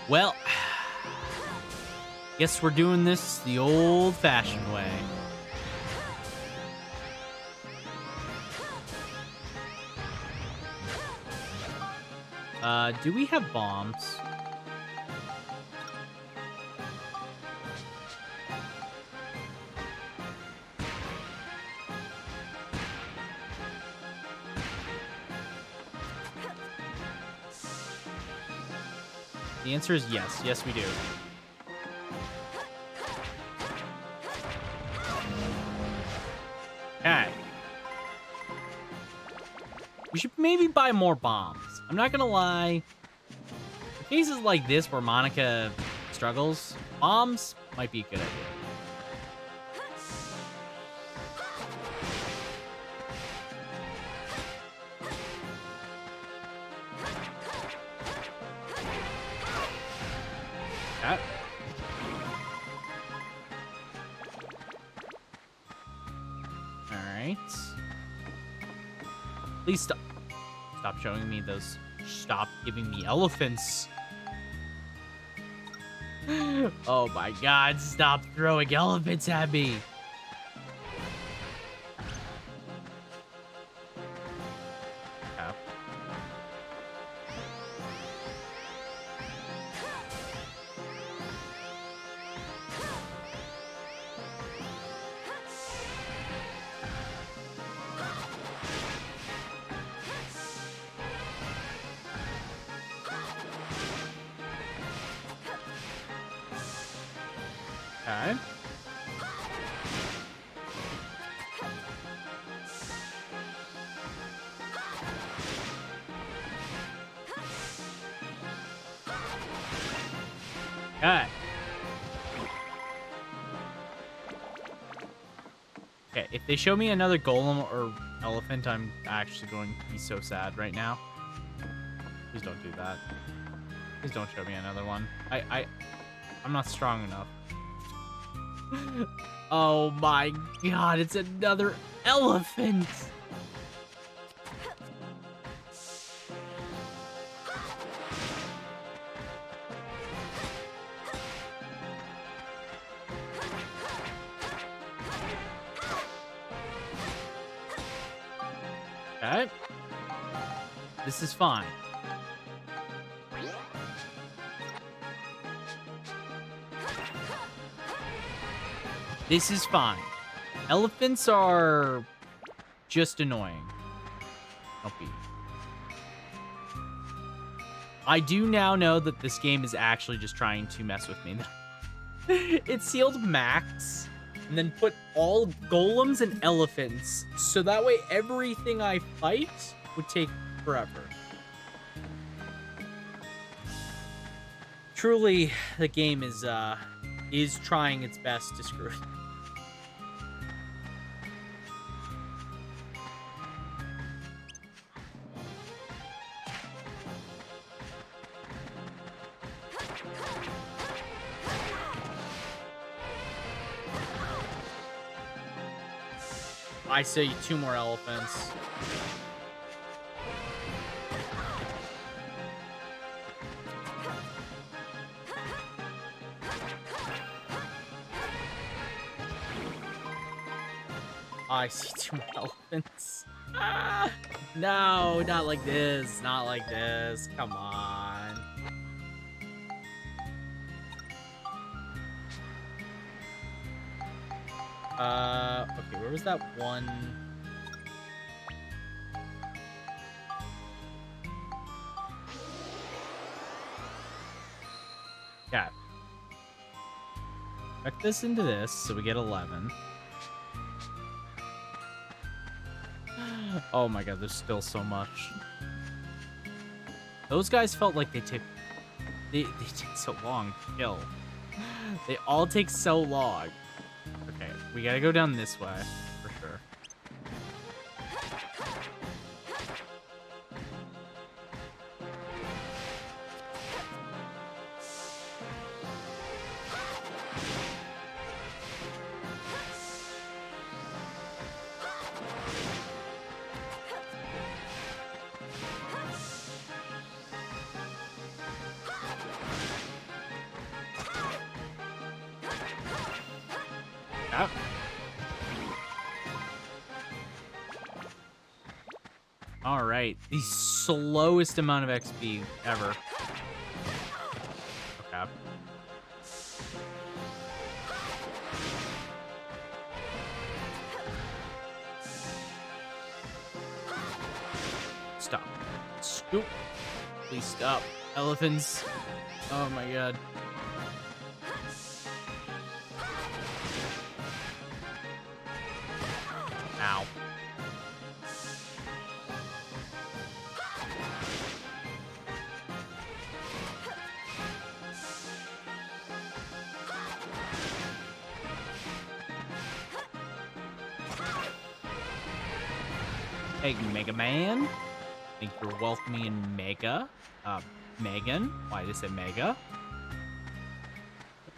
Well, guess we're doing this the old-fashioned way. Do we have bombs? The answer is yes. Yes, we do. Okay. We should maybe buy more bombs. I'm not gonna lie. In cases like this where Monica struggles, bombs might be a good idea. Okay. Alright. Please stop. Stop showing me those. Stop giving me elephants. Oh my god, stop throwing elephants at me. Okay. Okay. Okay. Okay, if they show me another golem or elephant, I'm actually going to be so sad right now. Please don't do that. Please don't show me another one. I'm not strong enough. Oh my god, it's another elephant! Okay. This is fine. This is fine. Elephants are just annoying. Don't be. I do now know that this game is actually just trying to mess with me. It sealed Max and then put all golems and elephants. So that way everything I fight would take forever. Truly, the game is trying its best to screw it. I say 2 more elephants. I see 2 more elephants. Ah, no, not like this. Not like this. Come on. Okay, where was that one? Yeah. Back this into this, so we get 11. Oh my god, there's still so much. Those guys felt like they take so long to kill. They all take so long. Okay, we gotta go down this way, for sure. Yep. All right, the slowest amount of XP ever. Okay. Stop. Scoop. Please stop. Elephants. Oh my god. Ow. Hey, Mega Man. Thank you for welcoming in Mega. Megan. Why did I say Mega?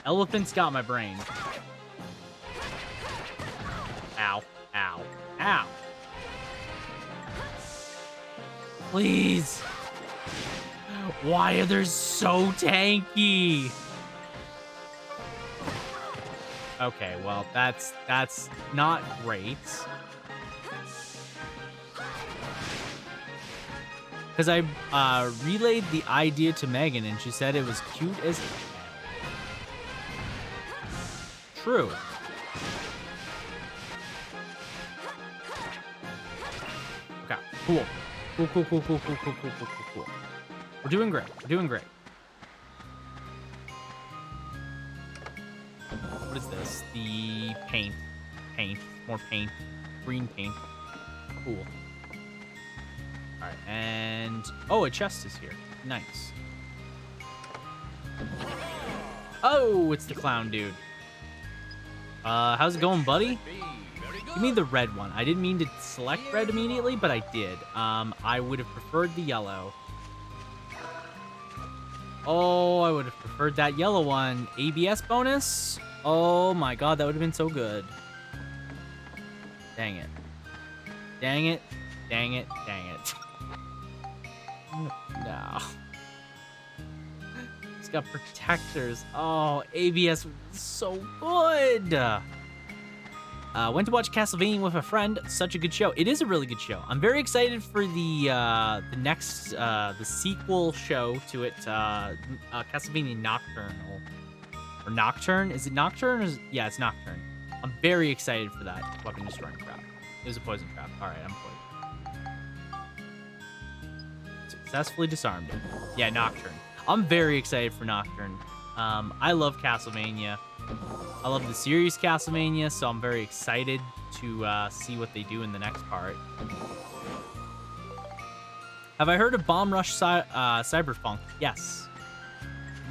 Elephants got my brain. Ow. Ow. Ow. Please. Why are they so tanky? Okay, well, that's not great. Because I relayed the idea to Megan, and she said it was cute as... True. Okay, cool. Cool. We're doing great. We're doing great. What is this? The paint. Paint. More paint. Green paint. Cool. Alright, and... Oh, a chest is here. Nice. Oh, it's the clown dude. How's it going, buddy? Give me the red one. I didn't mean to select red immediately, but I did. I would have preferred the yellow. Oh, I would have preferred that yellow one. ABS bonus? Oh my god, that would have been so good. Dang it. Dang it. Dang it. Dang it. No. It's got protectors. Oh, ABS was so good. Went to watch Castlevania with a friend. Such a good show. It is a really good show. I'm very excited for the next the sequel show to it. Castlevania Nocturnal or Nocturne. Is it Nocturne? Or yeah, it's Nocturne. I'm very excited for that. Weapon destroying trap. It was a poison trap. All right, I'm poisoned. Successfully disarmed it. Yeah, Nocturne. I'm very excited for Nocturne. I love Castlevania. I love the series Castlevania, so I'm very excited to see what they do in the next part. Have I heard of Bomb Rush Cyberpunk? Yes.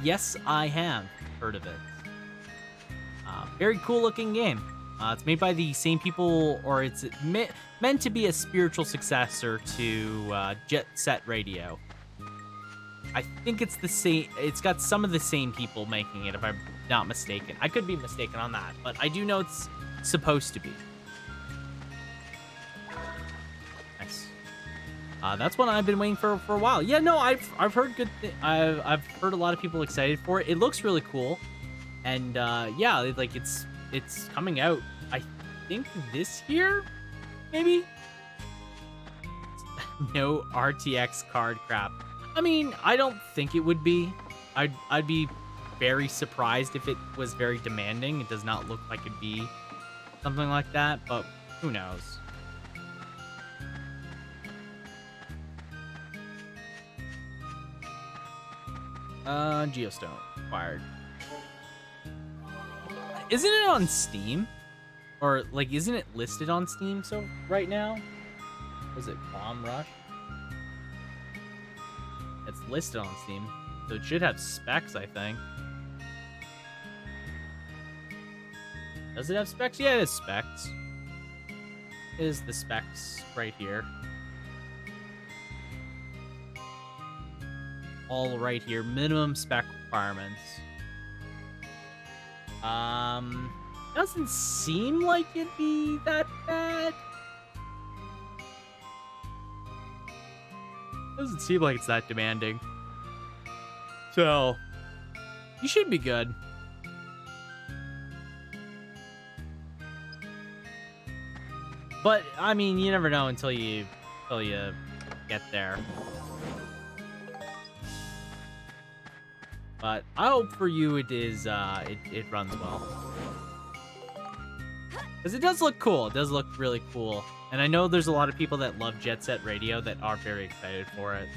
Yes, I have heard of it. Very cool looking game. It's made by the same people, or it's meant to be a spiritual successor to Jet Set Radio. I think it's the same. It's got some of the same people making it, if I'm not mistaken. I could be mistaken on that, but I do know it's supposed to be. Nice. That's one I've been waiting for a while. Yeah, no, I've heard good. I've heard a lot of people excited for it. It looks really cool, and yeah, like it's coming out. I think this year, maybe. No RTX card crap. I mean, I don't think it would be. I'd be very surprised if it was very demanding. It does not look like it'd be something like that, but who knows? Geostone acquired. Isn't it on Steam? Or like, isn't it listed on Steam so right now? Was it Bomb Rush? It's listed on Steam, so it should have specs, I think. Does it have specs? Yeah, it has specs. It is the specs right here. All right here. Minimum spec requirements. Doesn't seem like it'd be that bad. Doesn't seem like it's that demanding. So, you should be good. But, I mean, you never know until you get there. But I hope for you it is, it runs well. Because it does look cool. It does look really cool. And I know there's a lot of people that love Jet Set Radio that are very excited for it.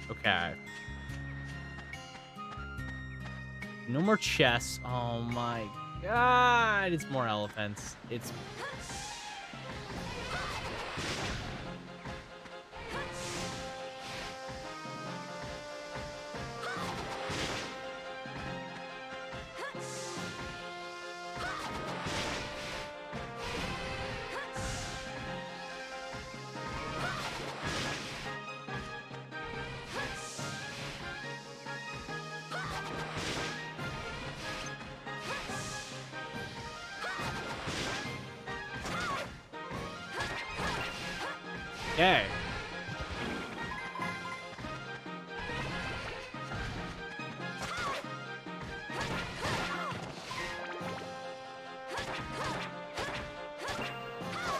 Okay. No more chests. Oh my god. It's more elephants. It's... Okay.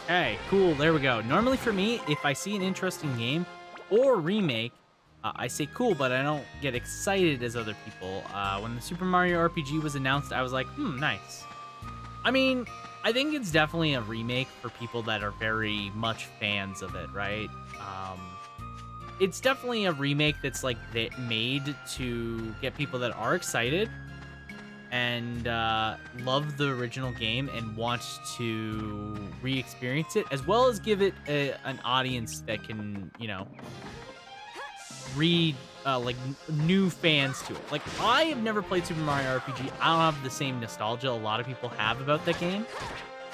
Okay, cool. There we go. Normally for me, if I see an interesting game or remake, I say cool, but I don't get excited as other people. When the Super Mario RPG was announced, I was like, nice. I mean, I think it's definitely a remake for people that are very much fans of it, right? It's definitely a remake that's like made to get people that are excited and love the original game and want to re-experience it, as well as give it an audience that can, you know, like new fans to it. Like, I have never played Super Mario RPG. I don't have the same nostalgia a lot of people have about that game.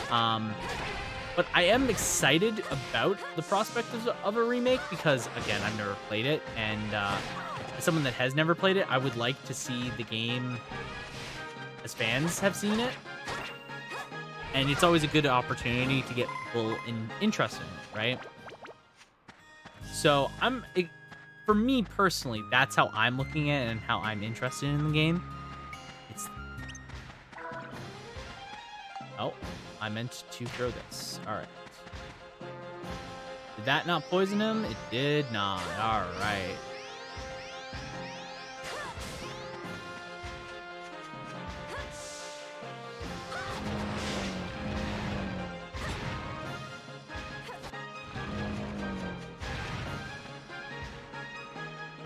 But I am excited about the prospect of a remake because, again, I've never played it, and as someone that has never played it, I would like to see the game as fans have seen it. And it's always a good opportunity to get people interested in it, right? So for me personally, that's how I'm looking at it and how I'm interested in the game. Oh, I meant to throw this. All right. Did that not poison him? It did not. All right.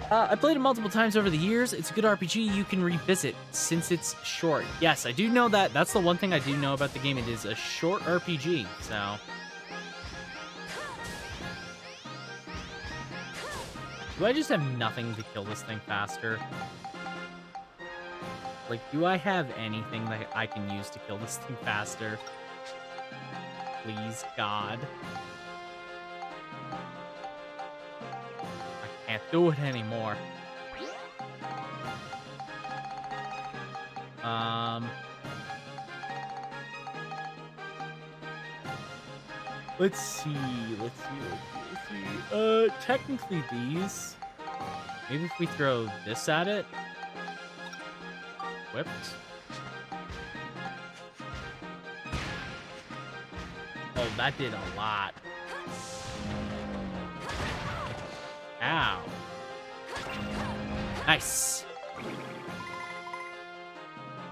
I played it multiple times over the years. It's a good RPG you can revisit since it's short. Yes, I do know that. That's the one thing I do know about the game. It is a short RPG, so... Do I just have nothing to kill this thing faster? Like, do I have anything that I can use to kill this thing faster? Please, God. I can't do it anymore. Let's see. Technically these. Maybe if we throw this at it. Whipped. Oh, that did a lot. Ow. Nice.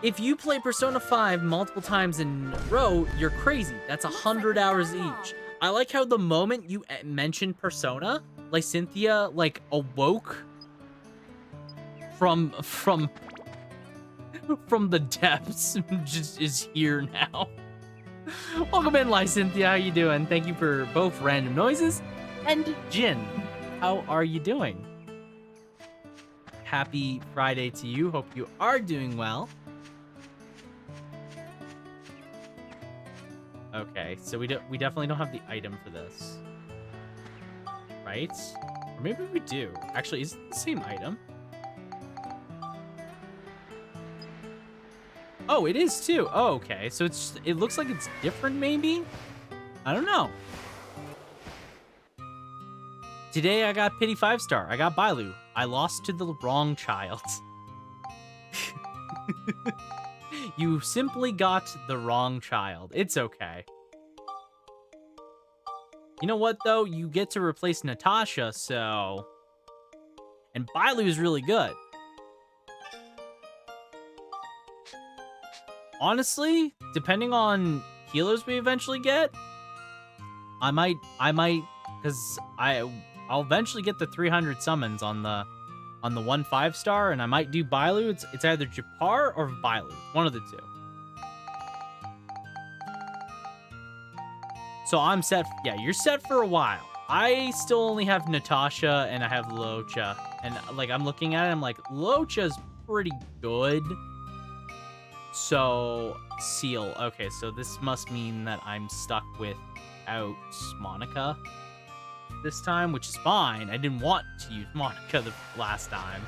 If you play Persona 5 multiple times in a row, you're crazy. That's 100 hours each. I like how the moment you mentioned Persona, like Cynthia, like awoke from the depths, just is here now. Welcome in, Cynthia. How you doing? Thank you for both random noises and Jin. How are you doing? Happy Friday to you. Hope you are doing well. Okay, so we definitely don't have the item for this, right? Or maybe we do. Actually, is it the same item? Oh, it is too. Oh, okay. So it looks like it's different, maybe? I don't know. Today I got pity 5-star. I got Bailu. I lost to the wrong child. You simply got the wrong child. It's okay. You know what, though? You get to replace Natasha, so... And Bailu is really good. Honestly, depending on healers we eventually get, I might, because I'll eventually get the 300 summons on the 1 5-star, and I might do Bailu. It's either Japar or Bailu, one of the two. So I'm set. Yeah, you're set for a while. I still only have Natasha and I have Locha, and like I'm looking at it, I'm like, Locha's pretty good. So Seal. Okay, so this must mean that I'm stuck without Monica this time, which is fine. I didn't want to use Monica the last time.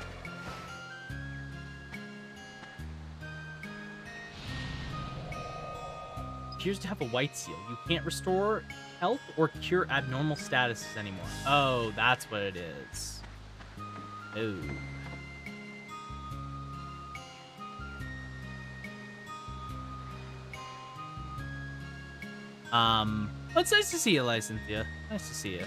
Appears to have a white seal. You can't restore health or cure abnormal statuses anymore. Oh, that's what it is. Oh. It's nice to see you, Cynthia. Nice to see you.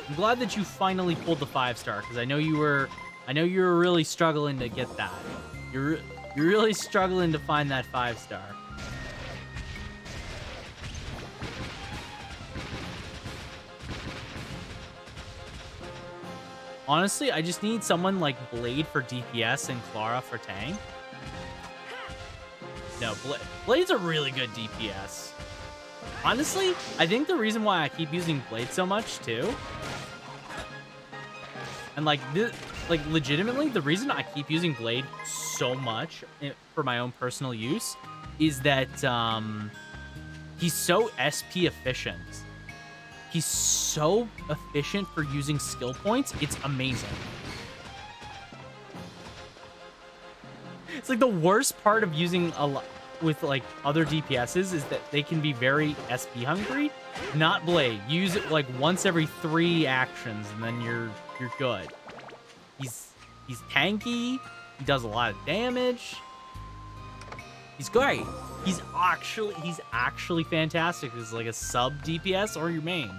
I'm glad that you finally pulled the 5-star, because I know you were really struggling to get that. You're really struggling to find that 5-star. Honestly, I just need someone like Blade for DPS and Clara for tank. No, Blade's a really good DPS. Honestly, I think the reason why I keep using Blade so much too, and like legitimately, the reason I keep using Blade so much for my own personal use is that he's so SP efficient. He's so efficient for using skill points. It's amazing. It's like the worst part of using with like other DPSs is that they can be very SP hungry. Not Blade. Use it like once every 3 actions and then you're good. He's tanky. He does a lot of damage. He's great. He's actually fantastic as like a sub DPS or your main.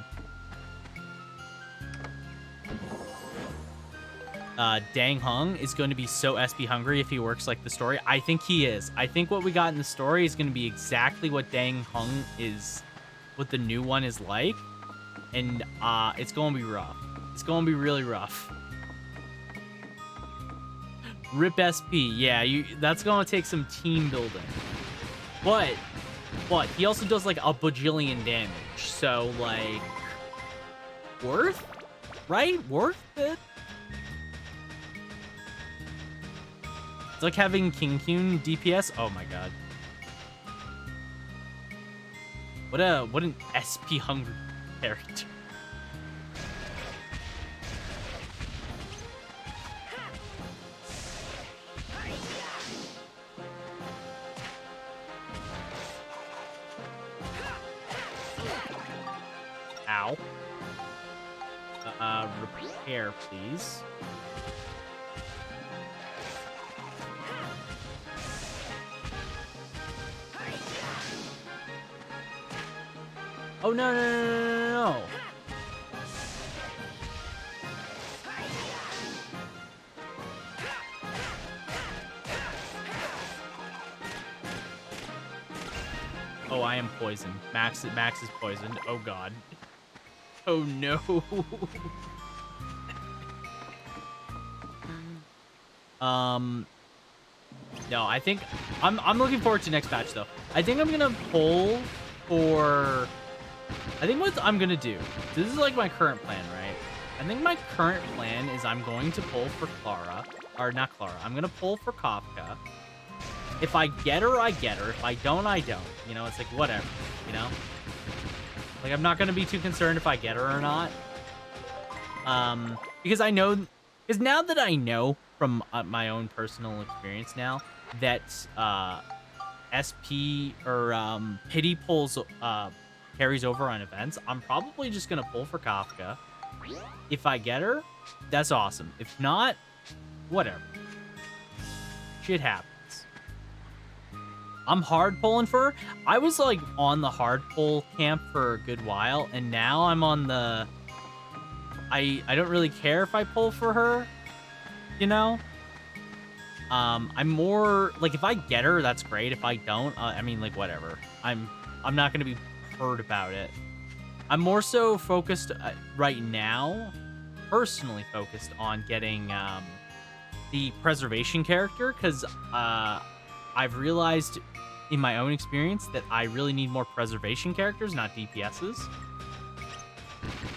Dang Hung is going to be so SP hungry if he works like the story. I think he is. I think what we got in the story is going to be exactly what Dang Hung is, what the new one is like. And it's going to be rough. It's going to be really rough. Rip SP. Yeah, that's going to take some team building. But he also does like a bajillion damage. So like, worth? right? Worth it. It's like having King Kyun DPS. Oh my god. What an SP hungry character. Ow. Repair, please. Oh, no, no, no, no, no, no. Oh, I am poisoned. Max is poisoned. Oh, God. Oh, no. No, I think I'm looking forward to next match though. I think I'm gonna pull for. I think what I'm gonna do. This is like my current plan, right? I think my current plan is I'm going to pull for Clara, or not Clara. I'm gonna pull for Kafka. If I get her, I get her. If I don't, I don't. You know, it's like whatever. You know, like I'm not gonna be too concerned if I get her or not. Because I know, because now that I know from my own personal experience now that SP or pity pulls carries over on events, I'm probably just gonna pull for Kafka. If I get her, that's awesome. If not, whatever. Shit happens. I'm hard pulling for her. I was like on the hard pull camp for a good while, and now I'm on the I don't really care if I pull for her, you know? I'm more like if I get her, that's great. If I don't, I mean like whatever. I'm not gonna be hurt about it. I'm more so focused right now, personally focused on getting the preservation character because I've realized in my own experience that I really need more preservation characters, not DPSs.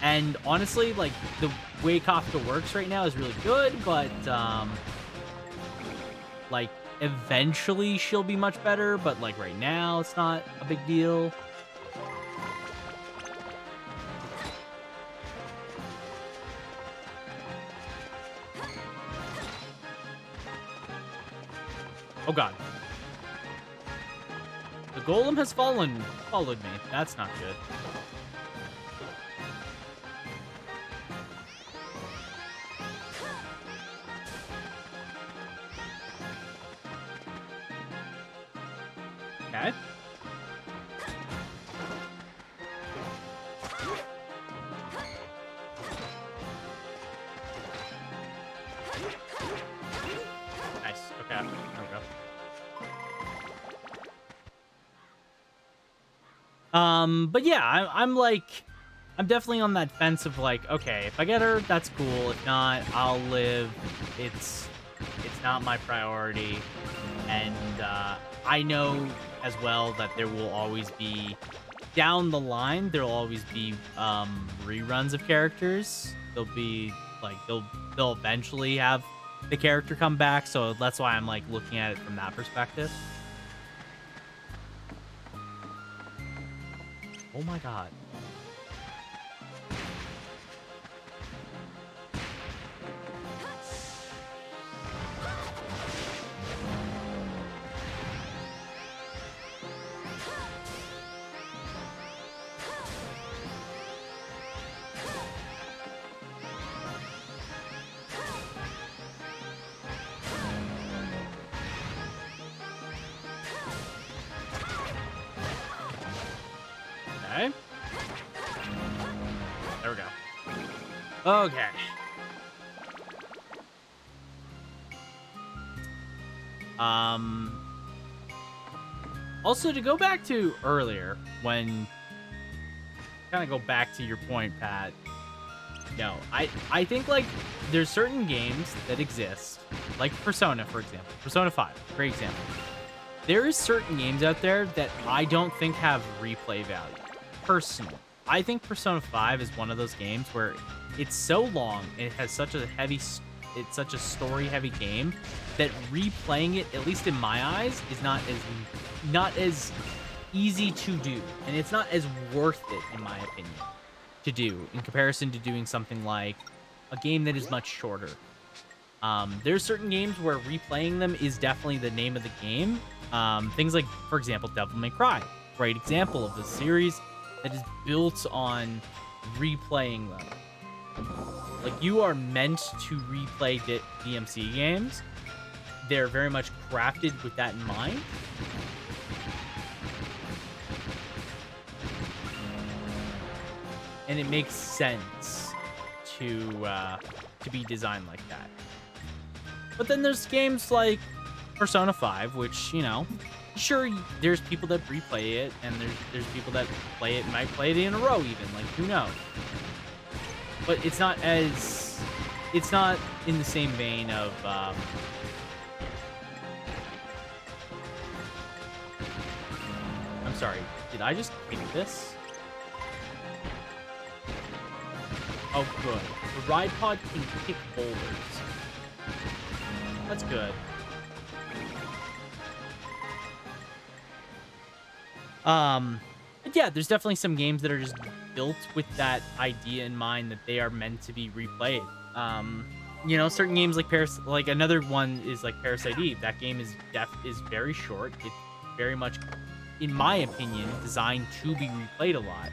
And honestly, like the way Kloqdq works right now is really good, but like eventually she'll be much better, but like right now it's not a big deal. Oh god. The golem has followed me. That's not good. Okay. Nice. Okay. There we go. But yeah, I'm like, I'm definitely on that fence of like, okay, if I get her, that's cool. If not, I'll live. It's not my priority. And, I know as well that there will always be, down the line, there'll always be, reruns of characters. They'll be, like, they'll eventually have the character come back, so that's why I'm, like, looking at it from that perspective. Oh my god. Okay. There we go. Okay. Also, to go back to earlier, when kind of go back to your point, Pat. No, I think like there's certain games that exist, like Persona, for example. Persona 5, great example. There is certain games out there that I don't think have replay value, personally. I think Persona 5 is one of those games where it's so long and it has such a it's such a story-heavy game that replaying it, at least in my eyes, is not as easy to do, and it's not as worth it, in my opinion, to do in comparison to doing something like a game that is much shorter. There's certain games where replaying them is definitely the name of the game. Things like, for example, Devil May Cry, great example of a series that is built on replaying them. Like, you are meant to replay DMC games. They're very much crafted with that in mind. And it makes sense to be designed like that. But then there's games like Persona 5, which, you know, sure, there's people that replay it, and there's people that play it, might play it in a row even, like, who knows? But it's not in the same vein of, I'm sorry, did I just kick this? Oh, good. The ride pod can kick boulders. That's good. But yeah, there's definitely some games that are just built with that idea in mind that they are meant to be replayed. You know, certain games like another one is like Parasite Eve. That game is very short. It's very much, in my opinion, designed to be replayed a lot.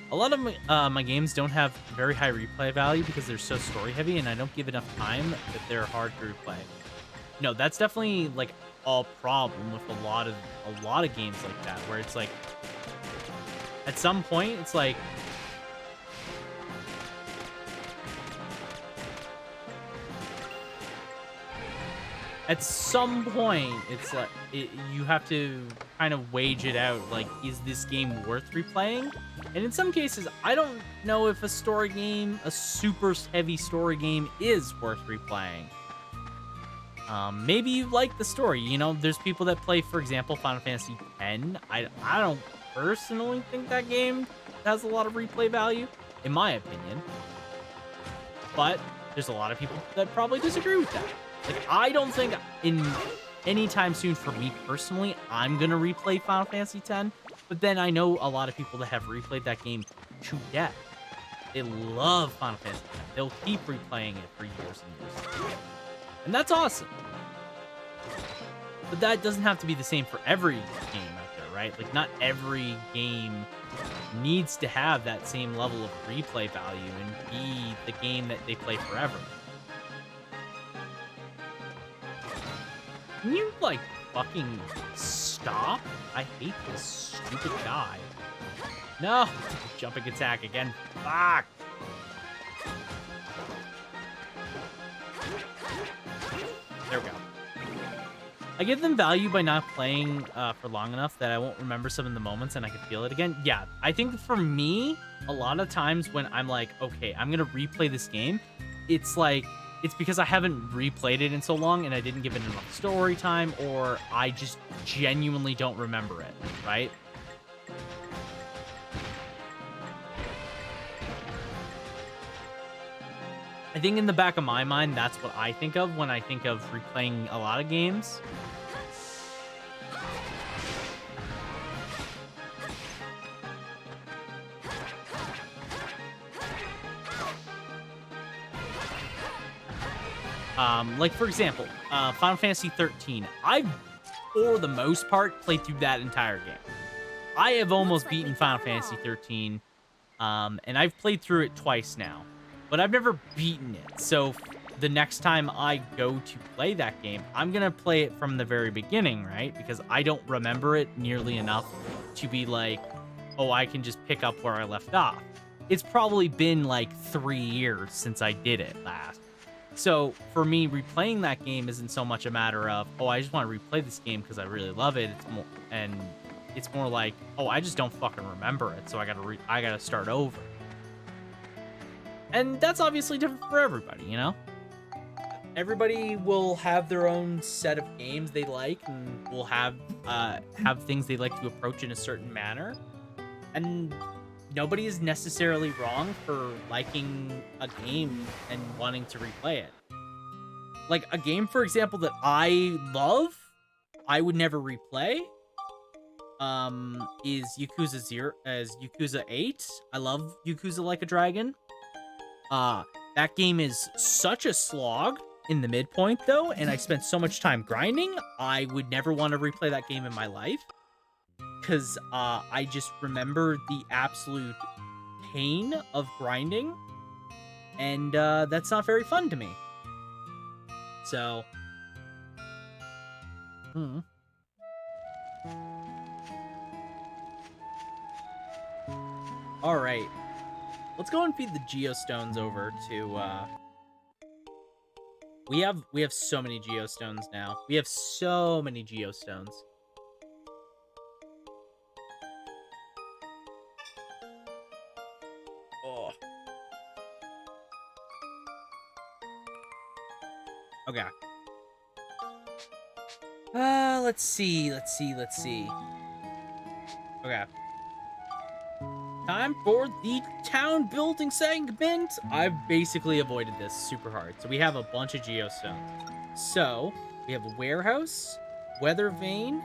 A lot of my games don't have very high replay value because they're so story heavy, and I don't give enough time that they're hard to replay. No, that's definitely like a problem with a lot of games like that, where it's like at some point it's like you have to kind of wage it out, like, is this game worth replaying? And in some cases, I don't know if a story game, a super heavy story game, is worth replaying. Maybe you like the story, you know, there's people that play, for example, Final Fantasy X. I don't personally think that game has a lot of replay value, in my opinion. But there's a lot of people that probably disagree with that. Like, I don't think in any time soon, for me personally, I'm gonna replay Final Fantasy X. But then I know a lot of people that have replayed that game to death. They love Final Fantasy X. They'll keep replaying it for years and years. And that's awesome. But that doesn't have to be the same for every game out there, right? Like, not every game needs to have that same level of replay value and be the game that they play forever. Can you, like, fucking stop? I hate this stupid guy. No! Jumping attack again. Fuck! There we go. I give them value by not playing for long enough that I won't remember some of the moments and I can feel it again. Yeah, I think for me, a lot of times when I'm like, okay, I'm gonna replay this game, it's because I haven't replayed it in so long and I didn't give it enough story time, or I just genuinely don't remember it, right? I think in the back of my mind, that's what I think of when I think of replaying a lot of games. Like, for example, Final Fantasy 13. I've, for the most part, played through that entire game. I have almost beaten Final Fantasy 13, and I've played through it twice now, but I've never beaten it. So the next time I go to play that game, I'm gonna play it from the very beginning, right? Because I don't remember it nearly enough to be like, oh, I can just pick up where I left off. It's probably been like 3 years since I did it last. So for me, replaying that game isn't so much a matter of, oh, I just want to replay this game because I really love it. It's more like, oh, I just don't fucking remember it, so I gotta start over. And that's obviously different for everybody, you know? everybody will have their own set of games they like, and will have things they like to approach in a certain manner. And nobody is necessarily wrong for liking a game and wanting to replay it. Like a game, for example, that I love, I would never replay. Is Yakuza 8. I love Yakuza Like a Dragon. That game is such a slog in the midpoint though, and I spent so much time grinding. I would never want to replay that game in my life, because I just remember the absolute pain of grinding, and that's not very fun to me. So, all right, let's go and feed the geostones over to. We have so many geostones now. We have so many geostones. Oh. Okay. Let's see. Okay. Time for the town building segment. I've basically avoided this super hard. So we have a bunch of geostones. So we have a warehouse, weather vane,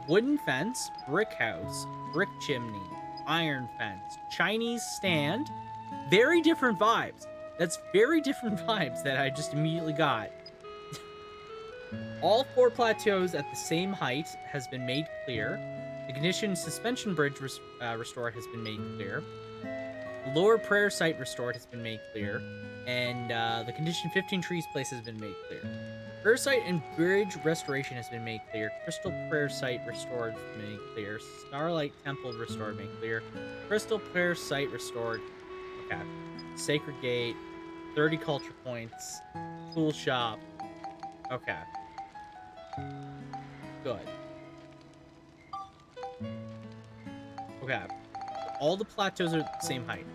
wooden fence, brick house, brick chimney, iron fence, Chinese stand. Very different vibes. That's very different vibes that I just immediately got. All 4 plateaus at the same height has been made clear. The conditioned suspension bridge restored has been made clear. The lower prayer site restored has been made clear. And the conditioned 15 trees place has been made clear. Prayer site and bridge restoration has been made clear. Crystal prayer site restored made clear. Starlight temple restored made clear. Crystal prayer site restored. Okay. Sacred gate. 30 culture points. Tool shop. Okay. Good. Okay. All the plateaus are the same height.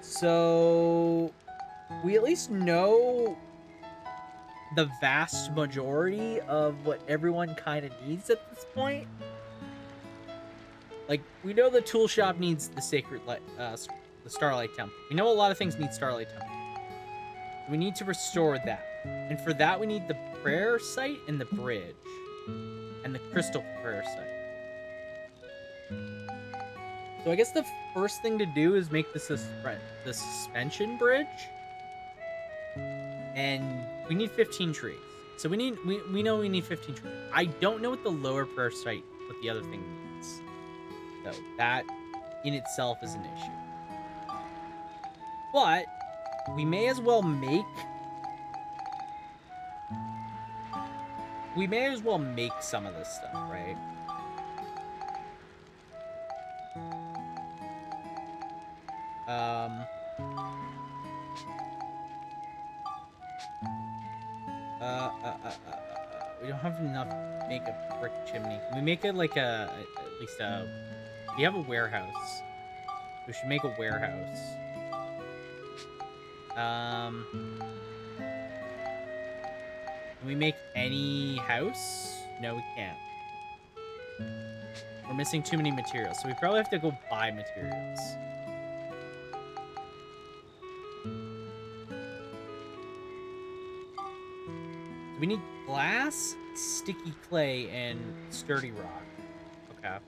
So we at least know the vast majority of what everyone kind of needs at this point. Like, we know the tool shop needs the sacred light, the Starlight Temple. We know a lot of things need Starlight Temple. We need to restore that. And for that, we need the prayer site and the bridge. And the crystal prayer site. So I guess the first thing to do is make the suspension bridge. And we need 15 trees. So we know we need 15 trees. I don't know what the lower prayer site, what the other thing needs. So that in itself is an issue. But we may as well make some of this stuff, right? We don't have enough to make a brick chimney. Can we make it like at least we have a warehouse. We should make a warehouse. Can we make any house? No, we can't. We're missing too many materials, so we probably have to go buy materials. So we need glass, sticky clay, and sturdy rock. Okay.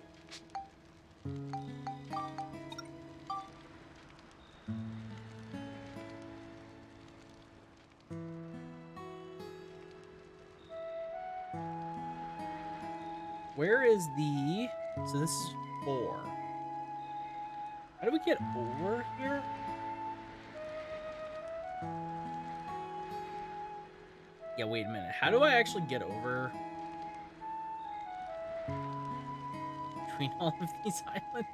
Where is the... So this is 4. How do we get over here? Yeah, wait a minute. How do I actually get over between all of these islands?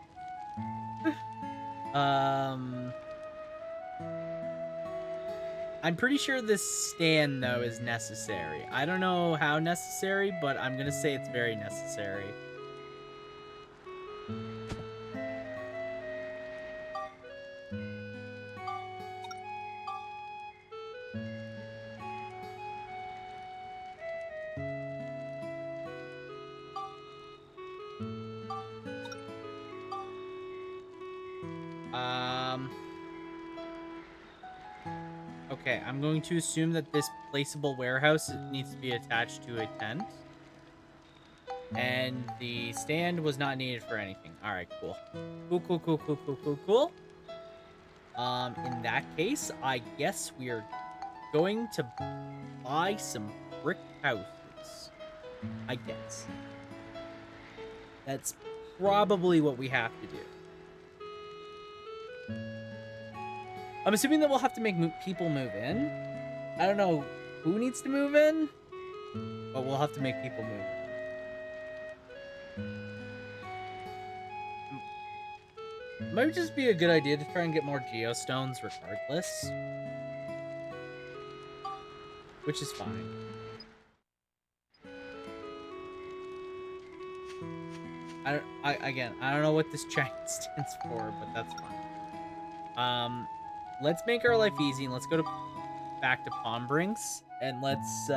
I'm pretty sure this stand, though, is necessary. I don't know how necessary, but I'm gonna say it's very necessary. Okay, I'm going to assume that this placeable warehouse needs to be attached to a tent. And the stand was not needed for anything. All right, cool. Cool. In that case, I guess we are going to buy some brick houses. I guess. That's probably what we have to do. I'm assuming that we'll have to make people move in. I don't know who needs to move in, but we'll have to make people move in. Might just be a good idea to try and get more geostones regardless. Which is fine. Again, I don't know what this giant stands for, but that's fine. Let's make our life easy and let's go back to Palm Brinks and let's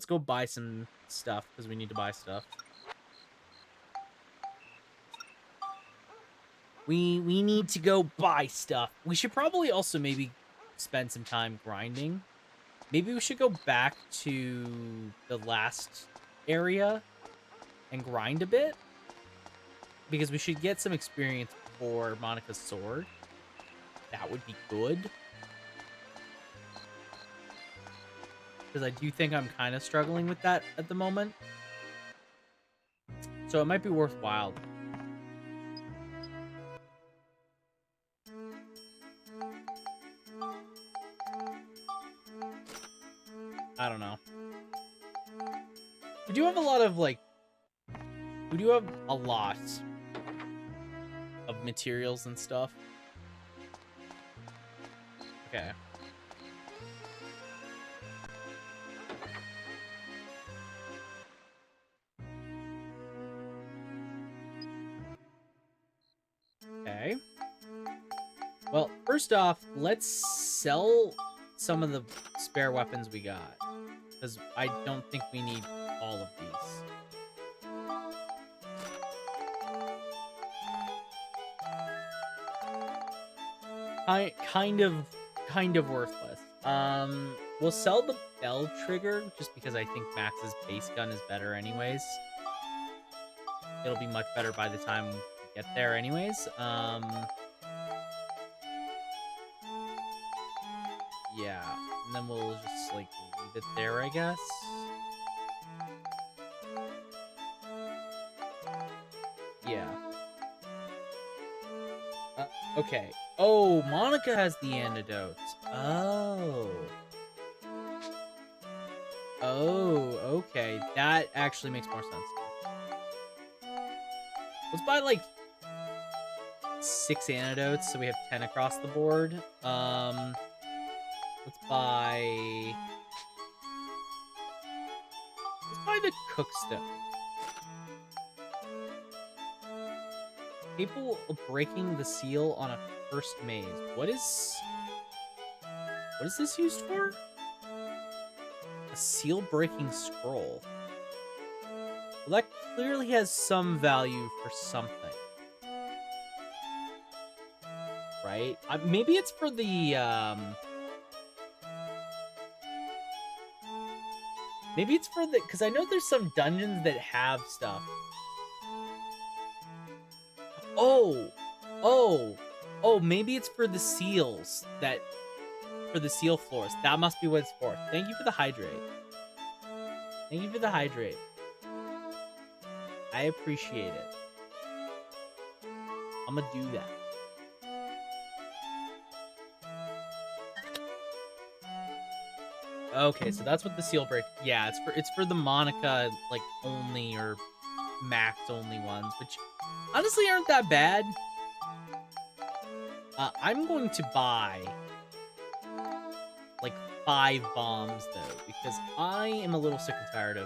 go buy some stuff because we need to buy stuff. We need to go buy stuff. We should probably also maybe spend some time grinding. Maybe we should go back to the last area and grind a bit. Because we should get some experience for Monica's sword. That would be good. Because I do think I'm kind of struggling with that at the moment. So it might be worthwhile. I don't know. We do have a lot of, like... We do have a lot of materials and stuff. Okay. Okay. Well, first off, let's sell some of the spare weapons we got. Because I don't think we need all of these. Kind of worthless. We'll sell the bell trigger just because I think Max's base gun is better anyways. It'll be much better by the time we get there anyways. Yeah, and then we'll just like leave it there, I guess. Yeah. Okay. Oh, Monica has the antidotes. Oh. Oh, okay. That actually makes more sense. Let's buy, like, 6 antidotes, so we have 10 across the board. Let's buy the Kloqdq. Capable of breaking the seal on a first maze. What is this used for? A seal breaking scroll. Well, that clearly has some value for something. Right? Maybe it's for the, maybe it's for the... Because I know there's some dungeons that have stuff. Oh, maybe it's for the seals that... For the seal floors. That must be what it's for. Thank you for the hydrate. Thank you for the hydrate. I appreciate it. I'm gonna do that. Okay, so that's what the seal break... Yeah, it's for the Monica, like, only or max only ones, which honestly aren't that bad. I'm going to buy like 5 bombs though, because I am a little sick and tired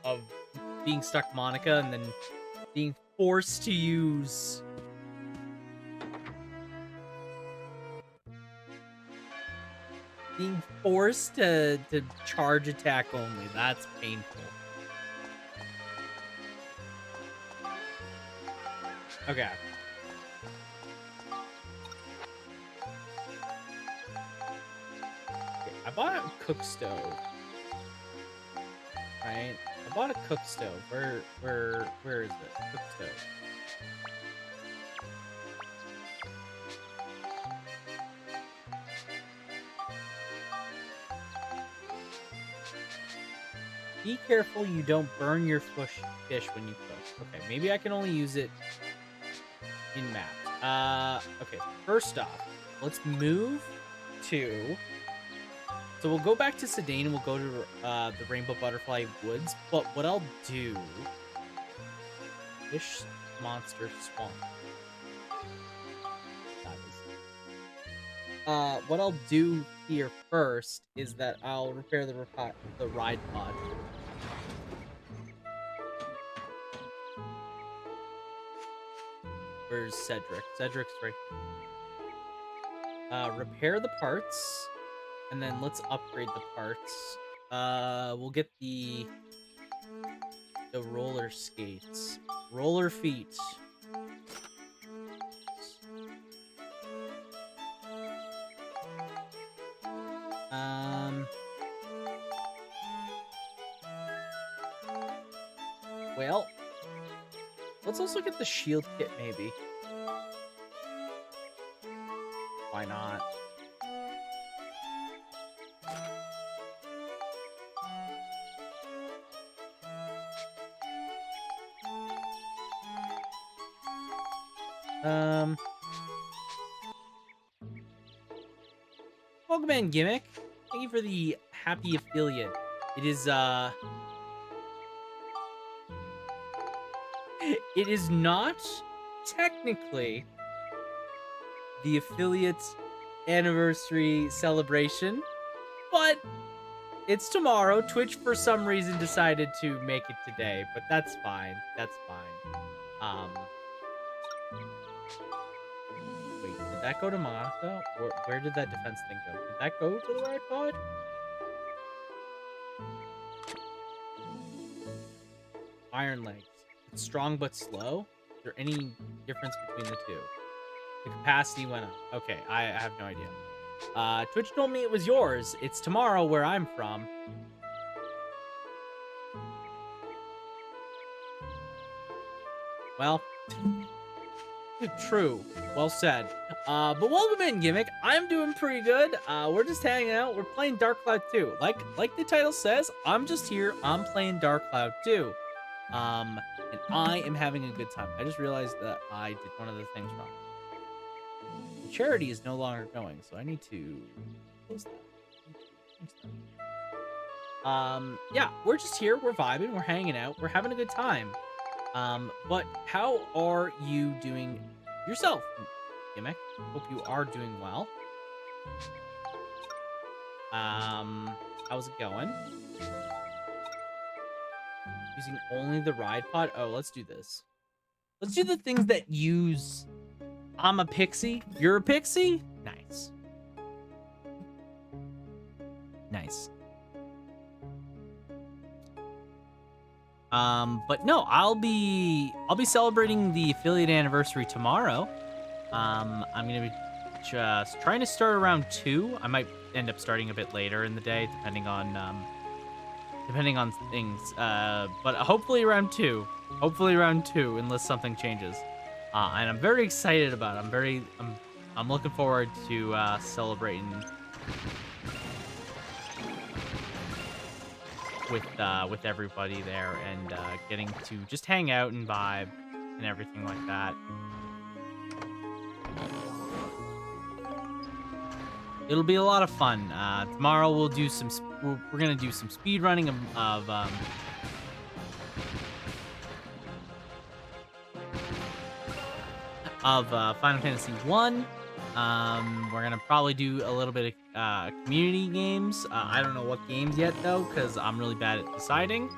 of being stuck Monica and then being forced to use to charge attack only. That's painful. Okay. I bought a cook stove. Right? I bought a cook stove. Where is it? Cook stove. Be careful you don't burn your fish when you cook. Okay, maybe I can only use it in map. Okay, first off, let's move to... So we'll go back to Sedaine and we'll go to the Rainbow Butterfly Woods. But what I'll do... Fish Monster Swamp. What I'll do here first is that I'll repair the ride pod. Where's Cedric? Cedric's right here. Repair the parts, and then let's upgrade the parts. We'll get the roller skates. Roller feet. Well, let's also get the shield kit, maybe. Why not? Welcome in, Gimmick. Thank you for the happy affiliate. It is, it is not technically the affiliate anniversary celebration, but it's tomorrow. Twitch, for some reason, decided to make it today, but that's fine. That's fine. Wait, did that go to Monica? Or where did that defense thing go? Did that go to the right pod? Iron legs. It's strong but slow. Is there any difference between the two? The capacity went up. Okay, I have no idea. Twitch told me it was yours. It's tomorrow where I'm from. Well, true. Well said. But welcome in, Gimmick. I'm doing pretty good. We're just hanging out. We're playing Dark Cloud 2. Like the title says, I'm just here. I'm playing Dark Cloud 2. And I am having a good time. I just realized that I did one of the things wrong. The charity is no longer going, so I need to close that. Yeah, we're just here. We're vibing. We're hanging out. We're having a good time. But how are you doing yourself, Gimmick? Hope you are doing well. How's it going? Using only the ride pod? Oh, let's do this. Let's do the things that use... I'm a pixie. You're a pixie? Nice. Nice. But no, I'll be celebrating the affiliate anniversary tomorrow. I'm gonna be just trying to start around 2. I might end up starting a bit later in the day, depending on things. But hopefully around 2. Hopefully around 2, unless something changes. And I'm very excited about it. I'm looking forward to celebrating with everybody there and getting to just hang out and vibe and everything like that. It'll be a lot of fun. Tomorrow we'll do some. We're gonna do some speed running of Final Fantasy 1. We're gonna probably do a little bit of community games. I don't know what games yet though, because I'm really bad at deciding.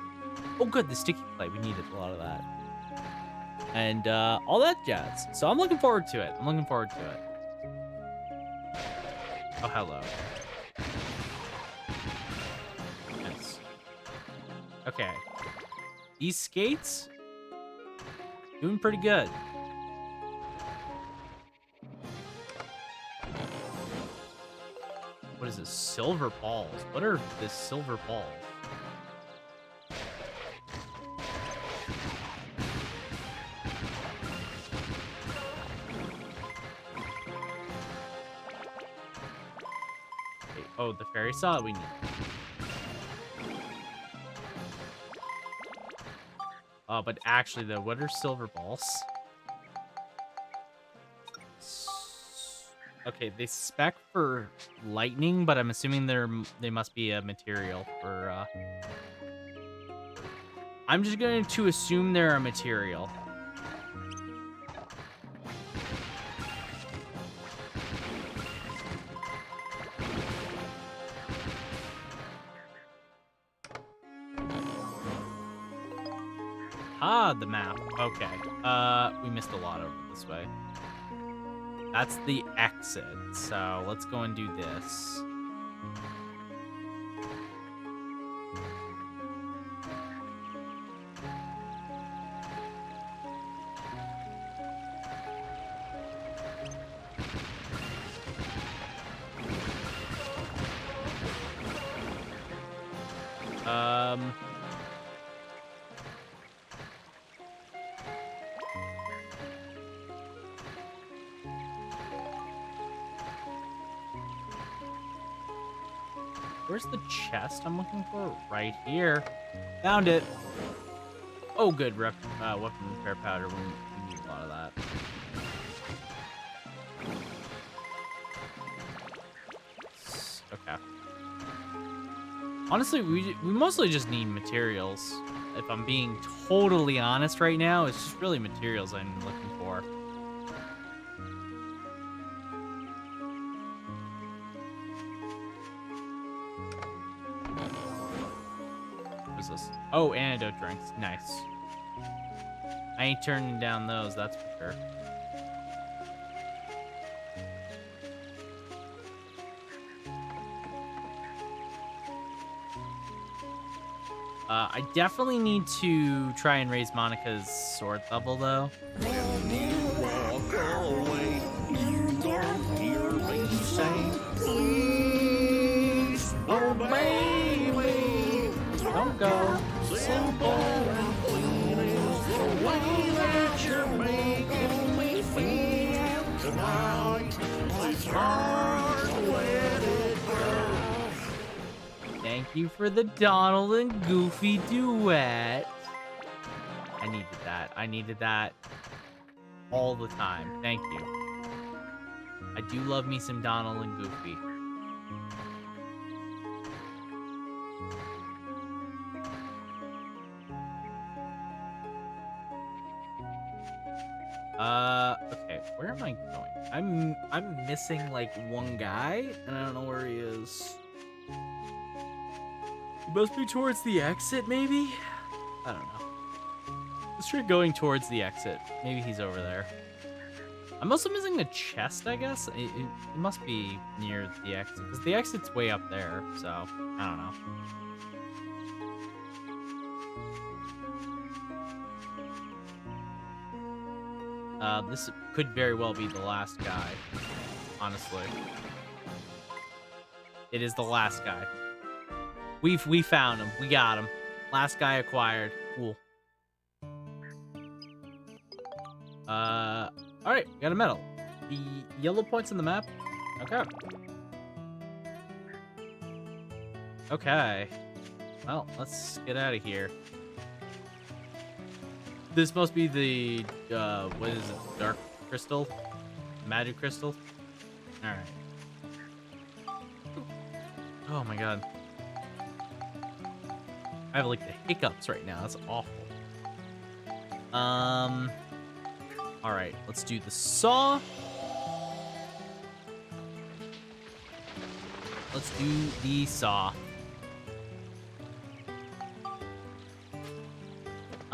Oh good, the sticky play. We needed a lot of that. And all that jazz. So I'm looking forward to it. Oh, hello. Nice. Okay. These skates, doing pretty good. is this? Silver balls. What are the silver balls? Okay, oh, the fairy saw we need. But actually, though, what are silver balls? Okay, they spec for lightning, but I'm assuming they must be a material for. I'm just going to assume they're a material. Ah, the map. Okay. We missed a lot over this way. That's the exit. So let's go and do this. Where's the chest I'm looking for? Right here. Found it. Oh, good. Weapon repair powder. We need a lot of that. Okay. Honestly, we mostly just need materials. If I'm being totally honest right now, it's just really materials I'm looking for. Oh, antidote drinks. Nice. I ain't turning down those, that's for sure. I definitely need to try and raise Monica's sword level, though. Please obey me. Don't go. Simple and clean is the way that you're making me feel tonight. Let's start let it go. Thank you for the Donald and Goofy duet. I needed that. I needed that all the time. Thank you. I do love me some Donald and Goofy. Okay, where am I going? I'm missing like one guy, and I don't know where he is. He must be towards the exit, maybe? I don't know. Let's try going towards the exit. Maybe he's over there. I'm also missing the chest, I guess. It must be near the exit, because the exit's way up there, so I don't know. This could very well be the last guy, honestly. It is the last guy. We found him. We got him. Last guy acquired. Cool. Alright, we got a medal. The yellow points on the map? Okay. Okay. Well, let's get out of here. This must be the, what is it? Dark crystal? Magic crystal? Alright. Oh my god. I have like the hiccups right now. That's awful. Alright, let's do the saw. Let's do the saw.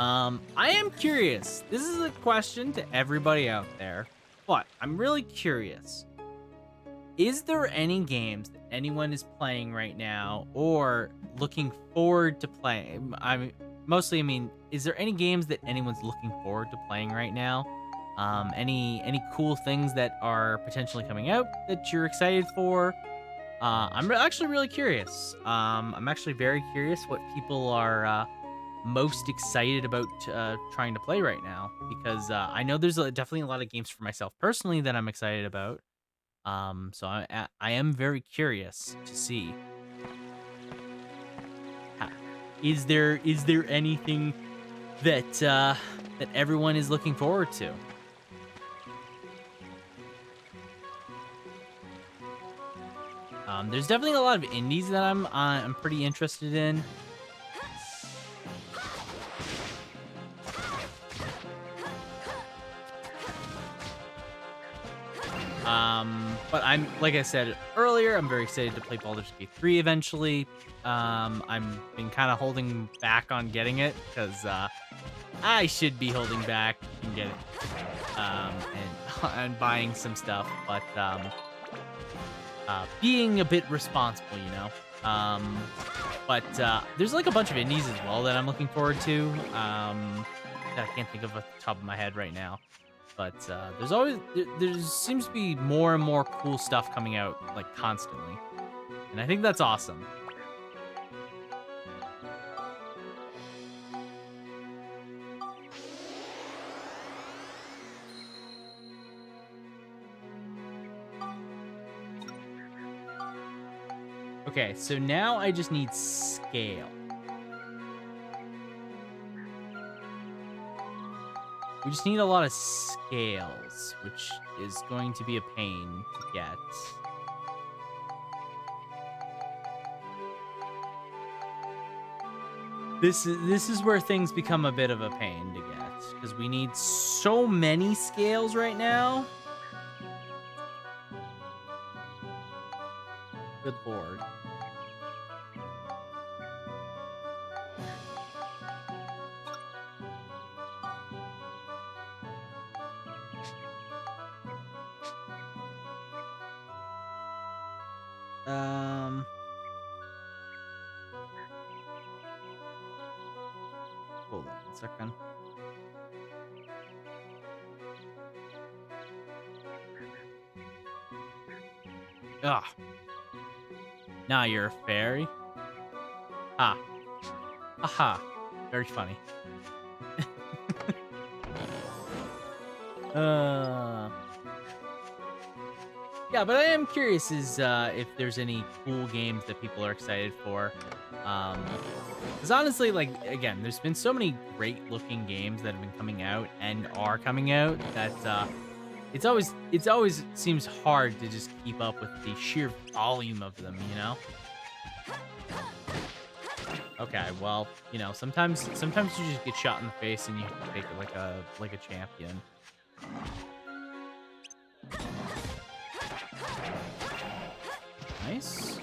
I am curious. This is a question to everybody out there, but I'm really curious. Is there any games that anyone is playing right now or looking forward to playing? I mean, is there any games that anyone's looking forward to playing right now? Any cool things that are potentially coming out that you're excited for? Actually really curious. I'm actually very curious what people are most excited about trying to play right now, because I know there's definitely a lot of games for myself personally that I'm excited about. So I am very curious to see. Ha- Is there anything that everyone is looking forward to? There's definitely a lot of indies that I'm pretty interested in. But I'm, like I said earlier, I'm very excited to play Baldur's Gate 3 eventually. I'm been kind of holding back on getting it because I should be holding back and get it, and buying some stuff, but being a bit responsible, you know. But there's like a bunch of indies as well that I'm looking forward to. That I can't think of off the top of my head right now. But there seems to be more and more cool stuff coming out like constantly, and I think that's awesome. Okay, so now I just need scale. We just need a lot of scales, which is going to be a pain to get. This is where things become a bit of a pain to get, because we need so many scales right now. Good lord. Hold on a second. Ah. Now you're a fairy. Ah. Aha. Very funny. Yeah, but I am curious if there's any cool games that people are excited for. Because honestly, like, again, there's been so many great looking games that have been coming out and are coming out that it's always seems hard to just keep up with the sheer volume of them, you know? Okay, well, you know, sometimes you just get shot in the face and you have to take it like a champion. Nice.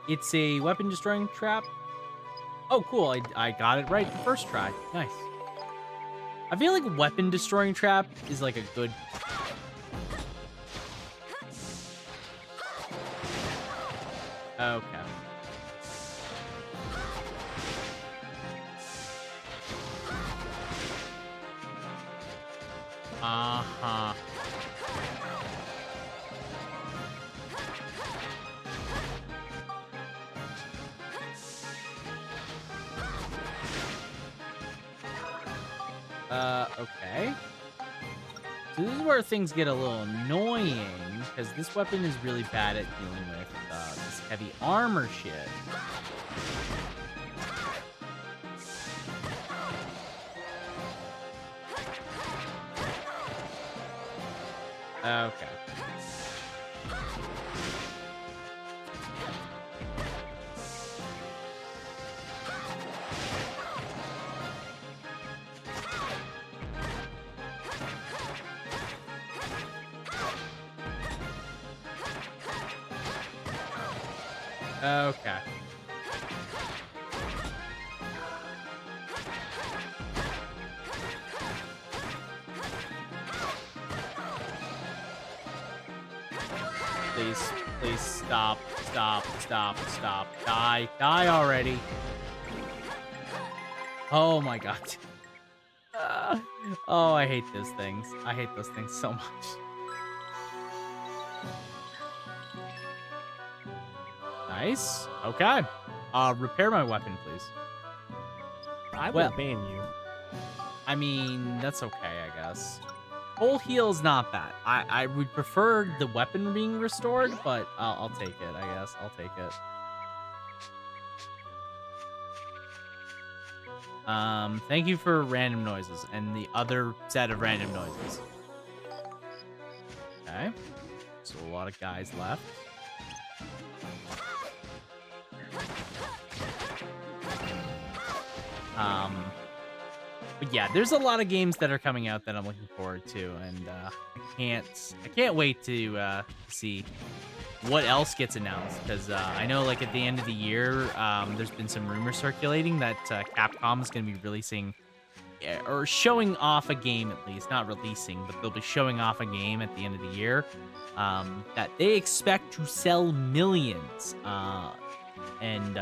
It's a weapon destroying trap. Oh, cool. I got it right the first try. Nice. I feel like weapon destroying trap is like a good... Okay. Uh-huh. Okay. So this is where things get a little annoying, because this weapon is really bad at dealing with this heavy armor shit. Okay. Okay. Please stop. Die already. Oh my god. Oh, I hate those things. I hate those things so much. Nice. Okay. Repair my weapon, please. I will Well- ban you. I mean, that's okay, I guess. Full heal's not bad. I would prefer the weapon being restored, but I'll take it, I guess. I'll take it. Thank you for random noises and the other set of random noises. Okay. So a lot of guys left. But yeah, there's a lot of games that are coming out that I'm looking forward to, and I can't wait to see what else gets announced, because I know, like, at the end of the year, there's been some rumors circulating that Capcom is going to be releasing or showing off a game, at least, not releasing, but they'll be showing off a game at the end of the year that they expect to sell millions. And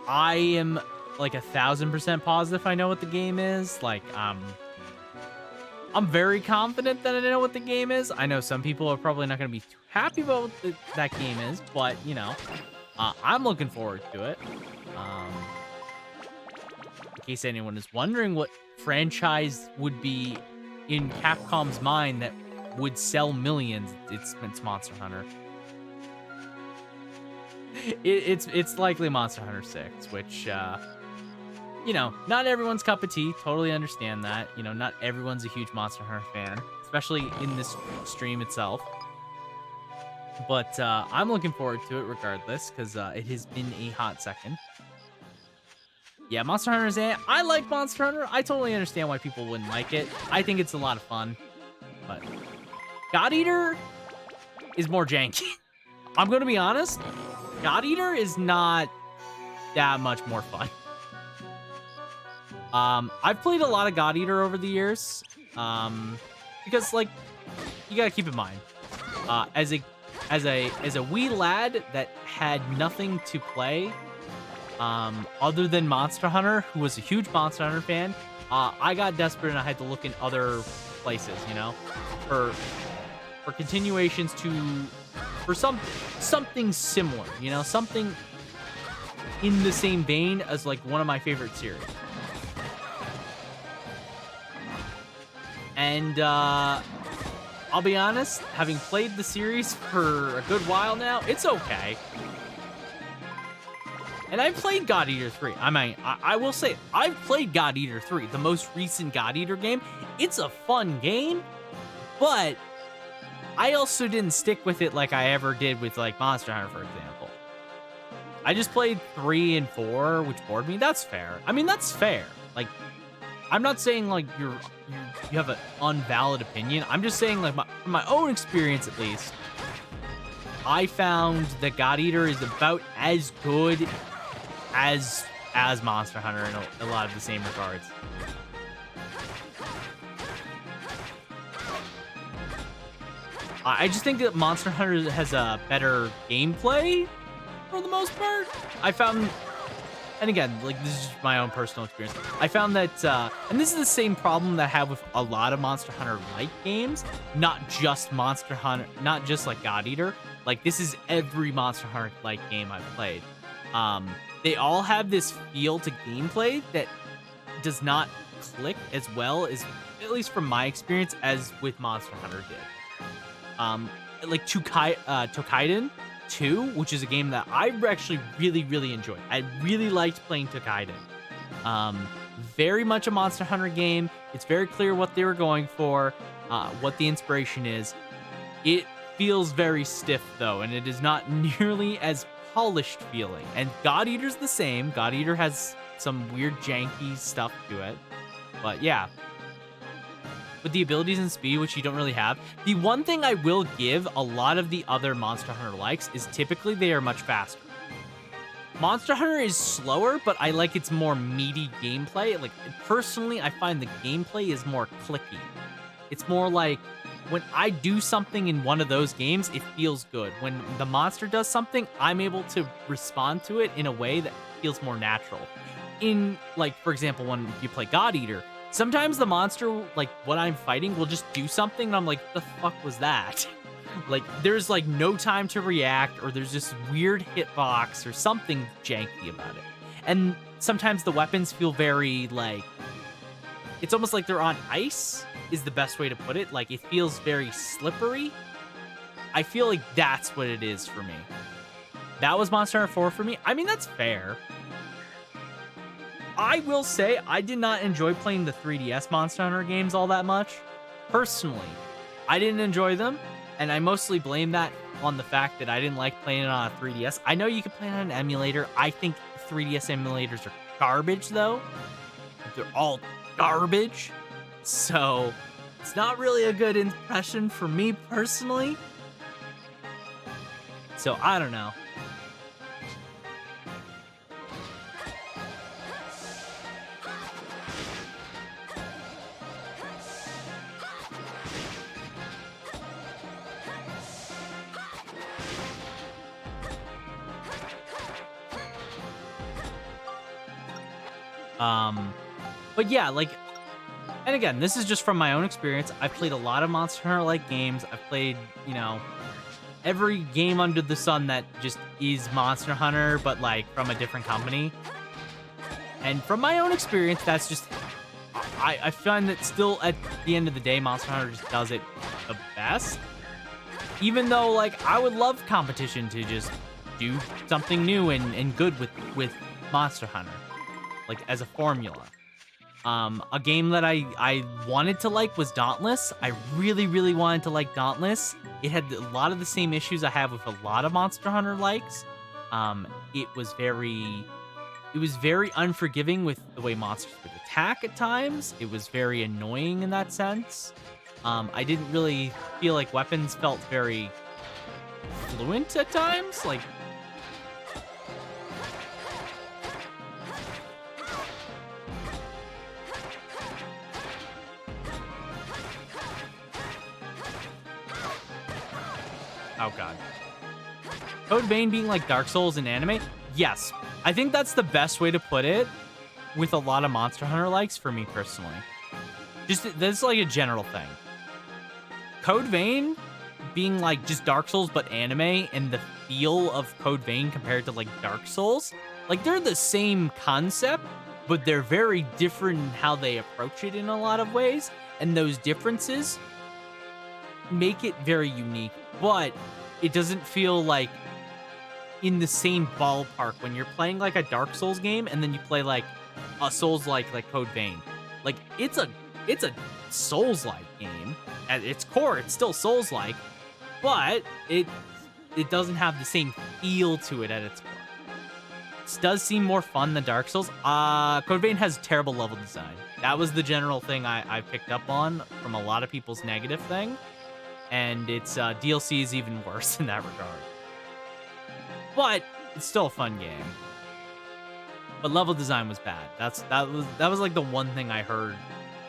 I am like 1,000% positive I know what the game is. Like, I'm very confident that I know what the game is. I know some people are probably not going to be too happy about what that game is, but, you know, I'm looking forward to it. In case anyone is wondering what franchise would be in Capcom's mind that would sell millions, it's Monster Hunter. It's likely Monster Hunter 6, which, you know, not everyone's cup of tea. Totally understand that. You know, not everyone's a huge Monster Hunter fan, especially in this stream itself. But I'm looking forward to it regardless, because it has been a hot second. Yeah, Monster Hunter is I like Monster Hunter. I totally understand why people wouldn't like it. I think it's a lot of fun. But God Eater is more janky. I'm going to be honest. God Eater is not that much more fun. I've played a lot of God Eater over the years, because, like, you gotta keep in mind, as a wee lad that had nothing to play, other than Monster Hunter, who was a huge Monster Hunter fan, I got desperate and I had to look in other places, you know, for continuations for something similar, you know, something in the same vein as, like, one of my favorite series. And I'll be honest, having played the series for a good while now, it's okay. And I've played God Eater 3. I mean, I will say, I've played God Eater 3, the most recent God Eater game. It's a fun game, but I also didn't stick with it like I ever did with, like, Monster Hunter, for example. I just played 3 and 4, which bored me. That's fair. I mean, that's fair. Like, I'm not saying, like, you have an unvalid opinion. I'm just saying, like, from my own experience, at least, I found that God Eater is about as good as Monster Hunter in a lot of the same regards. I just think that Monster Hunter has a better gameplay for the most part. I found, and again, like, this is just my own personal experience, I found that, and this is the same problem that I have with a lot of Monster Hunter-like games, not just Monster Hunter, not just, like, God Eater. Like, this is every Monster Hunter-like game I've played. They all have this feel to gameplay that does not click as well as, at least from my experience, as with Monster Hunter did. Like Tokiden 2, which is a game that I actually really, really enjoyed. I really liked playing Tokiden. Very much a Monster Hunter game. It's very clear what they were going for, what the inspiration is. It feels very stiff, though, and it is not nearly as polished feeling. And God Eater's the same. God Eater has some weird janky stuff to it. But yeah, with the abilities and speed, which you don't really have. The one thing I will give a lot of the other Monster Hunter likes is typically they are much faster. Monster Hunter is slower, but I like its more meaty gameplay. Like, personally, I find the gameplay is more clicky. It's more like, when I do something in one of those games, it feels good. When the monster does something, I'm able to respond to it in a way that feels more natural. in, like, for example, when you play God Eater, sometimes the monster, like, what I'm fighting will just do something, and I'm like, the fuck was that? Like, there's, like, no time to react, or there's this weird hitbox or something janky about it. And sometimes the weapons feel very, like, it's almost like they're on ice, is the best way to put it. Like, it feels very slippery. I feel like that's what it is for me. That was Monster Hunter 4 for me. I mean, that's fair. I will say, I did not enjoy playing the 3DS Monster Hunter games all that much. Personally, I didn't enjoy them, and I mostly blame that on the fact that I didn't like playing it on a 3DS. I know you can play it on an emulator. I think 3DS emulators are garbage, though. They're all garbage. So, it's not really a good impression for me personally. So, I don't know. But yeah, like, and again, this is just from my own experience. I've played a lot of Monster Hunter-like games. I've played, you know, every game under the sun that just is Monster Hunter, but, like, from a different company. And from my own experience, that's just, I find that still, at the end of the day, Monster Hunter just does it the best. Even though, like, I would love competition to just do something new and good with Monster Hunter. Like, as a formula. A game that I wanted to like was Dauntless. I really, really wanted to like Dauntless. It had a lot of the same issues I have with a lot of Monster Hunter likes. It was very unforgiving with the way monsters would attack at times. It was very annoying in that sense. I didn't really feel like weapons felt very fluent at times. Like, oh god. Code Vein being like Dark Souls in anime? Yes. I think that's the best way to put it with a lot of Monster Hunter likes for me personally. Just, that's like a general thing. Code Vein being like just Dark Souls but anime, and the feel of Code Vein compared to like Dark Souls, like they're the same concept, but they're very different in how they approach it in a lot of ways. And those differences make it very unique, but it doesn't feel like in the same ballpark when you're playing like a Dark Souls game and then you play like a Souls-like Code Vein. Like, it's a Souls-like game. At its core, it's still Souls-like, but it doesn't have the same feel to it at its core. It does seem more fun than Dark Souls. Code Vein has terrible level design. That was the general thing I picked up on from a lot of people's negative thing. And its DLC is even worse in that regard. But it's still a fun game. But level design was bad. That was like the one thing I heard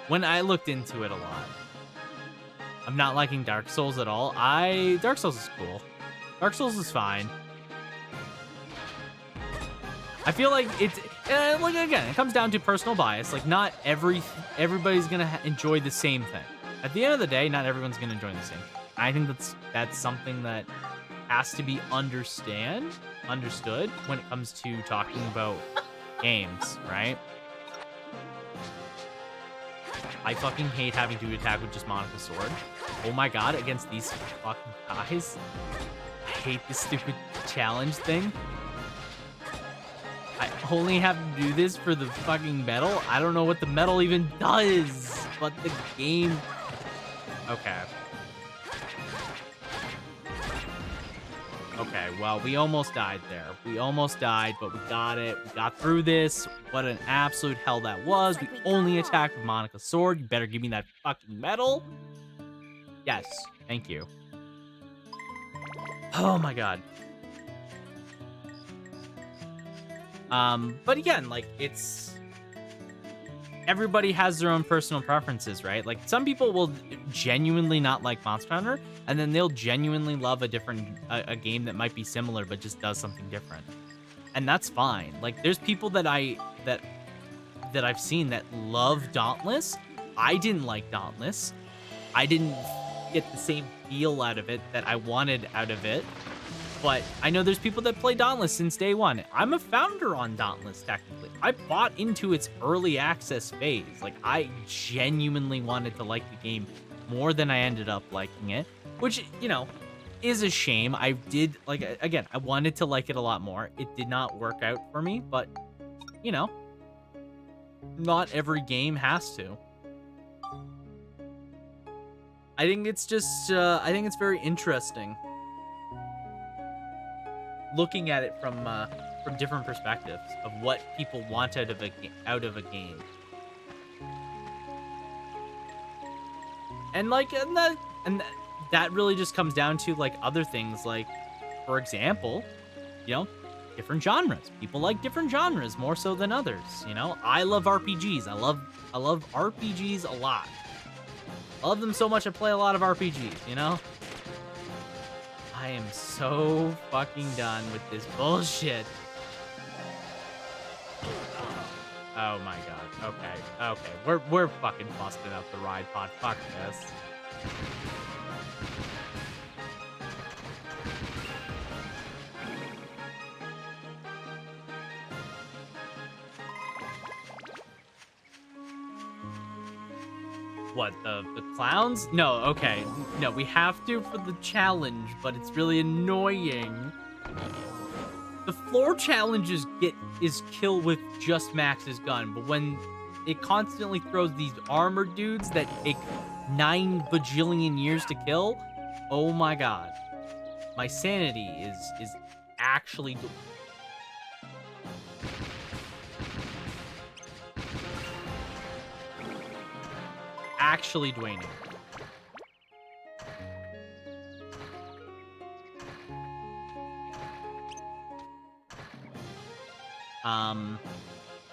when I looked into it a lot. I'm not liking Dark Souls at all. Dark Souls is cool. Dark Souls is fine. I feel like it's, like, again, it comes down to personal bias. Like, not everybody's gonna enjoy the same thing. At the end of the day, not everyone's gonna enjoy the same thing. I think that's something that has to be understood when it comes to talking about games, right? I fucking hate having to attack with just Monica's sword. Oh my god, against these fucking guys. I hate this stupid challenge thing. I only have to do this for the fucking medal. I don't know what the medal even does, but the game... Okay. Okay, well, we almost died there. We almost died, but we got it. We got through this. What an absolute hell that was. We only attacked with Monica's sword. You better give me that fucking medal. Yes, thank you. Oh my god. But again, like, it's... Everybody has their own personal preferences, right? Like, some people will genuinely not like Monster Hunter, and then they'll genuinely love a game that might be similar but just does something different. And that's fine. Like, there's people that that I've seen that love Dauntless. I didn't like Dauntless. I didn't get the same feel out of it that I wanted out of it. But I know there's people that play Dauntless since day one. I'm a founder on Dauntless, technically. I bought into its early access phase. Like, I genuinely wanted to like the game more than I ended up liking it, which, you know, is a shame. I did, like, again, I wanted to like it a lot more. It did not work out for me, but, you know, not every game has to. I think it's just, I think it's very interesting looking at it from different perspectives of what people want out of a game. And like, that really just comes down to like other things, like, for example, you know, different genres. People like different genres more so than others. You know, I love RPGs. I love RPGs a lot. I love them so much I play a lot of RPGs, you know? I am so fucking done with this bullshit. Oh my god. Okay. We're fucking busting up the ride pod. Fuck this. What, the clowns? No, okay. No, we have to for the challenge, but it's really annoying. The floor challenges is kill with just Max's gun, but when it constantly throws these armored dudes that take 9 bajillion years to kill, oh my god. My sanity is actually... actually draining.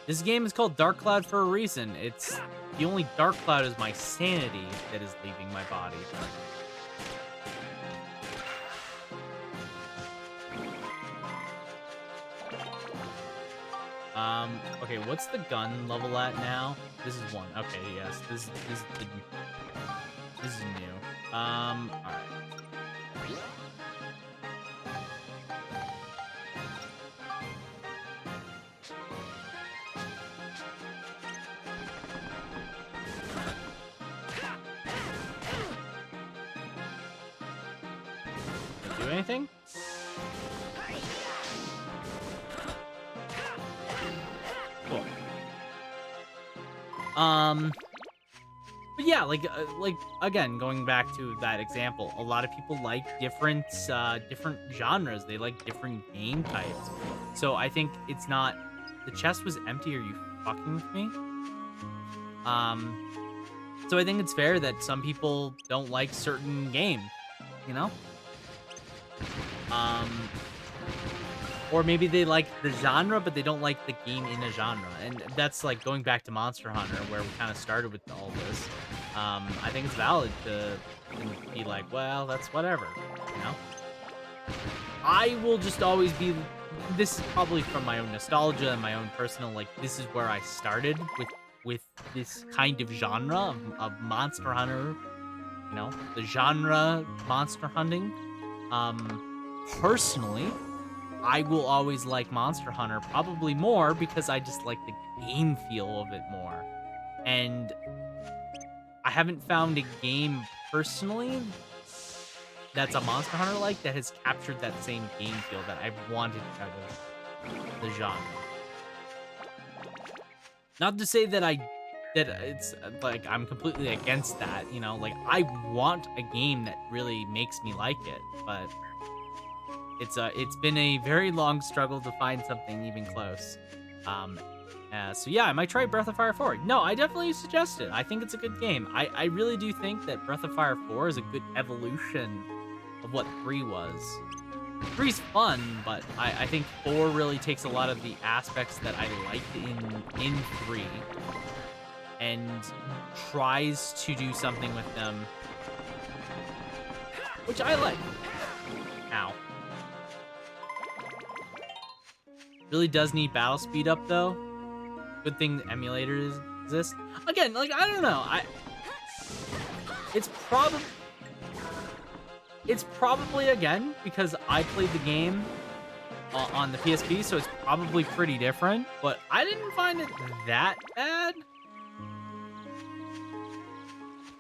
This game is called Dark Cloud for a reason. It's the only dark cloud is my sanity that is leaving my body. Okay, what's the gun level at now? This is 1. Okay, yes, this is new. Alright. Do anything? Cool. But yeah, like again, going back to that example, a lot of people like different genres. They like different game types. So I think it's not, the chest was empty. Are you fucking with me? So I think it's fair that some people don't like certain games, you know? Or maybe they like the genre, but they don't like the game in a genre. And that's like going back to Monster Hunter, where we kind of started with all this. I think it's valid to be like, well, that's whatever, you know? I will just always be, this is probably from my own nostalgia and my own personal, like, this is where I started with this kind of genre of Monster Hunter, you know, the genre monster hunting. Personally, I will always like Monster Hunter probably more because I just like the game feel of it more. And I haven't found a game personally that's a Monster Hunter like that has captured that same game feel that I've wanted out of the genre. Not to say that it's like I'm completely against that, you know, like I want a game that really makes me like it, but it's been a very long struggle to find something even close. So yeah, I might try Breath of Fire 4. No, I definitely suggest it. I think it's a good game. I really do think that Breath of Fire 4 is a good evolution of what 3 was. 3's fun, but I think 4 really takes a lot of the aspects that I liked in 3 and tries to do something with them, which I like. Ow. Really does need battle speed up though. good thing emulators exist. Again, like, I don't know. It's probably, again, because I played the game on the PSP, so it's probably pretty different, but I didn't find it that bad.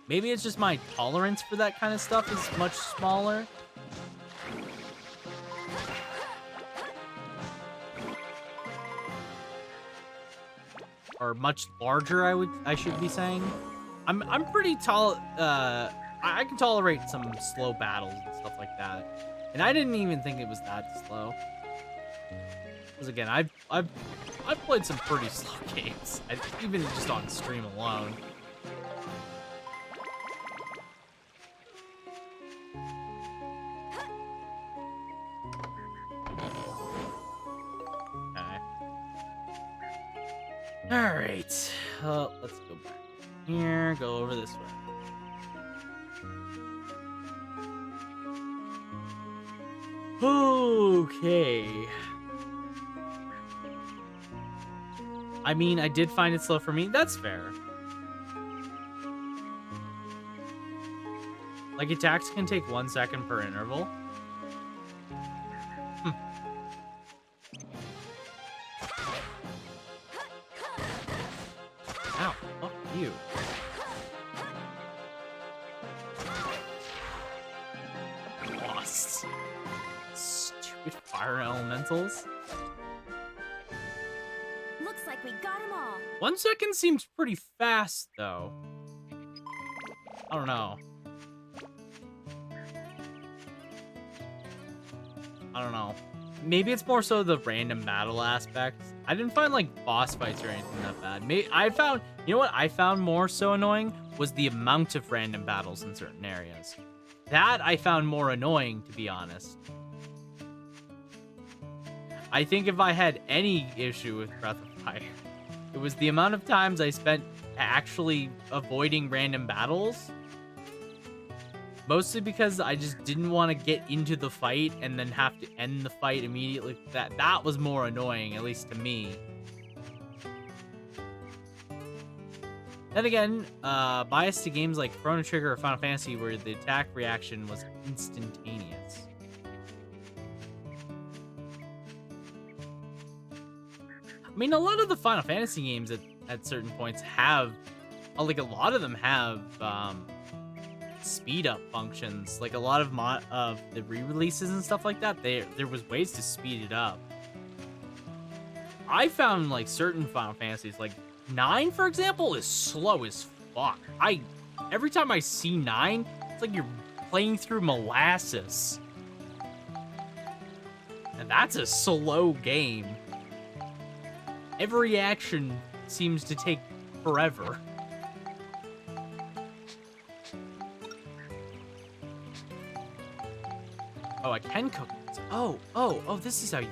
Maybe it's just my tolerance for that kind of stuff is much smaller. Or much larger, I should be saying. I'm pretty tall. I can tolerate some slow battles and stuff like that, and I didn't even think it was that slow. Because again, I've played some pretty slow games, even just on stream alone. All right, let's go back here, go over this way. Okay. I mean, I did find it slow for me. That's fair. Like, attacks can take 1 second per interval. Ow, fuck you. Lost. Stupid fire elementals. Looks like we got them all. 1 second seems pretty fast, though. I don't know. Maybe it's more so the random battle aspect. I didn't find, like, boss fights or anything that bad. You know what I found more so annoying? Was the amount of random battles in certain areas. That I found more annoying, to be honest. I think if I had any issue with Breath of Fire, it was the amount of times I spent actually avoiding random battles. Mostly because I just didn't want to get into the fight and then have to end the fight immediately. That was more annoying, at least to me. Then again, biased to games like Chrono Trigger or Final Fantasy where the attack reaction was instantaneous. I mean, a lot of the Final Fantasy games at certain points have, like, a lot of them have, speed up functions. Like, a lot of the re-releases and stuff like that, there was ways to speed it up. I found, like, certain Final Fantasies, like 9, for example, is slow as fuck. Every time I see 9, it's like you're playing through molasses. And that's a slow game. Every action seems to take forever. Oh, I can cook it. Oh, this is how you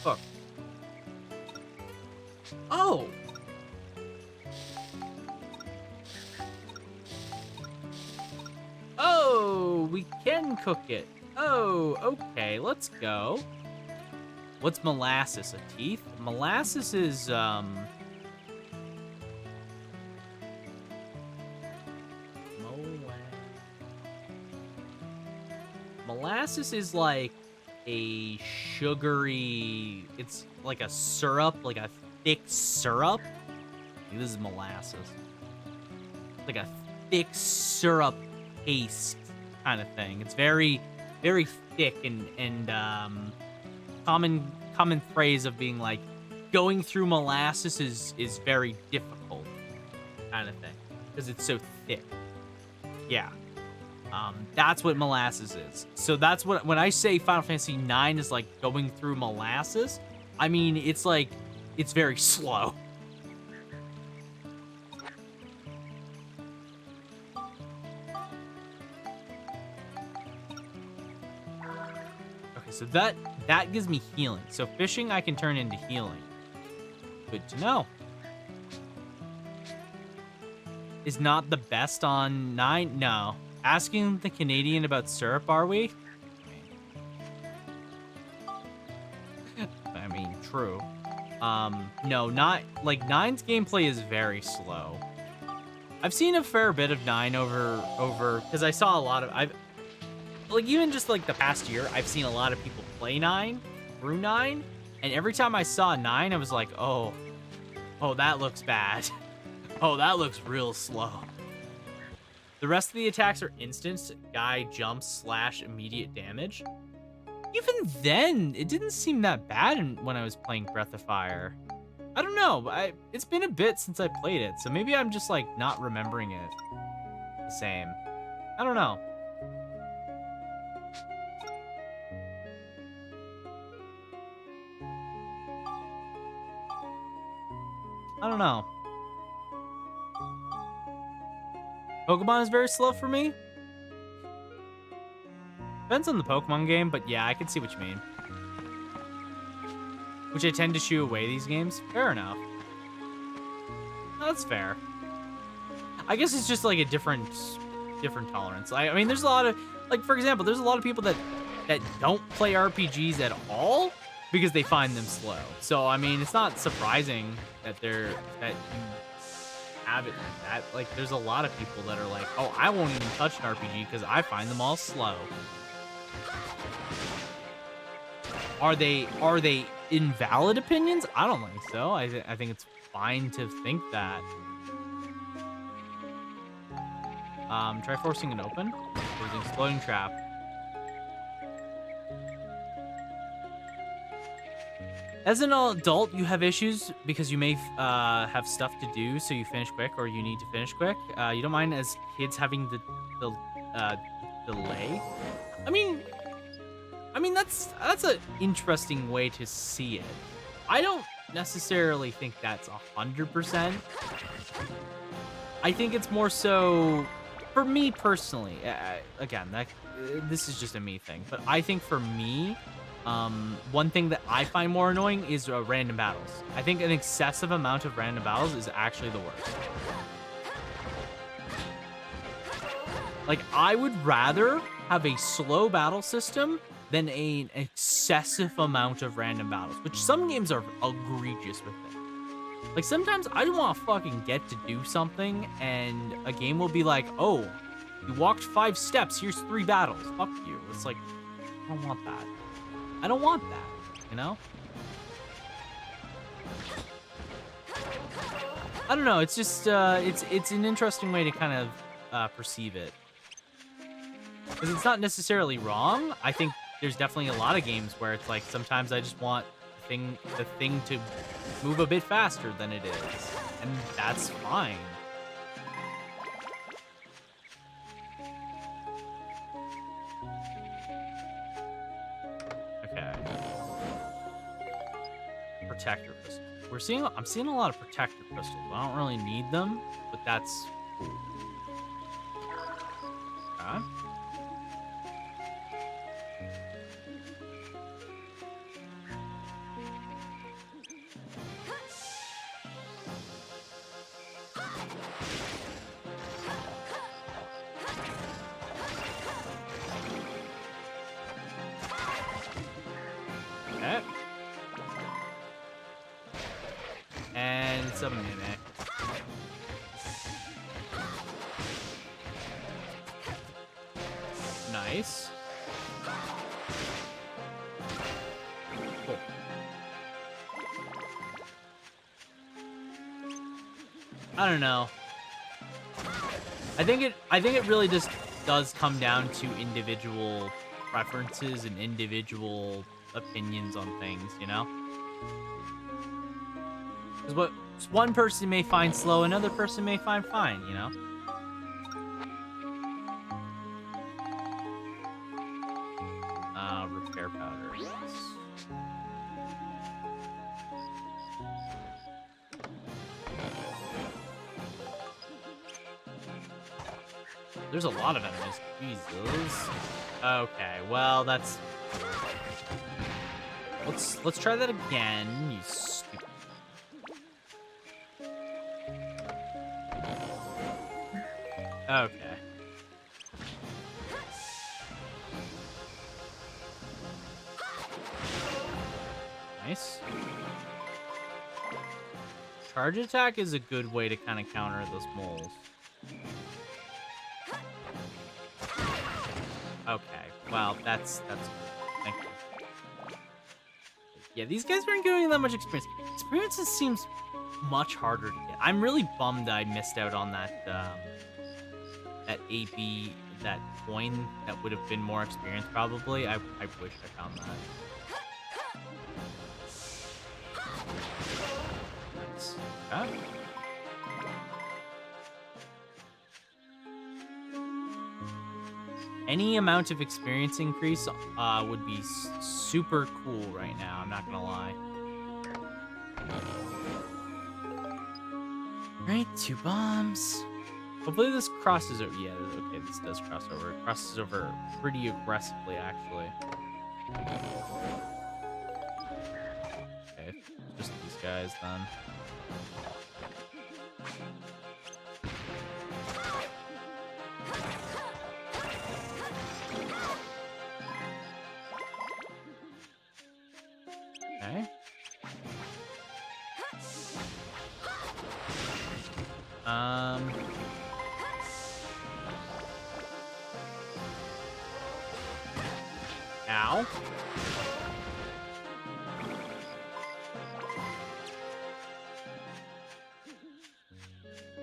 cook. Oh! Oh, we can cook it. Oh, okay, let's go. What's molasses? A teeth? Molasses is, molasses is like a sugary, it's like a syrup, like a thick syrup. This is molasses. Like a thick syrup paste kind of thing. It's very, very thick and common phrase of being like going through molasses is very difficult kind of thing because it's so thick. Yeah. That's what molasses is. So that's what, when I say Final Fantasy IX is like going through molasses, I mean, it's like, it's very slow. Okay, so that gives me healing. So fishing I can turn into healing. Good to know. Is not the best on 9? No. Asking the Canadian about syrup, are we? I mean, true. No, not like 9's gameplay is very slow. I've seen a fair bit of 9 over because I saw a lot of like even just like the past year, I've seen a lot of people play 9 through 9, and every time I saw 9, I was like, oh, that looks bad. Oh, that looks real slow. The rest of the attacks are instant, guy jumps / immediate damage. Even then, it didn't seem that bad when I was playing Breath of Fire. I don't know, it's been a bit since I played it, so maybe I'm just like not remembering it the same. I don't know. I don't know. Pokemon is very slow for me. Depends on the Pokemon game, but yeah, I can see what you mean. Which I tend to shoo away these games. Fair enough. That's fair. I guess it's just like a different tolerance. I mean, there's a lot of, like, for example, there's a lot of people that don't play RPGs at all because they find them slow. So, I mean, it's not surprising that you have it like that. Like, there's a lot of people that are like, oh, I won't even touch an RPG because I find them all slow. Are they invalid opinions? I don't think so. I think it's fine to think that. Try forcing it open. There's an exploding trap. As an adult, you have issues because you may have stuff to do, so you finish quick, or you need to finish quick. You don't mind as kids having the delay. I mean that's an interesting way to see it. I don't necessarily think that's 100%. I think it's more so for me personally. Again, this is just a me thing, but I think for me, one thing that I find more annoying is random battles. I think an excessive amount of random battles is actually the worst. Like, I would rather have a slow battle system than an excessive amount of random battles, which some games are egregious with it. Like, sometimes I just want to fucking get to do something, and a game will be like, oh, you walked 5 steps, here's 3 battles. Fuck you. It's like, I don't want that. I don't want that, you know? I don't know, it's just, it's an interesting way to kind of perceive it. Because it's not necessarily wrong. I think there's definitely a lot of games where it's like, sometimes I just want the thing to move a bit faster than it is. And that's fine. Okay. Protector crystals. I'm seeing a lot of protector crystals. I don't really need them, but that's cool. Okay. Okay. And it's a mimic. Nice. Cool. I don't know. I think it really just does come down to individual preferences and individual opinions on things, you know? Because what one person may find slow, another person may find fine, you know? Repair powder, yes. There's a lot of enemies. Jesus. Okay, well, that's... Let's try that again, you stupid... Okay. Nice. Charge attack is a good way to kind of counter those moles. Okay, well, that's good. Thank you. Yeah, these guys weren't getting that much experience. Experience seems much harder to get. I'm really bummed I missed out on that that AB, that coin that would have been more experience probably. I wish I found that. Nice. Okay. Any amount of experience increase would be super cool right now, I'm not gonna lie. Alright, 2 bombs. Hopefully this crosses over. Yeah, okay, this does cross over. It crosses over pretty aggressively, actually. Okay, just these guys then. Okay. Ow.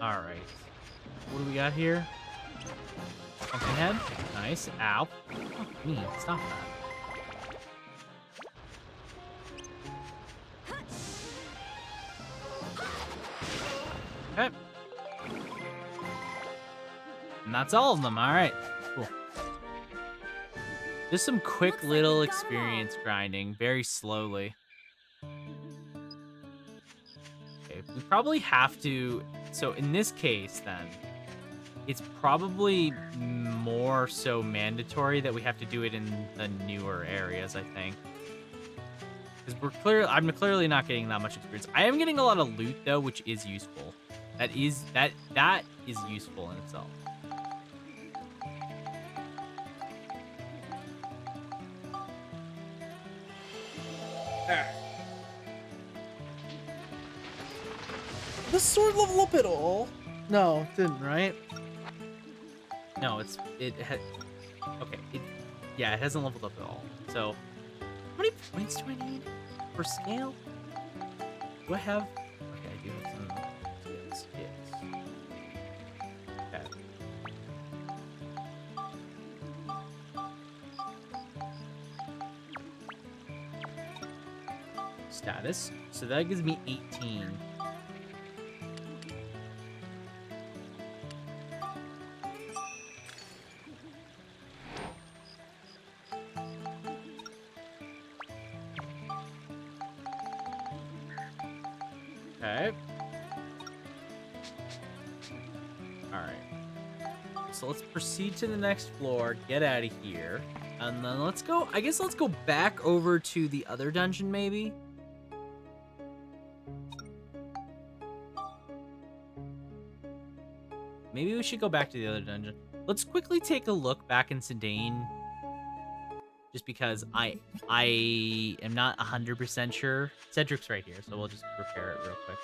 All right. What do we got here? Pumpkin head. Nice. Ow. Oh, me. Stop that. Okay. And that's all of them. All right. Cool. Just some quick little experience grinding, very slowly. Okay, we probably have to. So in this case, then, it's probably more so mandatory that we have to do it in the newer areas, I think. Because I'm clearly not getting that much experience. I am getting a lot of loot though, which is useful. That is useful in itself. The sword level up at all? No, it didn't, right? No, it hasn't leveled up at all. So, how many points do I need for scale? Do I have? Okay, I do have some skills. Yes. Okay. Status. So that gives me 18. Okay. Alright. So let's proceed to the next floor, get out of here. And then let's go, I guess let's go back over to the other dungeon, maybe? Maybe we should go back to the other dungeon. Let's quickly take a look back in Sedaine. Just because I am not 100% sure. Cedric's right here, so we'll just repair it real quick.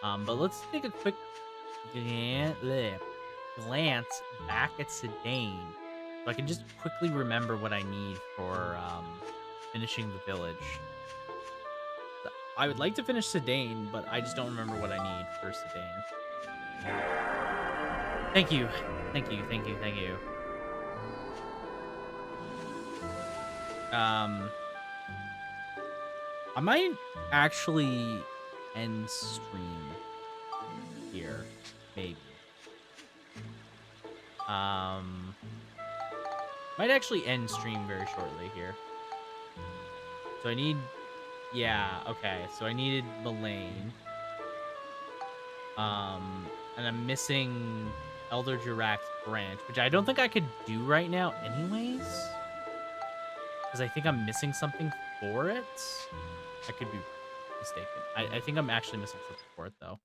But let's take a quick glance back at Sedaine, so I can just quickly remember what I need for finishing the village. I would like to finish Sedaine, but I just don't remember what I need for Sedaine. Thank you. Thank you, thank you, thank you. I might actually end stream here, maybe. Might actually end stream very shortly here. So I need, yeah, okay. So I needed Mullane. And I'm missing Elder Jirax's branch, which I don't think I could do right now anyways. Because I think I'm missing something for it. I could be mistaken. I think I'm actually missing something for it, though.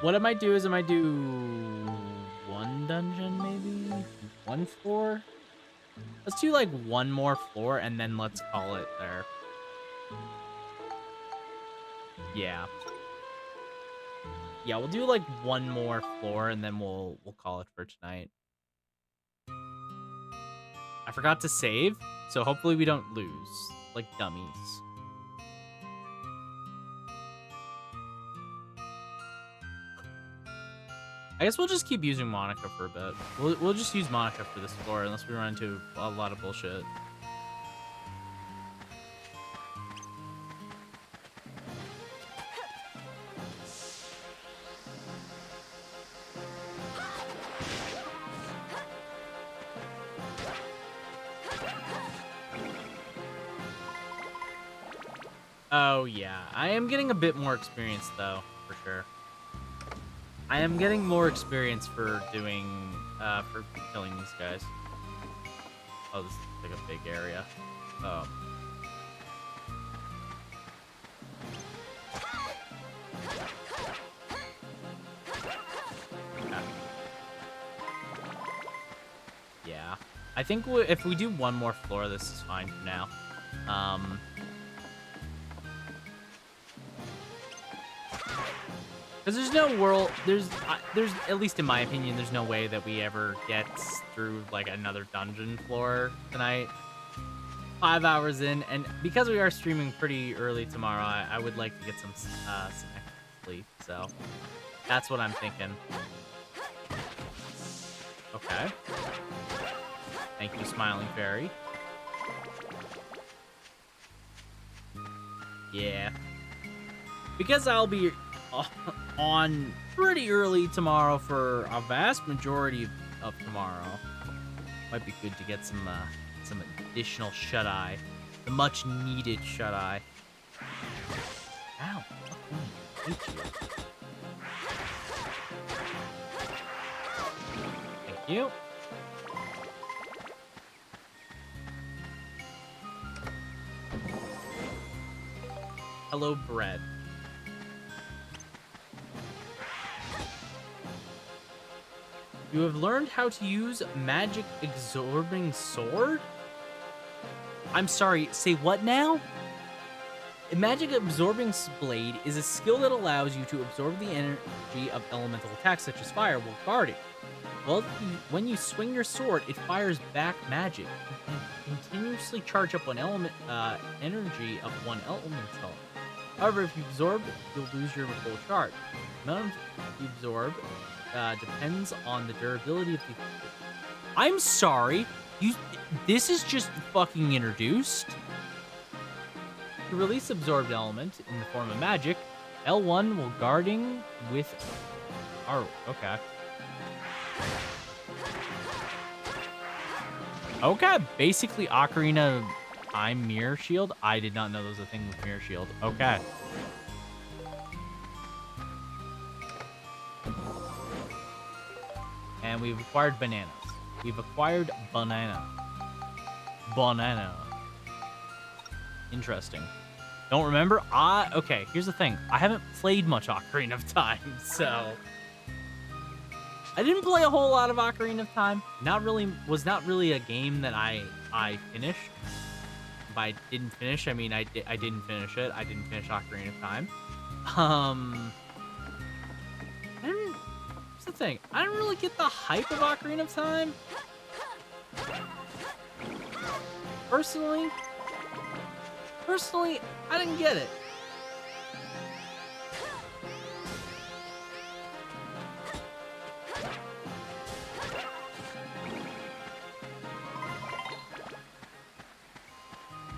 What I might do is I might do one dungeon, maybe? One floor? Let's do like one more floor and then let's call it there. Yeah. Yeah, we'll do like one more floor and then we'll call it for tonight. I forgot to save, so hopefully we don't lose like dummies. I guess we'll just keep using Monica for a bit. We'll just use Monica for this floor unless we run into a lot of bullshit. Oh yeah, I am getting a bit more experience though, for sure. I am getting more experience for doing, for killing these guys. Oh, this is like a big area. Oh. Okay. Yeah. I think if we do one more floor, this is fine for now. Because there's no world, there's at least in my opinion, there's no way that we ever get through like another dungeon floor tonight. 5 hours in, and because we are streaming pretty early tomorrow, I would like to get some extra sleep. So that's what I'm thinking. Okay. Thank you, Smiling Fairy. Yeah. Because I'll be on pretty early tomorrow for a vast majority of tomorrow. Might be good to get some additional shut-eye. The much-needed shut-eye. Ow. Fuck me. Hate you. Thank you. Hello, bread. You have learned how to use magic absorbing sword? I'm sorry, say what now? A magic absorbing blade is a skill that allows you to absorb the energy of elemental attacks such as fire while guarding. Well, when you swing your sword, it fires back magic. You can continuously charge up one element energy of one elemental. However, if you absorb, you'll lose your full charge. The amount you absorb depends on the durability of the... I'm sorry. This is just fucking introduced. To release absorbed element in the form of magic, L1 will guarding with... Oh, okay. Okay, basically Ocarina of Time Mirror Shield. I did not know there was a thing with Mirror Shield. Okay. And we've acquired bananas. We've acquired banana. Banana. Interesting. Don't remember? Okay, here's the thing. I haven't played much Ocarina of Time, so... I didn't play a whole lot of Ocarina of Time. Was not really a game that I finished. By didn't finish, I mean I didn't finish it. I didn't finish Ocarina of Time. Here's the thing. I didn't really get the hype of Ocarina of Time. Personally, I didn't get it.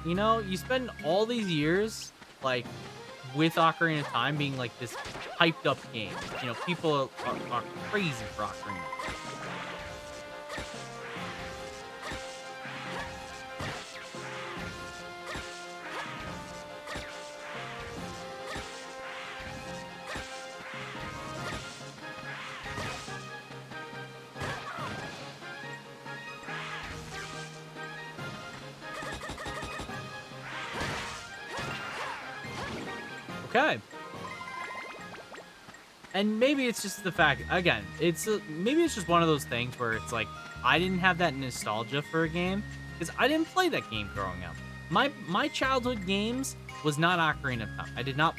You know, you spend all these years, like, with Ocarina of Time being, like, this hyped-up game. You know, people are crazy for Ocarina. Okay. And maybe it's just the fact, again, maybe it's just one of those things where it's like, I didn't have that nostalgia for a game, because I didn't play that game growing up. My childhood games was not Ocarina of Time. I did not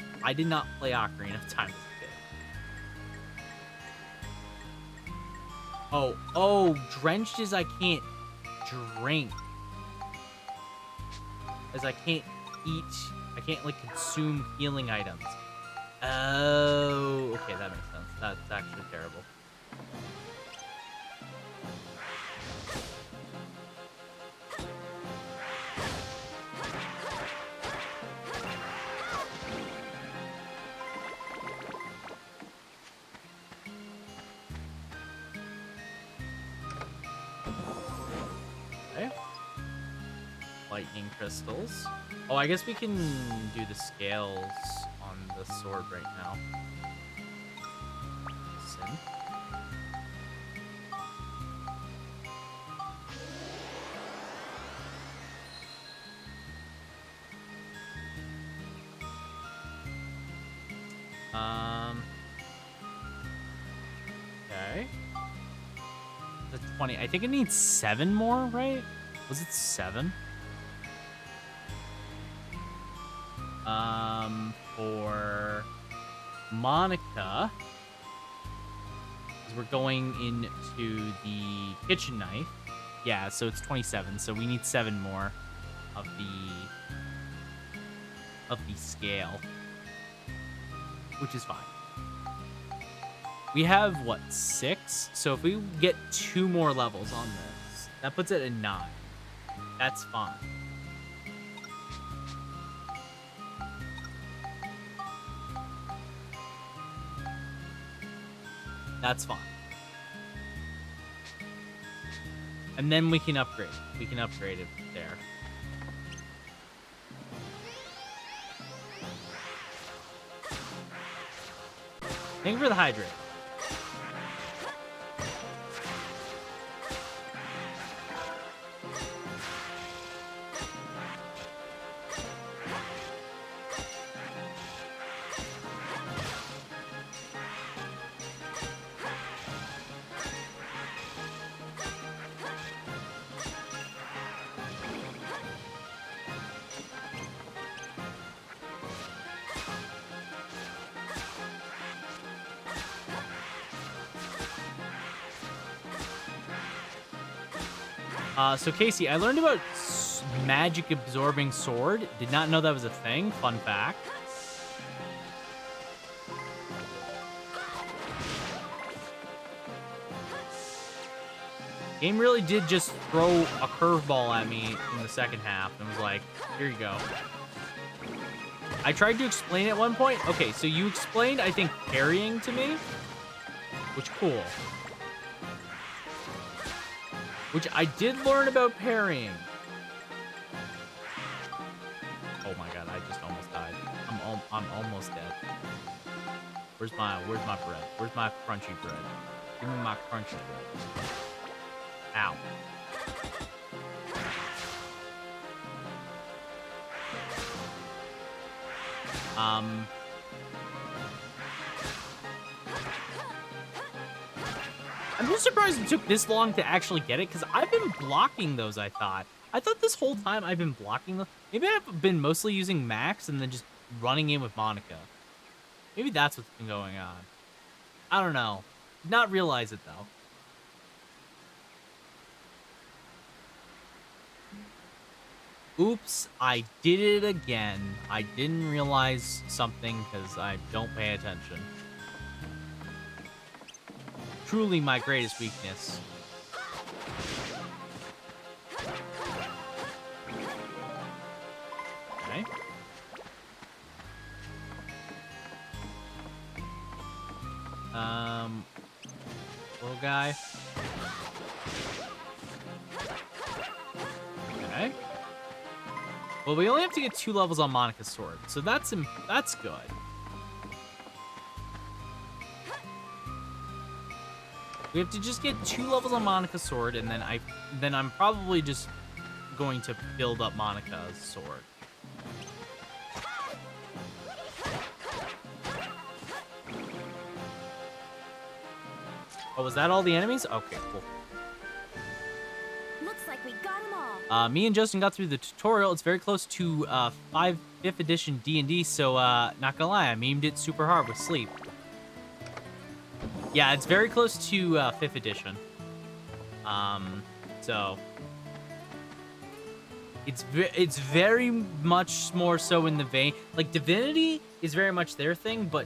play Ocarina of Time as a kid. Oh, drenched as I can't drink. As I can't eat, I can't, like, consume healing items. Oh, okay, that makes sense. That's actually terrible. Okay. Lightning crystals. Oh, I guess we can do the scales on the sword right now. Sin. Okay. That's 20. I think it needs 7 more, right? Was it 7? For Monica, because we're going into the kitchen knife. Yeah, so it's 27. So we need 7 more of the scale, which is fine. We have what, 6? So if we get 2 more levels on this, that puts it at 9. That's fine. That's fine. And then we can upgrade it. We can upgrade it there. Thank you for the hydrate. So Casey, I learned about magic absorbing sword. Did not know that was a thing. Fun fact. Game really did just throw a curveball at me in the second half and was like, here you go. I tried to explain at one point. Okay, so you explained, I think, parrying to me, which cool. Which I did learn about parrying. Oh my god, I just almost died. I'm almost dead. Where's my bread? Where's my crunchy bread? Give me my crunchy bread. Ow. I'm just surprised it took this long to actually get it, because I've been blocking those, I thought. I thought this whole time I've been blocking them. Maybe I've been mostly using Max and then just running in with Monica. Maybe that's what's been going on. I don't know. Did not realize it, though. Oops, I did it again. I didn't realize something because I don't pay attention. Truly my greatest weakness. Okay. Little guy. Okay. Well, we only have to get 2 levels on Monica's sword, so that's good. We have to just get 2 levels on Monica's sword, and then I'm probably just going to build up Monica's sword. Oh, was that all the enemies? Okay, cool. Looks like we got them all. Me and Justin got through the tutorial. It's very close to 5th edition D&D, so not gonna lie, I memed it super hard with sleep. Yeah, it's very close to 5th edition. So it's very much more so in the vein. Like, Divinity is very much their thing, but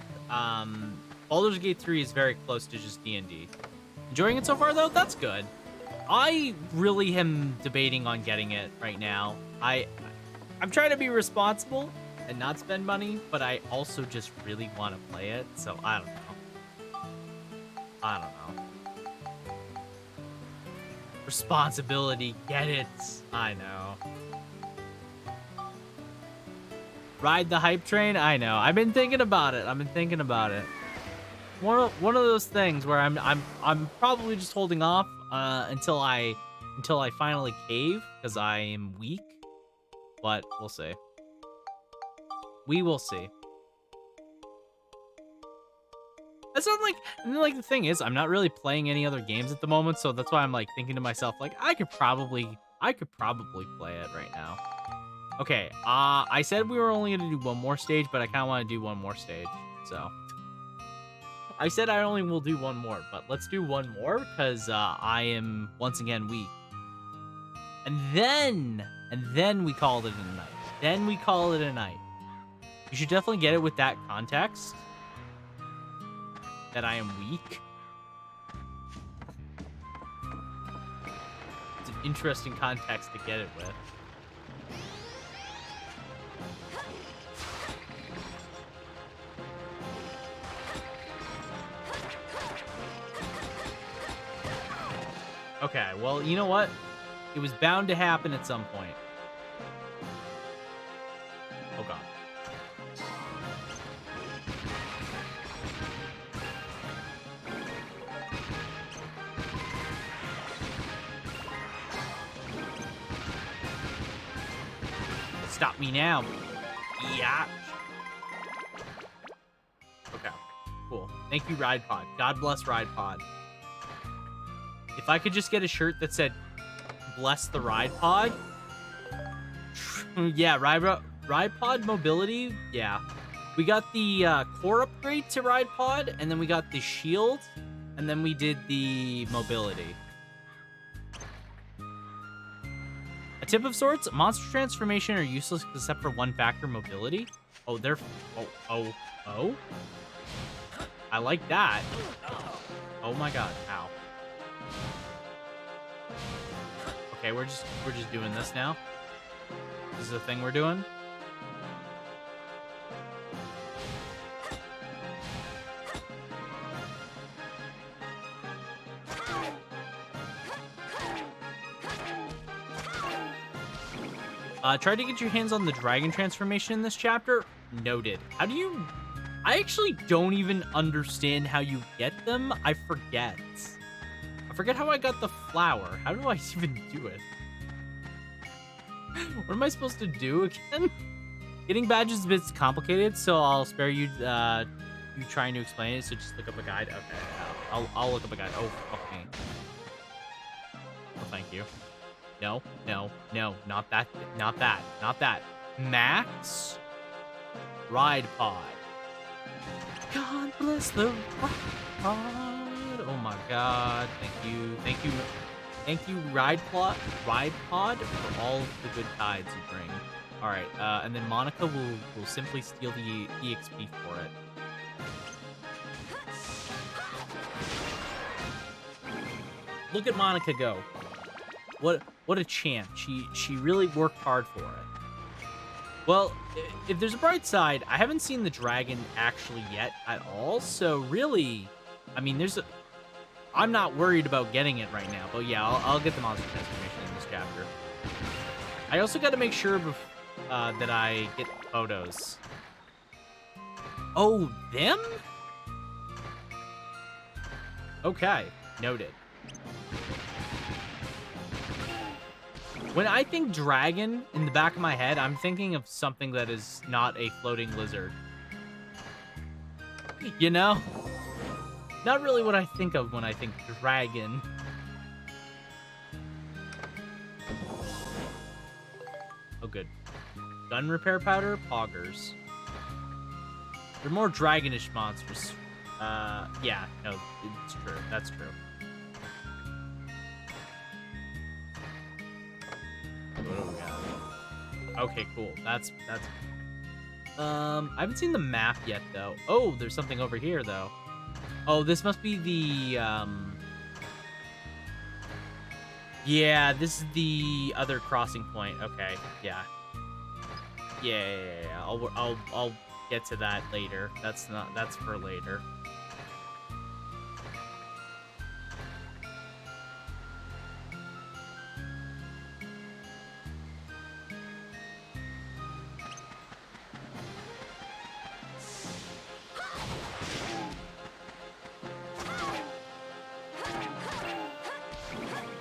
Baldur's Gate 3 is very close to just D&D. Enjoying it so far, though? That's good. I really am debating on getting it right now. I'm trying to be responsible and not spend money, but I also just really want to play it, so I don't know. Responsibility, get it. I know. Ride the hype train? I know. I've been thinking about it. One of those things where I'm probably just holding off until I finally cave, because I am weak. But we'll see. We will see. That's not like the thing is, I'm not really playing any other games at the moment, so that's why I'm like thinking to myself, like, I could probably play it right now. Okay, I said we were only gonna do one more stage, but I kind of want to do one more stage, so. I said I only will do one more, but let's do one more, because I am, once again, weak. And then we call it a night. You should definitely get it with that context. That I am weak. It's an interesting context to get it with. Okay, well, you know what? It was bound to happen at some point. Oh, God. Stop me now. Yeah. Okay, cool. Thank you, Ride Pod. God bless Ride Pod. If I could just get a shirt that said, bless the Ride Pod. Yeah, Ride Pod mobility. Yeah. We got the core upgrade to Ride Pod, and then we got the shield, and then we did the mobility. A tip of sorts, monster transformation are useless except for one factor, mobility. Oh, they're... Oh. I like that. Oh my god, ow. Okay, we're just doing this now. This is the thing we're doing. Try to get your hands on the dragon transformation in this chapter. Noted. How do you... I actually don't even understand how you get them. I forget how I got the flower. How do I even do it? What am I supposed to do again? Getting badges is a bit complicated, so I'll spare you you trying to explain it, so just look up a guide. Okay, I'll look up a guide. Oh, fuck me. Well, thank you. No, not that. Max Ride Pod. God bless the Ride Pod. Oh my god. Thank you, Ride Pod for all the good tides you bring. Alright, and then Monica will simply steal the EXP for it. Look at Monica go. What a champ. She really worked hard for it. Well, if there's a bright side, I haven't seen the dragon actually yet at all, so really, I mean, I'm not worried about getting it right now, but yeah, I'll get the monster transformation in this chapter. I also got to make sure that I get photos. Oh, them? Okay, noted. When I think dragon, in the back of my head, I'm thinking of something that is not a floating lizard. You know? Not really what I think of when I think dragon. Oh, good. Gun repair powder, poggers. They're more dragonish monsters. Yeah, no, it's true. That's true. What do we got? Okay, cool. That's. I haven't seen the map yet, though. Oh, there's something over here, though. Oh, this must be the, Yeah, this is the other crossing point. Okay, yeah. Yeah. I'll get to that later. That's for later.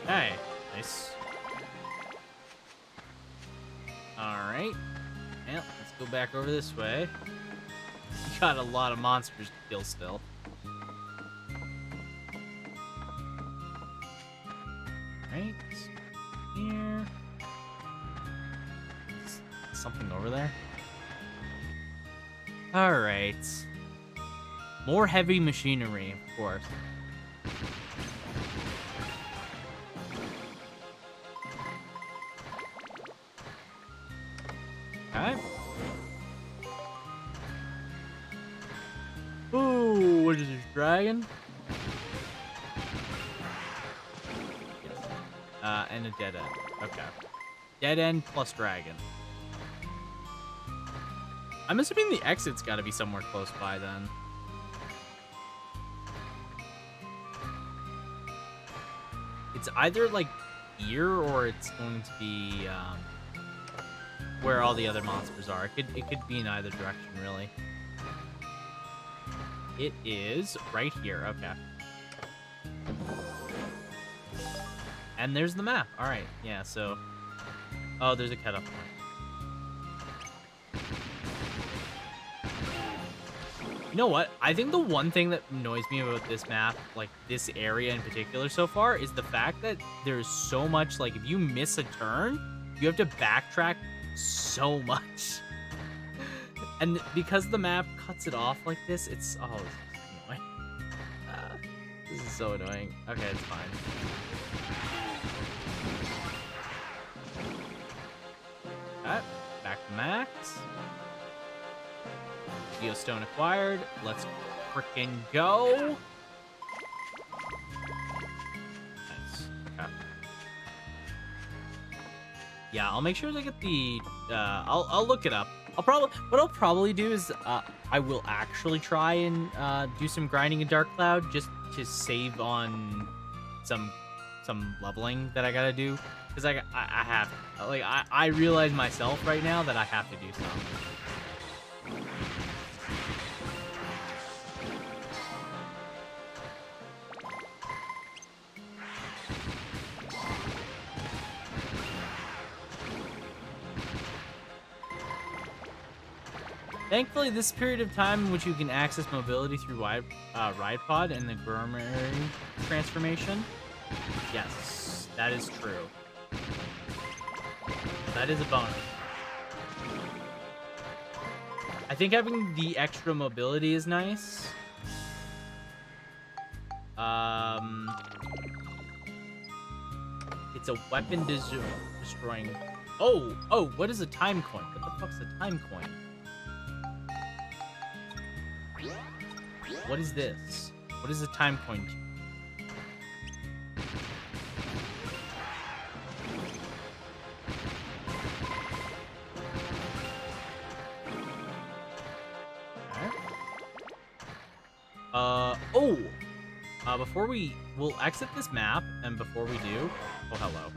Hey, nice. Alright. Yeah, let's go back over this way. We got a lot of monsters to kill still. Right. Here. Something over there. Alright. More heavy machinery, of course. Okay. Ooh, what is this, dragon? And a dead end. Okay. Dead end plus dragon. I'm assuming the exit's gotta be somewhere close by then. It's either like here or it's going to be, where all the other monsters are. It could be in either direction, really. It is right here. Okay. And there's the map. All right. Yeah. So. Oh, there's a cutoff point. You know what? I think the one thing that annoys me about this map, like this area in particular so far, is the fact that there's so much. Like, if you miss a turn, you have to backtrack so much. And because the map cuts it off like this, it's this is annoying. This is so annoying. Okay, it's fine. Alright, back to max. Geostone acquired. Let's frickin' go. Nice. Okay. Yeah, I'll make sure to get the. I'll look it up. What I'll probably do is I will actually try and do some grinding in Dark Cloud just to save on some leveling that I gotta do, because I have, like, I realize myself right now that I have to do some. Thankfully, this period of time in which you can access mobility through Ride Pod and the Gourmet transformation. Yes, that is true. That is a bonus. I think having the extra mobility is nice. It's a weapon destroying. Oh, what is a time coin? What the fuck's a time coin? What is this? What is a time coin? Before we'll exit this map, and before we do, oh, hello.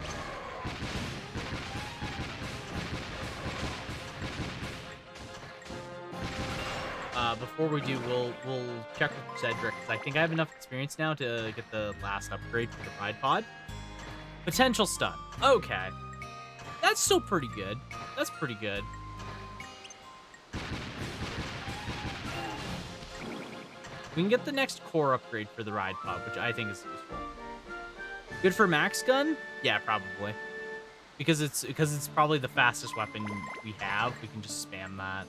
Before we do, we'll check with Cedric, because I think I have enough experience now to get the last upgrade for the Ride Pod. Potential stun. Okay. That's still pretty good. That's pretty good. We can get the next core upgrade for the ride pod, which I think is useful. Good for max gun? Yeah, probably. Because it's probably the fastest weapon we have. We can just spam that.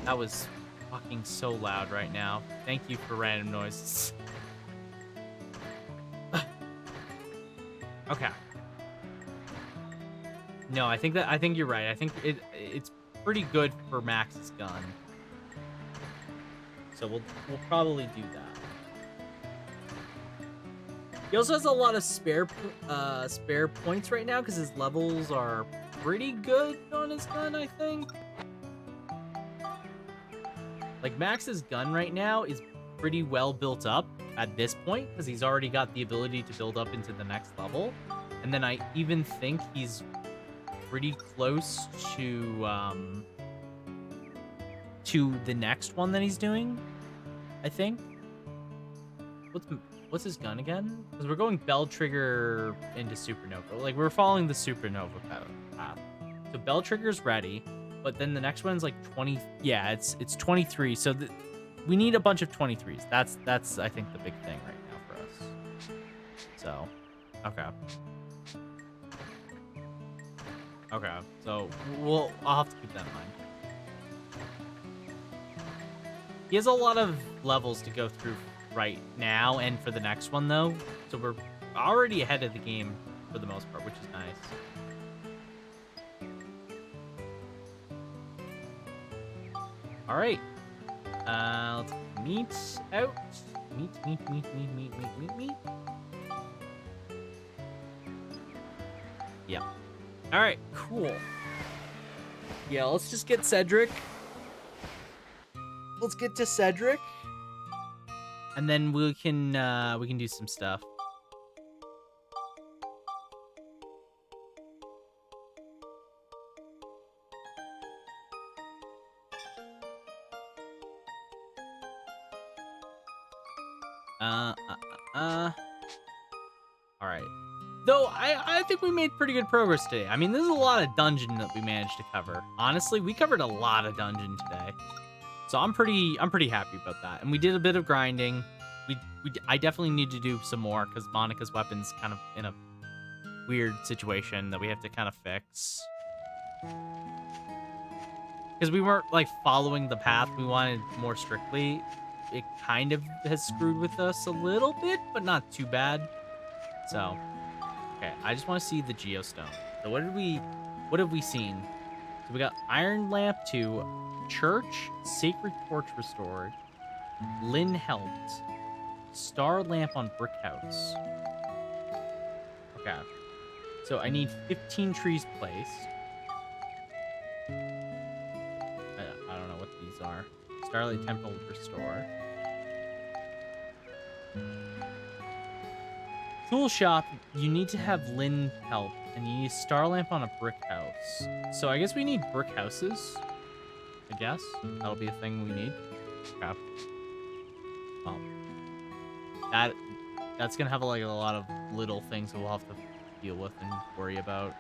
That was fucking so loud right now. Thank you for random noises. Okay. No, I think you're right. I think it's pretty good for Max's gun. So we'll probably do that. He also has a lot of spare points right now because his levels are pretty good on his gun, I think. Like Max's gun right now is pretty well built up at this point because he's already got the ability to build up into the next level. And then I even think he's pretty close to the next one that he's doing, I think. What's his gun again? Because we're going bell trigger into supernova. Like we're following the supernova path. So bell trigger's ready, but then the next one's like 20. Yeah, it's 23. So we need a bunch of 23s. That's I think the big thing right now for us. So, okay. Okay, so I'll have to keep that in mind. He has a lot of levels to go through right now and for the next one though. So we're already ahead of the game for the most part, which is nice. All right. Let's meet out. Meet. Yep. All right, cool. Yeah, let's just get Cedric. Let's get to Cedric. And then we can do some stuff. All right. Though I think we made pretty good progress today. I mean, this is a lot of dungeon that we managed to cover. Honestly, we covered a lot of dungeon today. So I'm pretty happy about that. And we did a bit of grinding. I definitely need to do some more because Monica's weapon's kind of in a weird situation that we have to kind of fix. Because we weren't like following the path we wanted more strictly. It kind of has screwed with us a little bit, but not too bad. So, okay, I just want to see the geostone. So what have we seen? So we got Iron Lamp 2, Church, Sacred Torch restored, Lynn helped, Star Lamp on Brick House. Okay, so I need 15 trees placed. I don't know what these are. Starlight Temple restore. Tool shop, you need to have Lynn help, and you need a star lamp on a brick house. So I guess we need brick houses. I guess that'll be a thing we need. Okay. Well, that's gonna have like a lot of little things that we'll have to deal with and worry about.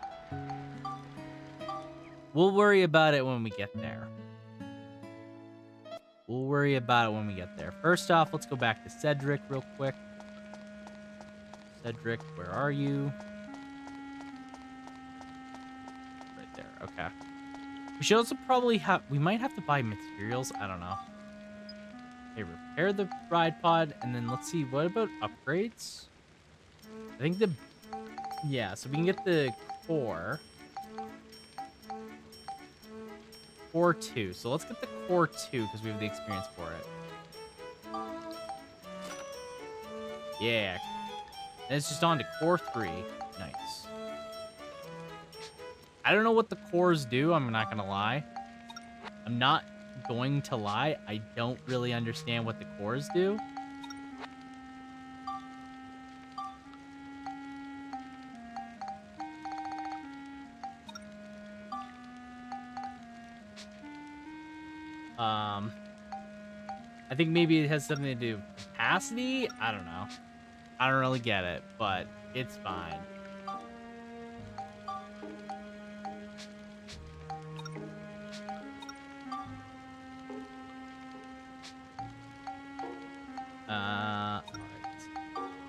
We'll worry about it when we get there. We'll worry about it when we get there. First off, let's go back to Cedric real quick. Cedric, where are you? Right there, okay. We should also probably we might have to buy materials, I don't know. Okay, repair the ride pod, and then let's see, what about upgrades? I think yeah, so we can get the core. Core 2, so let's get the core 2, because we have the experience for it. Yeah. And it's just on to core 3. Nice. I don't know what the cores do, I'm not gonna lie. I'm not going to lie. I don't really understand what the cores do. I think maybe it has something to do with capacity. I don't know. I don't really get it, but it's fine. Alright.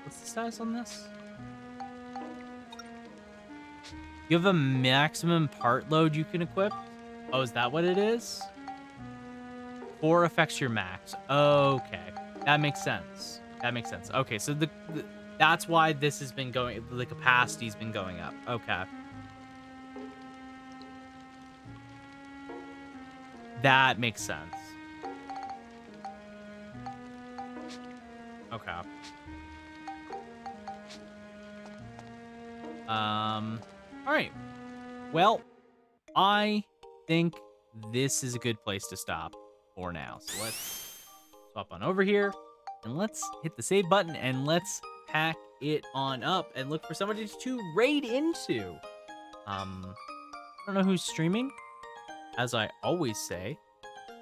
What's the status on this? You have a maximum part load you can equip? Oh, is that what it is? 4 affects your max. Okay. That makes sense. That makes sense. Okay, so that's why this has been going, the capacity's been going up. Okay. That makes sense. Okay. All right. Well, I think this is a good place to stop for now. So let's swap on over here and let's hit the save button and let's pack it on up and look for somebody to raid into. I don't know who's streaming, as I always say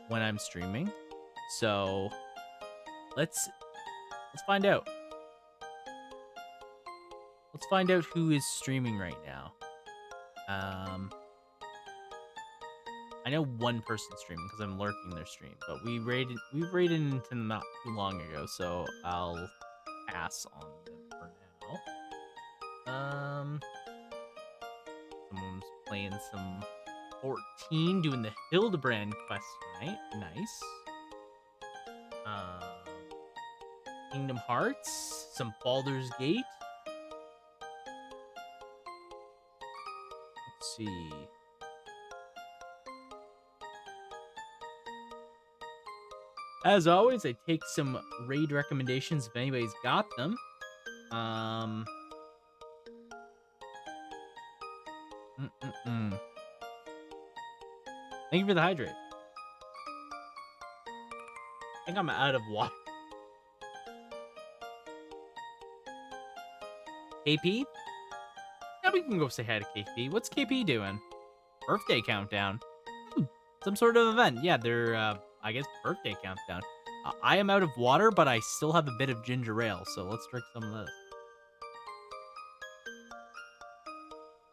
when I'm streaming. So let's find out. Let's find out who is streaming right now. I know one person streaming because I'm lurking their stream, but we raided into them not too long ago, so I'll pass on them for now. Someone's playing some 14, doing the Hildebrand quest tonight. Nice. Kingdom Hearts, some Baldur's Gate. Let's see. As always, I take some raid recommendations if anybody's got them. Thank you for the hydrate. I think I'm out of water. KP? Yeah, we can go say hi to KP. What's KP doing? Birthday countdown. Some sort of event. Yeah, they're, I guess, birthday countdown. I am out of water, but I still have a bit of ginger ale, so let's drink some of this.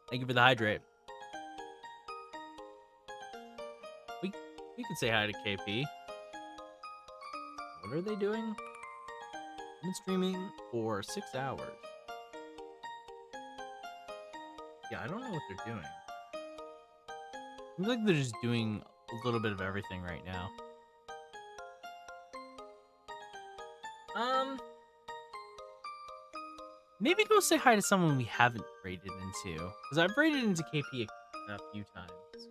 Thank you for the hydrate. We could say hi to KP. What are they doing? I've been streaming for 6 hours. Yeah, I don't know what they're doing. Seems like they're just doing a little bit of everything right now. Maybe go say hi to someone we haven't raided into. Because I've raided into KP a few times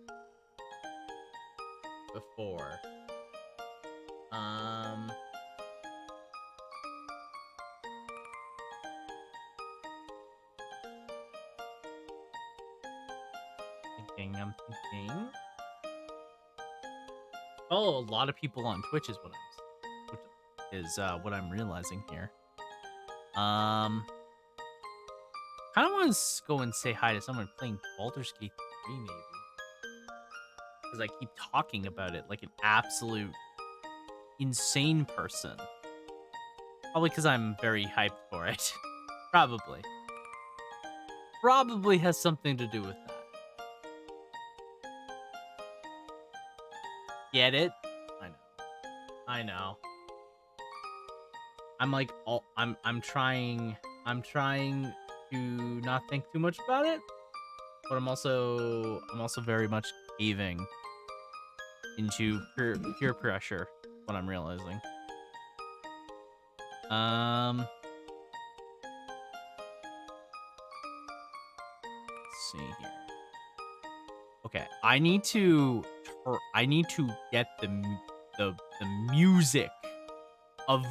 before. I'm thinking. Oh, a lot of people on Twitch is what I'm realizing here. Kind of want to go and say hi to someone playing Baldur's Gate 3, maybe. Because I keep talking about it like an absolute insane person. Probably because I'm very hyped for it. Probably. Probably has something to do with that. Get it? I know. I'm like, I'm trying to not think too much about it, but I'm also very much caving into peer pressure. What I'm realizing. Let's see here. Okay, I need to get the music of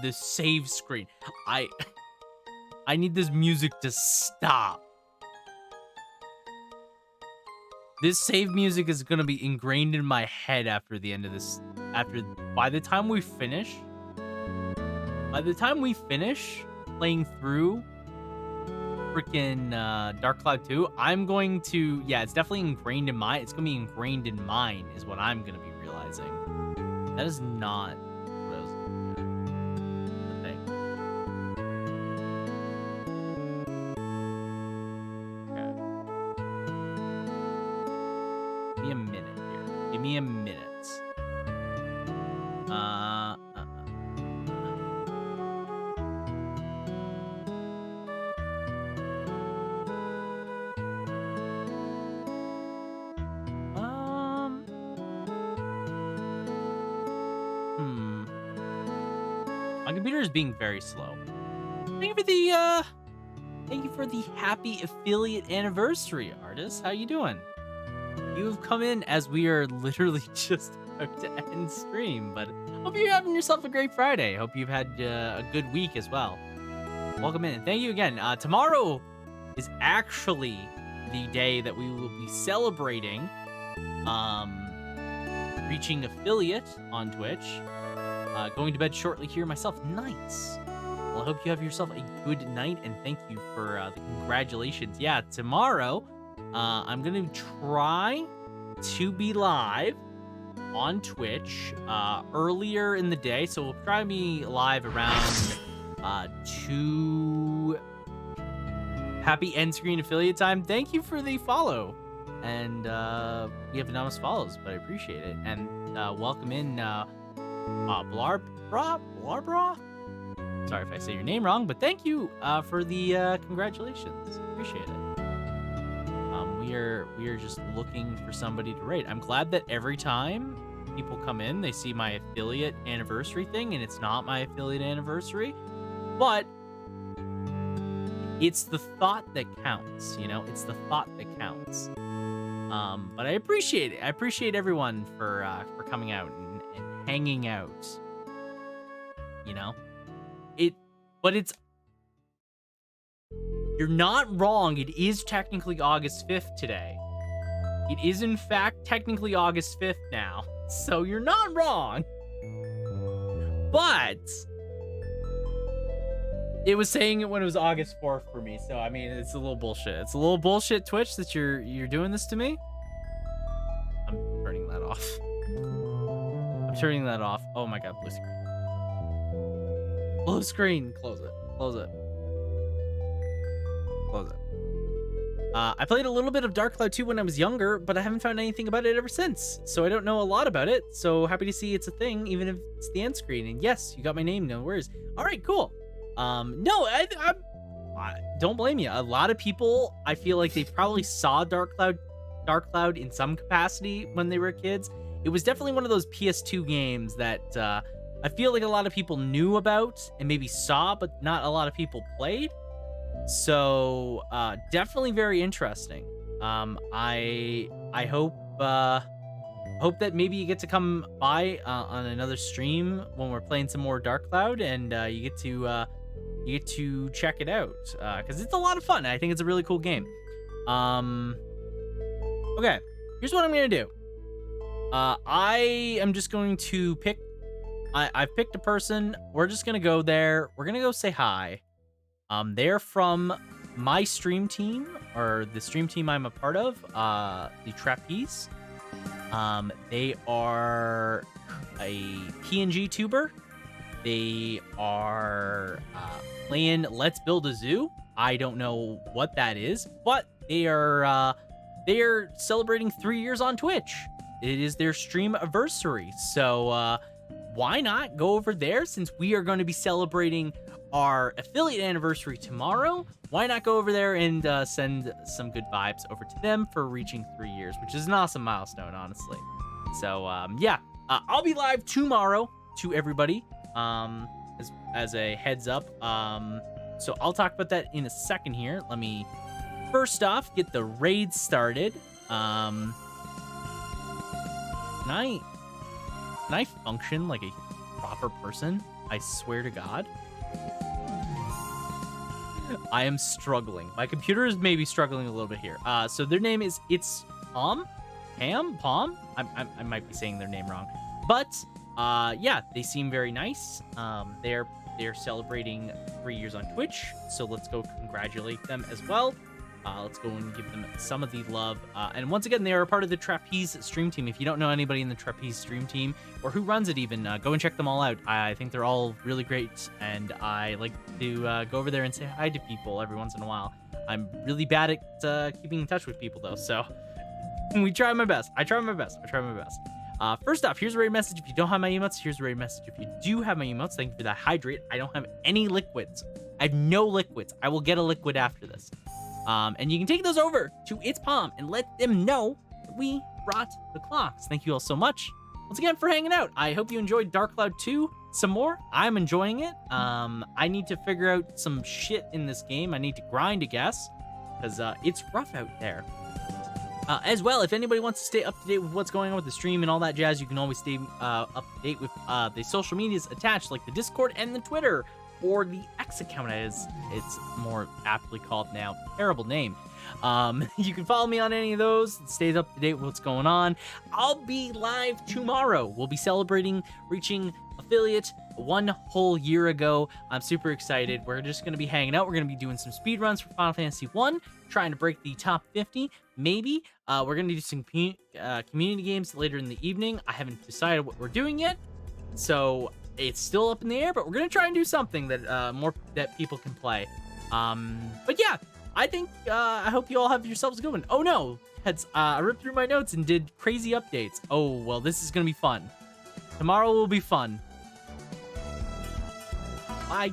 this save screen. I need this music to stop. This save music is gonna be ingrained in my head after the end of this. By the time we finish playing through freaking Dark Cloud 2, I'm going to, yeah, it's definitely ingrained in mine. It's gonna be ingrained in mine is what I'm gonna be realizing. That is not what I was the thing. Okay. Give me a minute here. Give me a minute. My computer is being very slow. Thank you for the happy affiliate anniversary, artist. How you doing? You've come in as we are literally just about to end stream, but hope you're having yourself a great Friday. Hope you've had a good week as well. Welcome in. Thank you again. Tomorrow is actually the day that we will be celebrating reaching affiliate on Twitch. Going to bed shortly here myself. Nice. Well, I hope you have yourself a good night, and thank you for the congratulations. Yeah, tomorrow, I'm going to try to be live on Twitch earlier in the day, so we'll try to be live around 2. Happy end screen affiliate time. Thank you for the follow. And we have anonymous follows, but I appreciate it. And welcome in Blarbra. Sorry if I say your name wrong, but thank you for the congratulations. Appreciate it. We are just looking for somebody to rate. I'm glad that every time people come in, they see my affiliate anniversary thing, and it's not my affiliate anniversary, but it's the thought that counts, you know? It's the thought that counts. But I appreciate it. I appreciate everyone for coming out and hanging out. You know? You're not wrong. It is technically August 5th today. It is, in fact, technically August 5th now. So you're not wrong. But it was saying it when it was August 4th for me. So, I mean, it's a little bullshit. It's a little bullshit, Twitch, that you're doing this to me. I'm turning that off. I'm turning that off. Oh my god, blue screen. Blue screen. Close it. Close it. Close it. I played a little bit of Dark Cloud 2 when I was younger, but I haven't found anything about it ever since. So I don't know a lot about it. So happy to see it's a thing, even if it's the end screen. And yes, you got my name. No worries. All right, cool. No, I don't blame you. A lot of people, I feel like they probably saw Dark Cloud in some capacity when they were kids. It was definitely one of those PS2 games that I feel like a lot of people knew about and maybe saw, but not a lot of people played. So definitely very interesting. I hope that maybe you get to come by on another stream when we're playing some more Dark Cloud, and you get to check it out because it's a lot of fun. I think it's a really cool game. Okay, here's what I'm gonna do. I am just going to pick. I've picked a person. We're just gonna go there. We're gonna go say hi. They're from my stream team, or the stream team I'm a part of, the Trapeze. They are a PNG tuber. They are playing Let's Build a Zoo. I don't know what that is, but they are celebrating 3 years on Twitch. It is their stream anniversary, so why not go over there since we are going to be celebrating our affiliate anniversary tomorrow? Why not go over there and send some good vibes over to them for reaching 3 years, which is an awesome milestone, honestly. So yeah, I'll be live tomorrow to everybody, as a heads up. So I'll talk about that in a second here. Let me first off get the raid started. Can I function like a proper person? I swear to God. I am struggling. My computer is maybe struggling a little bit here. So their name is Palm. I might be saying their name wrong, but yeah, they seem very nice. They're celebrating 3 years on Twitch, so let's go congratulate them as well. Let's go and give them some of the love. And once again, they are a part of the Trapeze stream team. If you don't know anybody in the Trapeze stream team, or who runs it even, go and check them all out. I think they're all really great, and I like to go over there and say hi to people every once in a while. I'm really bad at keeping in touch with people, though, so we try my best. I try my best. First off, here's a raid message. If you don't have my emotes, here's a raid message. If you do have my emotes, thank you for that. Hydrate. I don't have any liquids. I have no liquids. I will get a liquid after this. And you can take those over to It's Palm and let them know that we brought the clocks. Thank you all so much. once again for hanging out. I hope you enjoyed Dark Cloud 2 some more. I'm enjoying it. I need to figure out some shit in this game. I need to grind, I guess, because it's rough out there. As well, if anybody wants to stay up to date with what's going on with the stream and all that jazz, you can always stay up to date with the social medias attached, like the Discord and the Twitter, or the X account, as it's more aptly called now. Terrible name. You can follow me on any of those. It stays up to date with what's going on. I'll be live tomorrow. We'll be celebrating reaching affiliate 1 whole year ago. I'm super excited. We're just going to be hanging out. We're going to be doing some speed runs for Final Fantasy 1, trying to break the top 50, maybe. We're going to do some community games later in the evening. I haven't decided what we're doing yet, so it's still up in the air, but we're going to try and do something that more that people can play. But yeah, I think I hope you all have yourselves a good one. Oh no, I ripped through my notes and did crazy updates. Oh, well, this is going to be fun. Tomorrow will be fun. Bye.